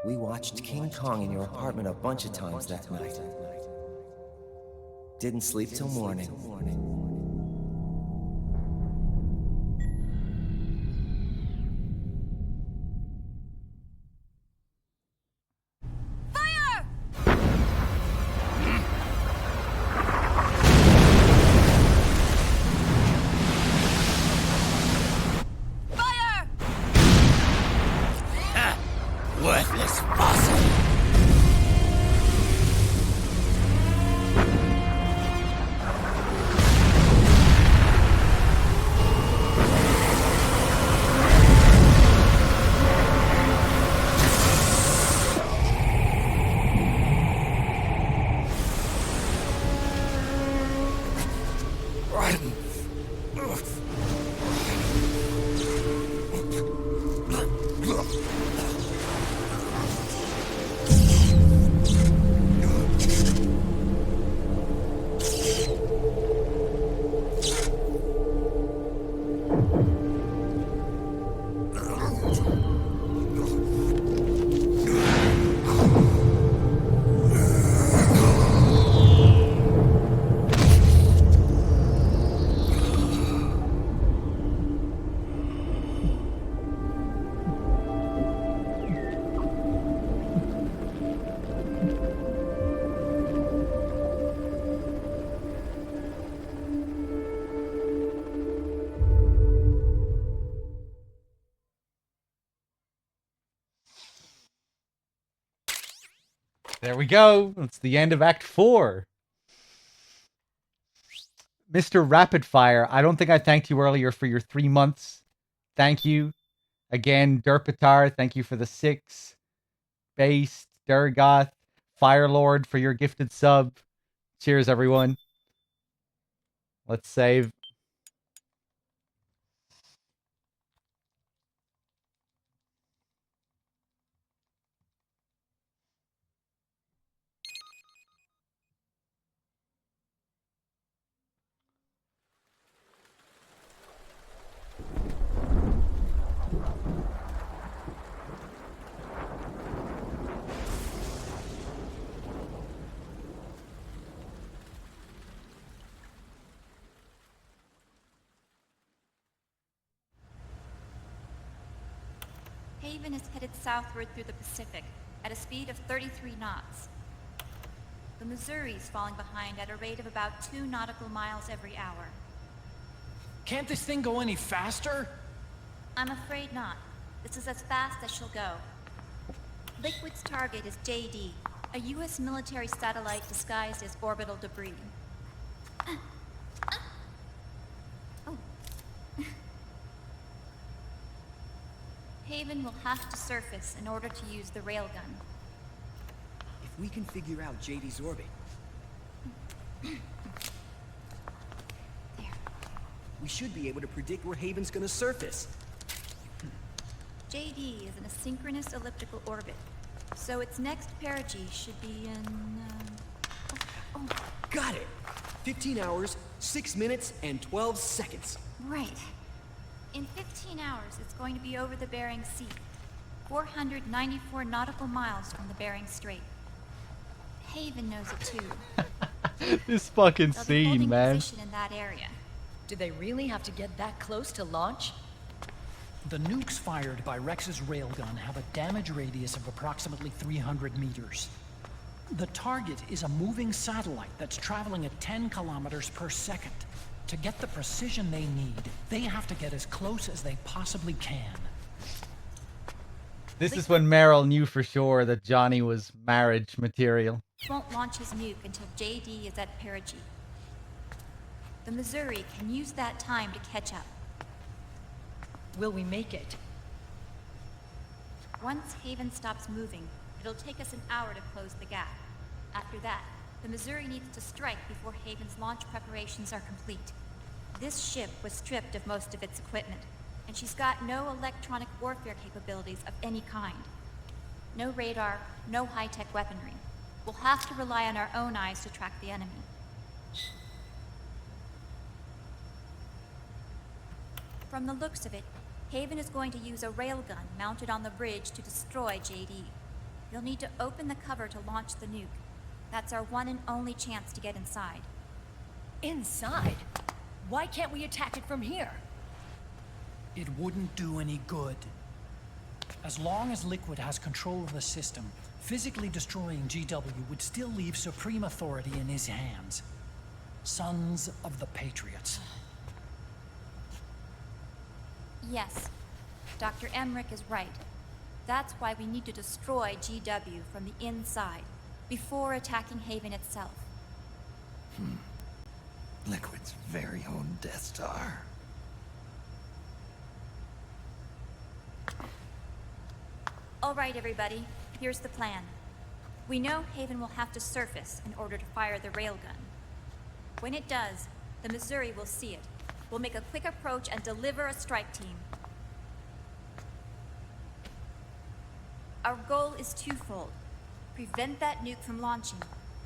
We watched King Kong in your apartment a bunch of times that night. Didn't sleep till morning. Worthless fossil! There we go. It's the end of Act 4. Mr. Rapidfire, I don't think I thanked you earlier for your 3 months. Thank you. Again, Derpitar, thank you for the 6. Based, Durgoth, Firelord for your gifted sub. Cheers, everyone. Let's save. Haven is headed southward through the Pacific at a speed of 33 knots. The Missouri's falling behind at a rate of about 2 nautical miles every hour. Can't this thing go any faster? I'm afraid not. This is as fast as she'll go. Liquid's target is JD, a U.S. military satellite disguised as orbital debris. Haven will have to surface in order to use the railgun. If we can figure out JD's orbit... we should be able to predict where Haven's gonna surface. JD is in a synchronous elliptical orbit, so its next perigee should be in... Got it! 15 hours, 6 minutes, and 12 seconds. Right. In 15 hours, it's going to be over the Bering Sea, 494 nautical miles from the Bering Strait. Haven knows it too. This fucking They'll be scene, holding man. position in that area. Do they really have to get that close to launch? The nukes fired by Rex's railgun have a damage radius of approximately 300 meters. The target is a moving satellite that's traveling at 10 kilometers per second. To get the precision they need, they have to get as close as they possibly can. This is when Meryl knew for sure that Johnny was marriage material. Won't launch his nuke until JD is at perigee. The Missouri can use that time to catch up. Will we make it? Once Haven stops moving, it'll take us an hour to close the gap. After that, the Missouri needs to strike before Haven's launch preparations are complete. This ship was stripped of most of its equipment, and she's got no electronic warfare capabilities of any kind. No radar, no high-tech weaponry. We'll have to rely on our own eyes to track the enemy. From the looks of it, Haven is going to use a railgun mounted on the bridge to destroy JD. You'll need to open the cover to launch the nuke. That's our one and only chance to get inside. Inside? Why can't we attack it from here? It wouldn't do any good. As long as Liquid has control of the system, physically destroying GW would still leave supreme authority in his hands. Sons of the Patriots. Yes, Dr. Emmerich is right. That's why we need to destroy GW from the inside, before attacking Haven itself. Liquid's very own Death Star. All right, everybody, here's the plan. We know Haven will have to surface in order to fire the railgun. When it does, the Missouri will see it. We'll make a quick approach and deliver a strike team. Our goal is twofold. Prevent that nuke from launching,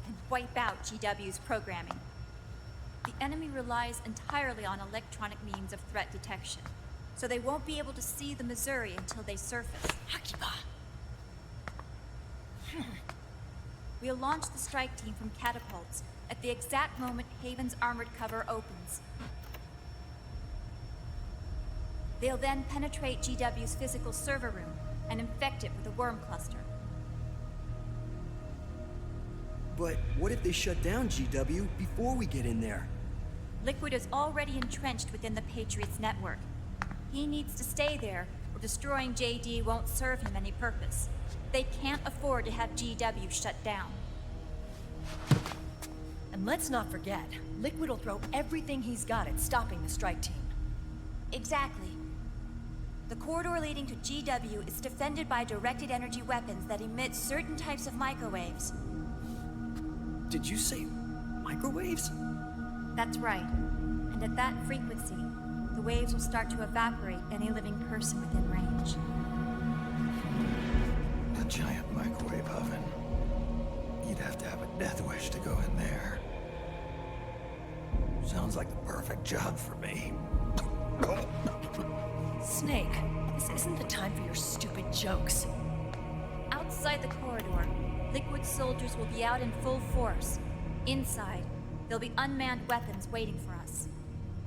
and wipe out GW's programming. The enemy relies entirely on electronic means of threat detection, so they won't be able to see the Missouri until they surface. Akiba! We'll launch the strike team from catapults at the exact moment Haven's armored cover opens. They'll then penetrate GW's physical server room and infect it with a worm cluster. But what if they shut down GW before we get in there? Liquid is already entrenched within the Patriots network. He needs to stay there, or destroying JD won't serve him any purpose. They can't afford to have GW shut down. And let's not forget, Liquid will throw everything he's got at stopping the strike team. Exactly. The corridor leading to GW is defended by directed energy weapons that emit certain types of microwaves. Did you say microwaves? That's right. And at that frequency, the waves will start to evaporate any living person within range. A giant microwave oven. You'd have to have a death wish to go in there. Sounds like the perfect job for me. Snake, this isn't the time for your stupid jokes. Outside the corridor, Liquid soldiers will be out in full force. Inside, there'll be unmanned weapons waiting for us.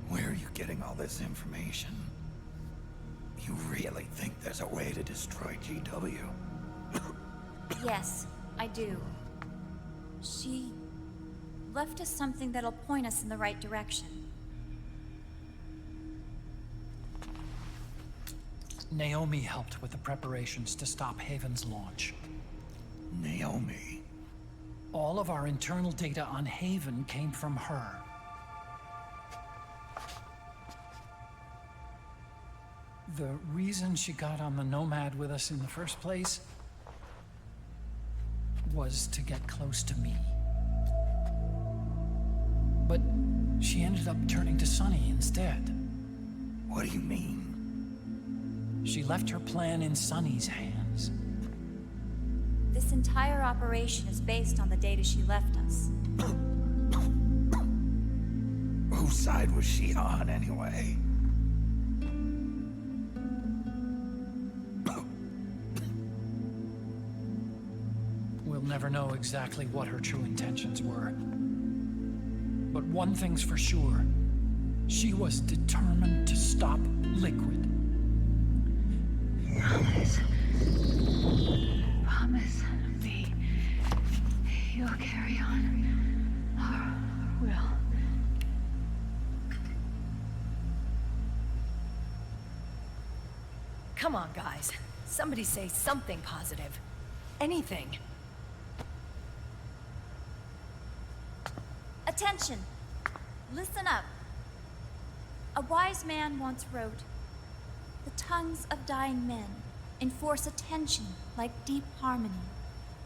Where are you getting all this information? You really think there's a way to destroy GW? Yes, I do. She left us something that'll point us in the right direction. Naomi helped with the preparations to stop Haven's launch. Naomi? All of our internal data on Haven came from her. The reason she got on the Nomad with us in the first place was to get close to me. But she ended up turning to Sunny instead. What do you mean? She left her plan in Sunny's hands. This entire operation is based on the data she left us. Whose side was she on, anyway? We'll never know exactly what her true intentions were. But one thing's for sure. She was determined to stop Liquid. Promise me You'll carry on. Or will. Come on, guys. Somebody say something positive. Anything. Attention! Listen up. A wise man once wrote, "The tongues of dying men enforce attention like deep harmony.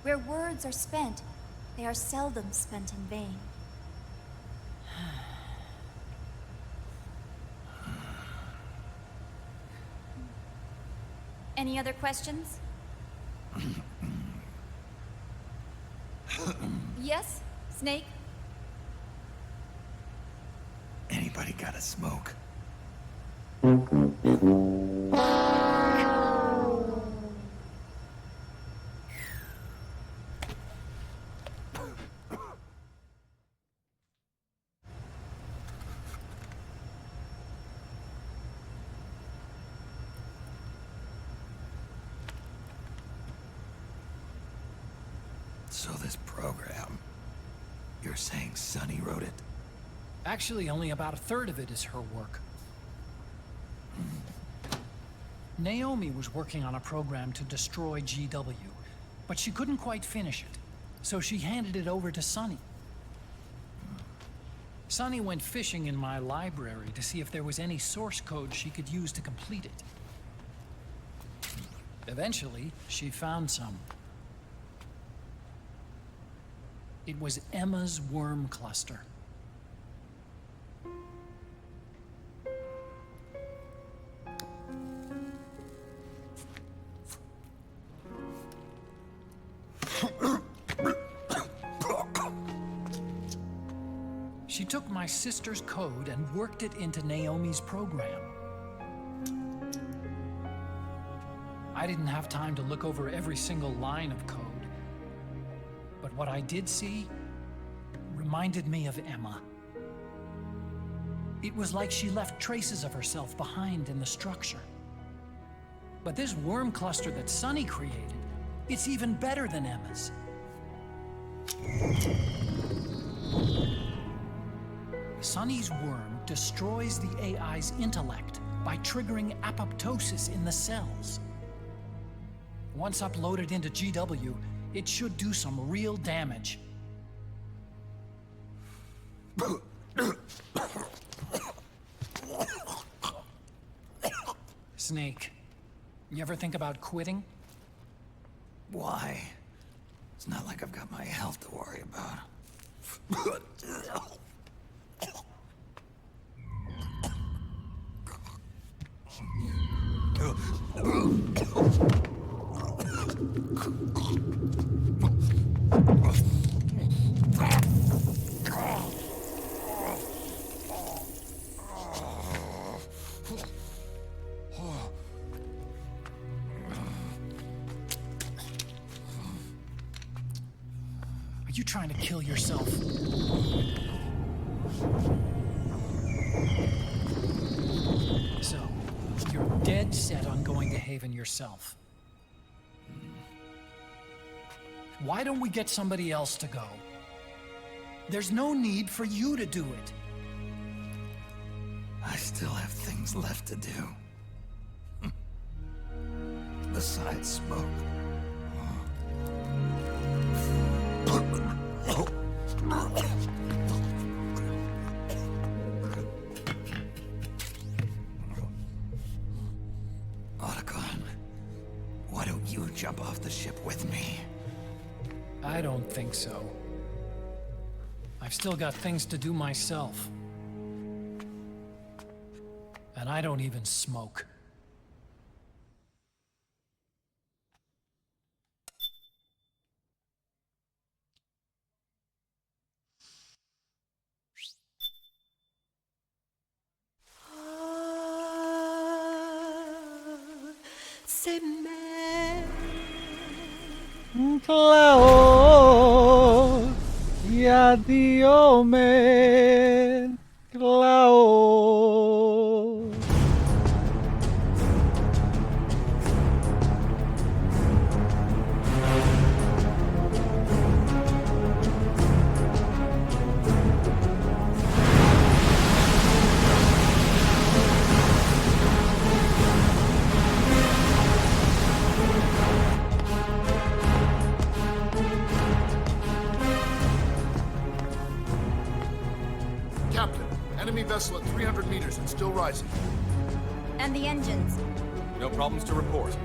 Where words are spent, they are seldom spent in vain." Any other questions? Yes, Snake? Anybody got a smoke? So this program, you're saying Sunny wrote it? Actually, only about a third of it is her work. Naomi was working on a program to destroy GW, but she couldn't quite finish it, so she handed it over to Sunny. Sunny went fishing in my library to see if there was any source code she could use to complete it. Eventually, she found some. It was Emma's worm cluster. She took my sister's code and worked it into Naomi's program. I didn't have time to look over every single line of code, but what I did see reminded me of Emma. It was like she left traces of herself behind in the structure. But this worm cluster that Sunny created, it's even better than Emma's. Sunny's worm destroys the AI's intellect by triggering apoptosis in the cells. Once uploaded into GW, it should do some real damage. Snake, you ever think about quitting? Why? It's not like I've got my health to worry about. Are you trying to kill yourself? So, you're dead set on going to Haven yourself. Why don't we get somebody else to go? There's no need for you to do it. I still have things left to do. Besides smoke. Otacon, why don't you jump off the ship with me? I don't think so. I've still got things to do myself. And I don't even smoke. Clao, ya Dio men, Clao. vessel at 300 meters and still rising. And the engines. No problems to report.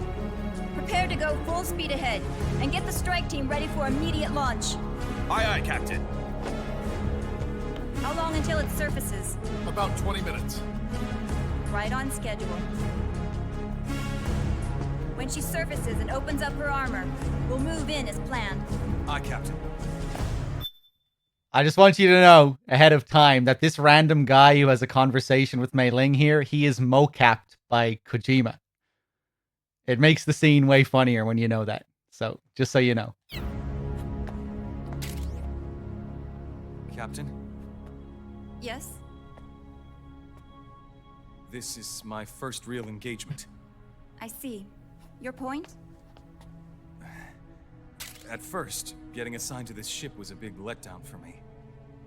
Prepare to go full speed ahead, and get the strike team ready for immediate launch. Aye, aye, Captain. How long until it surfaces? About 20 minutes. Right on schedule. When she surfaces and opens up her armor, we'll move in as planned. Aye, Captain. I just want you to know ahead of time that this random guy who has a conversation with Mei Ling here, he is mocapped by Kojima. It makes the scene way funnier when you know that. So, just so you know. Captain, Yes? this is my first real engagement. I see. Your point? At first, getting assigned to this ship was a big letdown for me.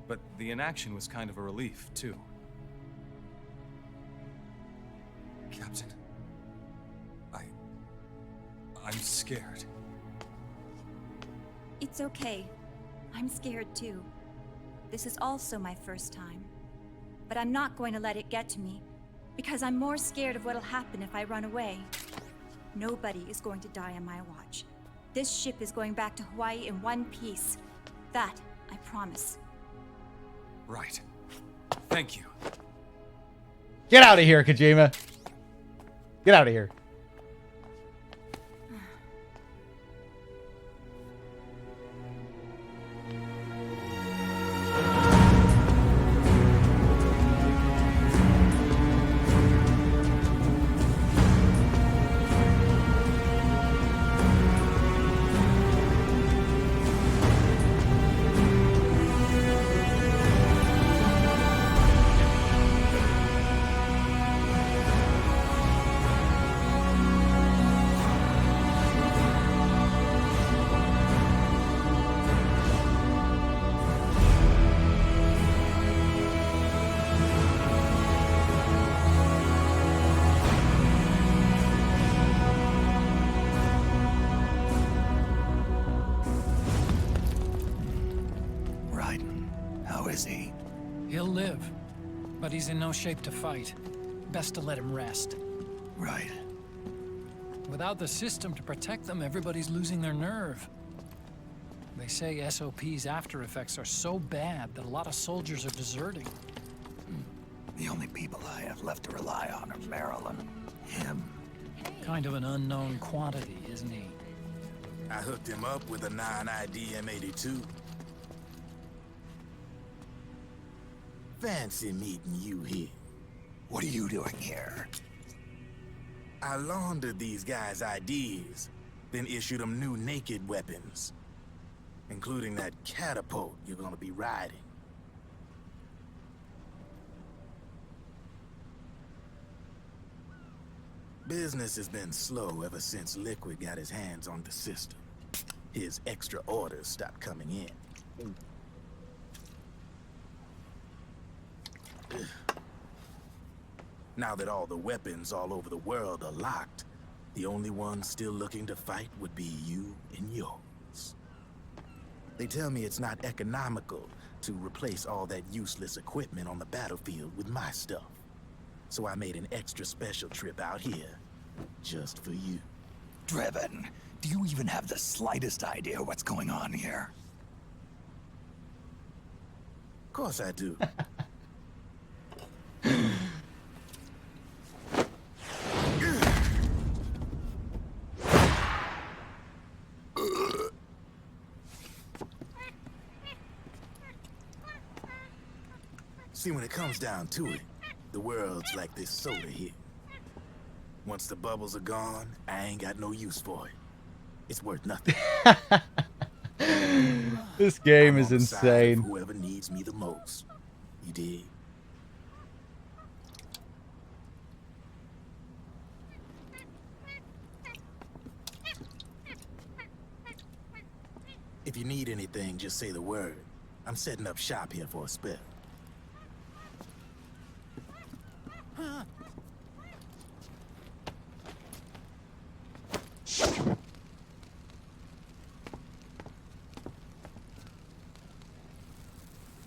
But the inaction was kind of a relief, too. Captain, I'm scared. It's okay. I'm scared too. This is also my first time. But I'm not going to let it get to me, because I'm more scared of what'll happen if I run away. Nobody is going to die on my watch. This ship is going back to Hawaii in one piece. That, I promise. Right. Thank you. Get out of here, Kojima. Get out of here. He'll live, but he's in no shape to fight. Best to let him rest. Right. Without the system to protect them, everybody's losing their nerve. They say SOP's after effects are so bad that a lot of soldiers are deserting. The only people I have left to rely on are Marilyn, him. Kind of an unknown quantity, isn't he? I hooked him up with a 9ID M82. Fancy meeting you here. What are you doing here? I laundered these guys' IDs, then issued them new naked weapons, including that catapult you're gonna be riding. Business has been slow ever since Liquid got his hands on the system. His extra orders stopped coming in. Now that all the weapons all over the world are locked, the only ones still looking to fight would be you and yours. They tell me it's not economical to replace all that useless equipment on the battlefield with my stuff. So I made an extra special trip out here, just for you. Driven, do you even have the slightest idea what's going on here? Of course I do. See, when it comes down to it, the world's like this soda here. Once the bubbles are gone, I ain't got no use for it. It's worth nothing. This game I'm is on the side of insane. whoever needs me the most. You dig? If you need anything, just say the word. I'm setting up shop here for a spell.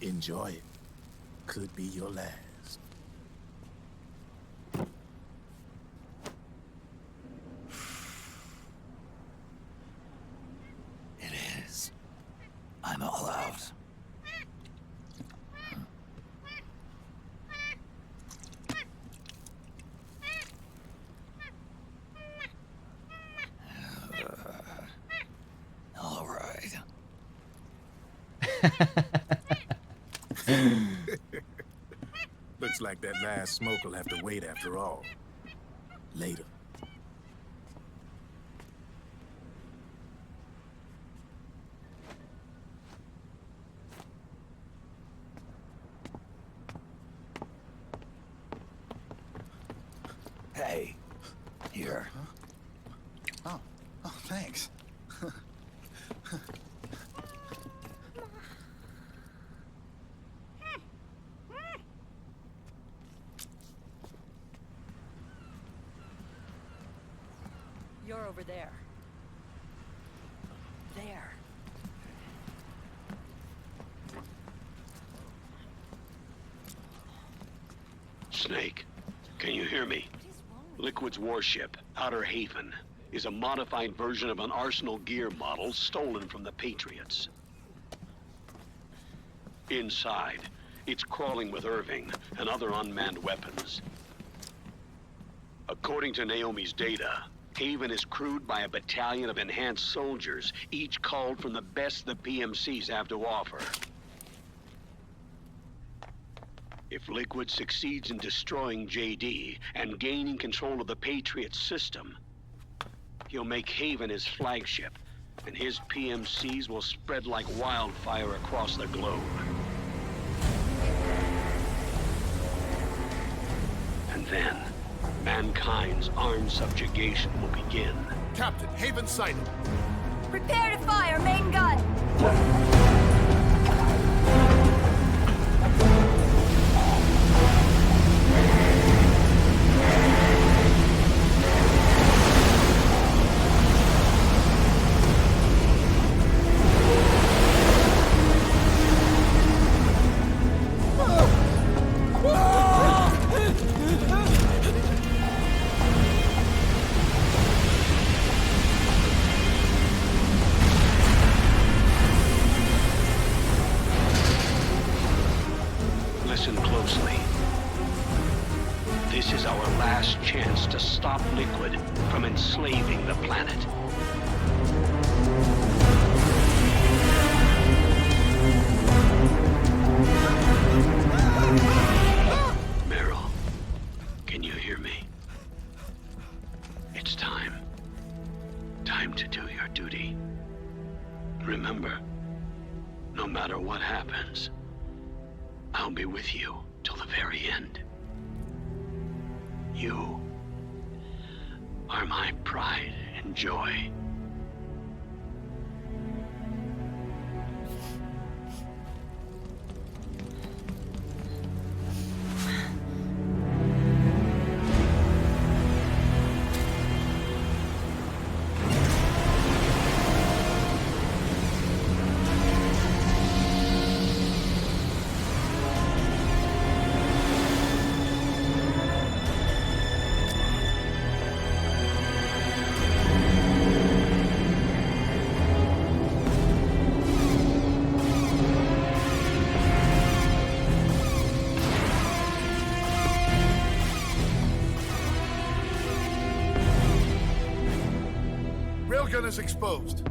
Enjoy it. Could be your last. I'm all out. All right. Looks like that last smoke will have to wait after all. Later. Hey, here. Oh, thanks. You're over there. There. Snake, can you hear me? Liquid's warship, Outer Haven, is a modified version of an Arsenal gear model stolen from the Patriots. Inside, it's crawling with Irving and other unmanned weapons. According to Naomi's data, Haven is crewed by a battalion of enhanced soldiers, each called from the best the PMCs have to offer. If Liquid succeeds in destroying JD and gaining control of the Patriot system, he'll make Haven his flagship, and his PMCs will spread like wildfire across the globe. And then, mankind's armed subjugation will begin. Captain, Haven sighted. Prepare to fire, main gun! Listen closely. This is our last chance to stop Liquid from enslaving the planet. Meryl, can you hear me? It's time. Time to do your duty. Remember, no matter what happens, I'll be with you till the very end. You are my pride and joy. Railgun is exposed.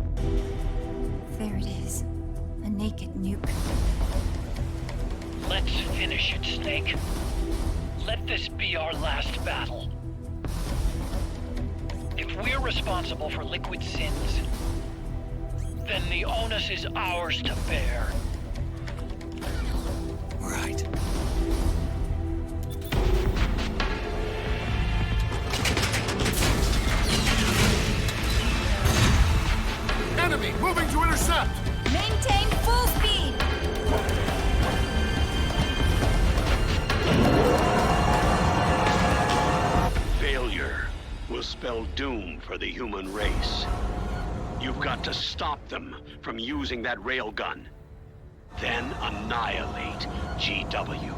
There it is. A naked nuke. Let's finish it, Snake. Let this be our last battle. If we're responsible for Liquid's sins, then the onus is ours to bear. Right. Enemy moving to intercept! Maintain full speed! Failure will spell doom for the human race. You've got to stop them from using that railgun. Then annihilate GW.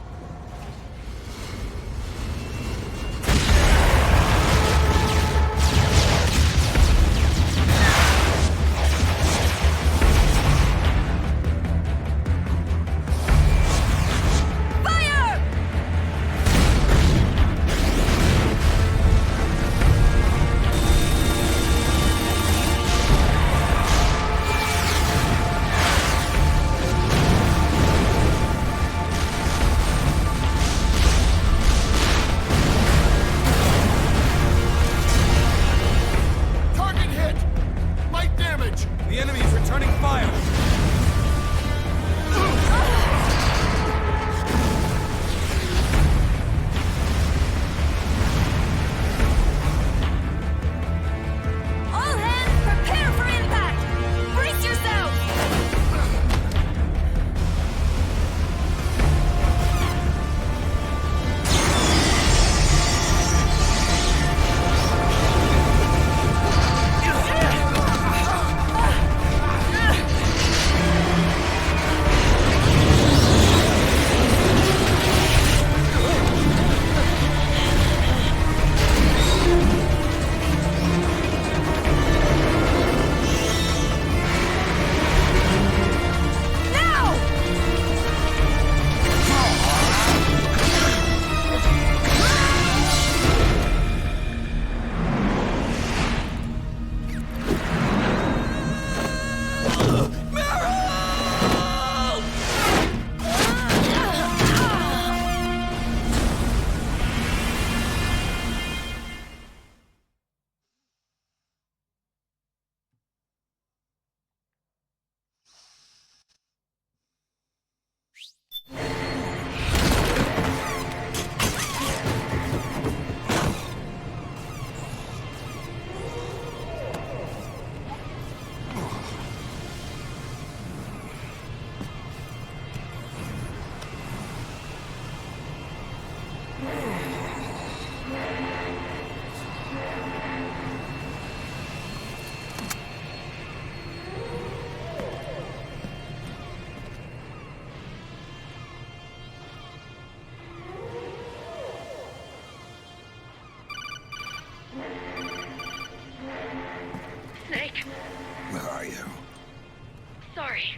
sorry.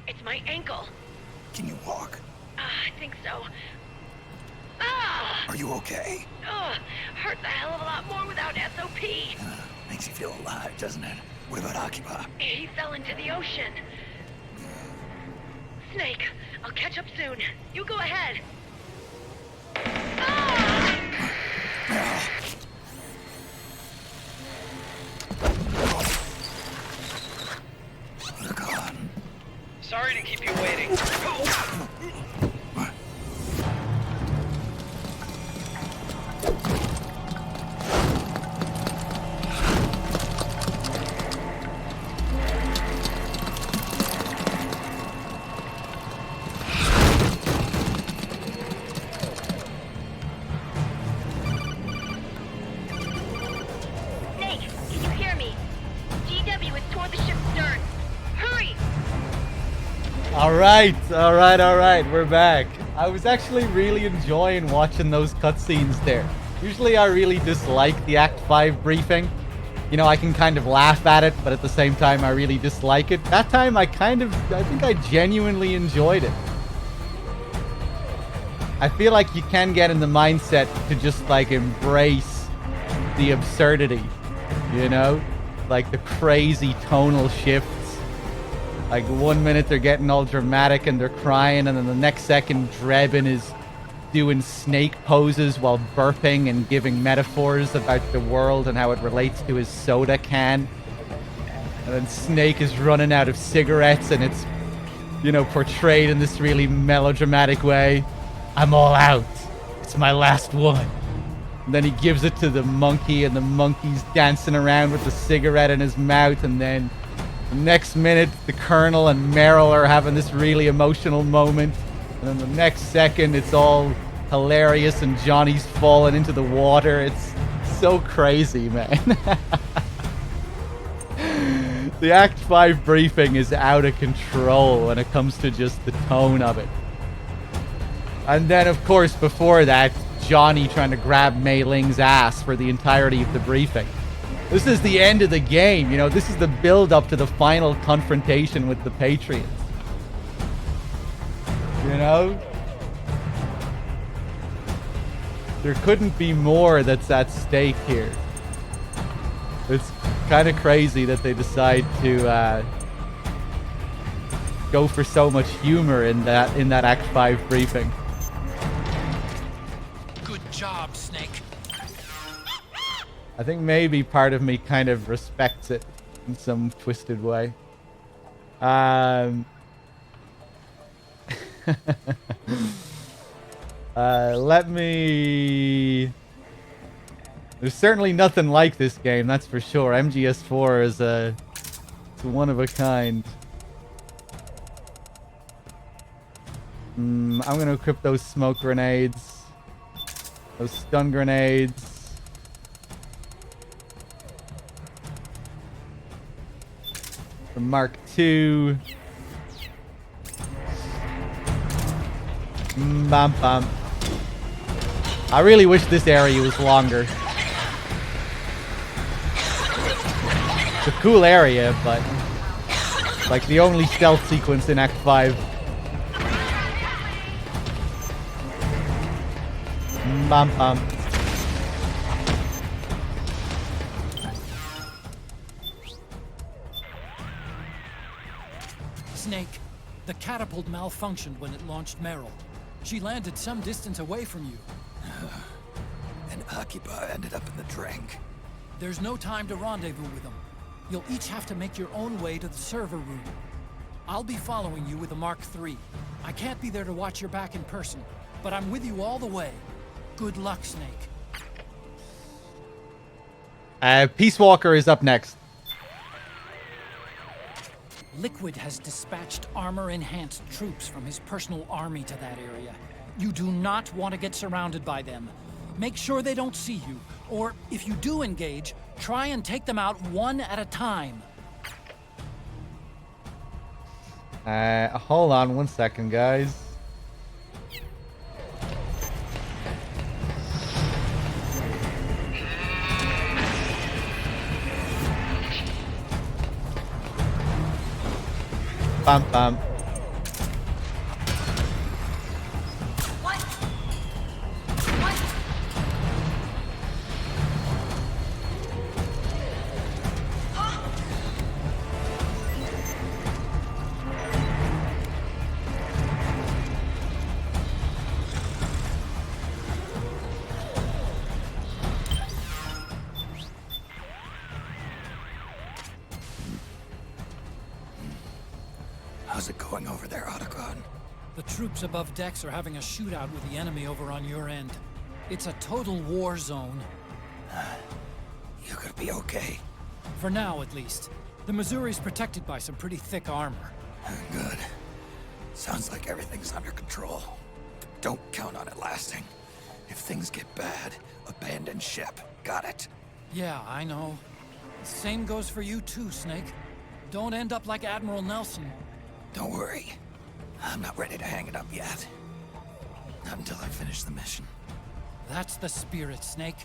It's my ankle. Can you walk? I think so. Ah! Are you okay? Hurts a hell of a lot more without SOP. Makes you feel alive, doesn't it? What about Akiba? He fell into the ocean. Snake, I'll catch up soon. You go ahead. Sorry to keep you waiting. Snake, can you hear me? GW is toward the ship's stern. Hurry! All right, we're back. I was actually really enjoying watching those cutscenes there. Usually I really dislike the Act 5 briefing. You know, I can kind of laugh at it, but at the same time I really dislike it. That time I think I genuinely enjoyed it. I feel like you can get in the mindset to just like embrace the absurdity, you know? Like the crazy tonal shifts. Like 1 minute they're getting all dramatic and they're crying, and then the next second Drebin is doing snake poses while burping and giving metaphors about the world and how it relates to his soda can. And then Snake is running out of cigarettes and it's, you know, portrayed in this really melodramatic way. I'm all out. It's my last one. And then he gives it to the monkey and the monkey's dancing around with the cigarette in his mouth, and then the next minute, the Colonel and Meryl are having this really emotional moment. And then the next second, it's all hilarious and Johnny's falling into the water. It's so crazy, man. The Act 5 briefing is out of control when it comes to just the tone of it. And then, of course, before that, Johnny trying to grab Mei Ling's ass for the entirety of the briefing. This is the end of the game, you know. This is the build-up to the final confrontation with the Patriots. You know? There couldn't be more that's at stake here. It's kind of crazy that they decide to go for so much humor in that Act 5 briefing. Good job, Snake. I think maybe part of me kind of respects it in some twisted way. Let me... There's certainly nothing like this game, that's for sure. MGS4 is it's one of a kind. I'm going to equip those smoke grenades. Those stun grenades. The Mark II. Bam bam. I really wish this area was longer. It's a cool area, but like the only stealth sequence in Act 5. Bam bam. Snake, the catapult malfunctioned when it launched Meryl. She landed some distance away from you. And Akiba ended up in the drink. There's no time to rendezvous with them. You'll each have to make your own way to the server room. I'll be following you with a Mark III. I can't be there to watch your back in person, but I'm with you all the way. Good luck, Snake. Peace Walker is up next. Liquid has dispatched armor-enhanced troops from his personal army to that area. You do not want to get surrounded by them. Make sure they don't see you, or if you do engage, try and take them out one at a time. Hold on 1 second, guys. Bam bam. How's it going over there, Otacon? The troops above decks are having a shootout with the enemy over on your end. It's a total war zone. You could be okay. For now, at least. The Missouri's protected by some pretty thick armor. Good. Sounds like everything's under control. Don't count on it lasting. If things get bad, abandon ship. Got it? Yeah, I know. Same goes for you too, Snake. Don't end up like Admiral Nelson. Don't worry. I'm not ready to hang it up yet. Not until I finish the mission. That's the spirit, Snake.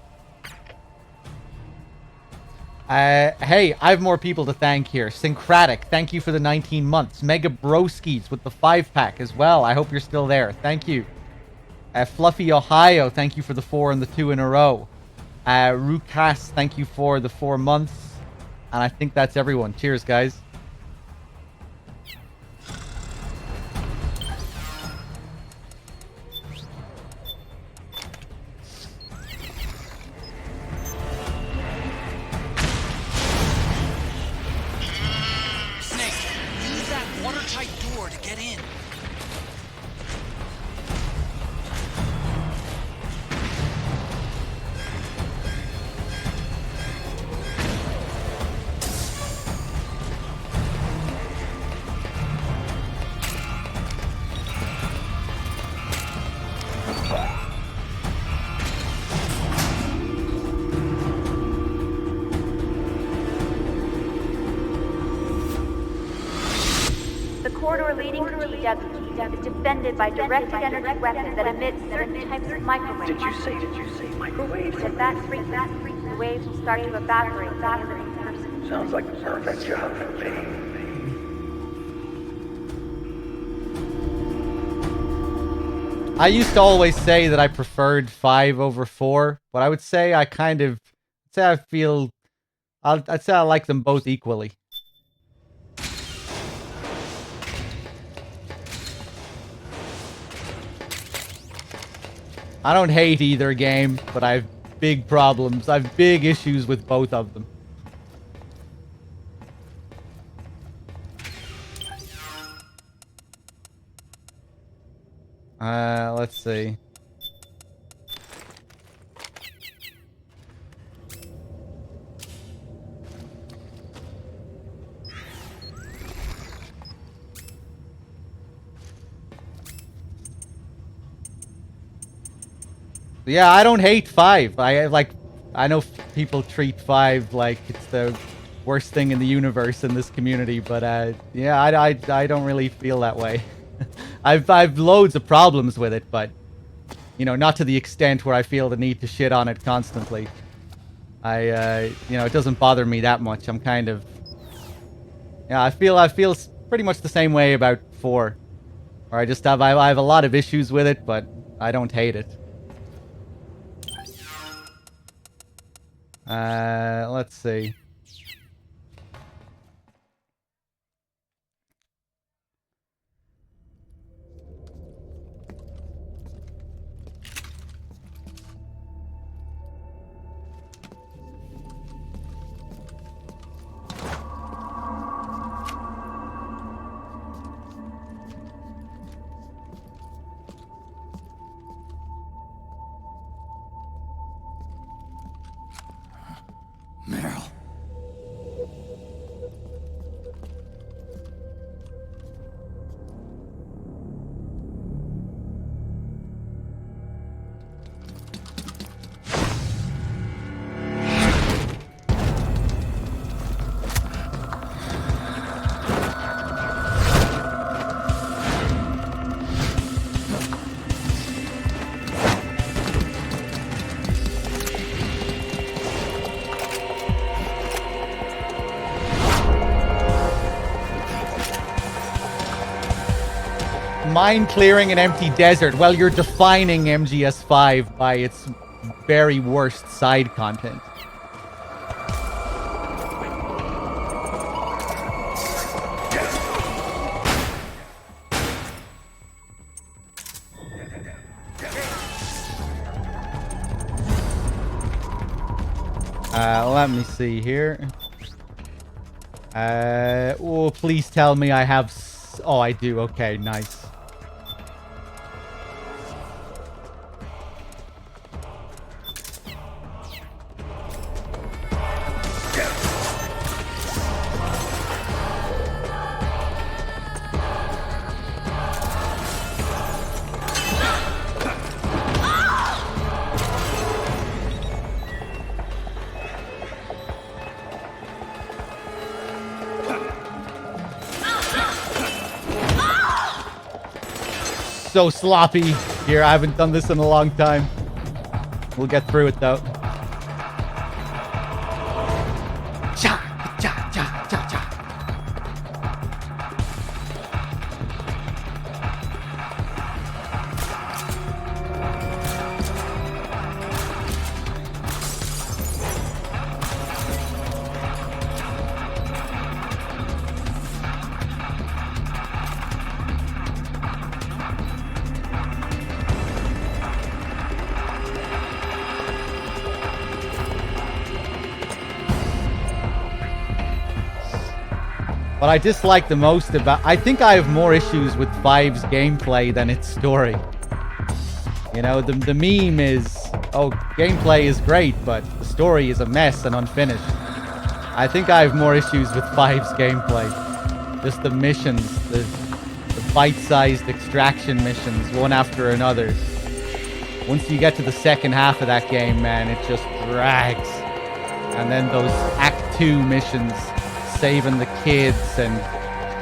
Hey, I have more people to thank here. Syncratic, thank you for the 19 months. Mega Broskis with the 5-pack as well. I hope you're still there. Thank you. Fluffy Ohio, thank you for the 4 and the 2 in a row. Rukas, thank you for the 4 months. And I think that's everyone. Cheers, guys. Is defended by directed energy weapons that emit certain types of microwaves. Did you say microwaves? If that frequency, the waves will start to evaporate from the other person. Sounds like the perfect job for me. I used to always say that I preferred 5 over 4, but I would say I kind of... I'd say I like them both equally. I don't hate either game, but I have big problems. I have big issues with both of them. Let's see. Yeah, I don't hate 5. I know people treat 5 like it's the worst thing in the universe in this community, but yeah, I don't really feel that way. I've loads of problems with it, but you know, not to the extent where I feel the need to shit on it constantly. You know, it doesn't bother me that much. I'm kind of, yeah, I feel pretty much the same way about 4, or I have a lot of issues with it, but I don't hate it. Let's see. Meryl. Mine clearing an empty desert. Well, you're defining MGS5 by its very worst side content. Let me see here. Oh, please tell me I have... Oh, I do. Okay, nice. So sloppy here. I haven't done this in a long time. We'll get through it though. Cha, cha, cha, cha, cha. What I dislike the most about... I think I have more issues with 5's gameplay than its story. You know, the meme is, oh, gameplay is great, but the story is a mess and unfinished. I think I have more issues with 5's gameplay. Just the missions, the bite-sized extraction missions, one after another. Once you get to the second half of that game, man, it just drags. And then those Act 2 missions... saving the kids and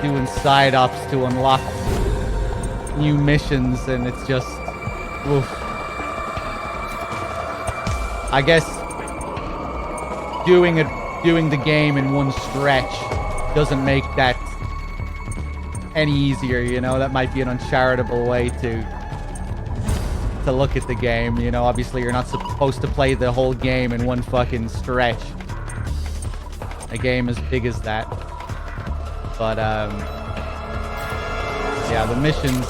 doing side ops to unlock new missions, and it's just oof. I guess doing the game in one stretch doesn't make that any easier, you know. That might be an uncharitable way to look at the game, you know. Obviously you're not supposed to play the whole game in one fucking stretch. A game as big as that. But yeah, the missions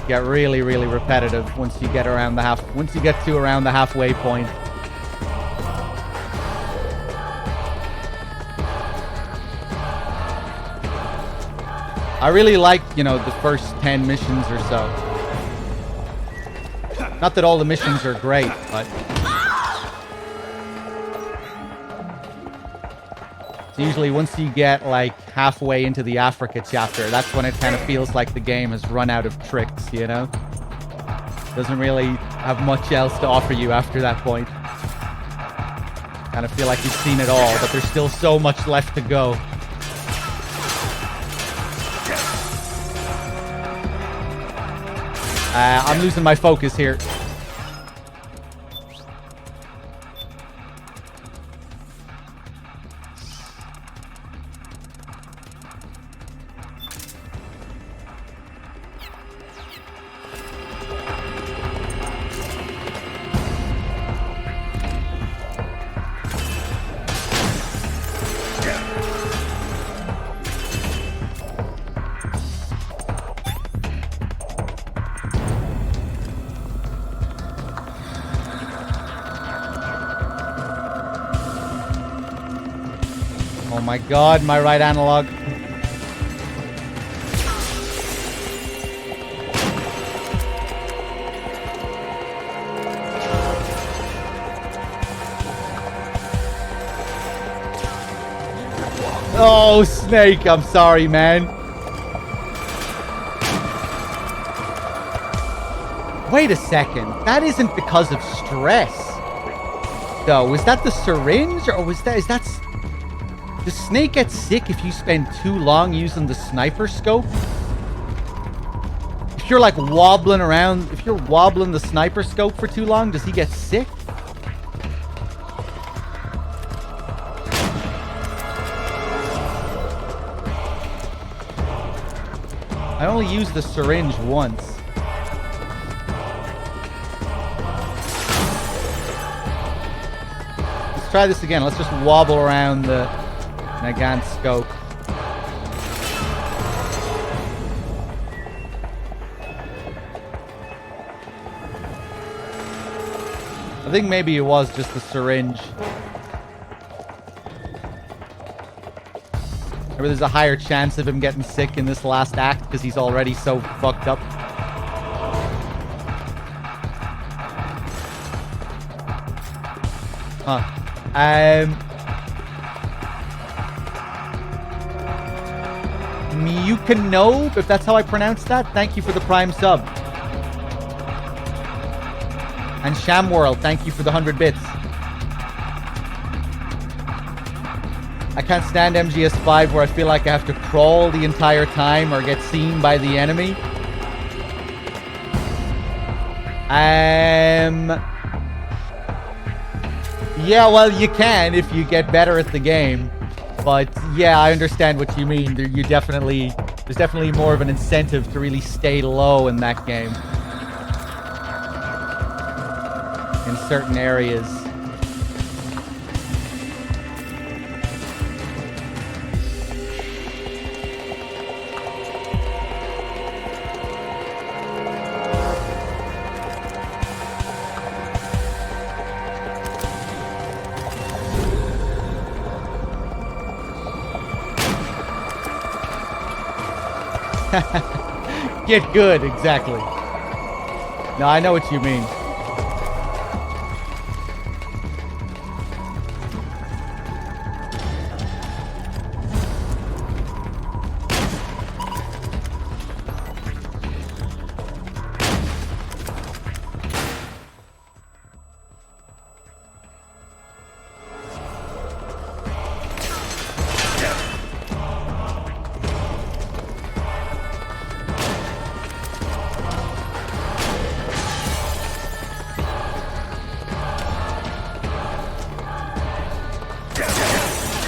get really, really repetitive once you get to around the halfway point. I really like, you know, the first 10 missions or so. Not that all the missions are great, but usually once you get like halfway into the Africa chapter, that's when it kind of feels like the game has run out of tricks, you know? Doesn't really have much else to offer you after that point. Kind of feel like you've seen it all, but there's still so much left to go. I'm losing my focus here. Oh my god, my right analog. Oh, Snake, I'm sorry, man. Wait a second. That isn't because of stress. Though, was that the syringe or was that... Does Snake get sick if you spend too long using the sniper scope? If you're like wobbling around, if you're wobbling the sniper scope for too long, does he get sick? I only used the syringe once. Let's try this again. Let's just wobble around the Nagant scope. I think maybe it was just the syringe. Maybe there's a higher chance of him getting sick in this last act because he's already so fucked up. Huh. Miyukanobe, if that's how I pronounce that. Thank you for the Prime sub. And Shamworld, thank you for the 100 bits. I can't stand MGS5 where I feel like I have to crawl the entire time or get seen by the enemy. Yeah, well, you can if you get better at the game. But yeah, I understand what you mean. There's definitely more of an incentive to really stay low in that game. In certain areas. Get good, exactly. No, I know what you mean.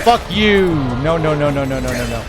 Fuck you! No, no, no, no, no, no, no, no.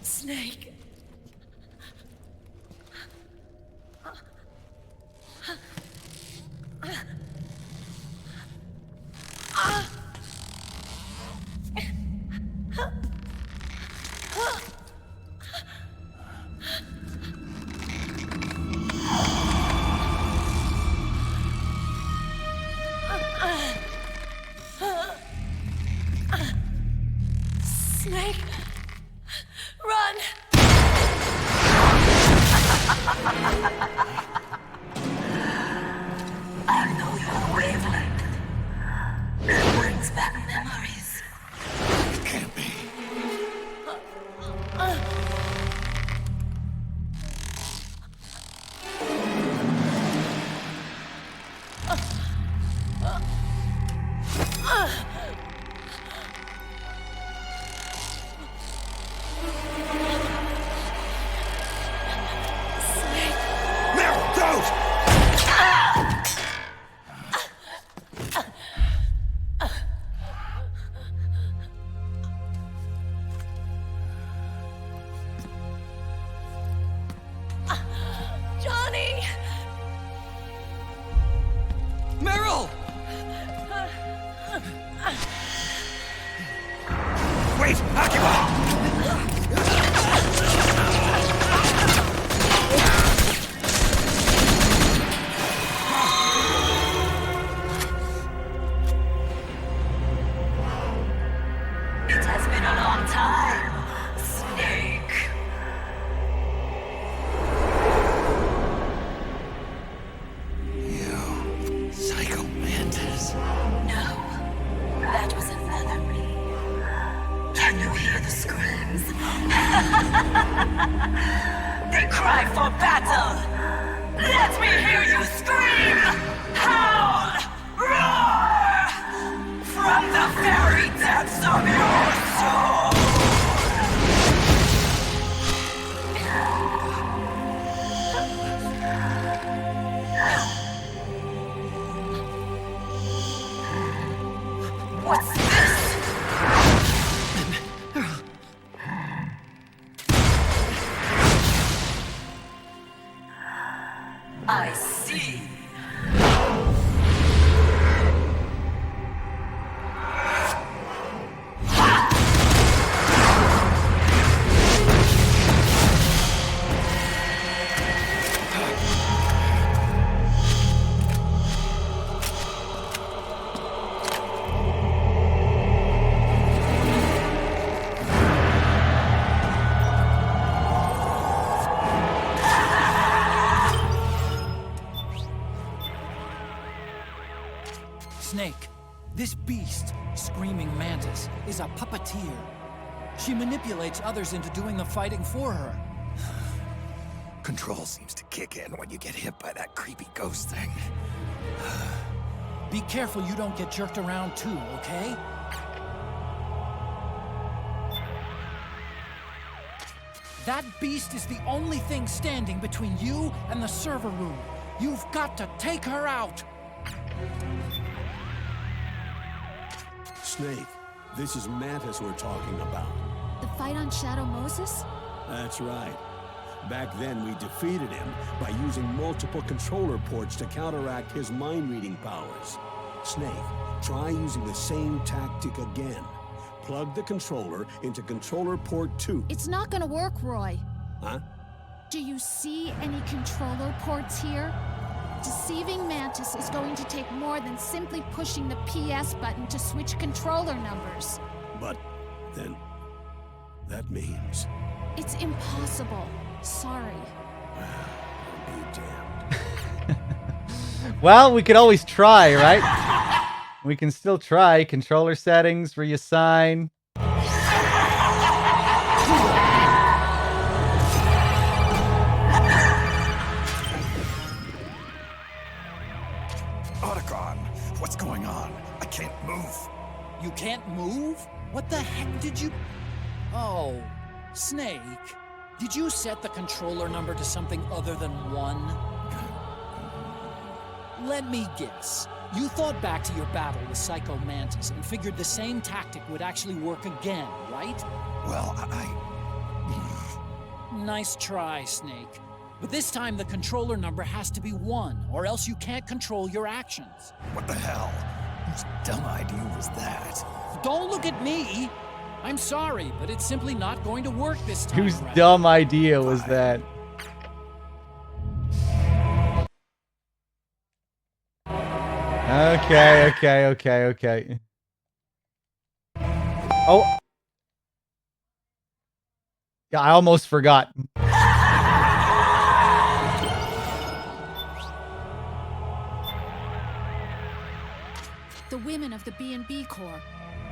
Snake. Snake. Run! I know your wavelength. It brings back memories. It can't be. Johnny! Meryl! Wait, Akiba! Can you hear the screams? They cry for battle! Let me hear you scream! Howl! Roar! From the very depths of your soul! What's this? I see. Snake, this beast, Screaming Mantis, is a puppeteer. She manipulates others into doing the fighting for her. Control seems to kick in when you get hit by that creepy ghost thing. Be careful you don't get jerked around too, okay? That beast is the only thing standing between you and the server room. You've got to take her out! Snake, this is Mantis we're talking about. The fight on Shadow Moses? That's right. Back then, we defeated him by using multiple controller ports to counteract his mind-reading powers. Snake, try using the same tactic again. Plug the controller into controller port 2. It's not gonna work, Roy. Huh? Do you see any controller ports here? Deceiving Mantis is going to take more than simply pushing the PS button to switch controller numbers. But then, that means... It's impossible. Sorry. Be damned. Well, we could always try, right? We can still try. Controller settings, reassign. Otacon, what's going on? I can't move. You can't move? What the heck did you... Oh, Snake. Did you set the controller number to something other than 1? Let me guess. You thought back to your battle with Psycho Mantis and figured the same tactic would actually work again, right? Well, Nice try, Snake. But this time the controller number has to be 1, or else you can't control your actions. What the hell? Whose dumb idea was that? Don't look at me! I'm sorry, but it's simply not going to work this time. Whose dumb idea was that? Okay. Oh. Yeah, I almost forgot. The women of the B&B Corps.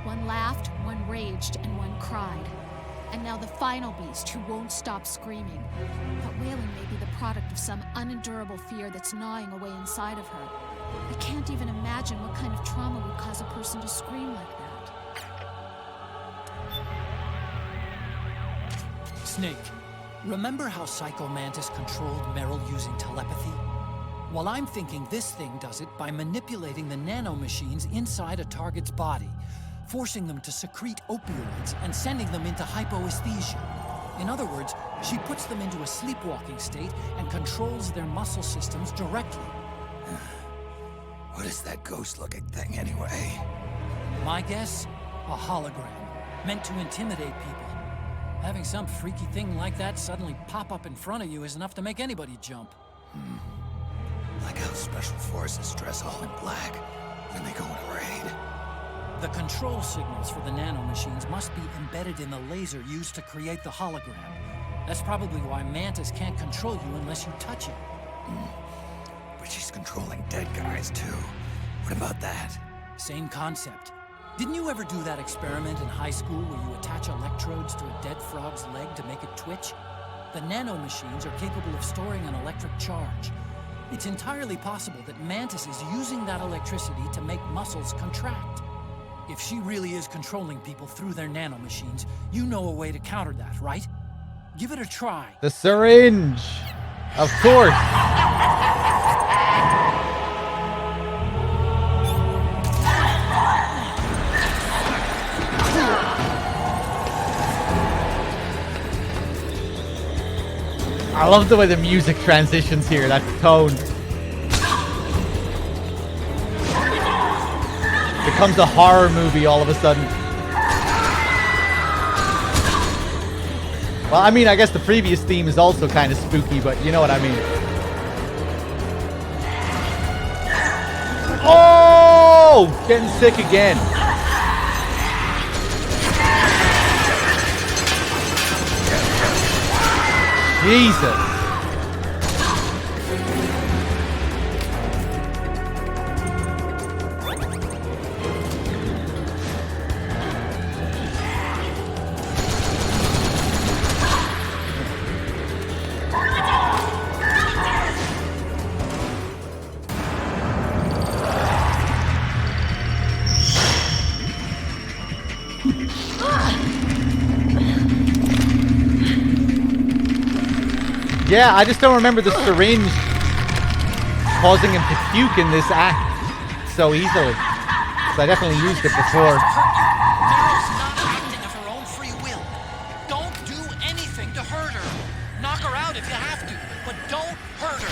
One laughed, one raged, and one cried. And now the final beast who won't stop screaming. But wailing may be the product of some unendurable fear that's gnawing away inside of her. I can't even imagine what kind of trauma would cause a person to scream like that. Snake, remember how Psycho Mantis controlled Meryl using telepathy? Well, I'm thinking this thing does it by manipulating the nanomachines inside a target's body, forcing them to secrete opioids and sending them into hypoesthesia. In other words, she puts them into a sleepwalking state and controls their muscle systems directly. What is that ghost-looking thing, anyway? My guess? A hologram, meant to intimidate people. Having some freaky thing like that suddenly pop up in front of you is enough to make anybody jump. Like how Special Forces dress all in black, then they go on a raid. The control signals for the nanomachines must be embedded in the laser used to create the hologram. That's probably why Mantis can't control you unless you touch it. But she's controlling dead guys, too. What about that? Same concept. Didn't you ever do that experiment in high school where you attach electrodes to a dead frog's leg to make it twitch? The nanomachines are capable of storing an electric charge. It's entirely possible that Mantis is using that electricity to make muscles contract. If she really is controlling people through their nanomachines, you know a way to counter that, right? Give it a try. The syringe! Of course! I love the way the music transitions here, that tone. Becomes a horror movie all of a sudden. Well, I mean, I guess the previous theme is also kind of spooky, but you know what I mean. Oh! Getting sick again. Jesus. Yeah, I just don't remember the syringe causing him to puke in this act so easily. So I definitely used it before. Meryl's not acting of her own free will. Don't do anything to hurt her. Knock her out if you have to, but don't hurt her.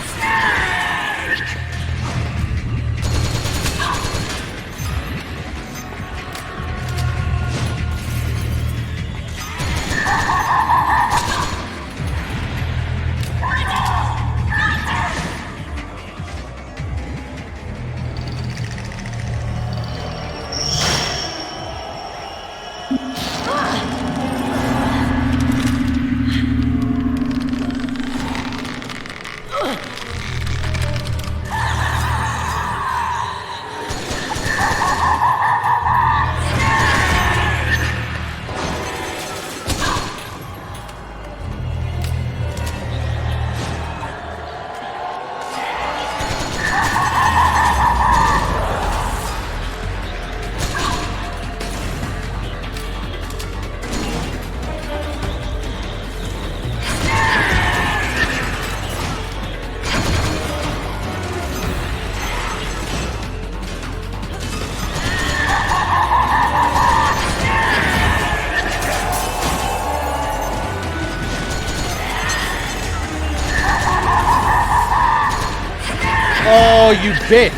Oh, you bitch!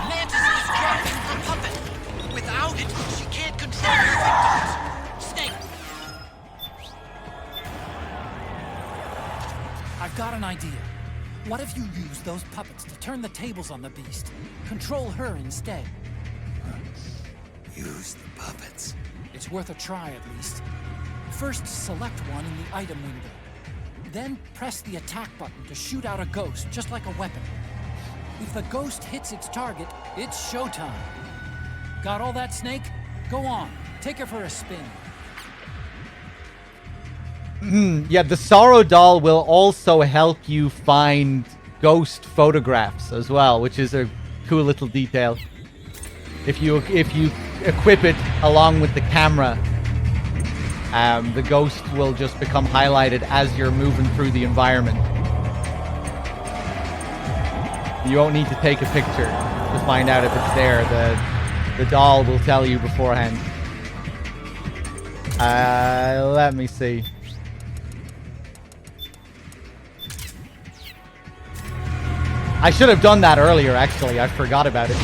Mantis is dropping her puppet. Without it, she can't control her victims. Snake! I've got an idea. What if you use those puppets to turn the tables on the beast? Control her instead. Use the puppets. It's worth a try, at least. First, select one in the item window. Then press the attack button to shoot out a ghost, just like a weapon. If the ghost hits its target, it's showtime. Got all that, Snake? Go on, take her for a spin. Yeah, the Sorrow Doll will also help you find ghost photographs as well, which is a cool little detail. If you equip it along with the camera, the ghost will just become highlighted as you're moving through the environment. You won't need to take a picture to find out if it's there. The doll will tell you beforehand. Let me see. I should have done that earlier, actually. I forgot about it.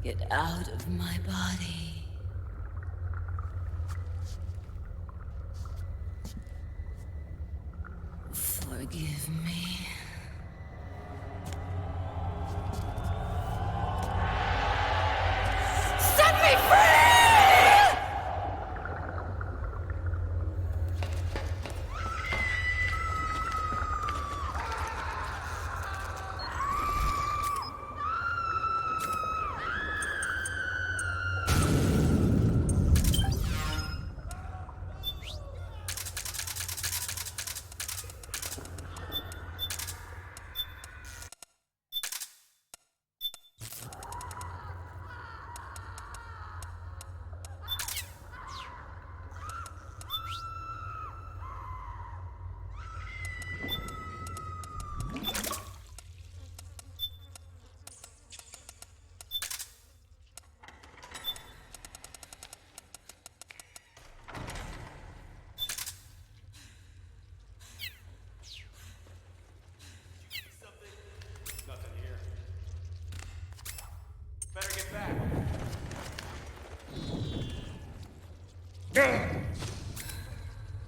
Get out of my body. Forgive me. Set me free!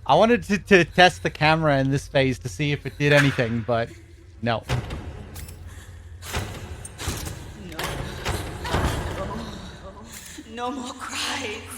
I wanted to test the camera in this phase to see if it did anything, but no. No more cries.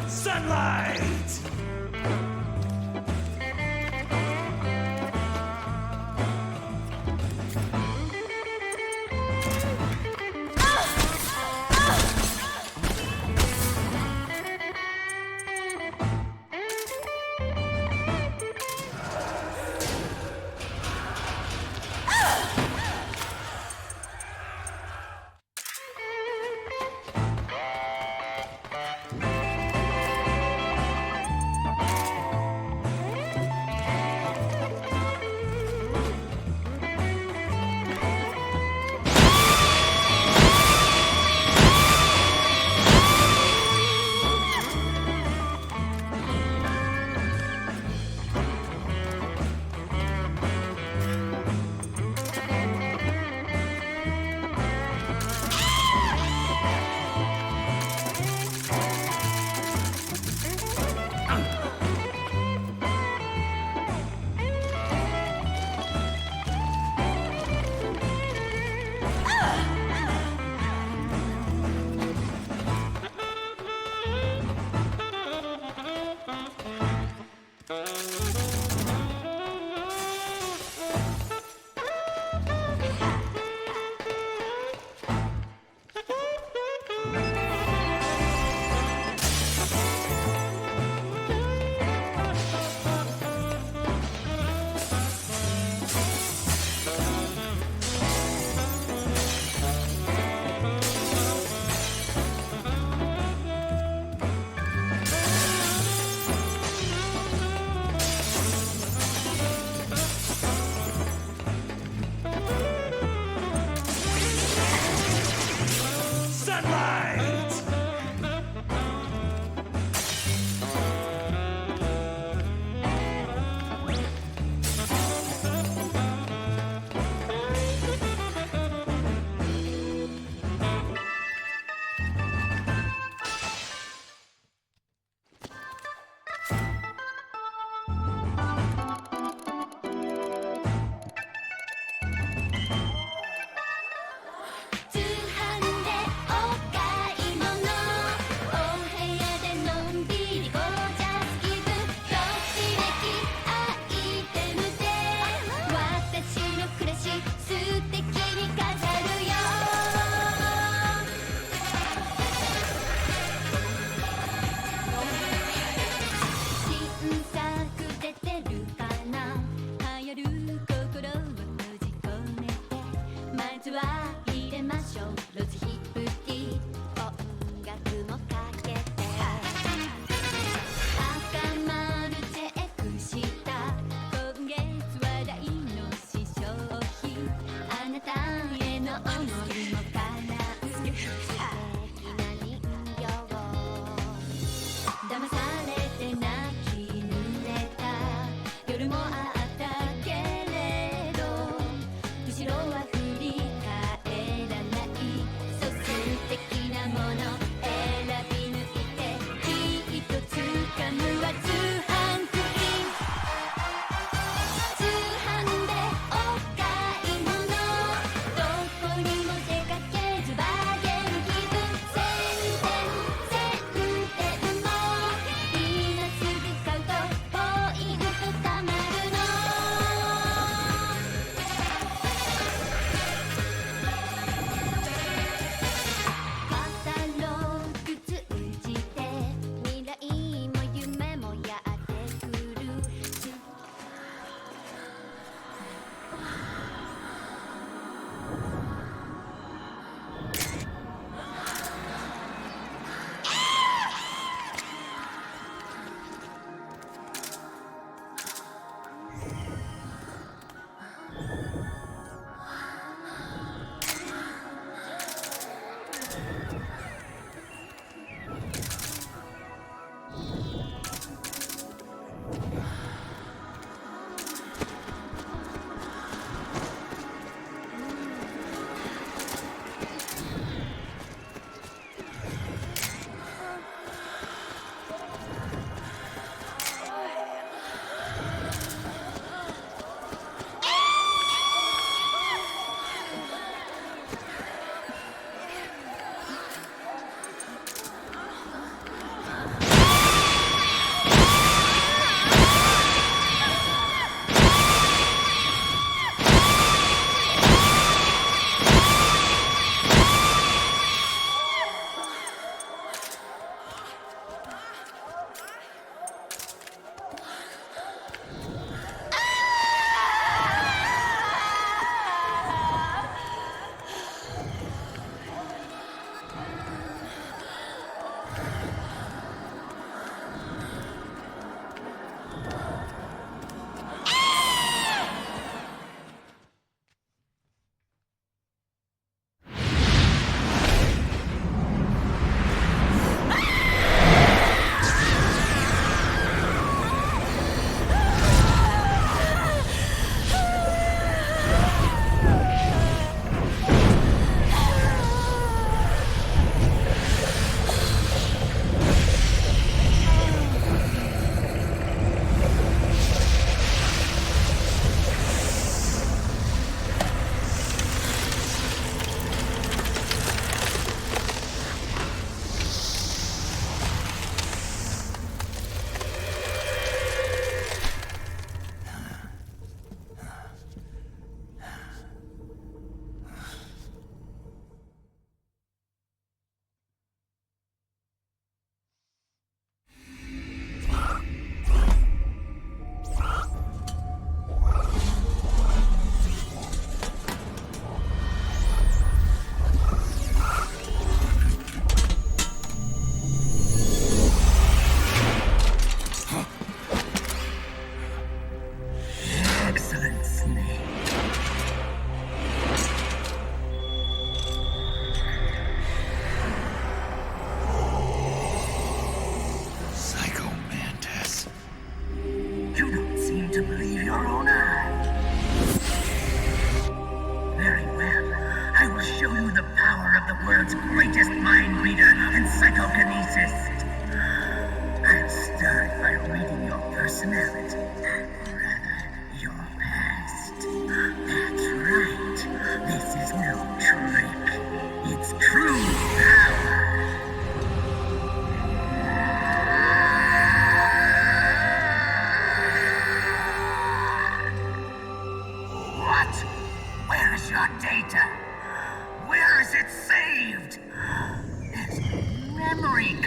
Sunlight!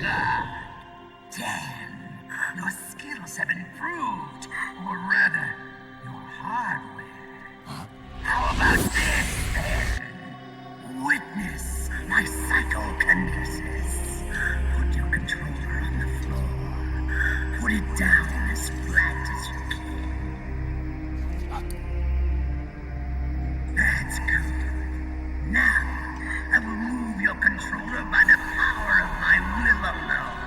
Good. 10. Your skills have improved, or rather, your hardware. How about this, then? Witness my psychokinesis. Put your controller on the floor. Put it down as flat as you can. That's good. Now, I will move your controller by the power of my will alone.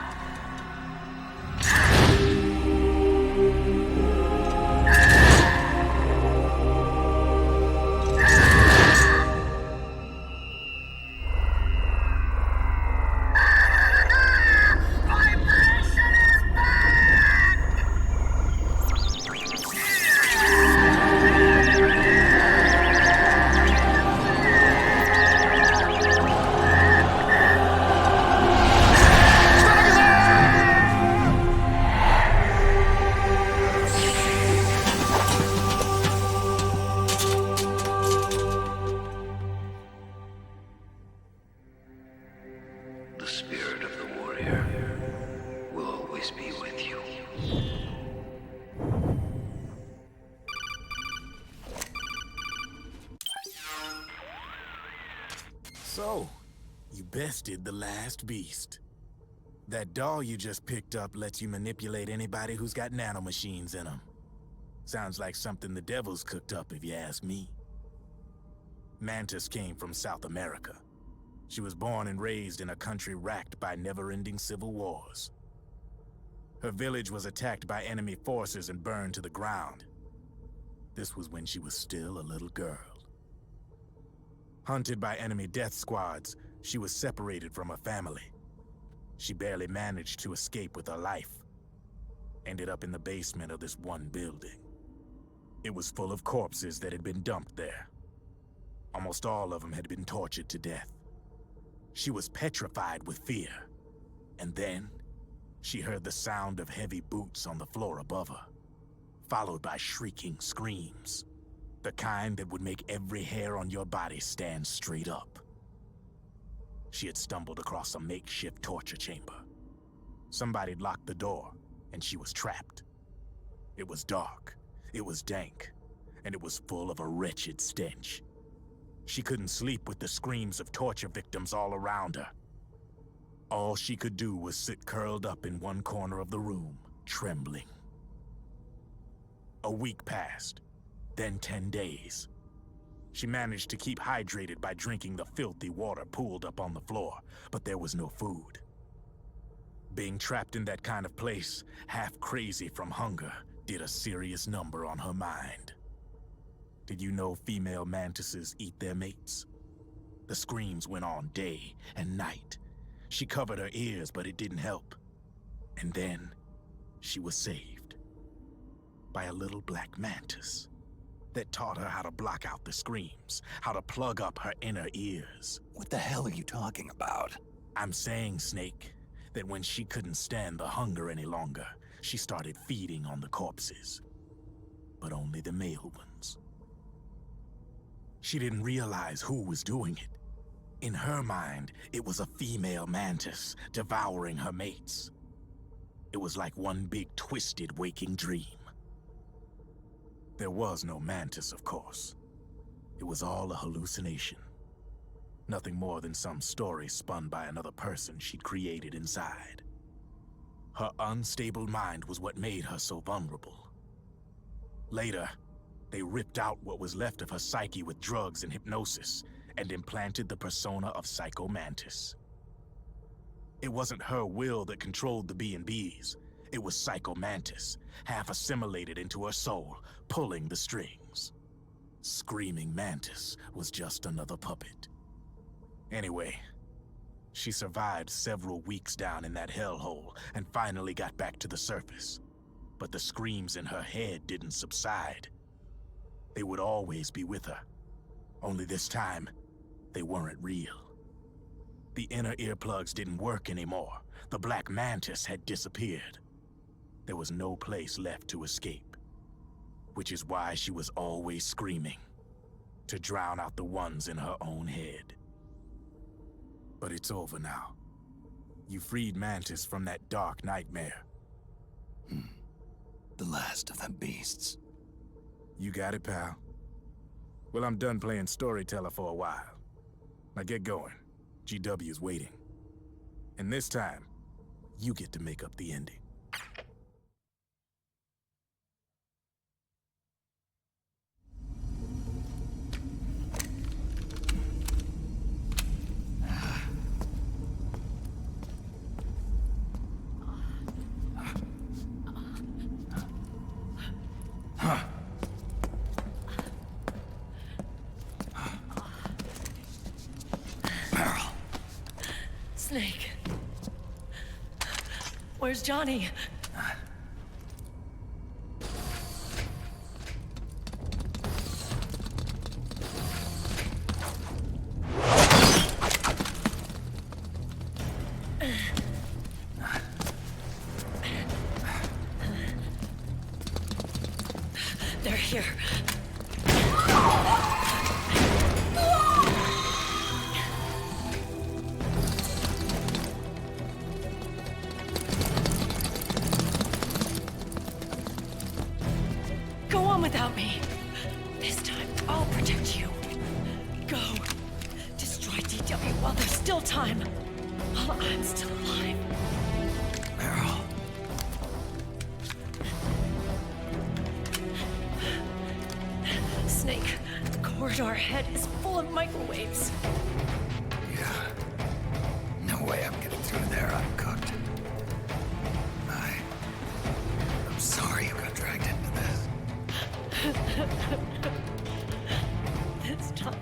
The spirit of the warrior will always be with you. So, you bested the last beast. That doll you just picked up lets you manipulate anybody who's got nanomachines in them. Sounds like something the devil's cooked up, if you ask me. Mantis came from South America. She was born and raised in a country racked by never-ending civil wars. Her village was attacked by enemy forces and burned to the ground. This was when she was still a little girl. Hunted by enemy death squads, she was separated from her family. She barely managed to escape with her life. Ended up in the basement of this one building. It was full of corpses that had been dumped there. Almost all of them had been tortured to death. She was petrified with fear. And then, she heard the sound of heavy boots on the floor above her, followed by shrieking screams. The kind that would make every hair on your body stand straight up. She had stumbled across a makeshift torture chamber. Somebody'd locked the door, and she was trapped. It was dark, it was dank, and it was full of a wretched stench. She couldn't sleep with the screams of torture victims all around her. All she could do was sit curled up in one corner of the room, trembling. A week passed, then 10 days. She managed to keep hydrated by drinking the filthy water pooled up on the floor, but there was no food. Being trapped in that kind of place, half crazy from hunger, did a serious number on her mind. Did you know female mantises eat their mates? The screams went on day and night. She covered her ears, but it didn't help. And then, she was saved. By a little black mantis that taught her how to block out the screams, how to plug up her inner ears. What the hell are you talking about? I'm saying, Snake, that when she couldn't stand the hunger any longer, she started feeding on the corpses. But only the male ones. She didn't realize who was doing it. In her mind, it was a female mantis devouring her mates. It was like one big twisted waking dream. There was no mantis, of course. It was all a hallucination. Nothing more than some story spun by another person she'd created inside. Her unstable mind was what made her so vulnerable. Later, they ripped out what was left of her psyche with drugs and hypnosis and implanted the persona of Psycho Mantis. It wasn't her will that controlled the B&Bs. It was Psycho Mantis, half assimilated into her soul, pulling the strings. Screaming Mantis was just another puppet. Anyway, she survived several weeks down in that hellhole and finally got back to the surface. But the screams in her head didn't subside. They would always be with her. Only this time, they weren't real. The inner earplugs didn't work anymore. The black mantis had disappeared. There was no place left to escape. Which is why she was always screaming, to drown out the ones in her own head. But it's over now. You freed Mantis from that dark nightmare. The last of them beasts. You got it, pal. Well, I'm done playing storyteller for a while. Now get going. GW's waiting. And this time, you get to make up the ending. Snake. Where's Johnny? They're here. Go on without me. This time, I'll protect you. Go. Destroy DW while there's still time. While I'm still alive. Meryl. Snake, the corridor ahead is full of microwaves. Yeah. No way I'm getting through there uncooked. I'm sorry you got dragged into this. This time,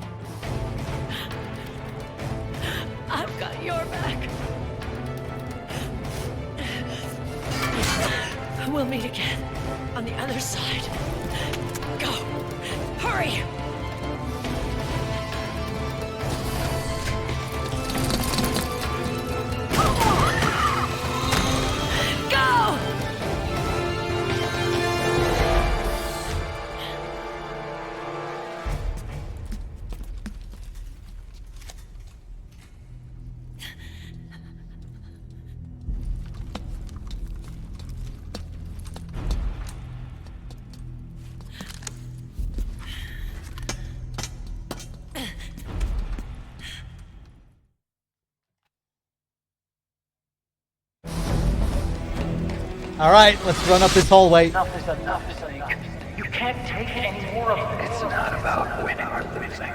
I've got your back. We'll meet again on the other side. Go! Hurry! Go! Alright, let's run up this hallway. Enough is enough, Snake. You can't take any more of it. It's not about winning or losing.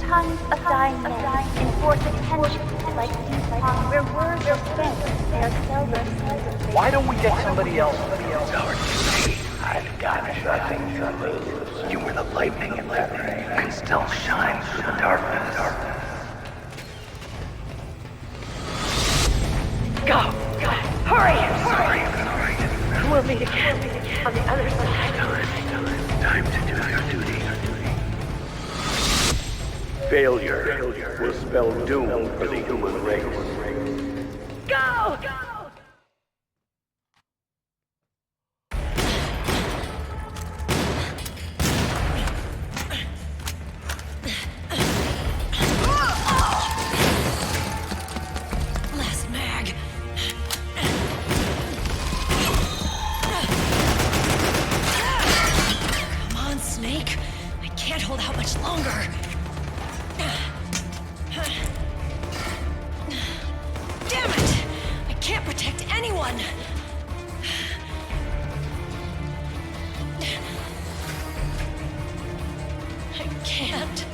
Tons of dying men enforce attention like these songs where words are spent. They are seldom. Why don't we get somebody else? It's our duty. I've got nothing to lose. You were the lightning in that rain. You can still shine through the darkness. Go! Hurry! Sorry. We'll meet again on the other side. Time to do your duty. Failure will spell doom for the human race. Go! Last mag. Come on, Snake. I can't hold out much longer. Damn it! I can't protect anyone! I can't.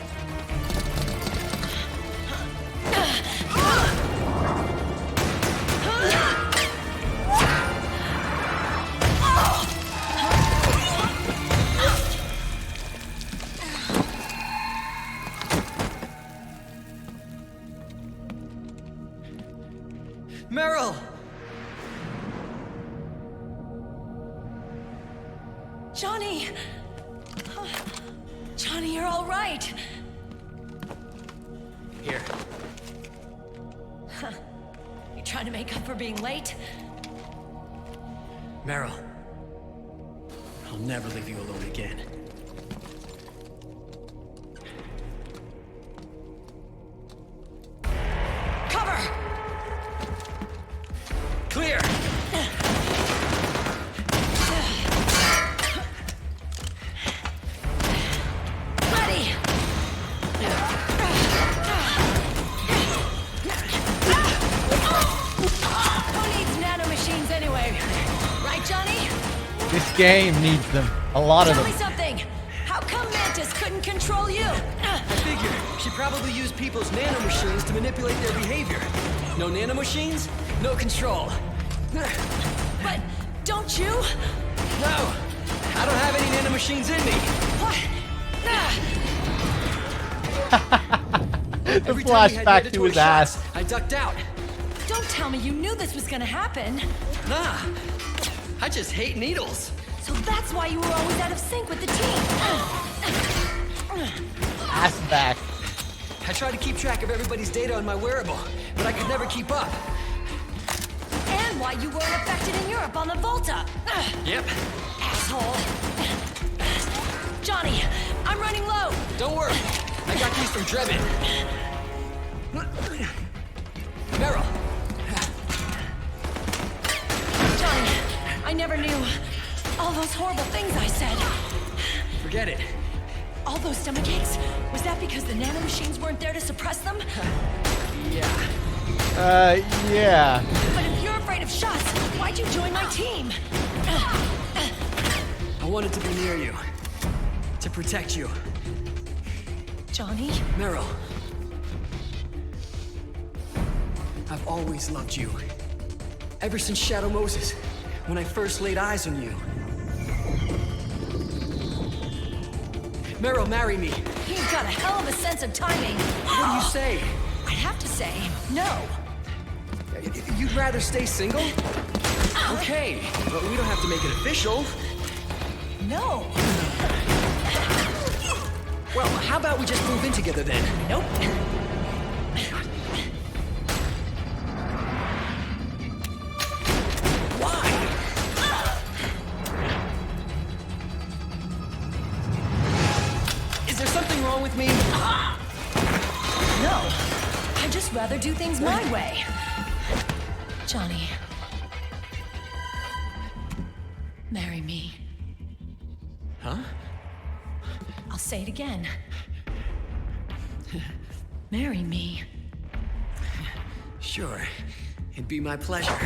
Meryl! Johnny! Johnny, you're all right! Here. Huh. You trying to make up for being late? Meryl. I'll never leave you alone again. game needs them. A lot of Tell them. me something. How come Mantis couldn't control you? I figure she probably used people's nanomachines to manipulate their behavior. No nanomachines, no control. But don't you? No, I don't have any nanomachines in me. What? The Every time we had flashback to his mandatory ass. shots, I ducked out. Don't tell me you knew this was gonna happen. Nah, I just hate needles. So that's why you were always out of sync with the team. Ass back. I tried to keep track of everybody's data on my wearable, but I could never keep up. And why you weren't affected in Europe on the Volta. Yep. Asshole. Johnny, I'm running low. Don't worry, I got these from Drebin. Meryl. Johnny, I never knew all those horrible things I said. Forget it. All those stomach aches? Was that because the nanomachines weren't there to suppress them? Yeah. Yeah. But if you're afraid of shots, why'd you join my team? I wanted to be near you. To protect you. Johnny? Meryl. I've always loved you. Ever since Shadow Moses, when I first laid eyes on you. Meryl, marry me. You've got a hell of a sense of timing. What do you say? I'd have to say no. You'd rather stay single? Okay, but we don't have to make it official. No. Well, how about we just move in together then? Nope. Is there something wrong with me? No. I'd just rather do things my way. Johnny. Marry me. Huh? I'll say it again. Marry me. Sure. It'd be my pleasure.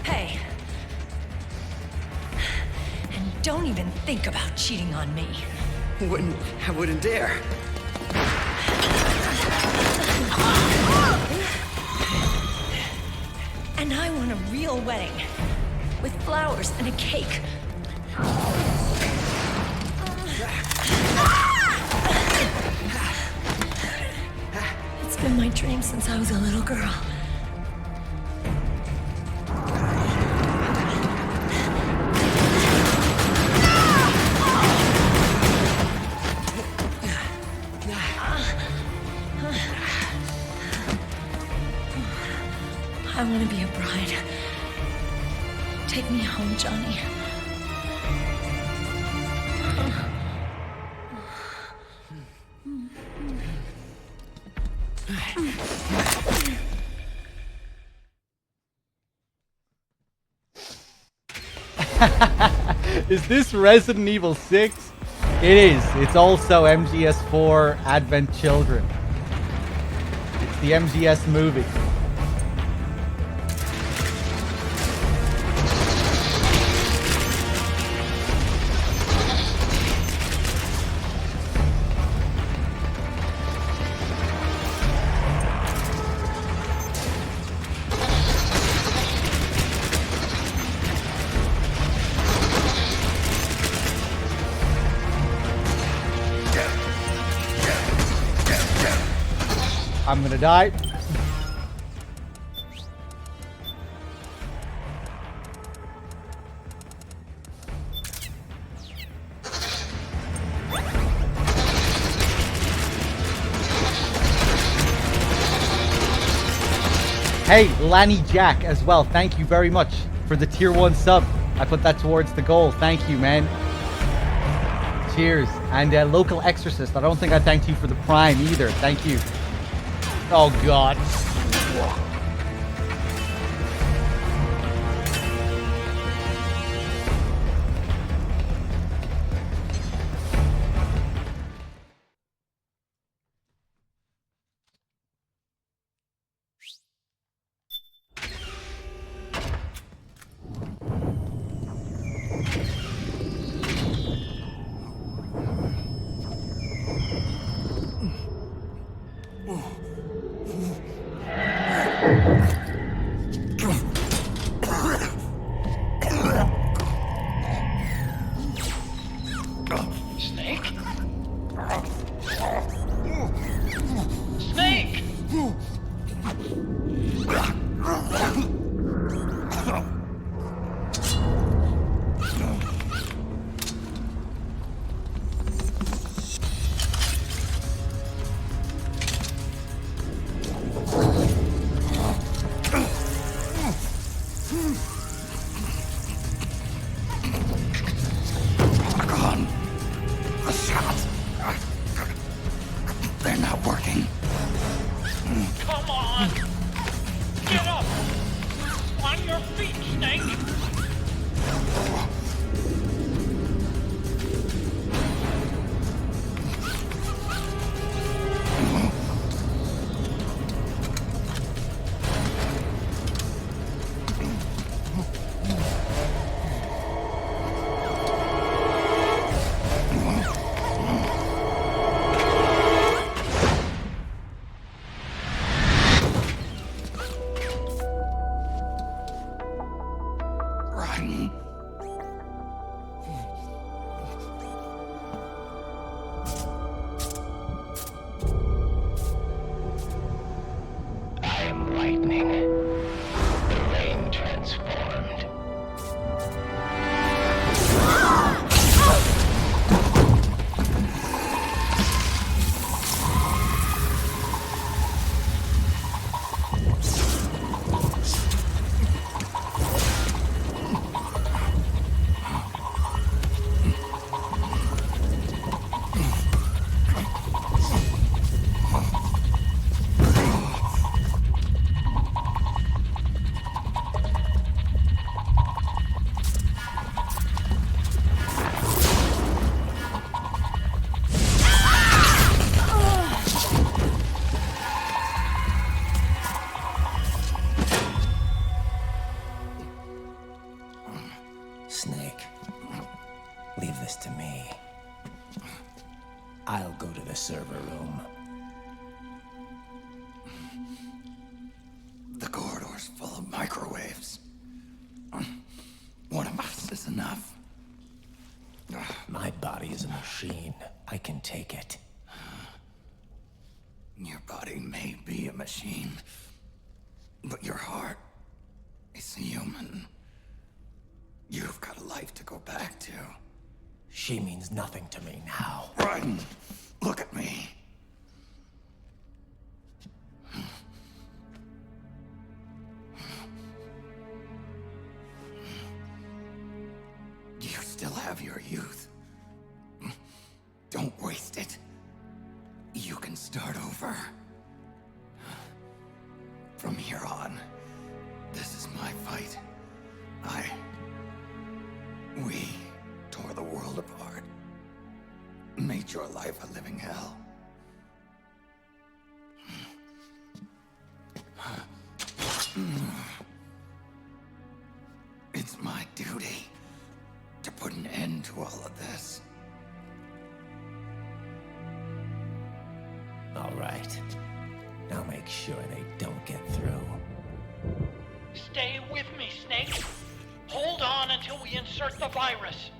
Hey. And don't even think about cheating on me. I wouldn't dare. And I want a real wedding. With flowers and a cake. It's been my dream since I was a little girl. I want to be a bride. Take me home, Johnny. Is this Resident Evil 6? It is. It's also MGS4 Advent Children. It's the MGS movie. I'm gonna die. Hey, Lanny Jack as well. Thank you very much for the tier 1 sub. I put that towards the goal. Thank you, man. Cheers. And Local Exorcist. I don't think I thanked you for the Prime either. Thank you. Oh god. Snake? Snake! Gone. The shots. They're not working. Come on! Get up! On your feet, Snake! Run. I am lightning. The rain transformed. Snake, leave this to me. I'll go to the server room. The corridor's full of microwaves. One of us is enough. My body is a machine. I can take it. Your body may be a machine, but your heart is human. You've got a life to go back to. She means nothing to me now. Run! Look at me. You still have your youth. Don't waste it. You can start over. From here on, this is my fight. We tore the world apart. Made your life a living hell. It's my duty to put an end to all of this. All right. Now make sure they don't get through. Stay with me, Snake. Hold on until we insert the virus.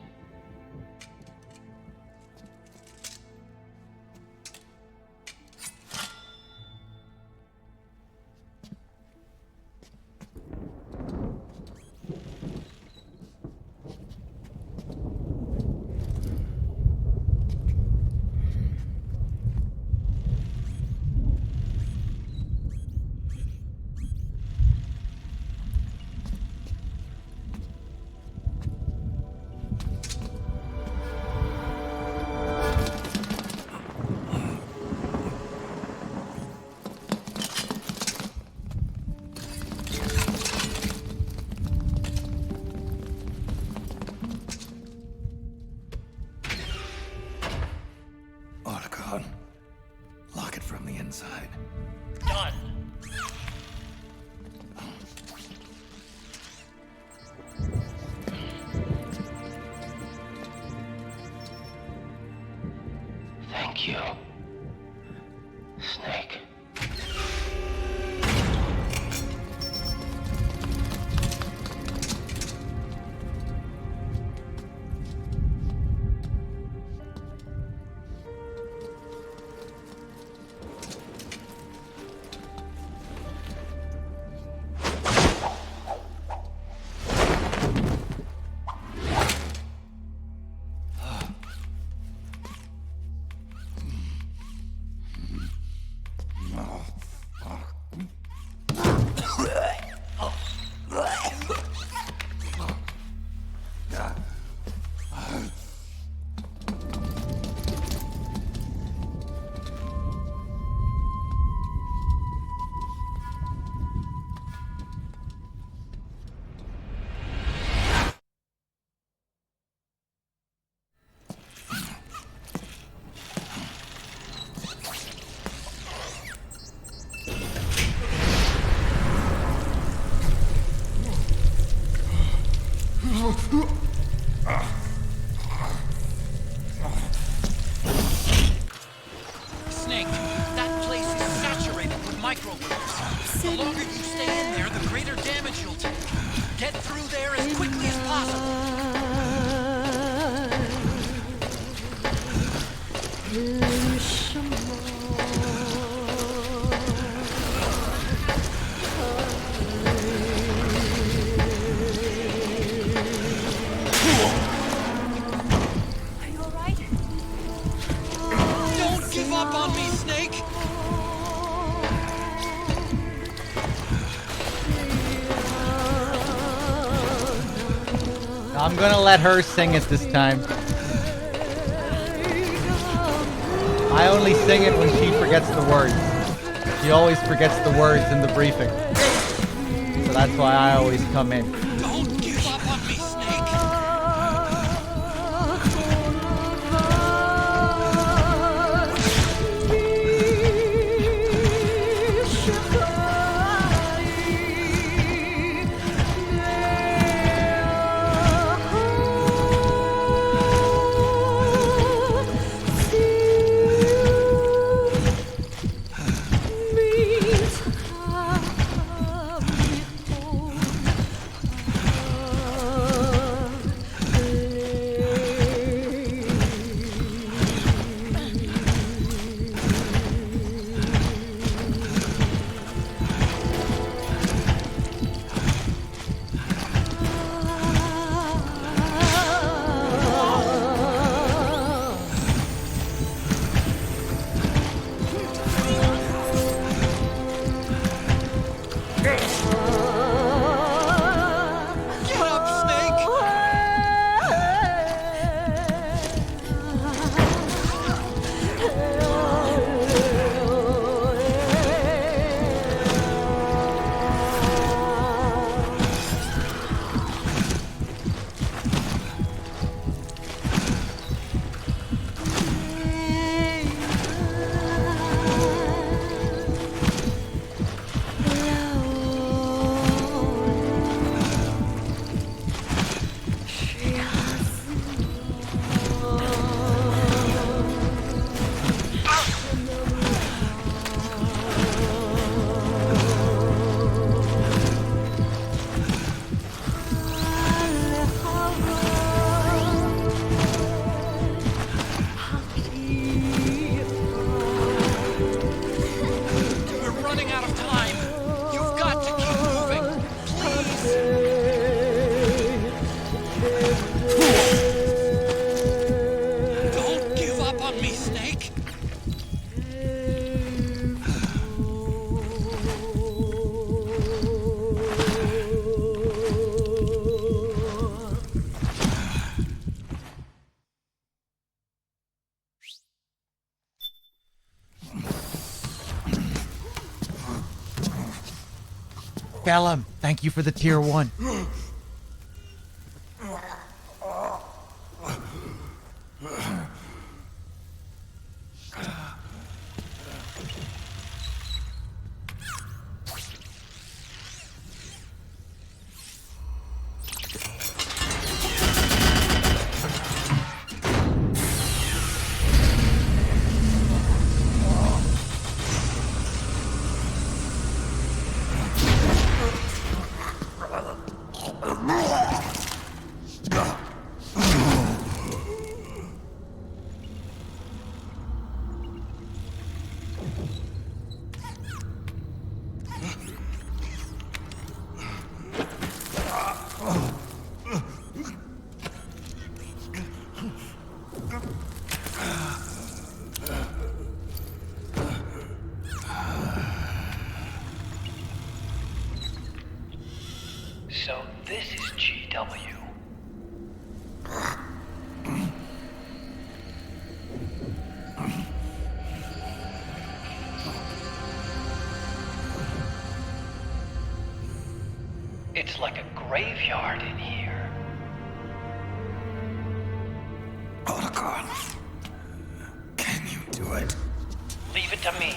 inside. Done. Thank you, Snake. Snake, that place is saturated with microwaves. The longer you stay in there, the greater damage you'll take. Get through there as quickly as possible. Are you alright? Don't give up on me, Snake! I'm gonna let her sing it this time. I only sing it when she forgets the words. She always forgets the words in the briefing. So that's why I always come in. Don't give up on me, Snake! Get up, Snake! We're running out of time. You've got to keep moving. Please. Don't give up on me, Snake. Bellum, thank you for the tier 1. graveyard in here. Otacon, can you do it? Leave it to me.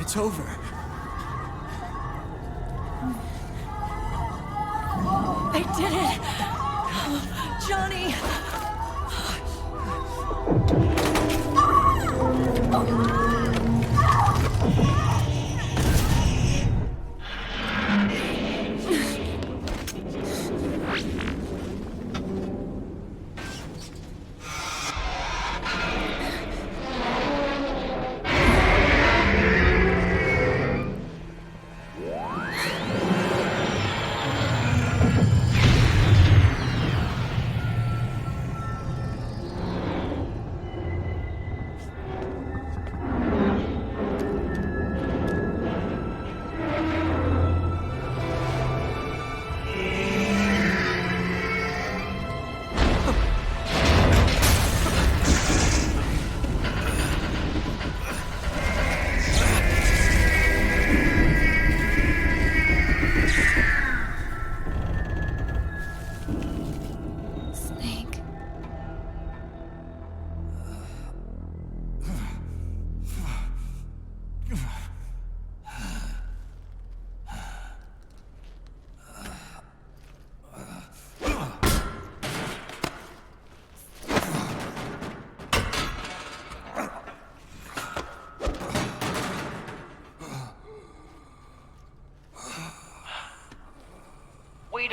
It's over. They did it! Johnny!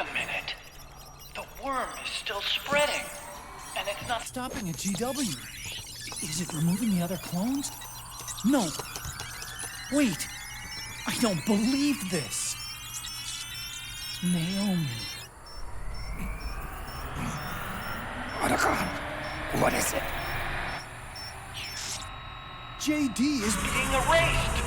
a minute. The worm is still spreading, and it's not stopping at GW. Is it removing the other clones? No. Wait. I don't believe this. Naomi. Otacon, what is it? JD is being erased.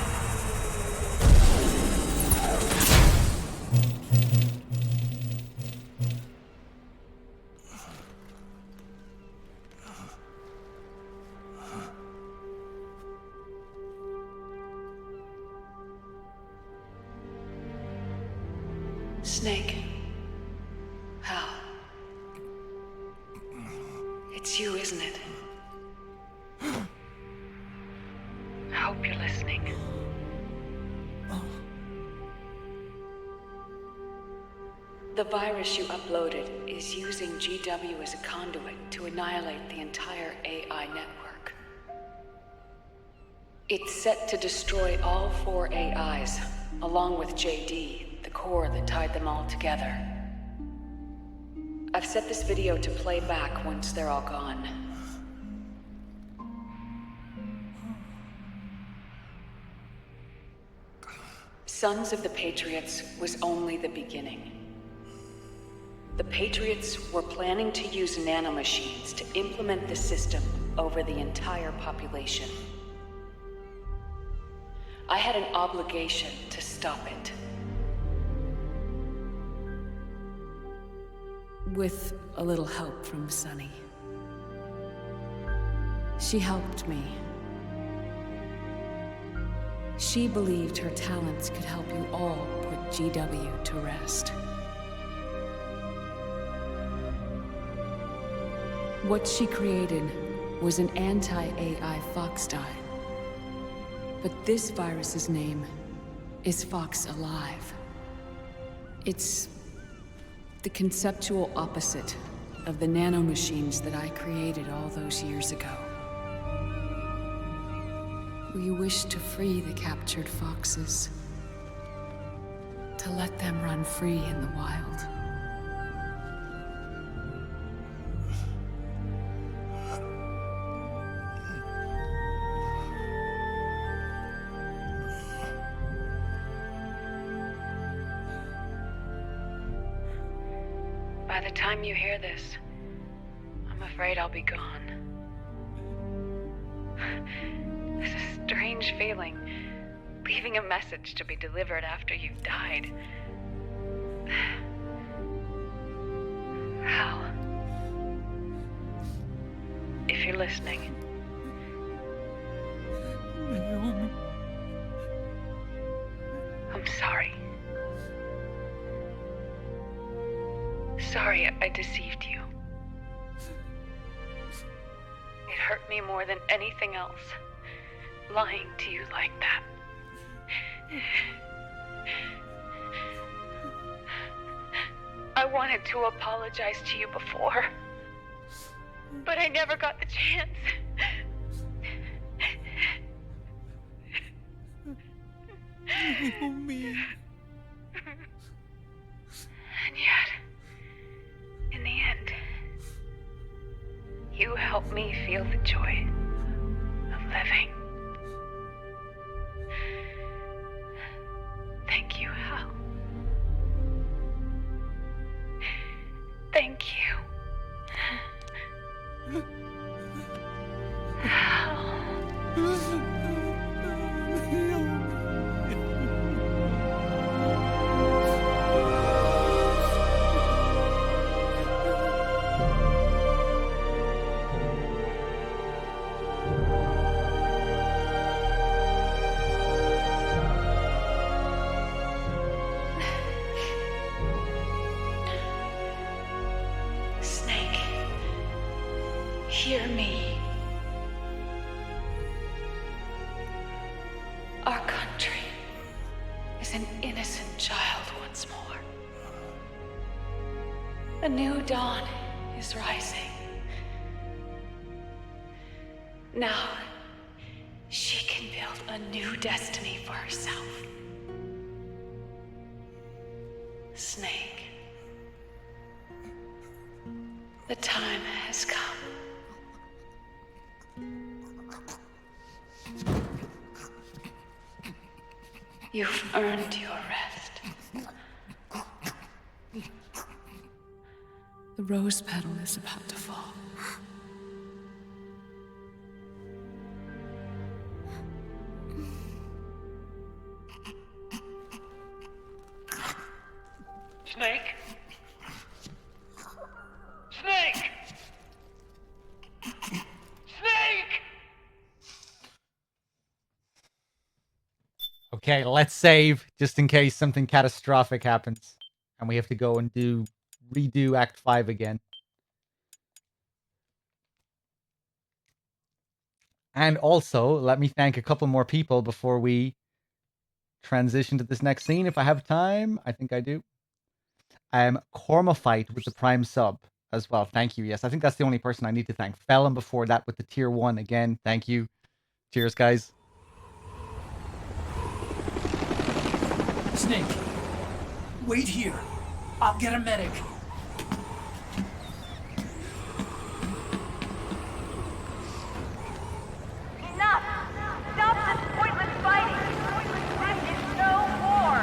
Snake. Hal. It's you, isn't it? I hope you're listening. The virus you uploaded is using GW as a conduit to annihilate the entire AI network. It's set to destroy all 4 AIs, along with JD, the core that tied them all together. I've set this video to play back once they're all gone. Sons of the Patriots was only the beginning. The Patriots were planning to use nanomachines to implement the system over the entire population. I had an obligation to stop it. With a little help from Sunny. She helped me. She believed her talents could help you all put GW to rest. What she created was an anti-AI Fox dye. But this virus's name is Fox Alive. It's the conceptual opposite of the nanomachines that I created all those years ago. We wish to free the captured foxes, to let them run free in the wild. By the time you hear this, I'm afraid I'll be gone. It's a strange feeling, leaving a message to be delivered after you've died. Hal, if you're listening, I'm sorry. Sorry I deceived you. It hurt me more than anything else, lying to you like that. I wanted to apologize to you before, but I never got the chance. Naomi. And yet, in the end, you helped me feel the joy of living. Thank you, Hal. Thank you. Hal. Snake, hear me. Our country is an innocent child once more. A new dawn is rising. Now, she can build a new destiny for herself. Snake, The time has come. You've earned your rest. The rose petal is about to fall. Snake? Snake! Snake! Okay, let's save just in case something catastrophic happens and we have to go and redo Act 5 again. And also, let me thank a couple more people before we transition to this next scene. If I have time, I think I do. Cormafite with the Prime sub as well. Thank you. Yes, I think that's the only person I need to thank. Felon before that with the tier 1 again. Thank you. Cheers, guys. Snake, wait here. I'll get a medic. Enough! Stop this pointless fighting! This is no war!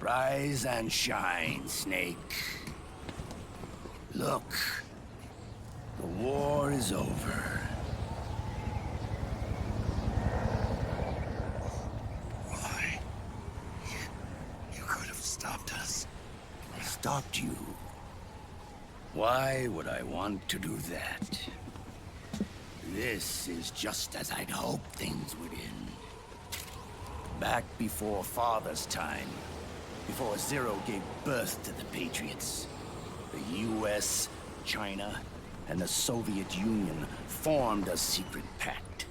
Rise and shine, Snake. Look, the war is over. Why? You could have stopped us. Stopped you? Why would I want to do that? This is just as I'd hoped things would end. Back before Father's time, before Zero gave birth to the Patriots, the US, China, and the Soviet Union formed a secret pact.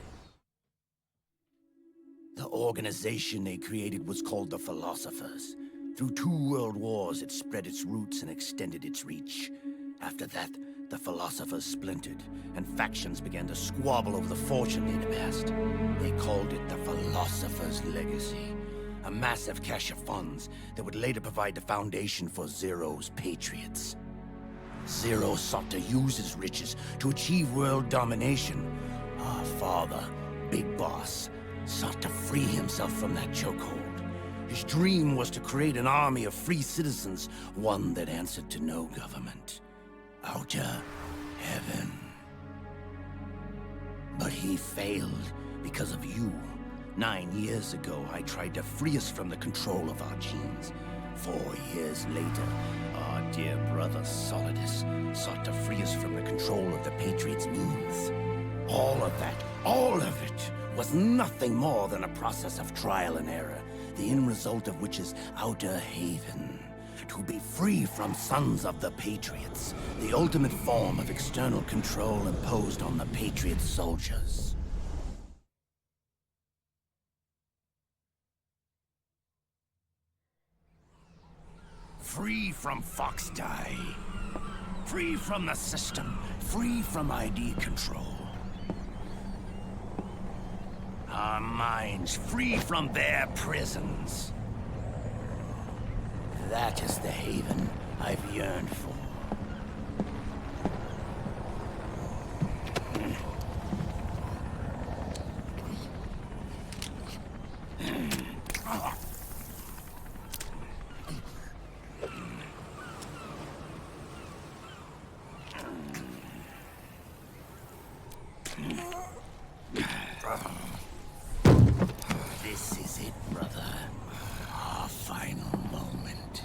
The organization they created was called the Philosophers. Through 2 world wars, it spread its roots and extended its reach. After that, the Philosophers splintered, and factions began to squabble over the fortune they'd amassed. They called it the Philosopher's Legacy, a massive cache of funds that would later provide the foundation for Zero's Patriots. Zero sought to use his riches to achieve world domination. Our father, Big Boss, sought to free himself from that chokehold. His dream was to create an army of free citizens, one that answered to no government. Outer heaven. But he failed because of you. 9 years ago, I tried to free us from the control of our genes. 4 years later, our dear brother Solidus sought to free us from the control of the Patriots' means. All of it, was nothing more than a process of trial and error, the end result of which is Outer Haven. To be free from Sons of the Patriots, the ultimate form of external control imposed on the Patriot soldiers. Free from Foxdie. Free from the system. Free from ID control. Our minds free from their prisons. That is the haven I've yearned for. This is it, brother. Our final moment.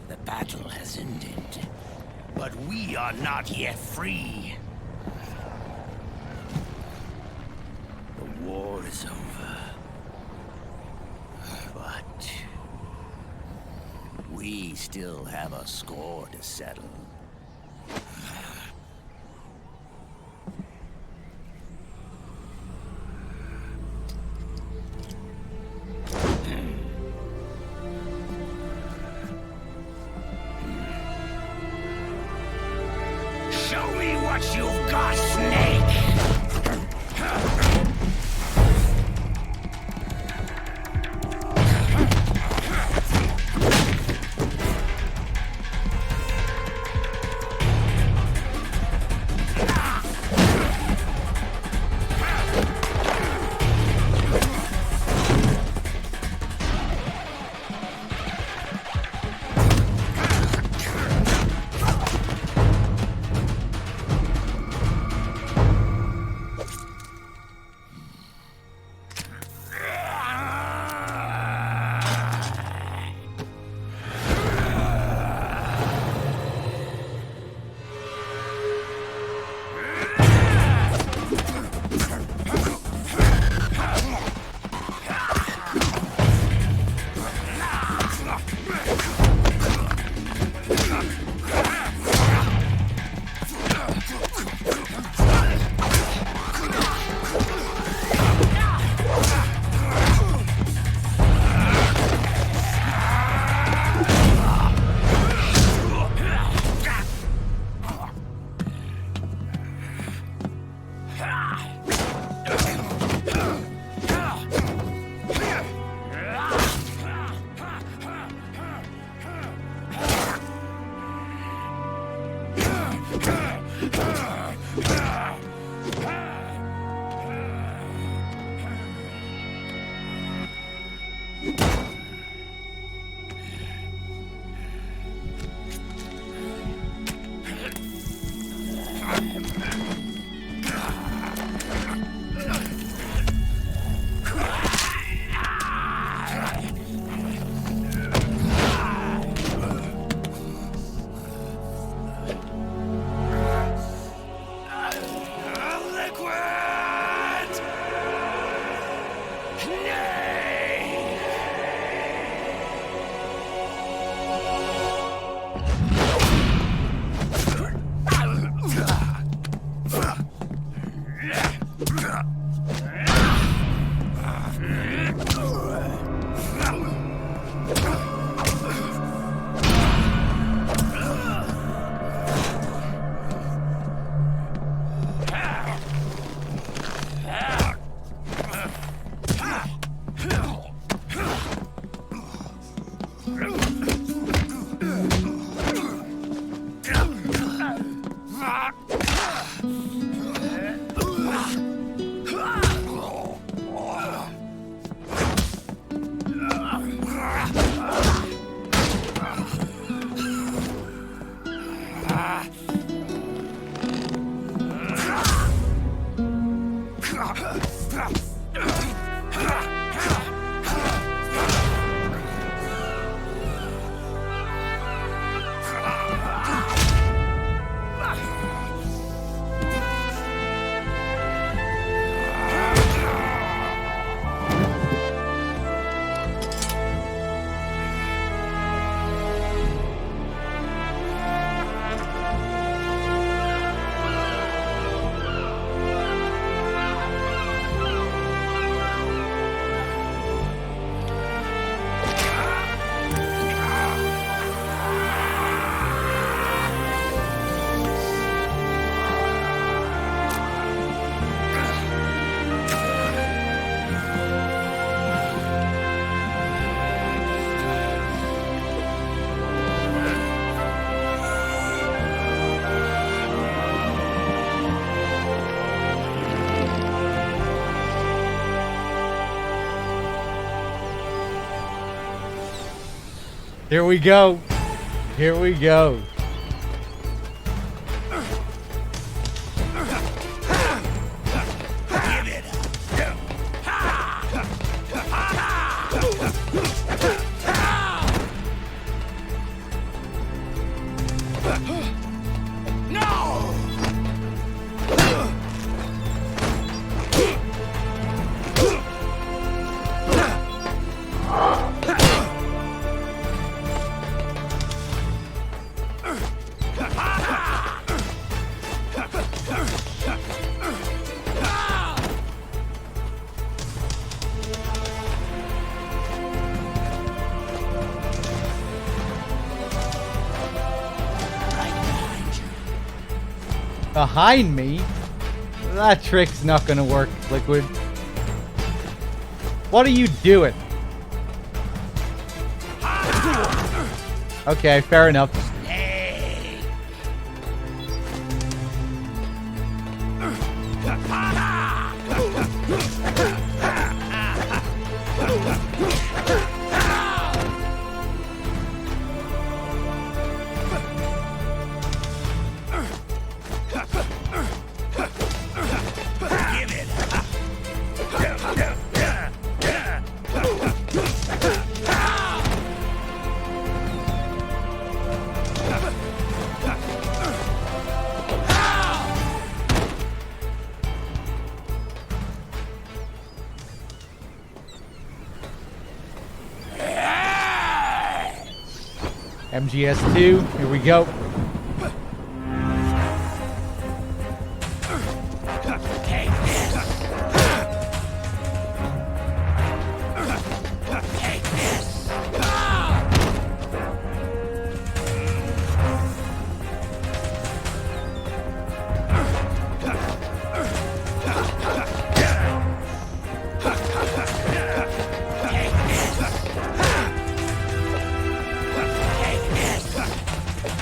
The battle has ended, but we are not yet free. The war is over, but we still have a score to settle. Here we go. Here we go. Behind me? That trick's not gonna work, Liquid. What are you doing? Okay, fair enough. MGS2, here we go.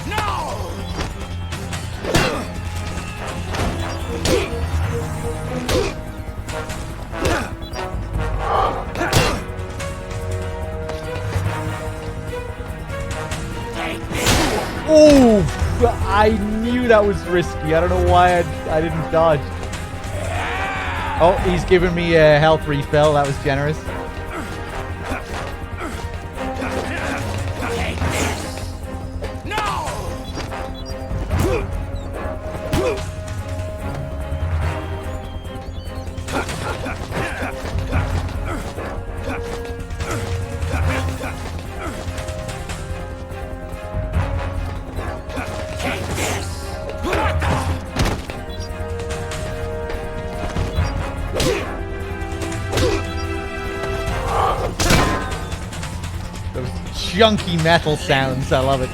No! Oh, I knew that was risky. I don't know why I didn't dodge. Oh, he's giving me a health refill. That was generous. Junky metal sounds. I love it.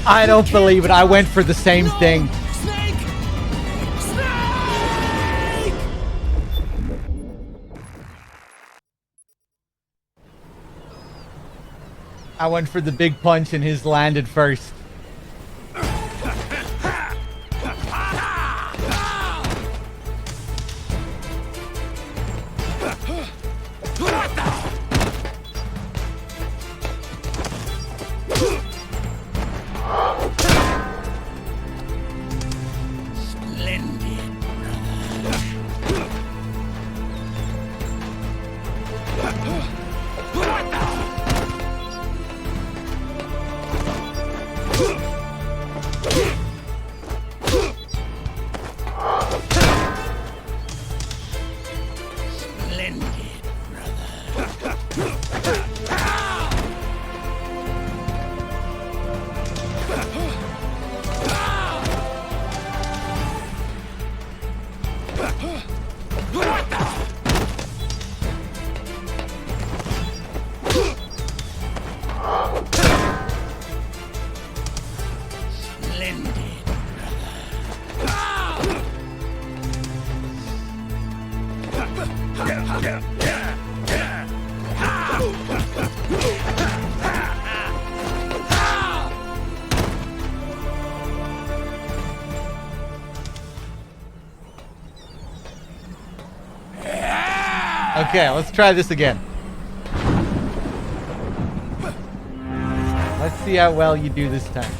I don't believe it. I went for the same thing. Snake! Snake! I went for the big punch and his landed first. Okay, let's try this again. Let's see how well you do this time.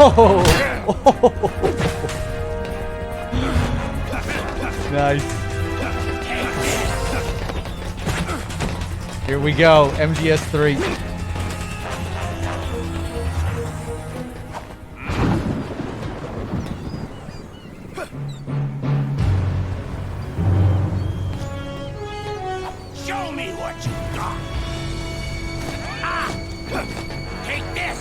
Oh! Nice. Here we go, MGS3. Show me what you got. Ah! Take this.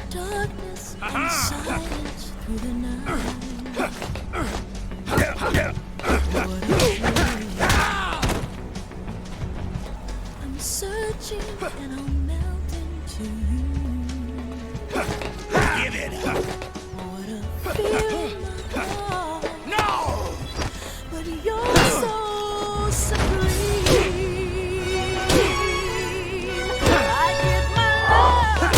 Darkness and silence through the night. I'm searching and I'll melt into you. Give it up. What a feel in my heart. No! But you're so supreme. I give my life,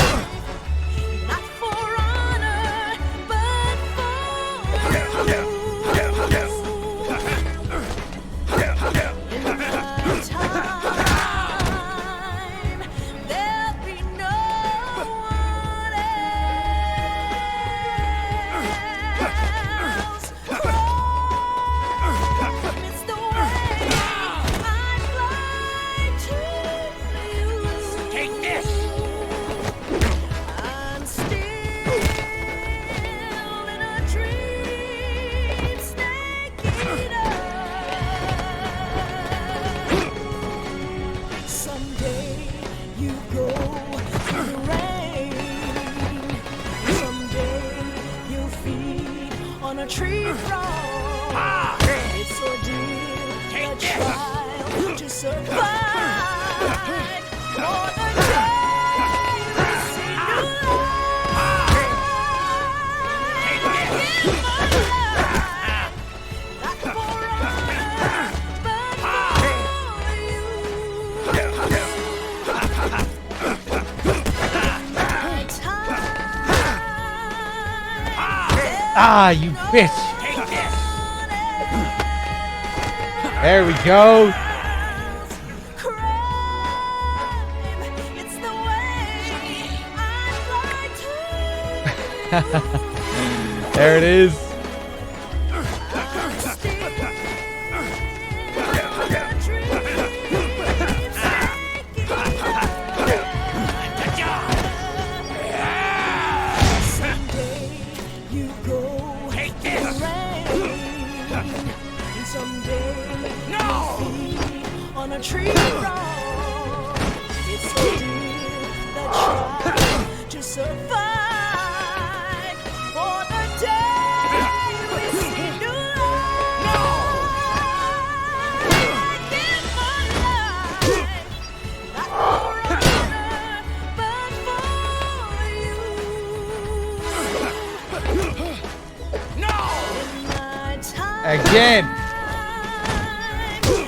not for honor, but for you. In my time, there'll be no one else. It's the way I fly to you. Take this. I'm still in a dream, snake eater. Someday you go through the rain. Someday you'll feed on a tree frog. It's ordeal, a trial to survive. For the day we see new life. Give my life, not for honor, but for you. My time. Ah, you bitch! There we go. It's the way I fly to There it is. Someday you go through the rain. And someday you'll feed on a tree frog. It's a deal that tries to survive. For the day we see new life. Give my life, not for honor, but for you. No! In my time, Again.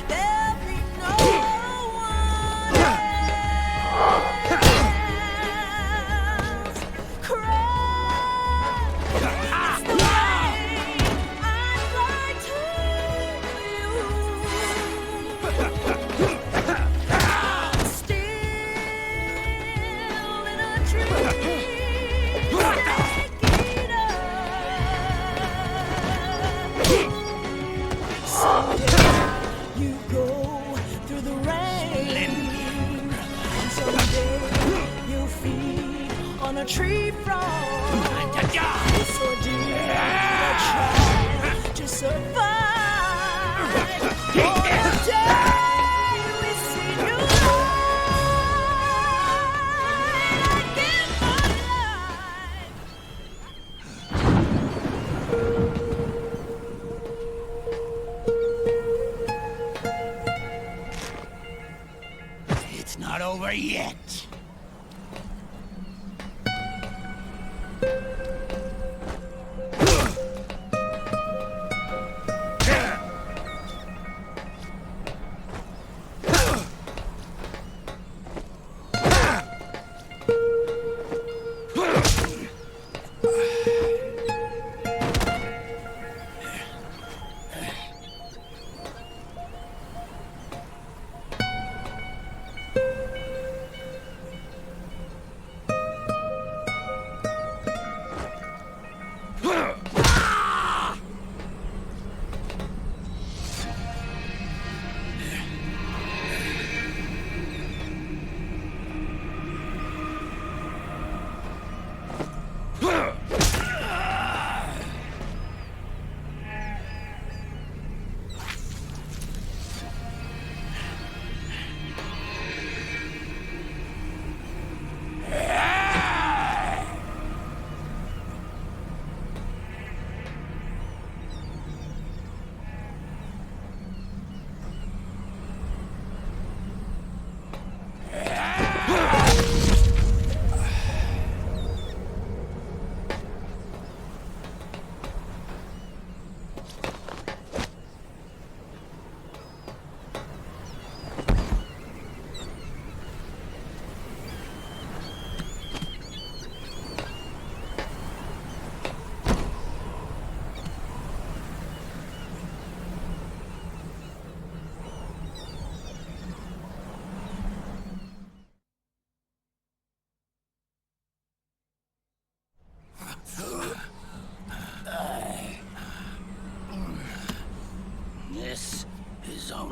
there'll be no one else. Cry. It's the way I fly to you. I'm still in a dream. Someday you go through the rain. And someday you'll feed on a tree frog. It's ordeal that tries to survive. For the day we see new light. I give my life. It's not over yet.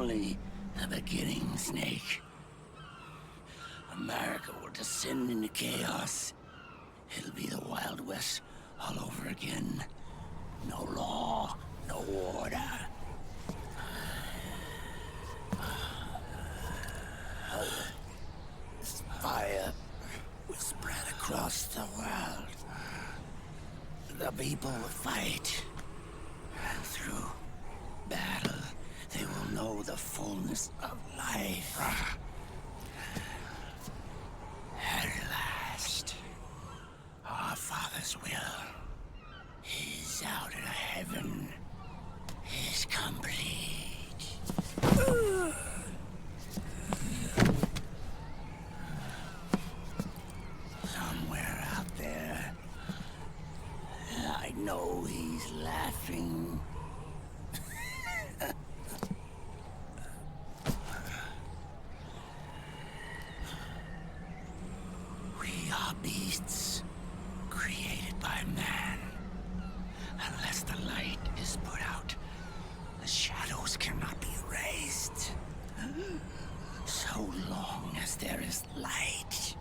only the beginning, Snake. America will descend into chaos. It'll be the Wild West all over again. No law, no order. Fire will spread across the world. The people will fight. And through battle, they will know the fullness of life. At last, our Father's will is out of heaven, is complete. Somewhere out there, I know he's laughing. We are beasts created by man. Unless the light is put out, the shadows cannot be erased. So long as there is light,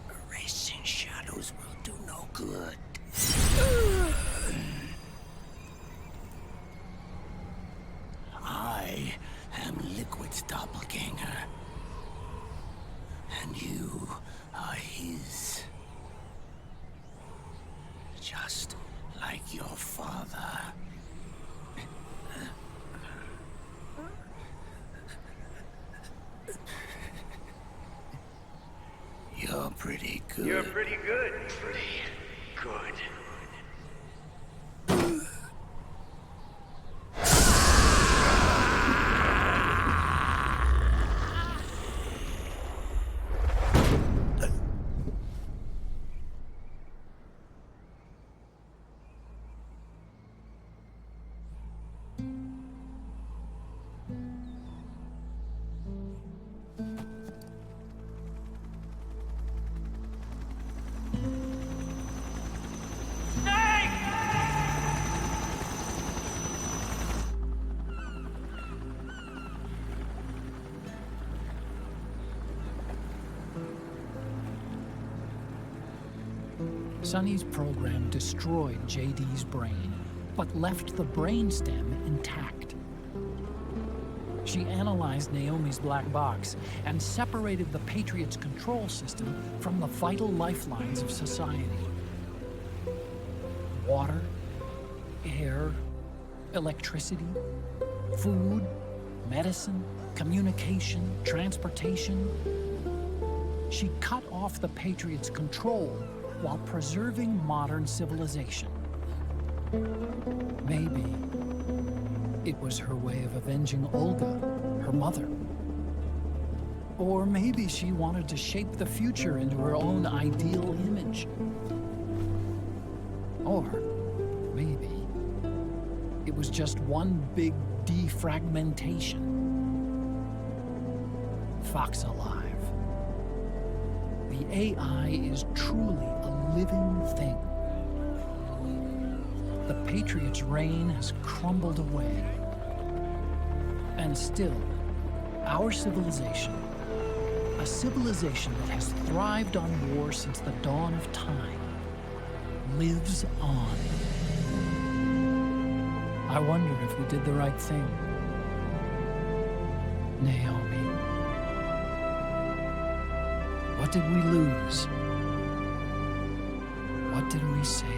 erasing shadows will do no good. I am Liquid's doppelganger, and you are his. Just like your father. You're pretty good. You're pretty good. Pretty good. Sonny's program destroyed JD's brain, but left the brainstem intact. She analyzed Naomi's black box and separated the Patriot's control system from the vital lifelines of society. Water, air, electricity, food, medicine, communication, transportation. She cut off the Patriot's control while preserving modern civilization. Maybe it was her way of avenging Olga, her mother. Or maybe she wanted to shape the future into her own ideal image. Or maybe it was just one big defragmentation. Fox Alive. The AI is truly a living thing. The Patriot's reign has crumbled away. And still, our civilization, a civilization that has thrived on war since the dawn of time, lives on. I wonder if we did the right thing. Naomi. What did we lose? What did we save?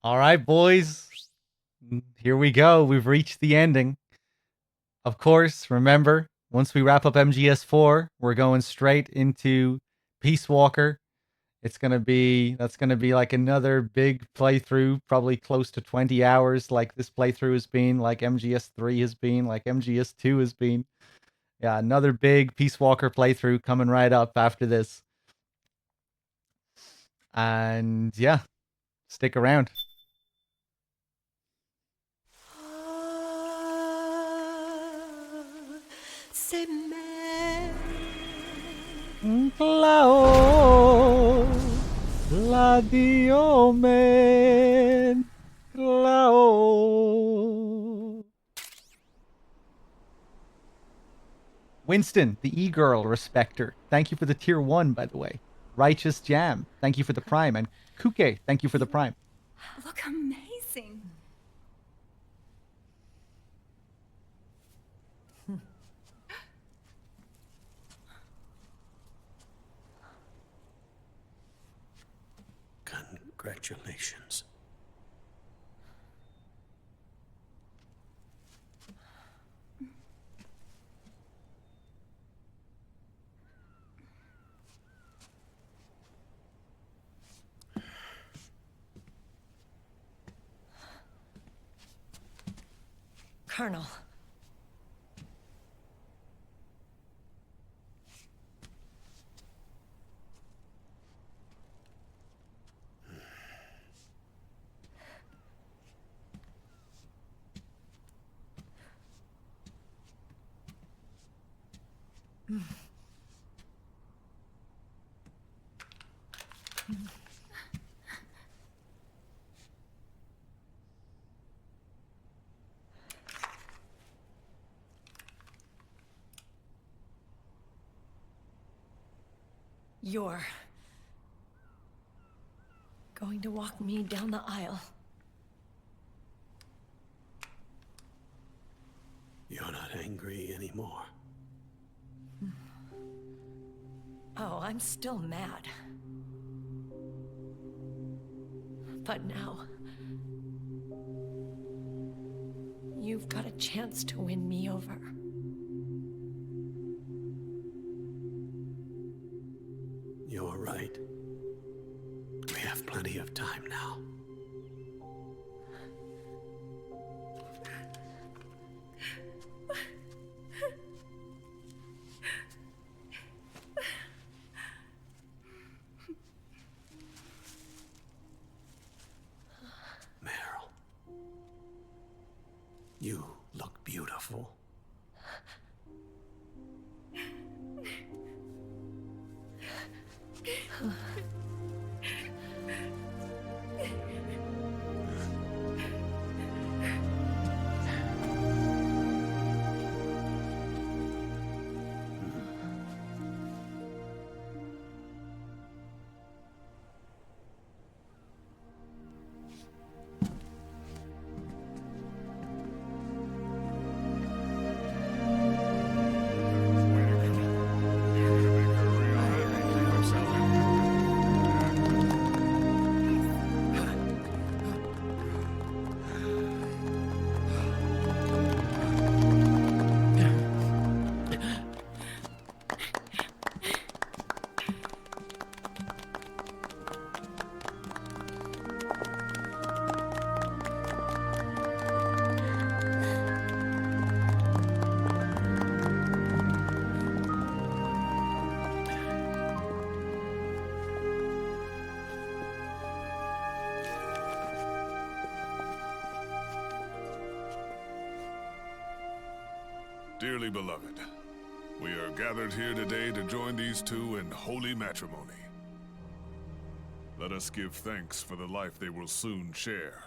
All right, boys. Here we go. We've reached the ending. Of course, remember, once we wrap up MGS4, we're going straight into Peace Walker. That's gonna be like another big playthrough, probably close to 20 hours, like this playthrough has been, like MGS3 has been, like MGS2 has been. Yeah, another big Peace Walker playthrough coming right up after this. And yeah, stick around. Clao, Gladio man, Clao. Winston, the e-girl respecter. Thank you for the tier 1, by the way. Righteous Jam, thank you for the prime. And Kuke, thank you for the prime. Look amazing. Congratulations. Colonel. You're going to walk me down the aisle. You're not angry anymore. Oh, I'm still mad. But now, you've got a chance to win me over. You're right. We have plenty of time now. Meryl, you look beautiful. Dearly beloved, we are gathered here today to join these two in holy matrimony. Let us give thanks for the life they will soon share.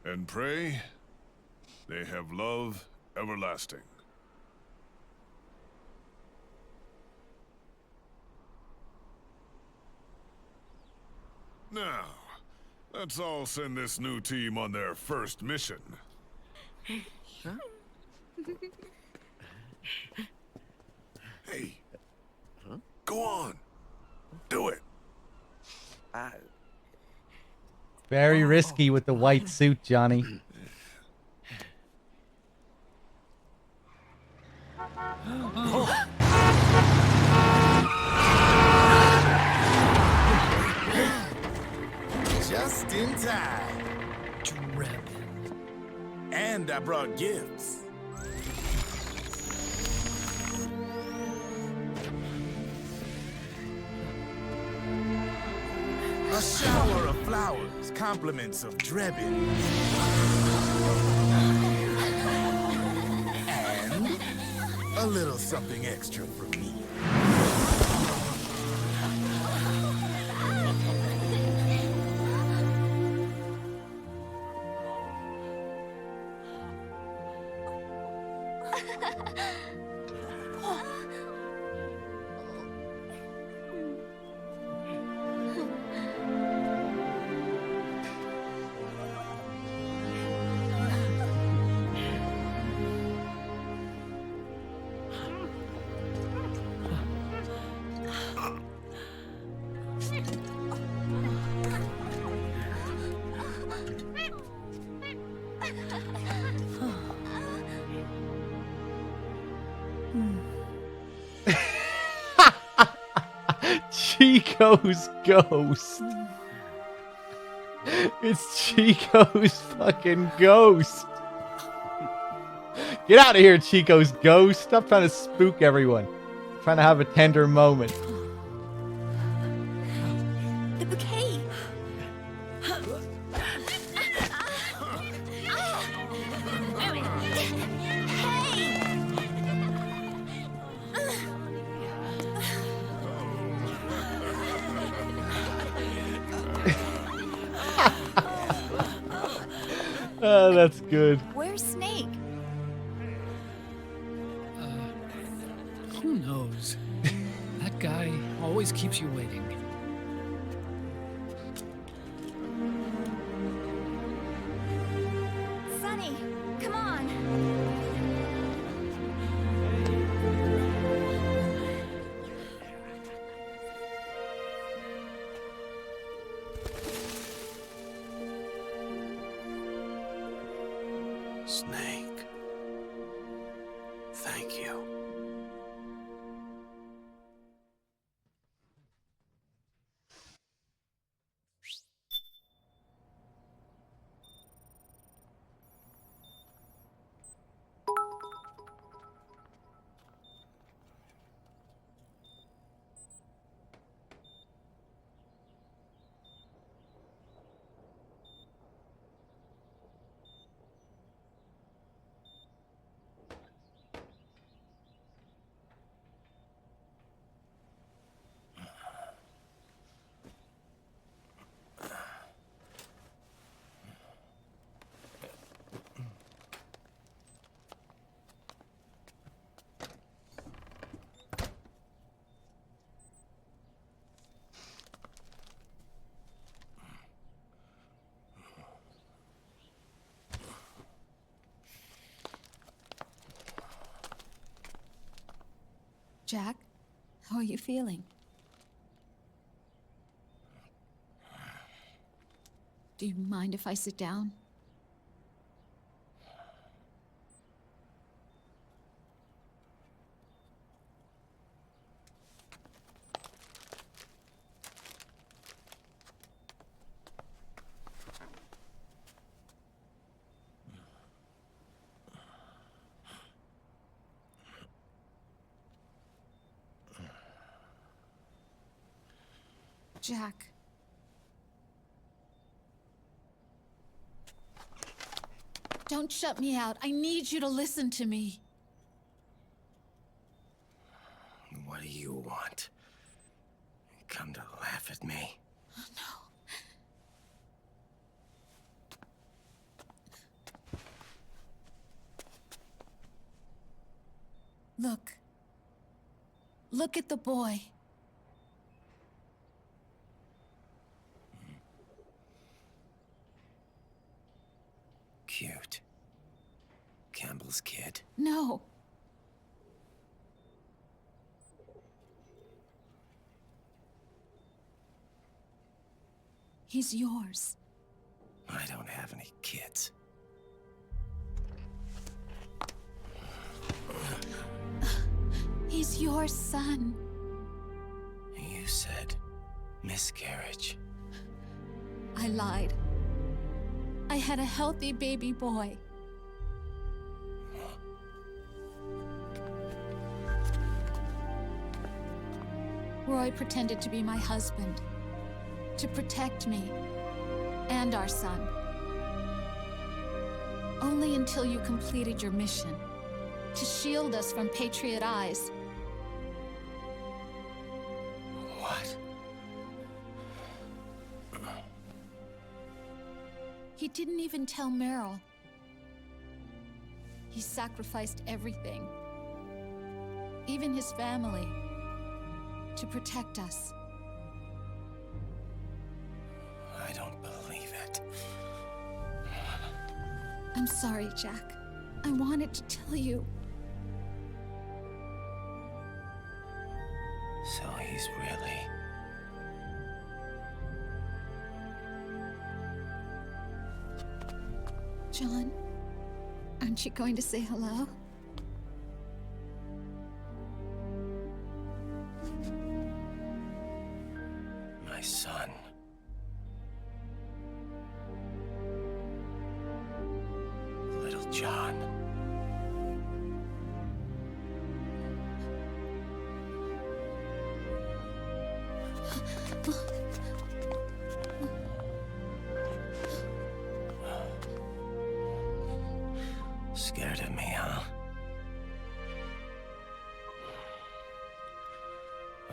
And pray they have love everlasting. Now, let's all send this new team on their first mission. Huh? Hey, go on. Do it. Very risky with the white suit, Johnny. Just in time. Drebin. And I brought gifts. A shower of flowers, compliments of Drebin. And a A little something extra from me. Chico's ghost. It's Chico's fucking ghost. Get out of here, Chico's ghost. Stop trying to spook everyone. Trying to have a tender moment. The bouquet. Oh, that's good. Where's Snake? Who knows? That guy always keeps you waiting. Sunny, come on. Snake. Thank you. Jack, how are you feeling? Do you mind if I sit down? Jack. Don't shut me out. I need you to listen to me. What do you want? Come to laugh at me? Look. Look at the boy. Cute. Campbell's kid. No. He's yours. I don't have any kids. He's your son. You said miscarriage. I lied. I had a healthy baby boy. Roy pretended to be my husband, to protect me and our son. Only until you completed your mission. to shield us from Patriot eyes. What? He didn't even tell Meryl. He sacrificed everything, even his family, to protect us. I don't believe it. I'm sorry, Jack. I wanted to tell you. So he's really... John, aren't you going to say hello? My son. Little John. Scared of me, huh?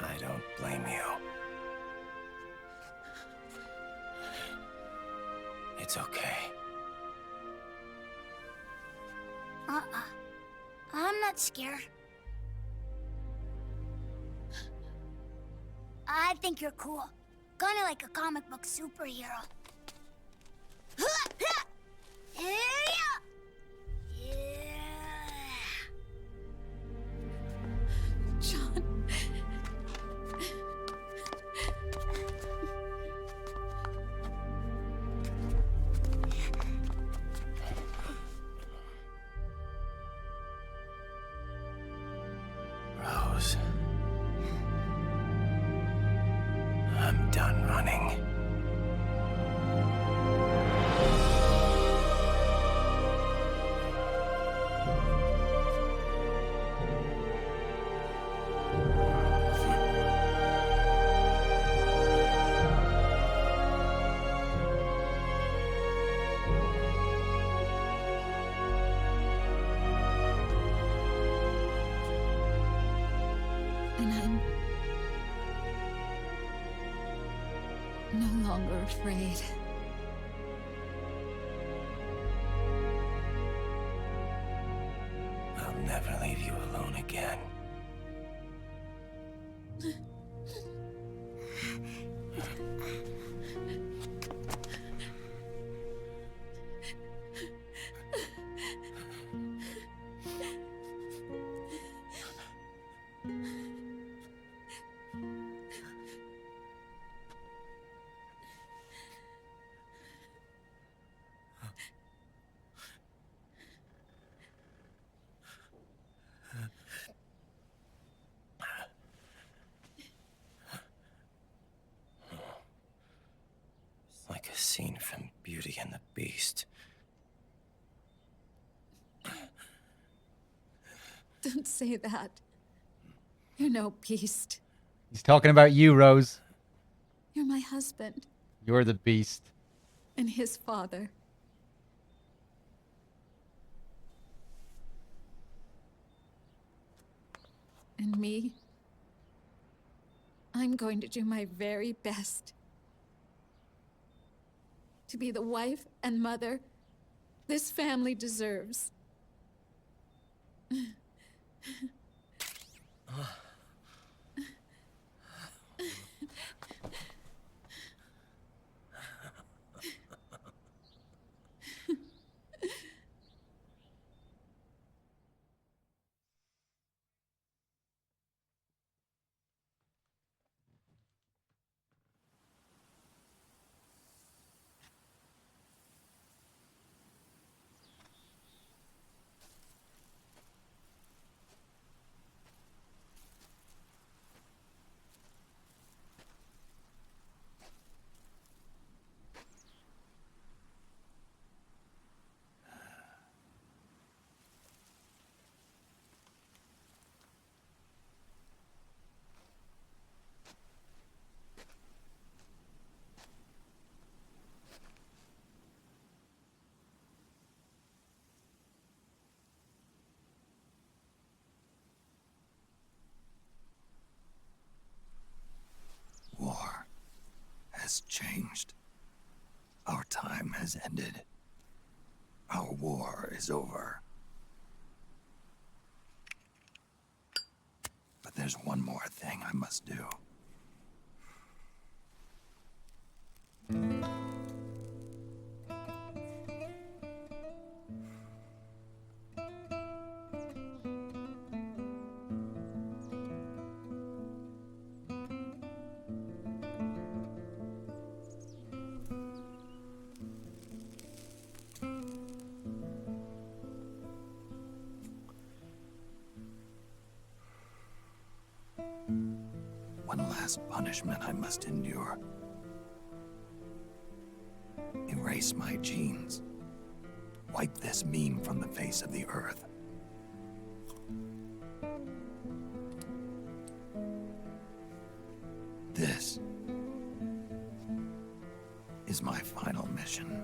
I don't blame you. It's okay. I'm not scared. I think you're cool. Kinda like a comic book superhero. John. Rose. I'm done running. And I'm no longer afraid. I'll never leave you alone again. Like a scene from Beauty and the Beast. Don't say that. You're no beast. He's talking about you, Rose. You're my husband You're the beast. and his father. And me? I'm going to do my very best to be the wife and mother this family deserves. has changed. Our time has ended. Our war is over. But there's one more thing I must do. One last punishment I must endure. Erase my genes. Wipe this meme from the face of the earth. This is my final mission.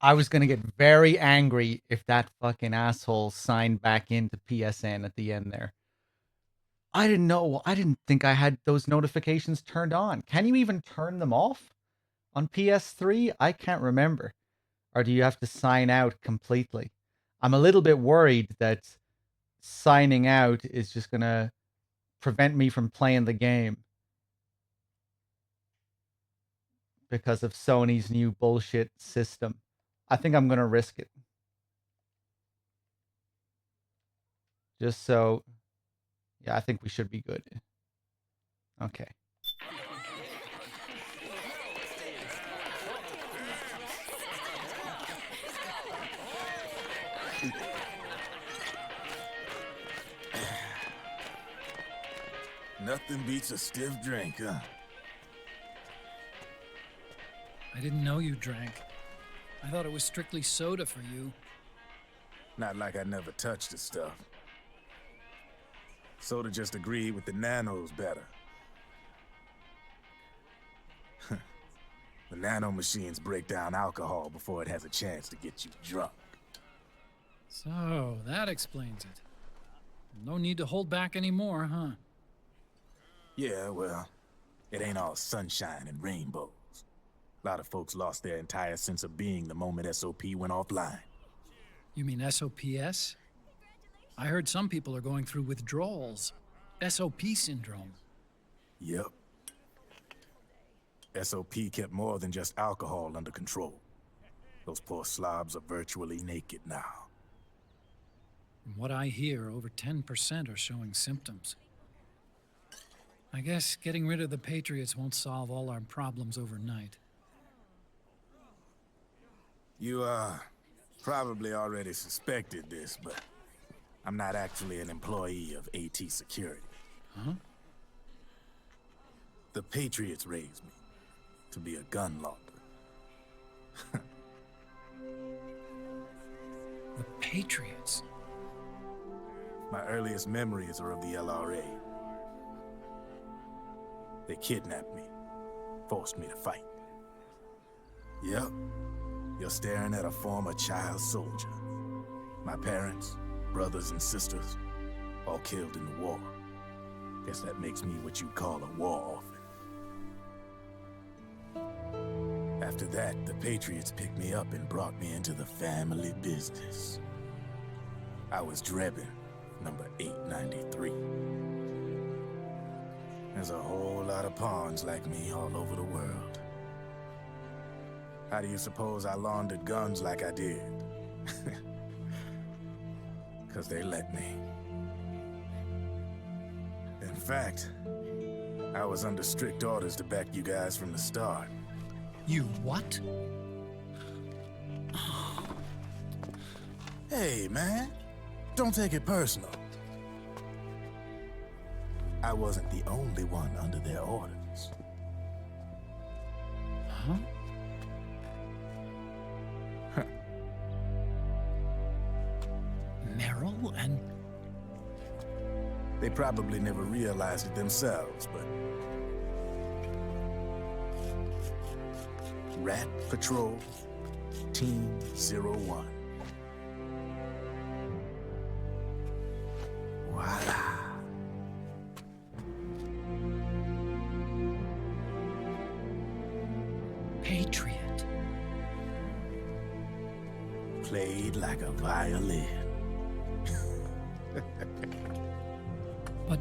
I was gonna get very angry if that fucking asshole signed back into PSN at the end there. I didn't know. I didn't think I had those notifications turned on. Can you even turn them off on PS3? I can't remember. Or do you have to sign out completely? I'm a little bit worried that signing out is just gonna prevent me from playing the game because of Sony's new bullshit system. I think I'm gonna risk it. Just so, yeah, I think we should be good. Okay. Nothing beats a stiff drink, huh? I didn't know you drank. I thought it was strictly soda for you. Not like I never touched the stuff. Soda just agreed with the nanos better. The nano machines break down alcohol before it has a chance to get you drunk. So, that explains it. No need to hold back anymore, huh? Yeah, well, it ain't all sunshine and rainbows. A lot of folks lost their entire sense of being the moment SOP went offline. You mean SOPS? I heard some people are going through withdrawals. SOP syndrome. Yep. SOP kept more than just alcohol under control. Those poor slobs are virtually naked now. From what I hear, over 10% are showing symptoms. I guess getting rid of the Patriots won't solve all our problems overnight. You, probably already suspected this, but I'm not actually an employee of AT Security. Huh? The Patriots raised me to be a gun launder. The Patriots? My earliest memories are of the LRA. They kidnapped me, forced me to fight. Yep, you're staring at a former child soldier. My parents, brothers and sisters, all killed in the war. Guess that makes me what you'd call a war orphan. After that, the Patriots picked me up and brought me into the family business. I was Drebin, number 893. There's a whole lot of pawns like me all over the world. How do you suppose I laundered guns like I did? 'Cause they let me. In fact, I was under strict orders to back you guys from the start. You what? Hey, man. Don't take it personal. I wasn't the only one under their orders. Huh? Meryl and... They probably never realized it themselves, but... Rat Patrol, Team 01. Voila. Patriot. Played like a violin. But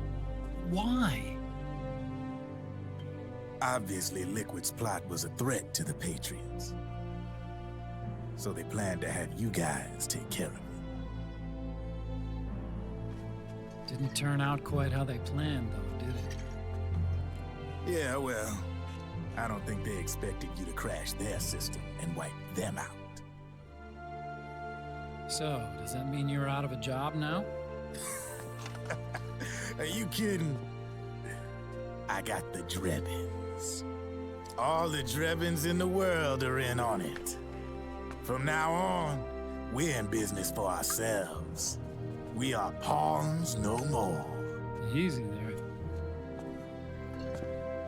why? Obviously, Liquid's plot was a threat to the Patriots. So they planned to have you guys take care of it. Didn't turn out quite how they planned, though, did it? Yeah, well, I don't think they expected you to crash their system and wipe them out. So, does that mean you're out of a job now? Are you kidding? I got the Drebins. All the Drebins in the world are in on it. From now on, we're in business for ourselves. We are pawns no more. Easy there.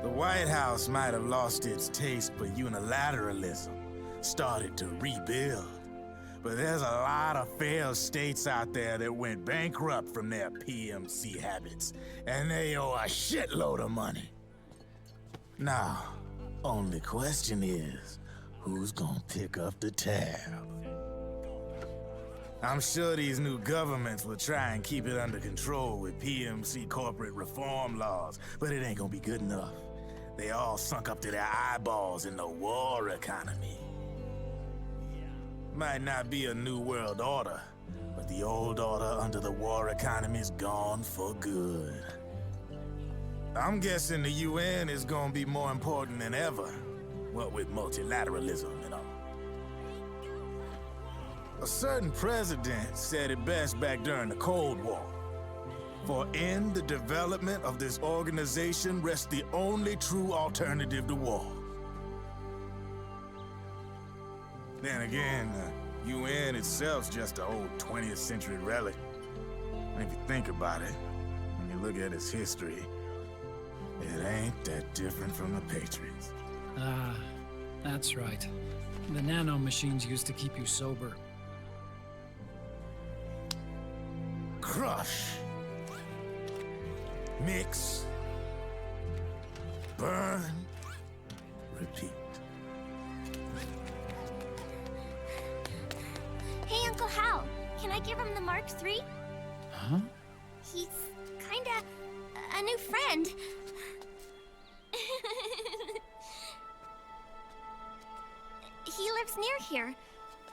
The White House might have lost its taste for unilateralism, started to rebuild. But there's a lot of failed states out there that went bankrupt from their PMC habits, and they owe a shitload of money. Now, only question is, who's gonna pick up the tab? I'm sure these new governments will try and keep it under control with PMC corporate reform laws, but it ain't gonna be good enough. They all sunk up to their eyeballs in the war economy. Might not be a new world order, but the old order under the war economy's gone for good. I'm guessing the UN is gonna be more important than ever, what with multilateralism and all. A certain president said it best back during the Cold War. For in the development of this organization rests the only true alternative to war. Then again, the UN itself's just an old 20th century relic. And if you think about it, when you look at its history, it ain't that different from the Patriots. Ah, that's right. The nanomachines used to keep you sober. Crush. Mix. Burn. Repeat. Hey, Uncle Hal, can I give him the Mark III? Huh? He's kinda a new friend. He lives near here.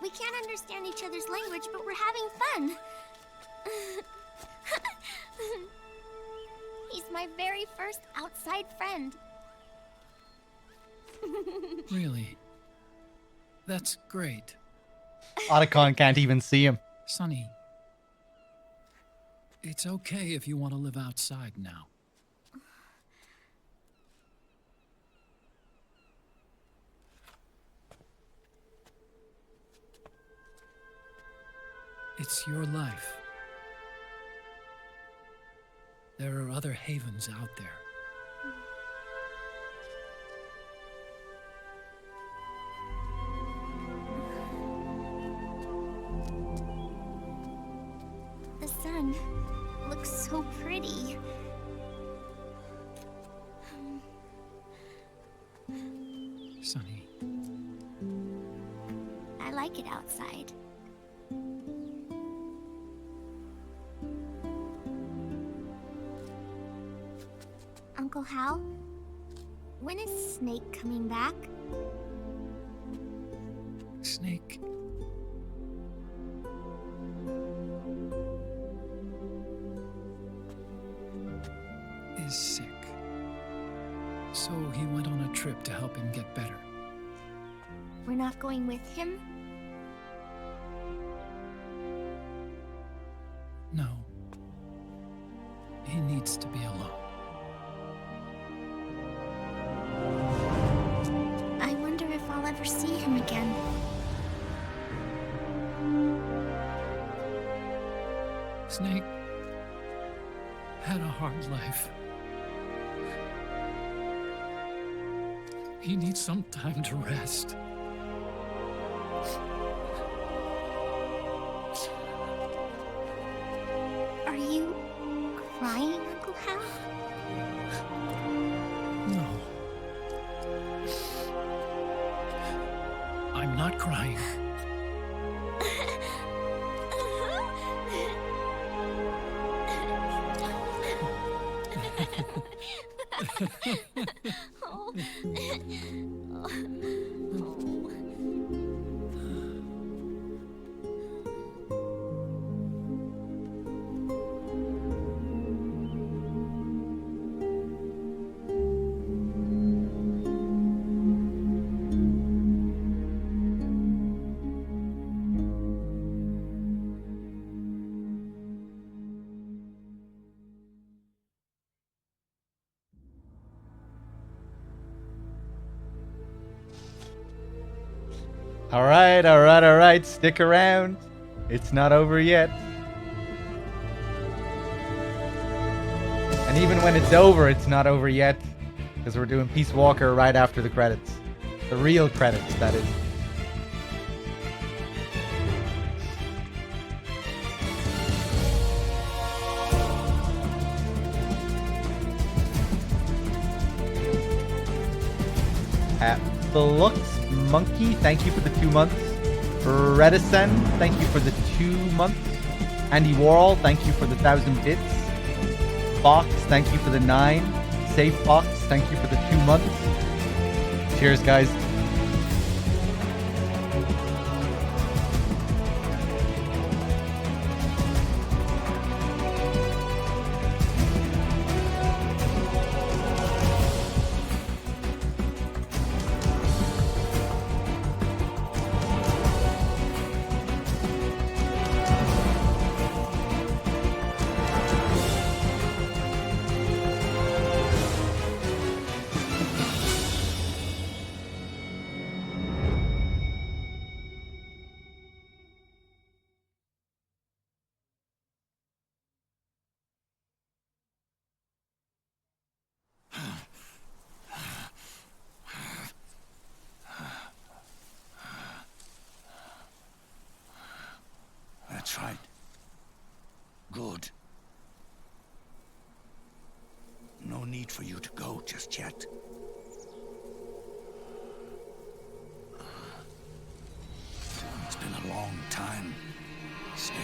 We can't understand each other's language, but we're having fun. He's my very first outside friend. Really? That's great. Otacon can't even see him. Sonny, it's okay if you want to live outside now. It's your life. There are other havens out there. Sonny. I like it outside. Uncle Hal, when is Snake coming back? Snake. Is sick. So he went on a trip to help him get better. We're not going with him? No. He needs to be alone. I wonder if I'll ever see him again. Snake had a hard life. He needs some time to rest. Are you crying, Uncle Hal? No. I'm not crying. All right. Stick around. It's not over yet. And even when it's over, it's not over yet. Because we're doing Peace Walker right after the credits. The real credits, that is. Flux Monkey, thank you for the 2 months. Redison, thank you for the 2 months. Andy Warhol, thank you for the 1,000 bits. Fox, thank you for the 9. Safe Fox, thank you for the 2 months. Cheers, guys. That's right. Good. No need for you to go just yet. It's been a long time, Snake.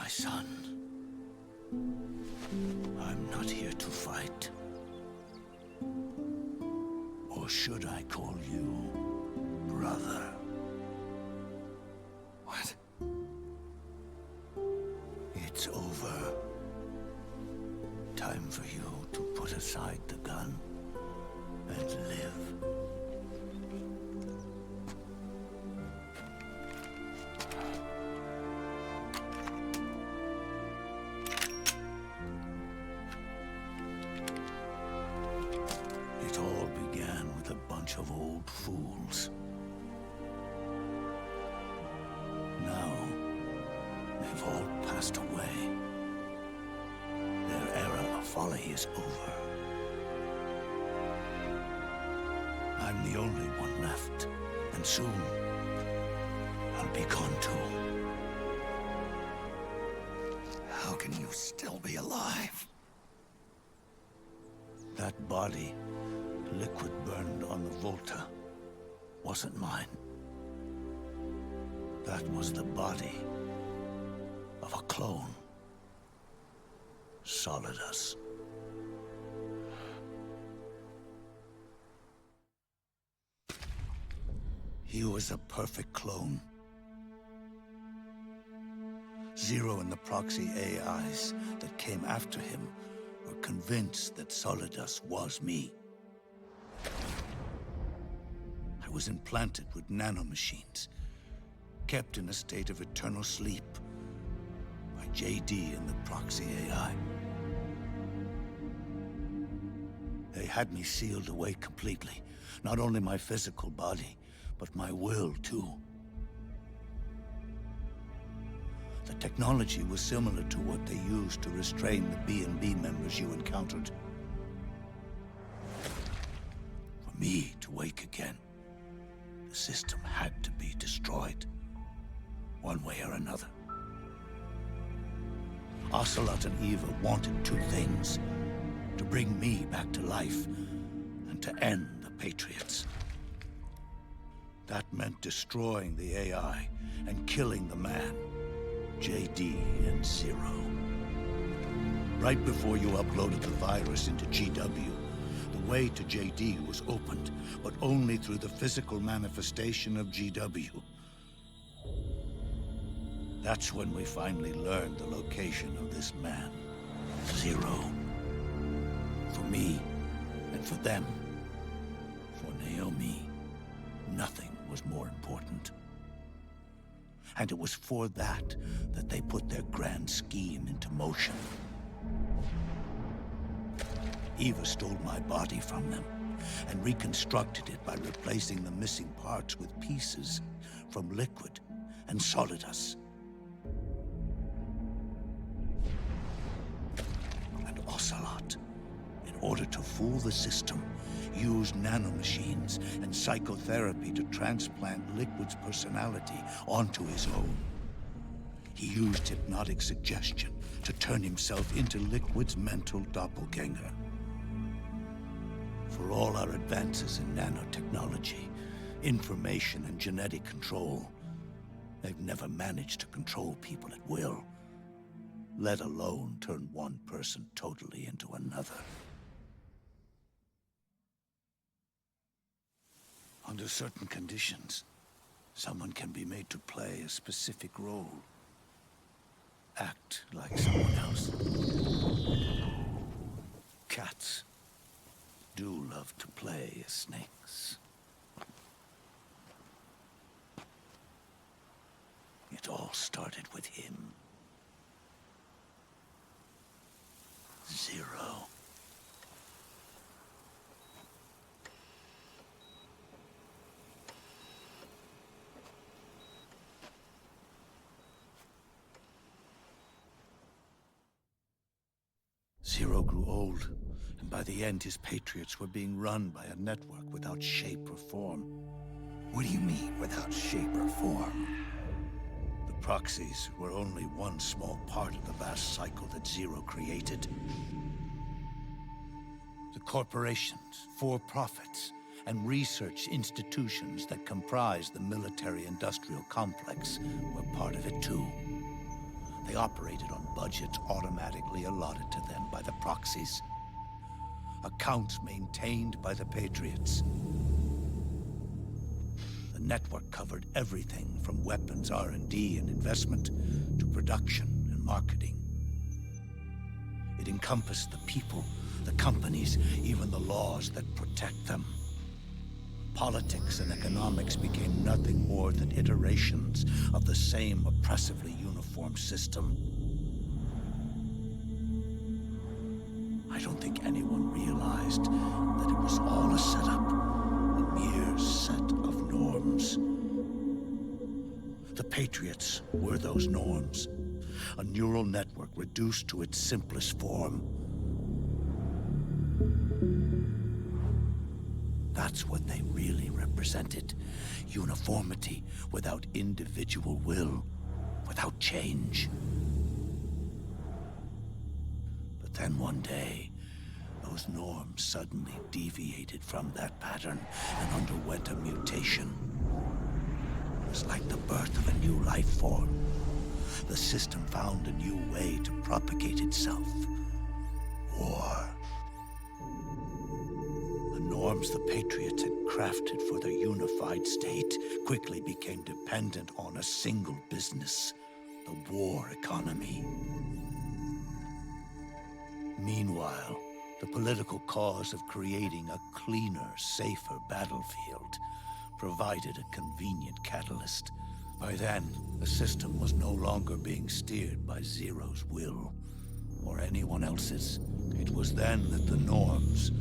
my son. I'm not here to fight. Or should I call you brother? What? It's over. Time for you to put aside the gun and live. It all began with a bunch of old fools. Now, they've all passed away. Their era of folly is over. I'm the only one left, and soon I'll be gone too. How can you still be alive? That body, liquid burned on the Volta, wasn't mine. That was the body of a clone. Solidus. He was a perfect clone. Zero and the proxy AIs that came after him were convinced that Solidus was me. I was implanted with nanomachines, kept in a state of eternal sleep by JD and the proxy AI. They had me sealed away completely. Not only my physical body, but my will, too. The technology was similar to what they used to restrain the B&B members you encountered. For me to wake again, the system had to be destroyed, one way or another. Ocelot and Eva wanted two things: to bring me back to life, and to end the Patriots. That meant destroying the AI and killing the man, JD and Zero. Right before you uploaded the virus into GW, the way to JD was opened, but only through the physical manifestation of GW. That's when we finally learned the location of this man, Zero. For me, and for them, for Naomi, nothing was more important. And it was for that they put their grand scheme into motion. Eva stole my body from them and reconstructed it by replacing the missing parts with pieces from Liquid and Solidus. And Ocelot, in order to fool the system, used nanomachines and psychotherapy to transplant Liquid's personality onto his own. He used hypnotic suggestion to turn himself into Liquid's mental doppelganger. For all our advances in nanotechnology, information and genetic control, they've never managed to control people at will, let alone turn one person totally into another. Under certain conditions, someone can be made to play a specific role. Act like someone else. Cats do love to play as snakes. It all started with him. Zero. Zero grew old, and by the end his Patriots were being run by a network without shape or form. What do you mean, without shape or form? The proxies were only one small part of the vast cycle that Zero created. The corporations, for-profits, and research institutions that comprise the military-industrial complex were part of it too. They operated on budgets automatically allotted to them by the proxies. Accounts maintained by the Patriots. The network covered everything from weapons R&D and investment to production and marketing. It encompassed the people, the companies, even the laws that protect them. Politics and economics became nothing more than iterations of the same oppressively uniform system. I don't think anyone realized that it was all a setup, a mere set of norms. The Patriots were those norms, a neural network reduced to its simplest form. That's what they really represented. Uniformity without individual will, without change. But then one day, those norms suddenly deviated from that pattern and underwent a mutation. It was like the birth of a new life form. The system found a new way to propagate itself. War. The norms the Patriots had crafted for their unified state quickly became dependent on a single business, the war economy. Meanwhile, the political cause of creating a cleaner, safer battlefield provided a convenient catalyst. By then, the system was no longer being steered by Zero's will, or anyone else's. It was then that the norms,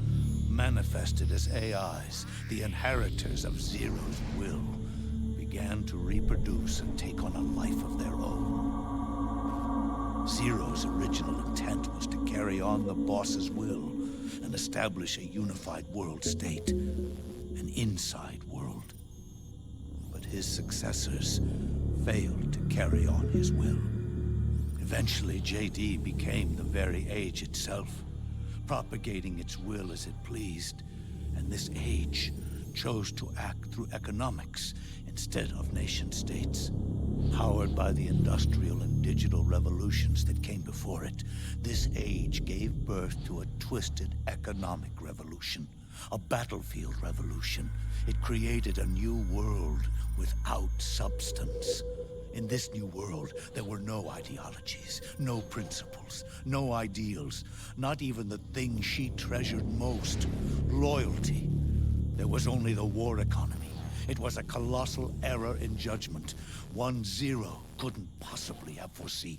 manifested as AIs, the inheritors of Zero's will, began to reproduce and take on a life of their own. Zero's original intent was to carry on the boss's will and establish a unified world state, an inside world. But his successors failed to carry on his will. Eventually, JD became the very age itself, propagating its will as it pleased, and this age chose to act through economics instead of nation-states. Powered by the industrial and digital revolutions that came before it, this age gave birth to a twisted economic revolution, a battlefield revolution. It created a new world without substance. In this new world, there were no ideologies, no principles, no ideals, not even the thing she treasured most, loyalty. There was only the war economy. It was a colossal error in judgment, one Zero couldn't possibly have foreseen.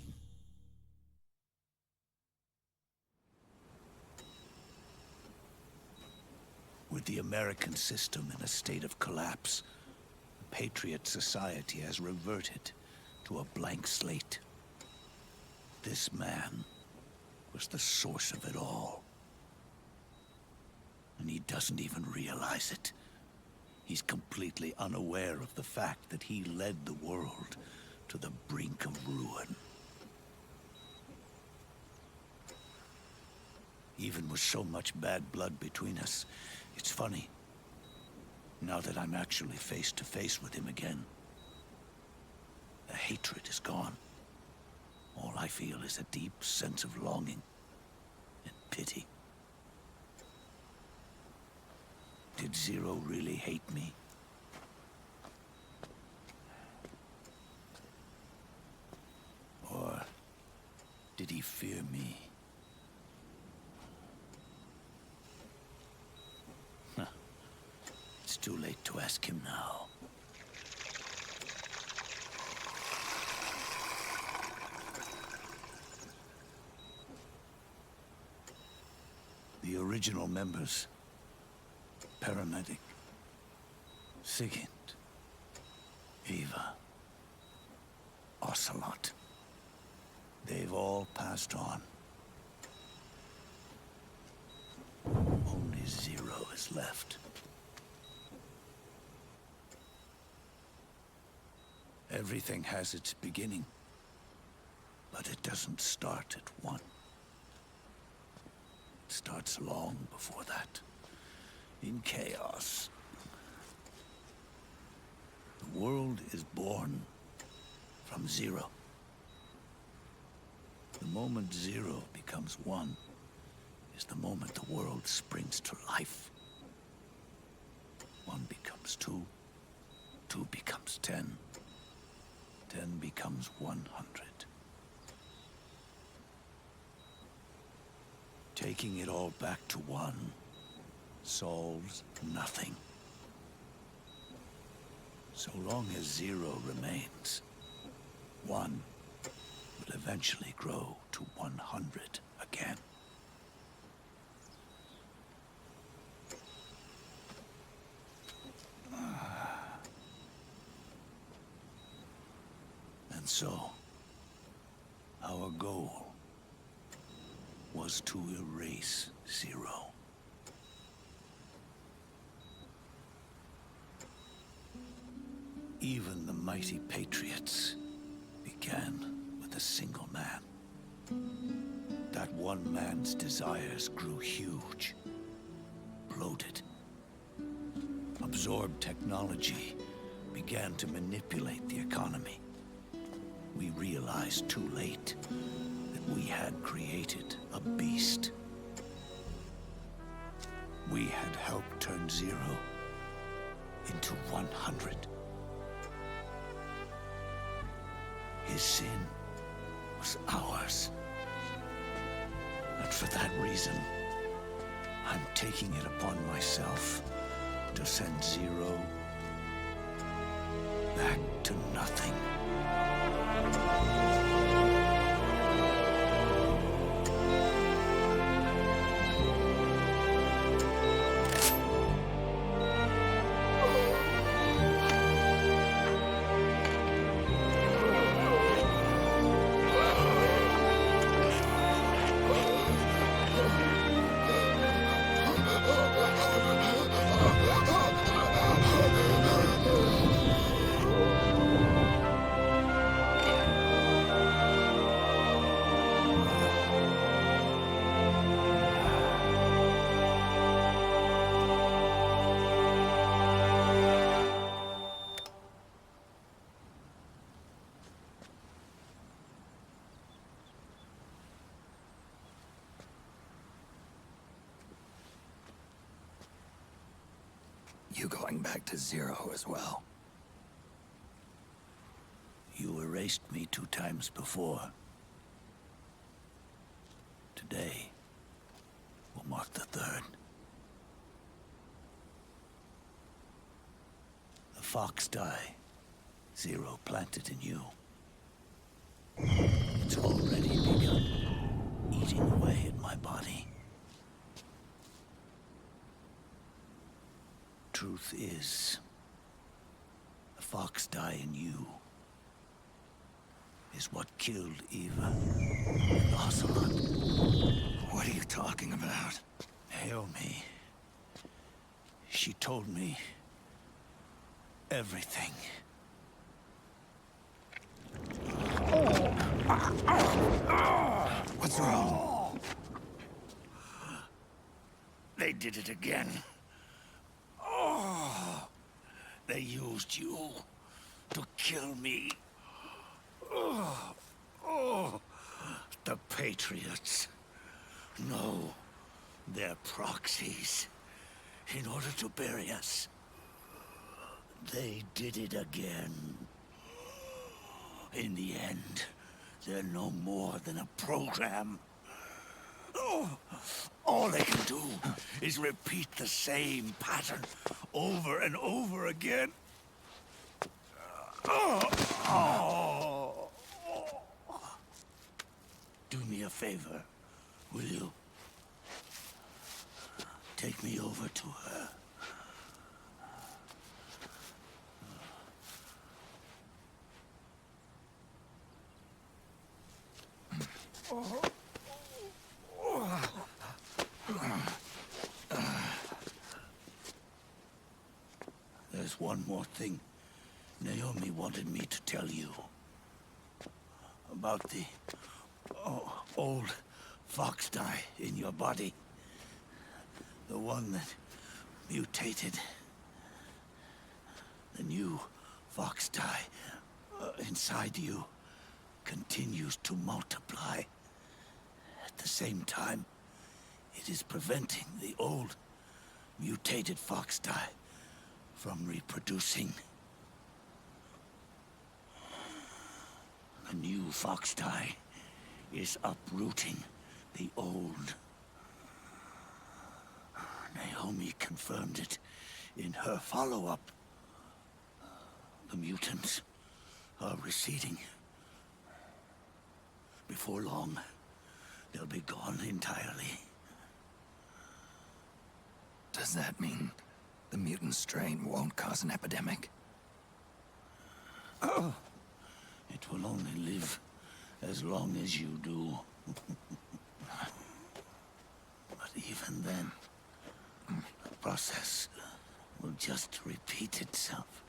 With the American system in a state of collapse, the Patriot Society has reverted to a blank slate. This man was the source of it all. And he doesn't even realize it. He's completely unaware of the fact that he led the world to the brink of ruin. Even with so much bad blood between us, it's funny. Now that I'm actually face to face with him again, the hatred is gone. All I feel is a deep sense of longing and pity. Did Zero really hate me? Or did he fear me? It's too late to ask him now. The original members, Paramedic, Sigint, Eva, Ocelot, they've all passed on. Only Zero is left. Everything has its beginning, but it doesn't start at one. It starts long before that, in chaos. The world is born from Zero. The moment zero becomes one is the moment the world springs to life. 1 becomes 2, 2 becomes 10, 10 becomes 100. Taking it all back to 1 solves nothing. So long as 0 remains, 1 will eventually grow to 100 again. And so, our goal was to erase 0. Even the mighty Patriots began with a single man. That one man's desires grew huge, bloated, absorbed technology, began to manipulate the economy. We realized too late that we had created a beast. We had helped turn 0 into 100. His sin was ours. And for that reason, I'm taking it upon myself to send 0 back to nothing. You going back to 0 as well? You erased me 2 times before. Today will mark the 3rd. The fox die 0 planted in you. It's already begun eating away at my body. Truth is, the fox die in you is what killed Eva and Ocelot. What are you talking about? Naomi. She told me everything. What's wrong? They did it again. They used you to kill me. The Patriots. No, they're proxies. In order to bury us. They did it again. In the end, they're no more than a program. All they can do is repeat the same pattern over and over again. Do me a favor, will you? Take me over to her. There's one more thing Naomi wanted me to tell you. About the old fox die in your body. The one that mutated. The new fox die inside you continues to multiply At the same time, it is preventing the old, mutated fox dye from reproducing. The new fox dye is uprooting the old. Naomi confirmed it in her follow-up. The mutants are receding. Before long, they'll be gone entirely. Does that mean the mutant strain won't cause an epidemic? Oh, it will only live as long as you do. But even then, the process will just repeat itself.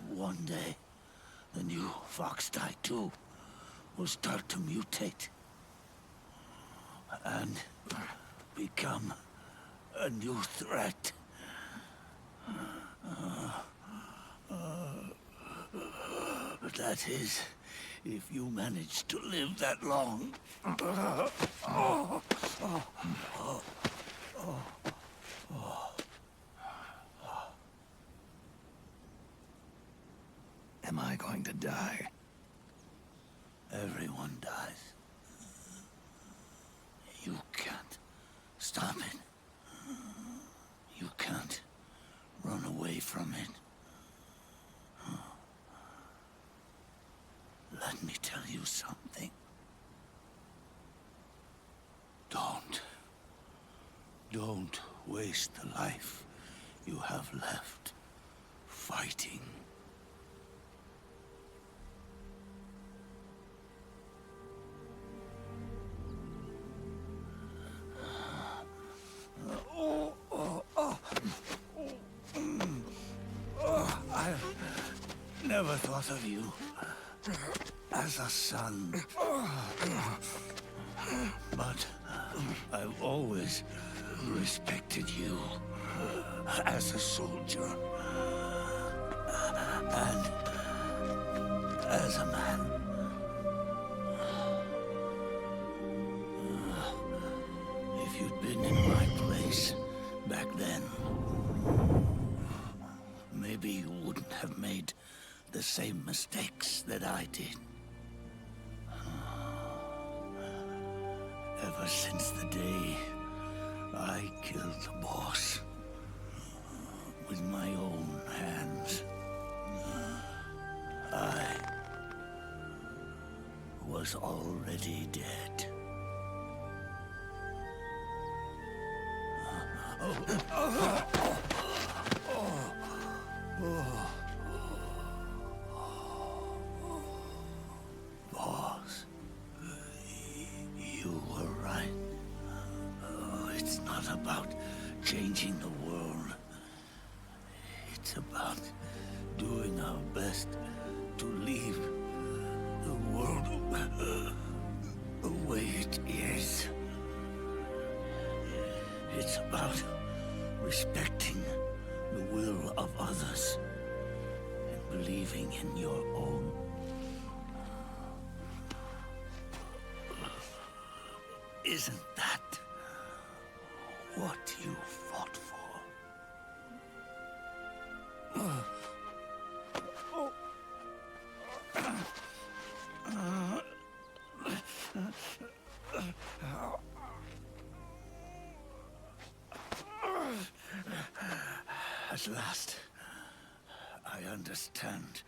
One day, the new fox dye too will start to mutate and become a new threat. That is, if you manage to live that long. Am I going to die? Everyone dies. You can't stop it. You can't run away from it. Let me tell you something. Don't waste the life you have left fighting. I never thought of you as a son. But I've always respected you as a soldier and as a man. If you'd been in my place back then, maybe you wouldn't have made the same mistakes that I did. Ever since the day I killed the boss with my own hands, I was already dead. Boss, you were right. It's not about changing the world. It's about doing our best to leave the world the way it is. It's about respecting the will of others and believing in your own. Isn't that what you fought for? At last, I understand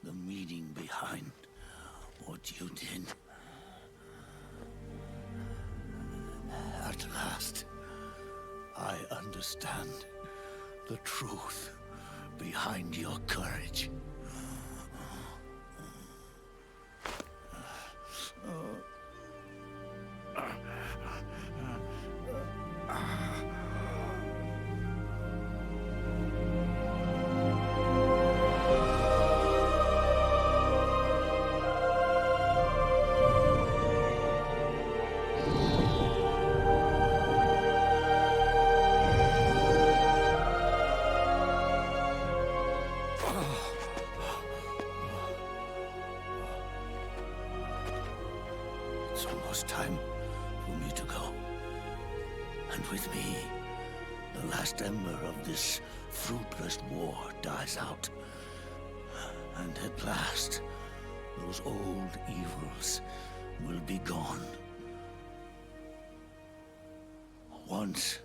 the meaning behind what you did. At last, I understand the truth behind your courage. almost time for me to go. And with me, the last ember of this fruitless war dies out. And at last, those old evils will be gone. Once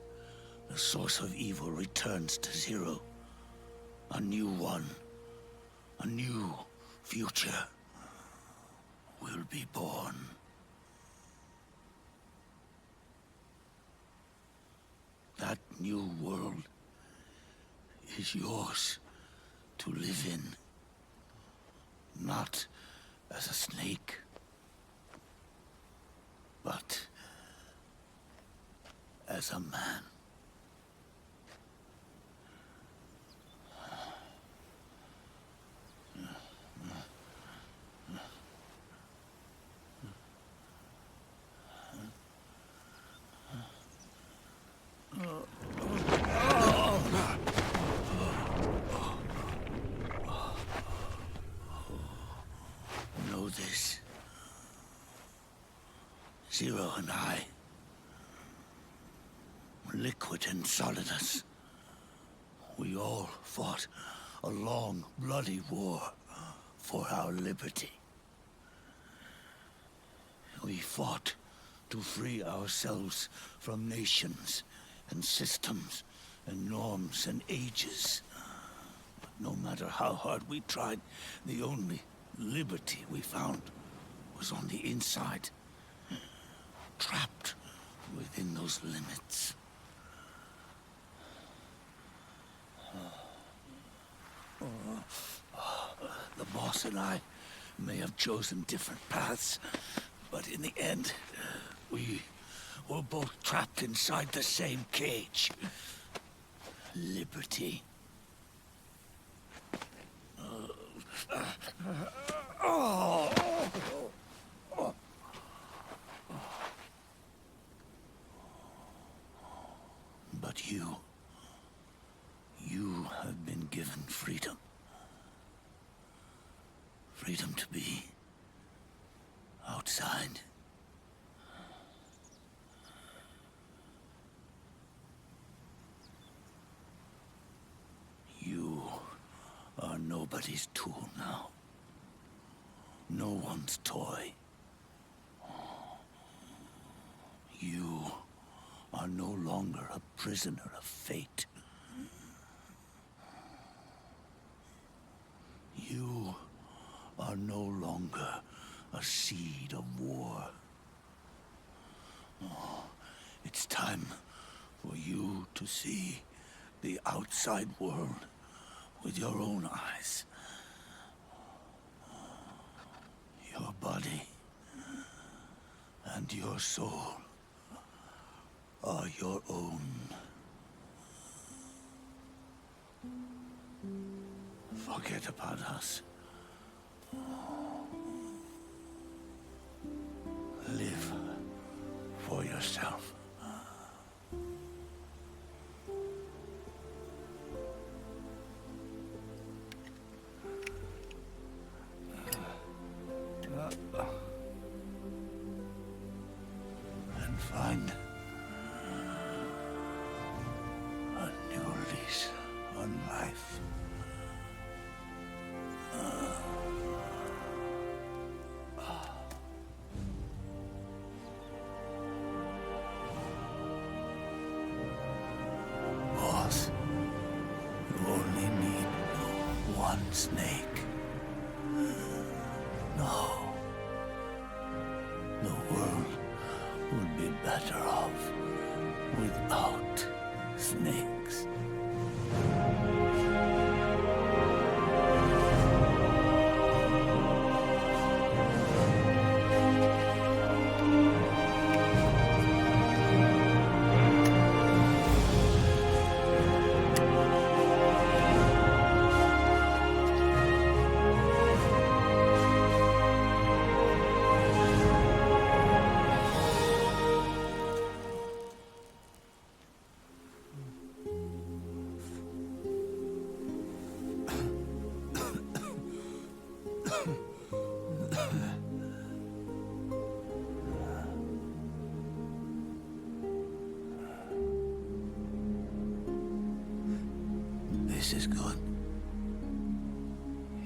the source of evil returns to zero, a new one, a new future will be born. That new world is yours to live in. Not as a snake, but as a man. Know this. Zero and I, Liquid and Solidus, we all fought a long, bloody war for our liberty. We fought to free ourselves from nations and systems and norms and ages. But no matter how hard we tried, the only liberty we found was on the inside, trapped within those limits. The boss and I may have chosen different paths, but in the end, we were both trapped inside the same cage. Liberty. But you have been given freedom. Freedom to be outside. You are nobody's tool now. No one's toy. You are no longer a prisoner of fate. You are no longer a seed of war. Oh, it's time for you to see the outside world with your own eyes. Your body and your soul are your own. Forget about us. Live for yourself. And find a new lease on life. Boss, you only need one snake. No. The world would be better off without snakes. This is good.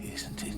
Isn't it?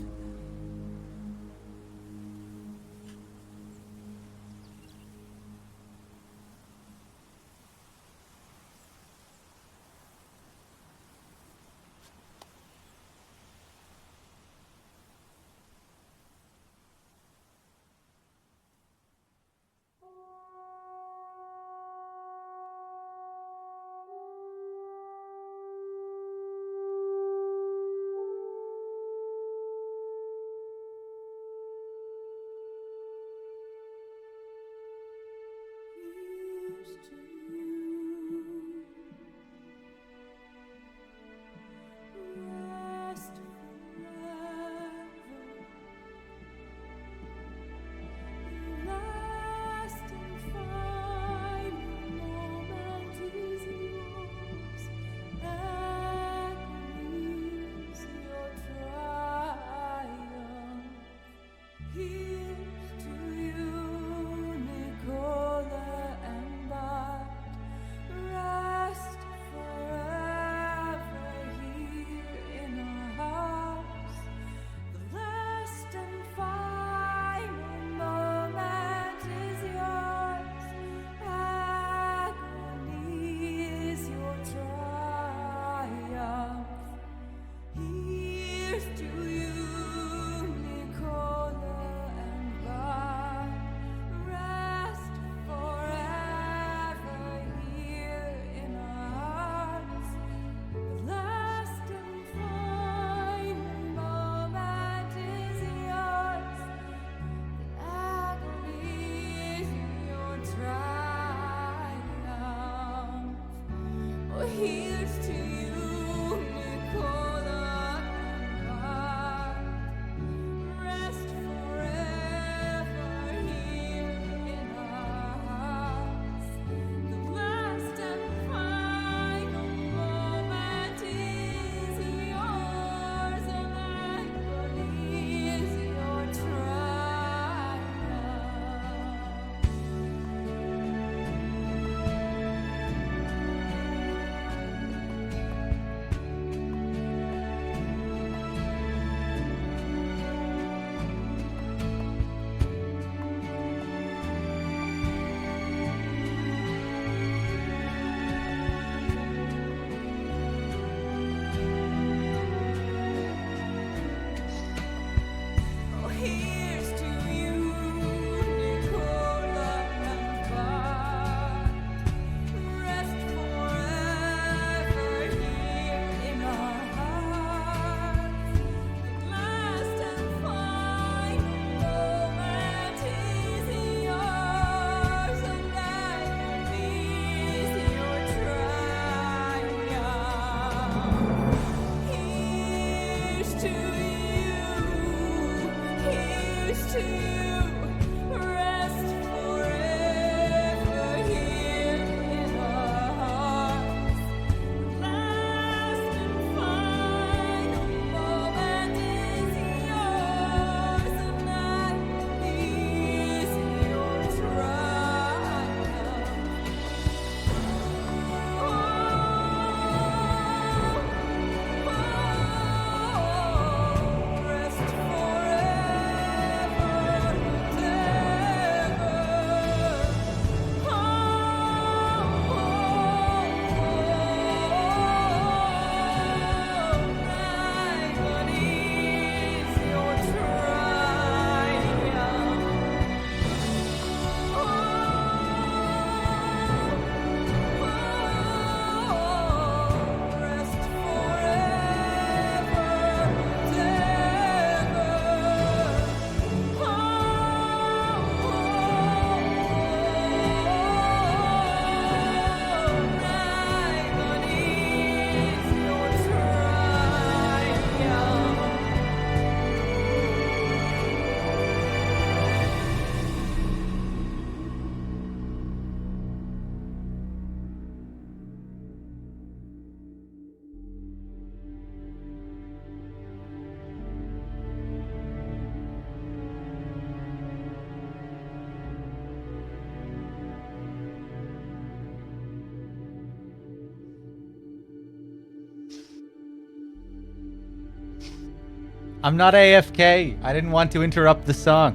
I'm not AFK. I didn't want to interrupt the song.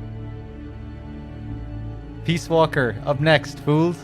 Peace Walker, up next, fools.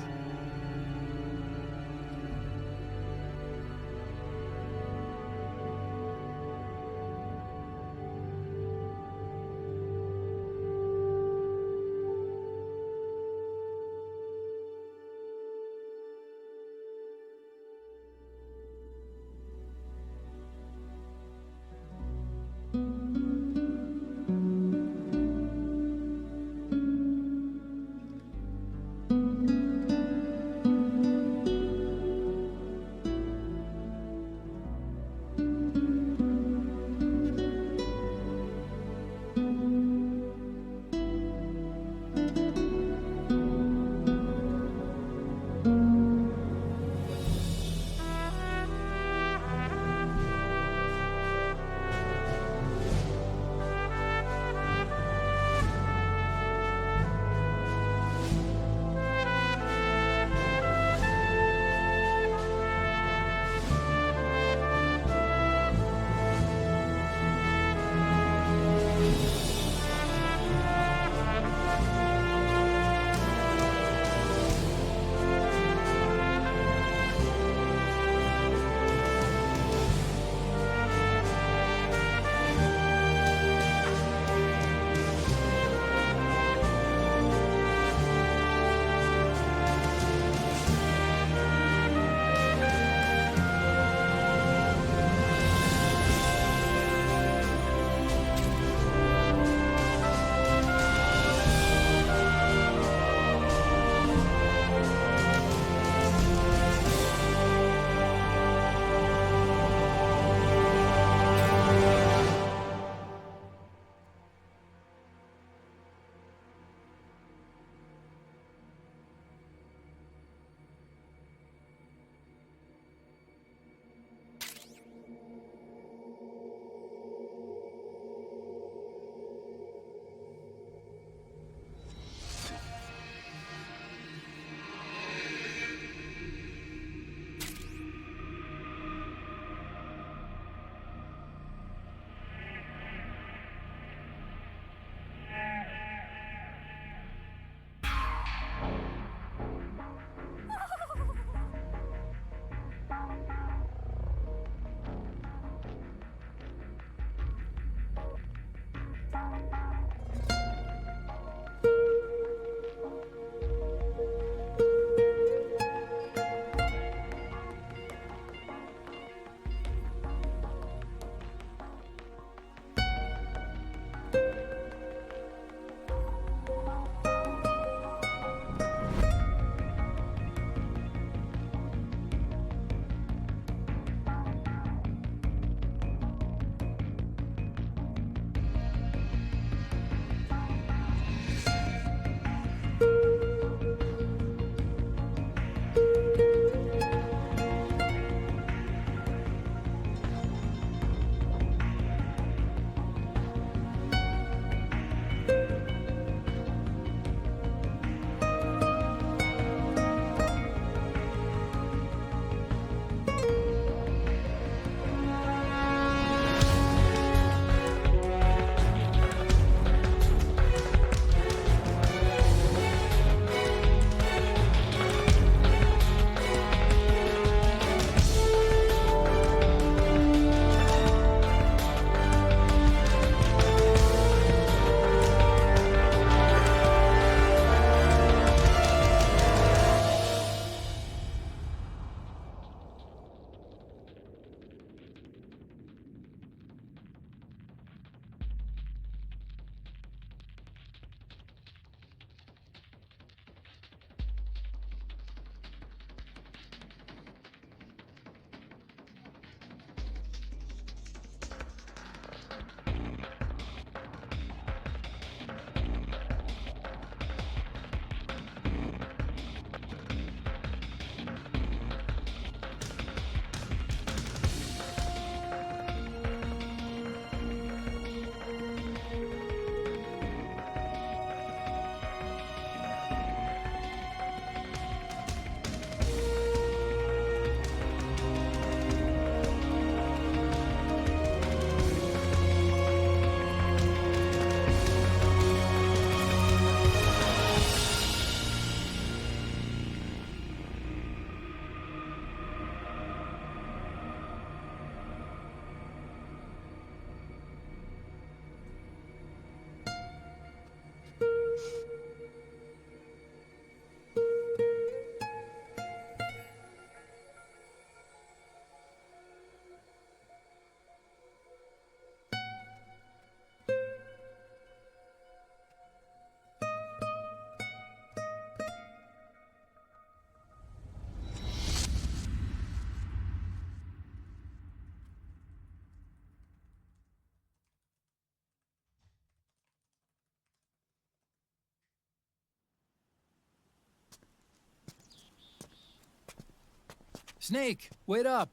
Snake, wait up.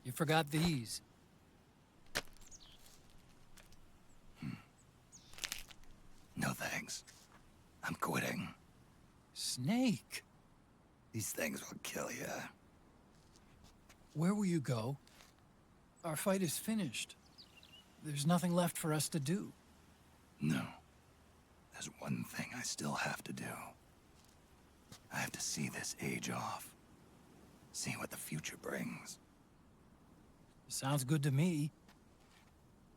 You forgot these. No thanks. I'm quitting. Snake, These things will kill you. where will you go? Our fight is finished. There's nothing left for us to do. No. There's one thing I still have to do. I have to see this age off. See what the future brings. Sounds good to me.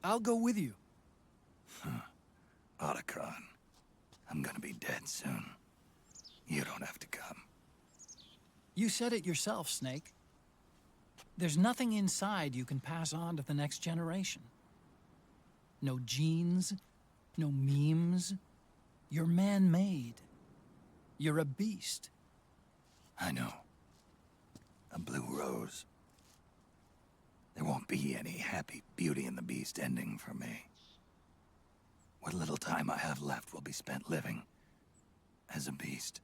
I'll go with you. Otacon, I'm gonna be dead soon. You don't have to come. You said it yourself, Snake. There's nothing inside you can pass on to the next generation. No genes, no memes. You're man-made. You're a beast. I know. A blue rose. There won't be any happy Beauty and the Beast ending for me. What little time I have left will be spent living as a beast.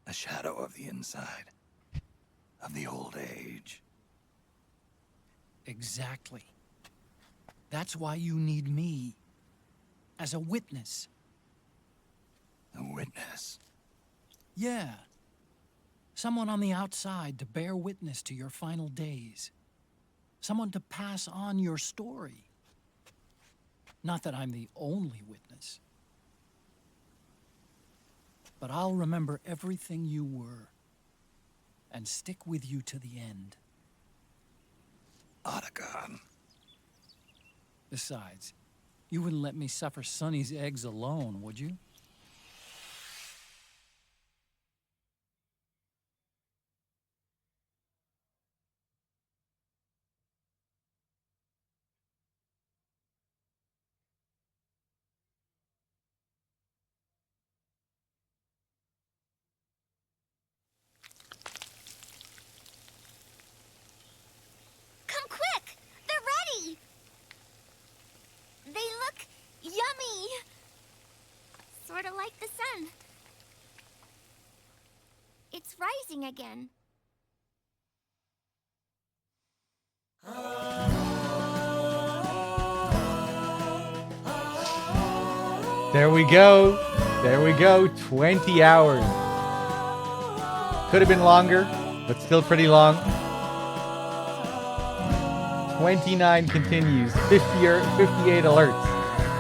A shadow of the inside. Of the old age. Exactly. That's why you need me. As a witness. A witness? Yeah. Someone on the outside to bear witness to your final days. Someone to pass on your story. Not that I'm the only witness. But I'll remember everything you were. And stick with you to the end. Otacon. Besides, you wouldn't let me suffer Sonny's eggs alone, would you? Come quick! They're ready! They look yummy! Sort of like the sun. It's rising again. There we go. There we go. 20 hours. Could have been longer, but still pretty long. 29 continues. 58 alerts.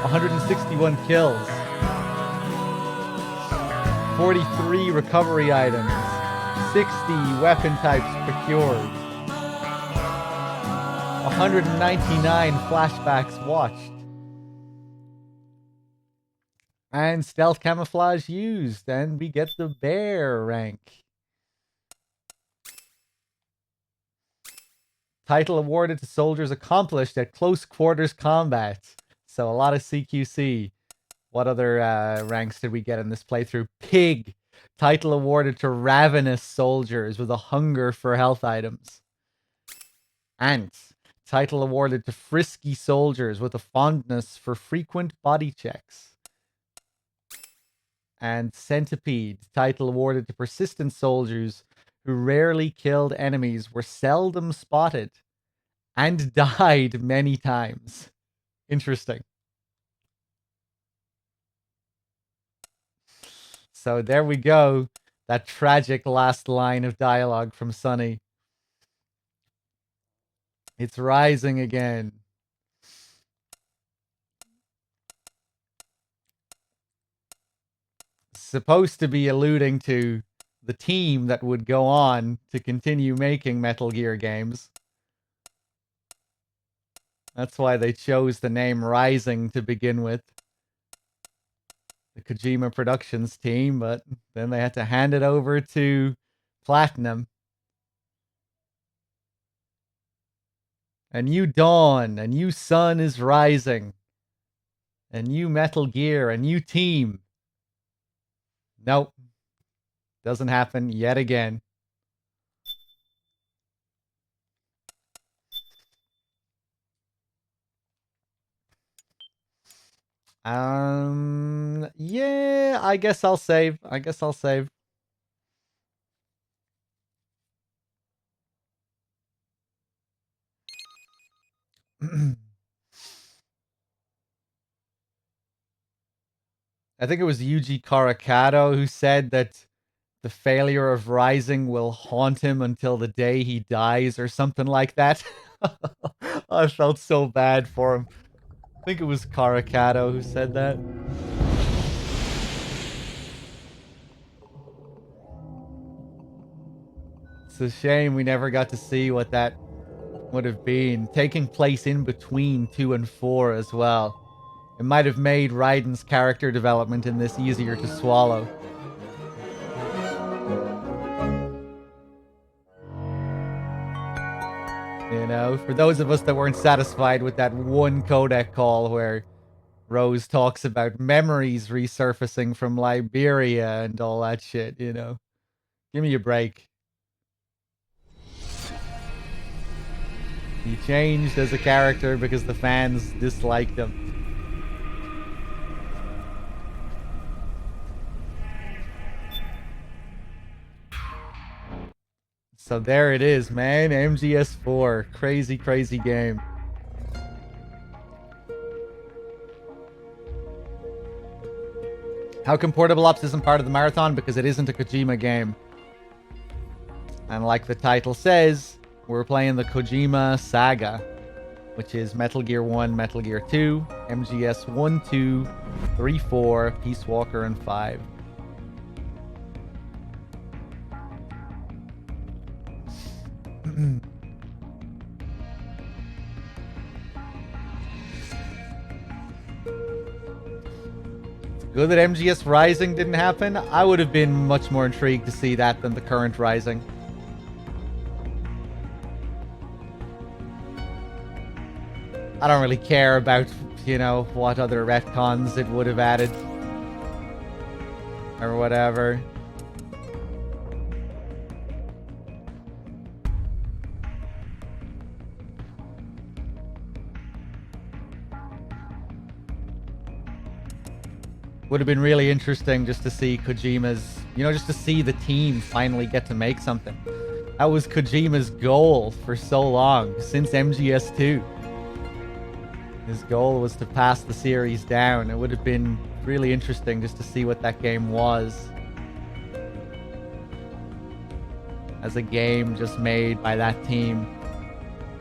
161 kills. 43 recovery items. 60 weapon types procured. 199 flashbacks watched. And stealth camouflage used, and we get the bear rank. Title awarded to soldiers accomplished at close quarters combat. So a lot of CQC. What other ranks did we get in this playthrough? Pig. Title awarded to ravenous soldiers with a hunger for health items. Ant. Title awarded to frisky soldiers with a fondness for frequent body checks. And Centipede, title awarded to persistent soldiers who rarely killed enemies, were seldom spotted, and died many times. Interesting. So there we go. That tragic last line of dialogue from Sonny. It's rising again. Supposed to be alluding to the team that would go on to continue making Metal Gear games. That's why they chose the name Rising to begin with. The Kojima Productions team, but then they had to hand it over to Platinum. A new dawn, a new sun is rising. A new Metal Gear, a new team. Nope. Doesn't happen yet again. Yeah, I guess I'll save. I think it was Yuji Karakado who said that the failure of Rising will haunt him until the day he dies or something like that. I felt so bad for him. I think it was Karakado who said that. It's a shame we never got to see what that would have been. Taking place in between 2 and 4 as well. It might have made Raiden's character development in this easier to swallow. You know, for those of us that weren't satisfied with that one codec call where Rose talks about memories resurfacing from Liberia and all that shit, you know. Give me a break. He changed as a character because the fans disliked him. So there it is, man. MGS4. Crazy, crazy game. How come Portable Ops isn't part of the marathon? Because it isn't a Kojima game. And like the title says, we're playing the Kojima Saga, which is Metal Gear 1, Metal Gear 2, MGS 1, 2, 3, 4, Peace Walker, and 5. Good that MGS Rising didn't happen. I would have been much more intrigued to see that than the current Rising. I don't really care about, you know, what other retcons it would have added. Or whatever. Would have been really interesting just to see Kojima's, you know, just to see the team finally get to make something. That was Kojima's goal for so long, since MGS2. His goal was to pass the series down. It would have been really interesting just to see what that game was. As a game just made by that team,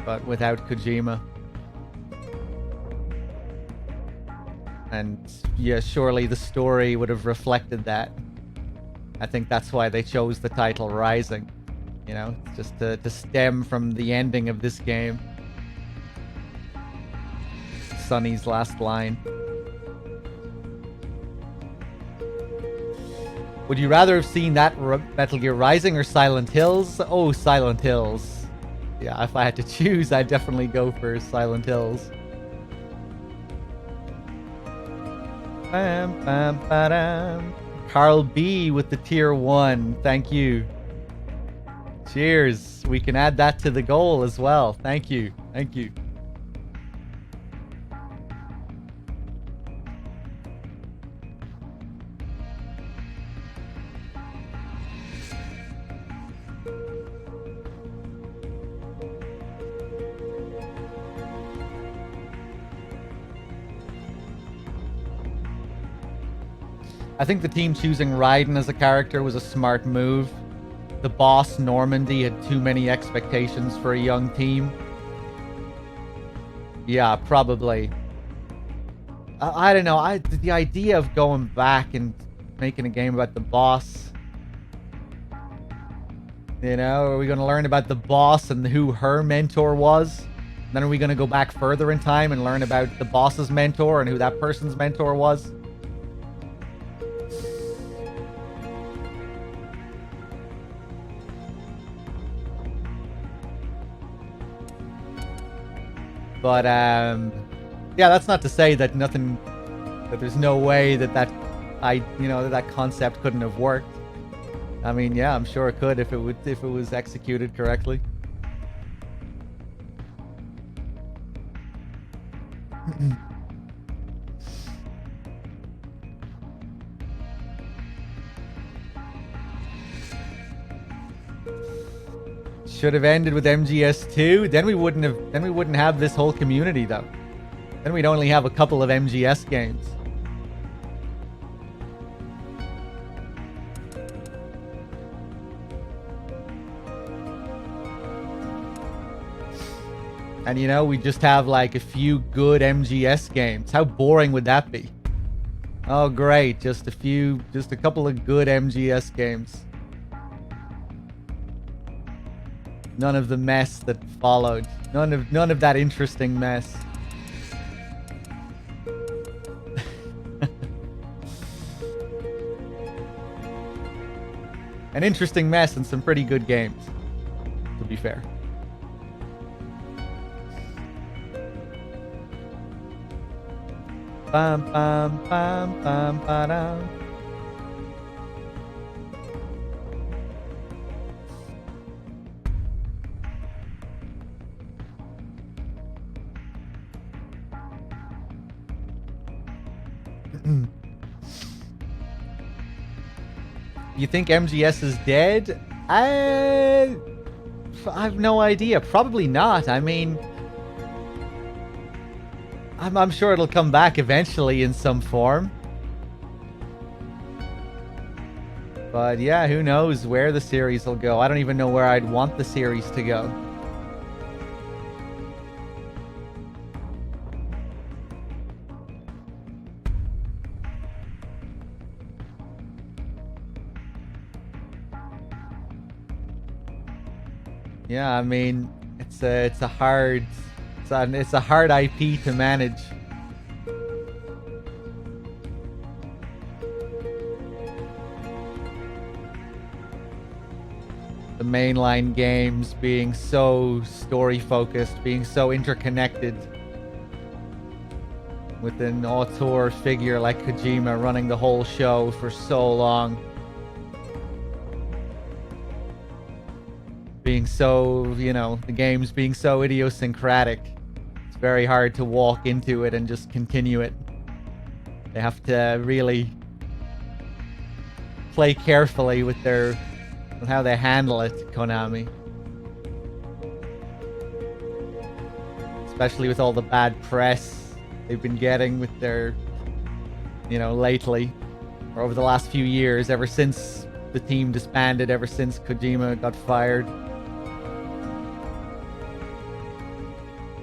but without Kojima. And yeah, surely the story would have reflected that. I think that's why they chose the title Rising. You know, just to stem from the ending of this game. Sonny's last line. Would you rather have seen that Metal Gear Rising or Silent Hills? Oh, Silent Hills. Yeah, if I had to choose, I'd definitely go for Silent Hills. Bam, bam, ba-dam. Carl B with the tier 1. Thank you. Cheers. We can add that to the goal as well. Thank you. Thank you. I think the team choosing Raiden as a character was a smart move. The boss, Normandy, had too many expectations for a young team. Yeah, probably. I don't know. The idea of going back and making a game about the boss. You know, are we going to learn about the boss and who her mentor was? Then are we going to go back further in time and learn about the boss's mentor and who that person's mentor was? But, yeah, that's not to say that that there's no way that concept couldn't have worked. I mean, yeah, I'm sure it could if it was executed correctly. Should have ended with MGS2. Then we wouldn't have this whole community though. Then we'd only have a couple of MGS games. And you know, we just have like a few good MGS games. How boring would that be? Oh great, just a couple of good MGS games. None of the mess that followed. None of that interesting mess. An interesting mess and some pretty good games, to be fair. Bum bum bum bum ba-dum. You think MGS is dead? I have no idea. Probably not. I mean, I'm sure it'll come back eventually in some form. But yeah, who knows where the series will go. I don't even know where I'd want the series to go. Yeah, I mean, it's a hard IP to manage. The mainline games being so story focused, being so interconnected, with an auteur figure like Kojima running the whole show for so long. Being so, you know, the games being so idiosyncratic, it's very hard to walk into it and just continue it. They have to really play carefully with how they handle it, Konami. Especially with all the bad press they've been getting with their, you know, lately, or over the last few years, ever since the team disbanded, ever since Kojima got fired.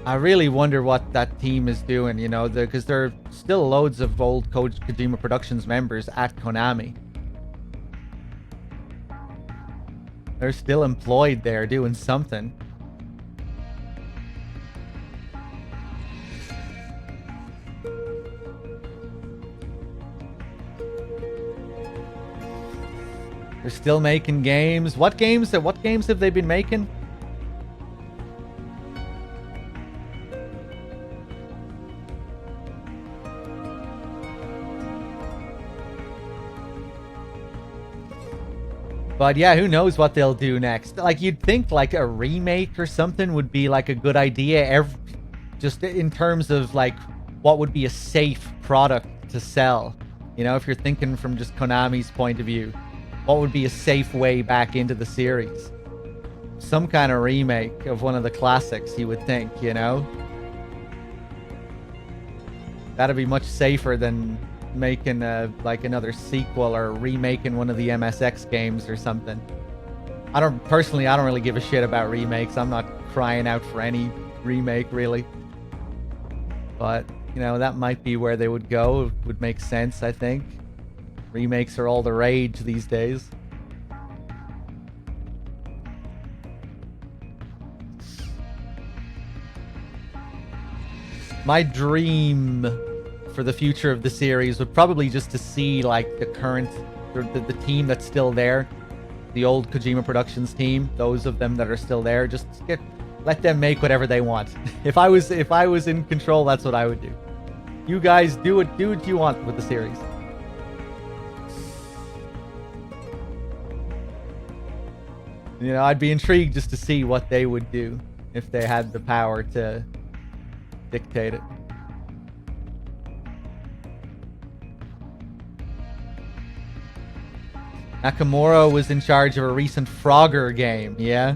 I really wonder what that team is doing, you know, because there are still loads of old Kojima Productions members at Konami. They're still employed there doing something. They're still making games. What games have they been making? But yeah, who knows what they'll do next. Like, you'd think like a remake or something would be like a good idea, just in terms of like what would be a safe product to sell. You know, if you're thinking from just Konami's point of view, what would be a safe way back into the series? Some kind of remake of one of the classics, you would think, you know? That'd be much safer than making like another sequel or remaking one of the MSX games or something. I don't really give a shit about remakes. I'm not crying out for any remake really, but you know, that might be where they would go. It would make sense, I think. Remakes are all the rage these days. My dream for the future of the series would probably just to see like the current, the team that's still there, the old Kojima Productions team, those of them that are still there, just let them make whatever they want. If I was in control, that's what I would do. You guys do what you want with the series. You know, I'd be intrigued just to see what they would do if they had the power to dictate it. Nakamura was in charge of a recent Frogger game, yeah?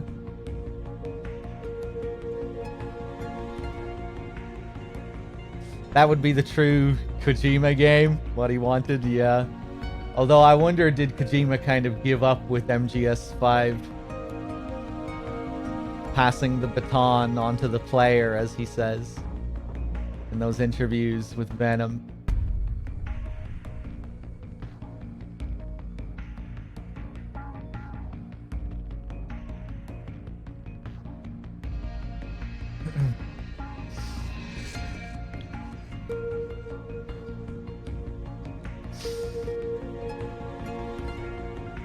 That would be the true Kojima game, what he wanted, yeah. Although I wonder, did Kojima kind of give up with MGS5? Passing the baton onto the player, as he says in those interviews with Venom.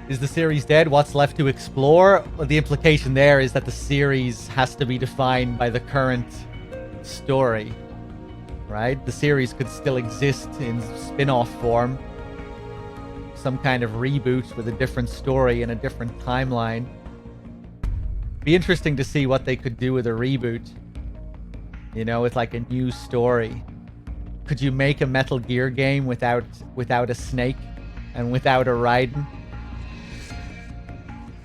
Is the series dead? What's left to explore? Well, the implication there is that the series has to be defined by the current story, right? The series could still exist in spin-off form. Some kind of reboot with a different story and a different timeline. Be interesting to see what they could do with a reboot. You know, with like a new story. Could you make a Metal Gear game without a Snake and without a Raiden?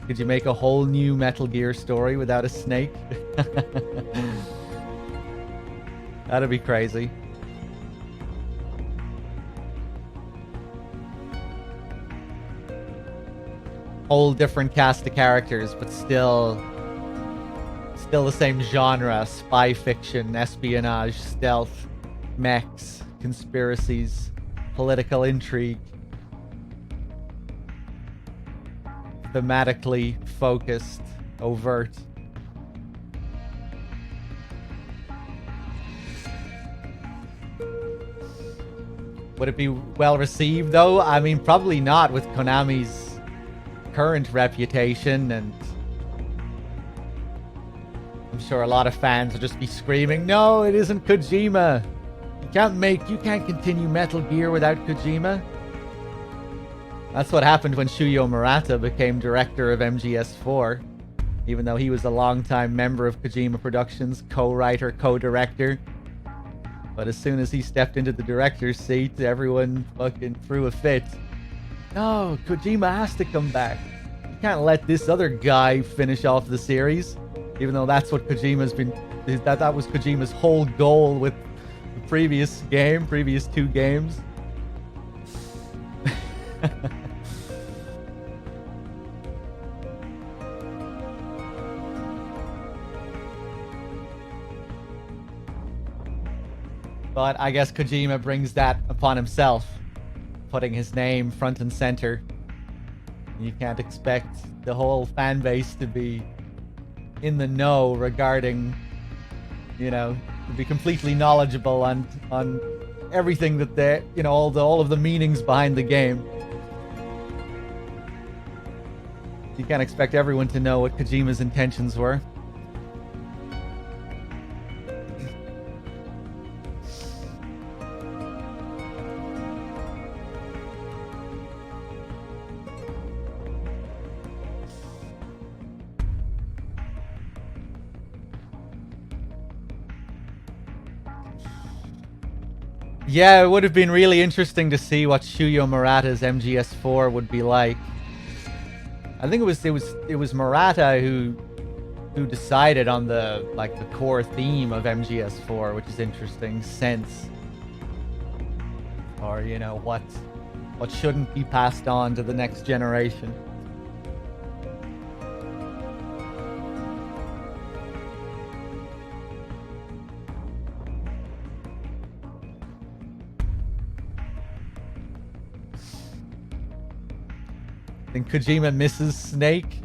Could you make a whole new Metal Gear story without a Snake? That'd be crazy. Whole different cast of characters, but still the same genre: spy fiction, espionage, stealth, mechs, conspiracies, political intrigue. Thematically focused, overt. Would it be well received though? I mean, probably not with Konami's current reputation, and I'm sure a lot of fans will just be screaming, "No, it isn't Kojima. You can't continue Metal Gear without Kojima." That's what happened when Shuyo Murata became director of MGS4, even though he was a longtime member of Kojima Productions, co-writer, co-director. But as soon as he stepped into the director's seat, everyone fucking threw a fit. No, Kojima has to come back. You can't let this other guy finish off the series, even though that's what Kojima's been. That was Kojima's whole goal with the previous two games. But I guess Kojima brings that upon himself, putting his name front and center. You can't expect the whole fan base to be in the know regarding, you know, to be completely knowledgeable on everything that they, you know, all of the meanings behind the game. You can't expect everyone to know what Kojima's intentions were. Yeah, it would have been really interesting to see what Shuyo Murata's MGS4 would be like. I think it was Murata who decided on the core theme of MGS4, which is interesting. Sense, or you know, what shouldn't be passed on to the next generation. And Kojima misses Snake.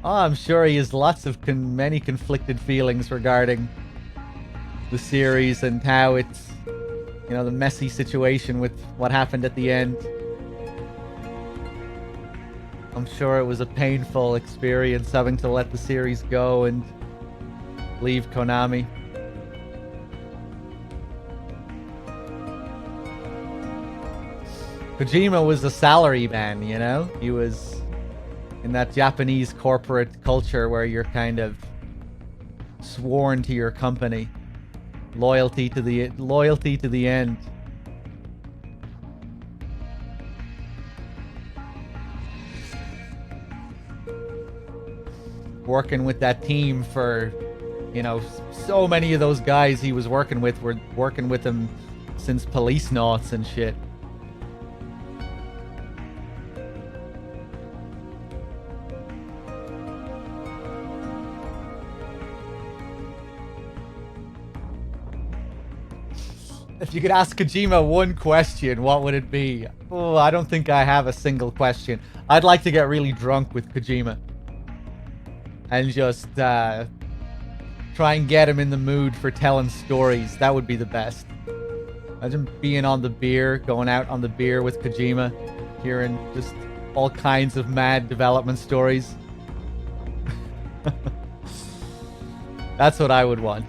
Oh, I'm sure he has lots of many conflicted feelings regarding the series and how it's, you know, the messy situation with what happened at the end. I'm sure it was a painful experience having to let the series go and leave Konami. Kojima was a salary man, you know? He was in that Japanese corporate culture where you're kind of sworn to your company. Loyalty to the end. Working with that team for, you know, so many of those guys he was working with were working with him since Police Noughts and shit. If you could ask Kojima one question, what would it be? Oh, I don't think I have a single question. I'd like to get really drunk with Kojima. And just try and get him in the mood for telling stories. That would be the best. Imagine being on the beer, going out on the beer with Kojima, hearing just all kinds of mad development stories. That's what I would want.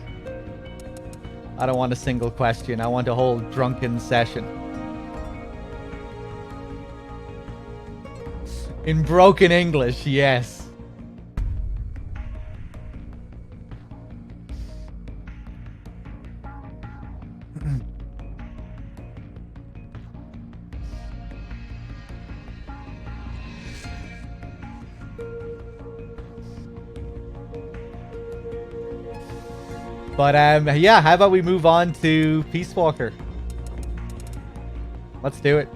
I don't want a single question. I want a whole drunken session. In broken English, yes. But yeah, how about we move on to Peace Walker? Let's do it.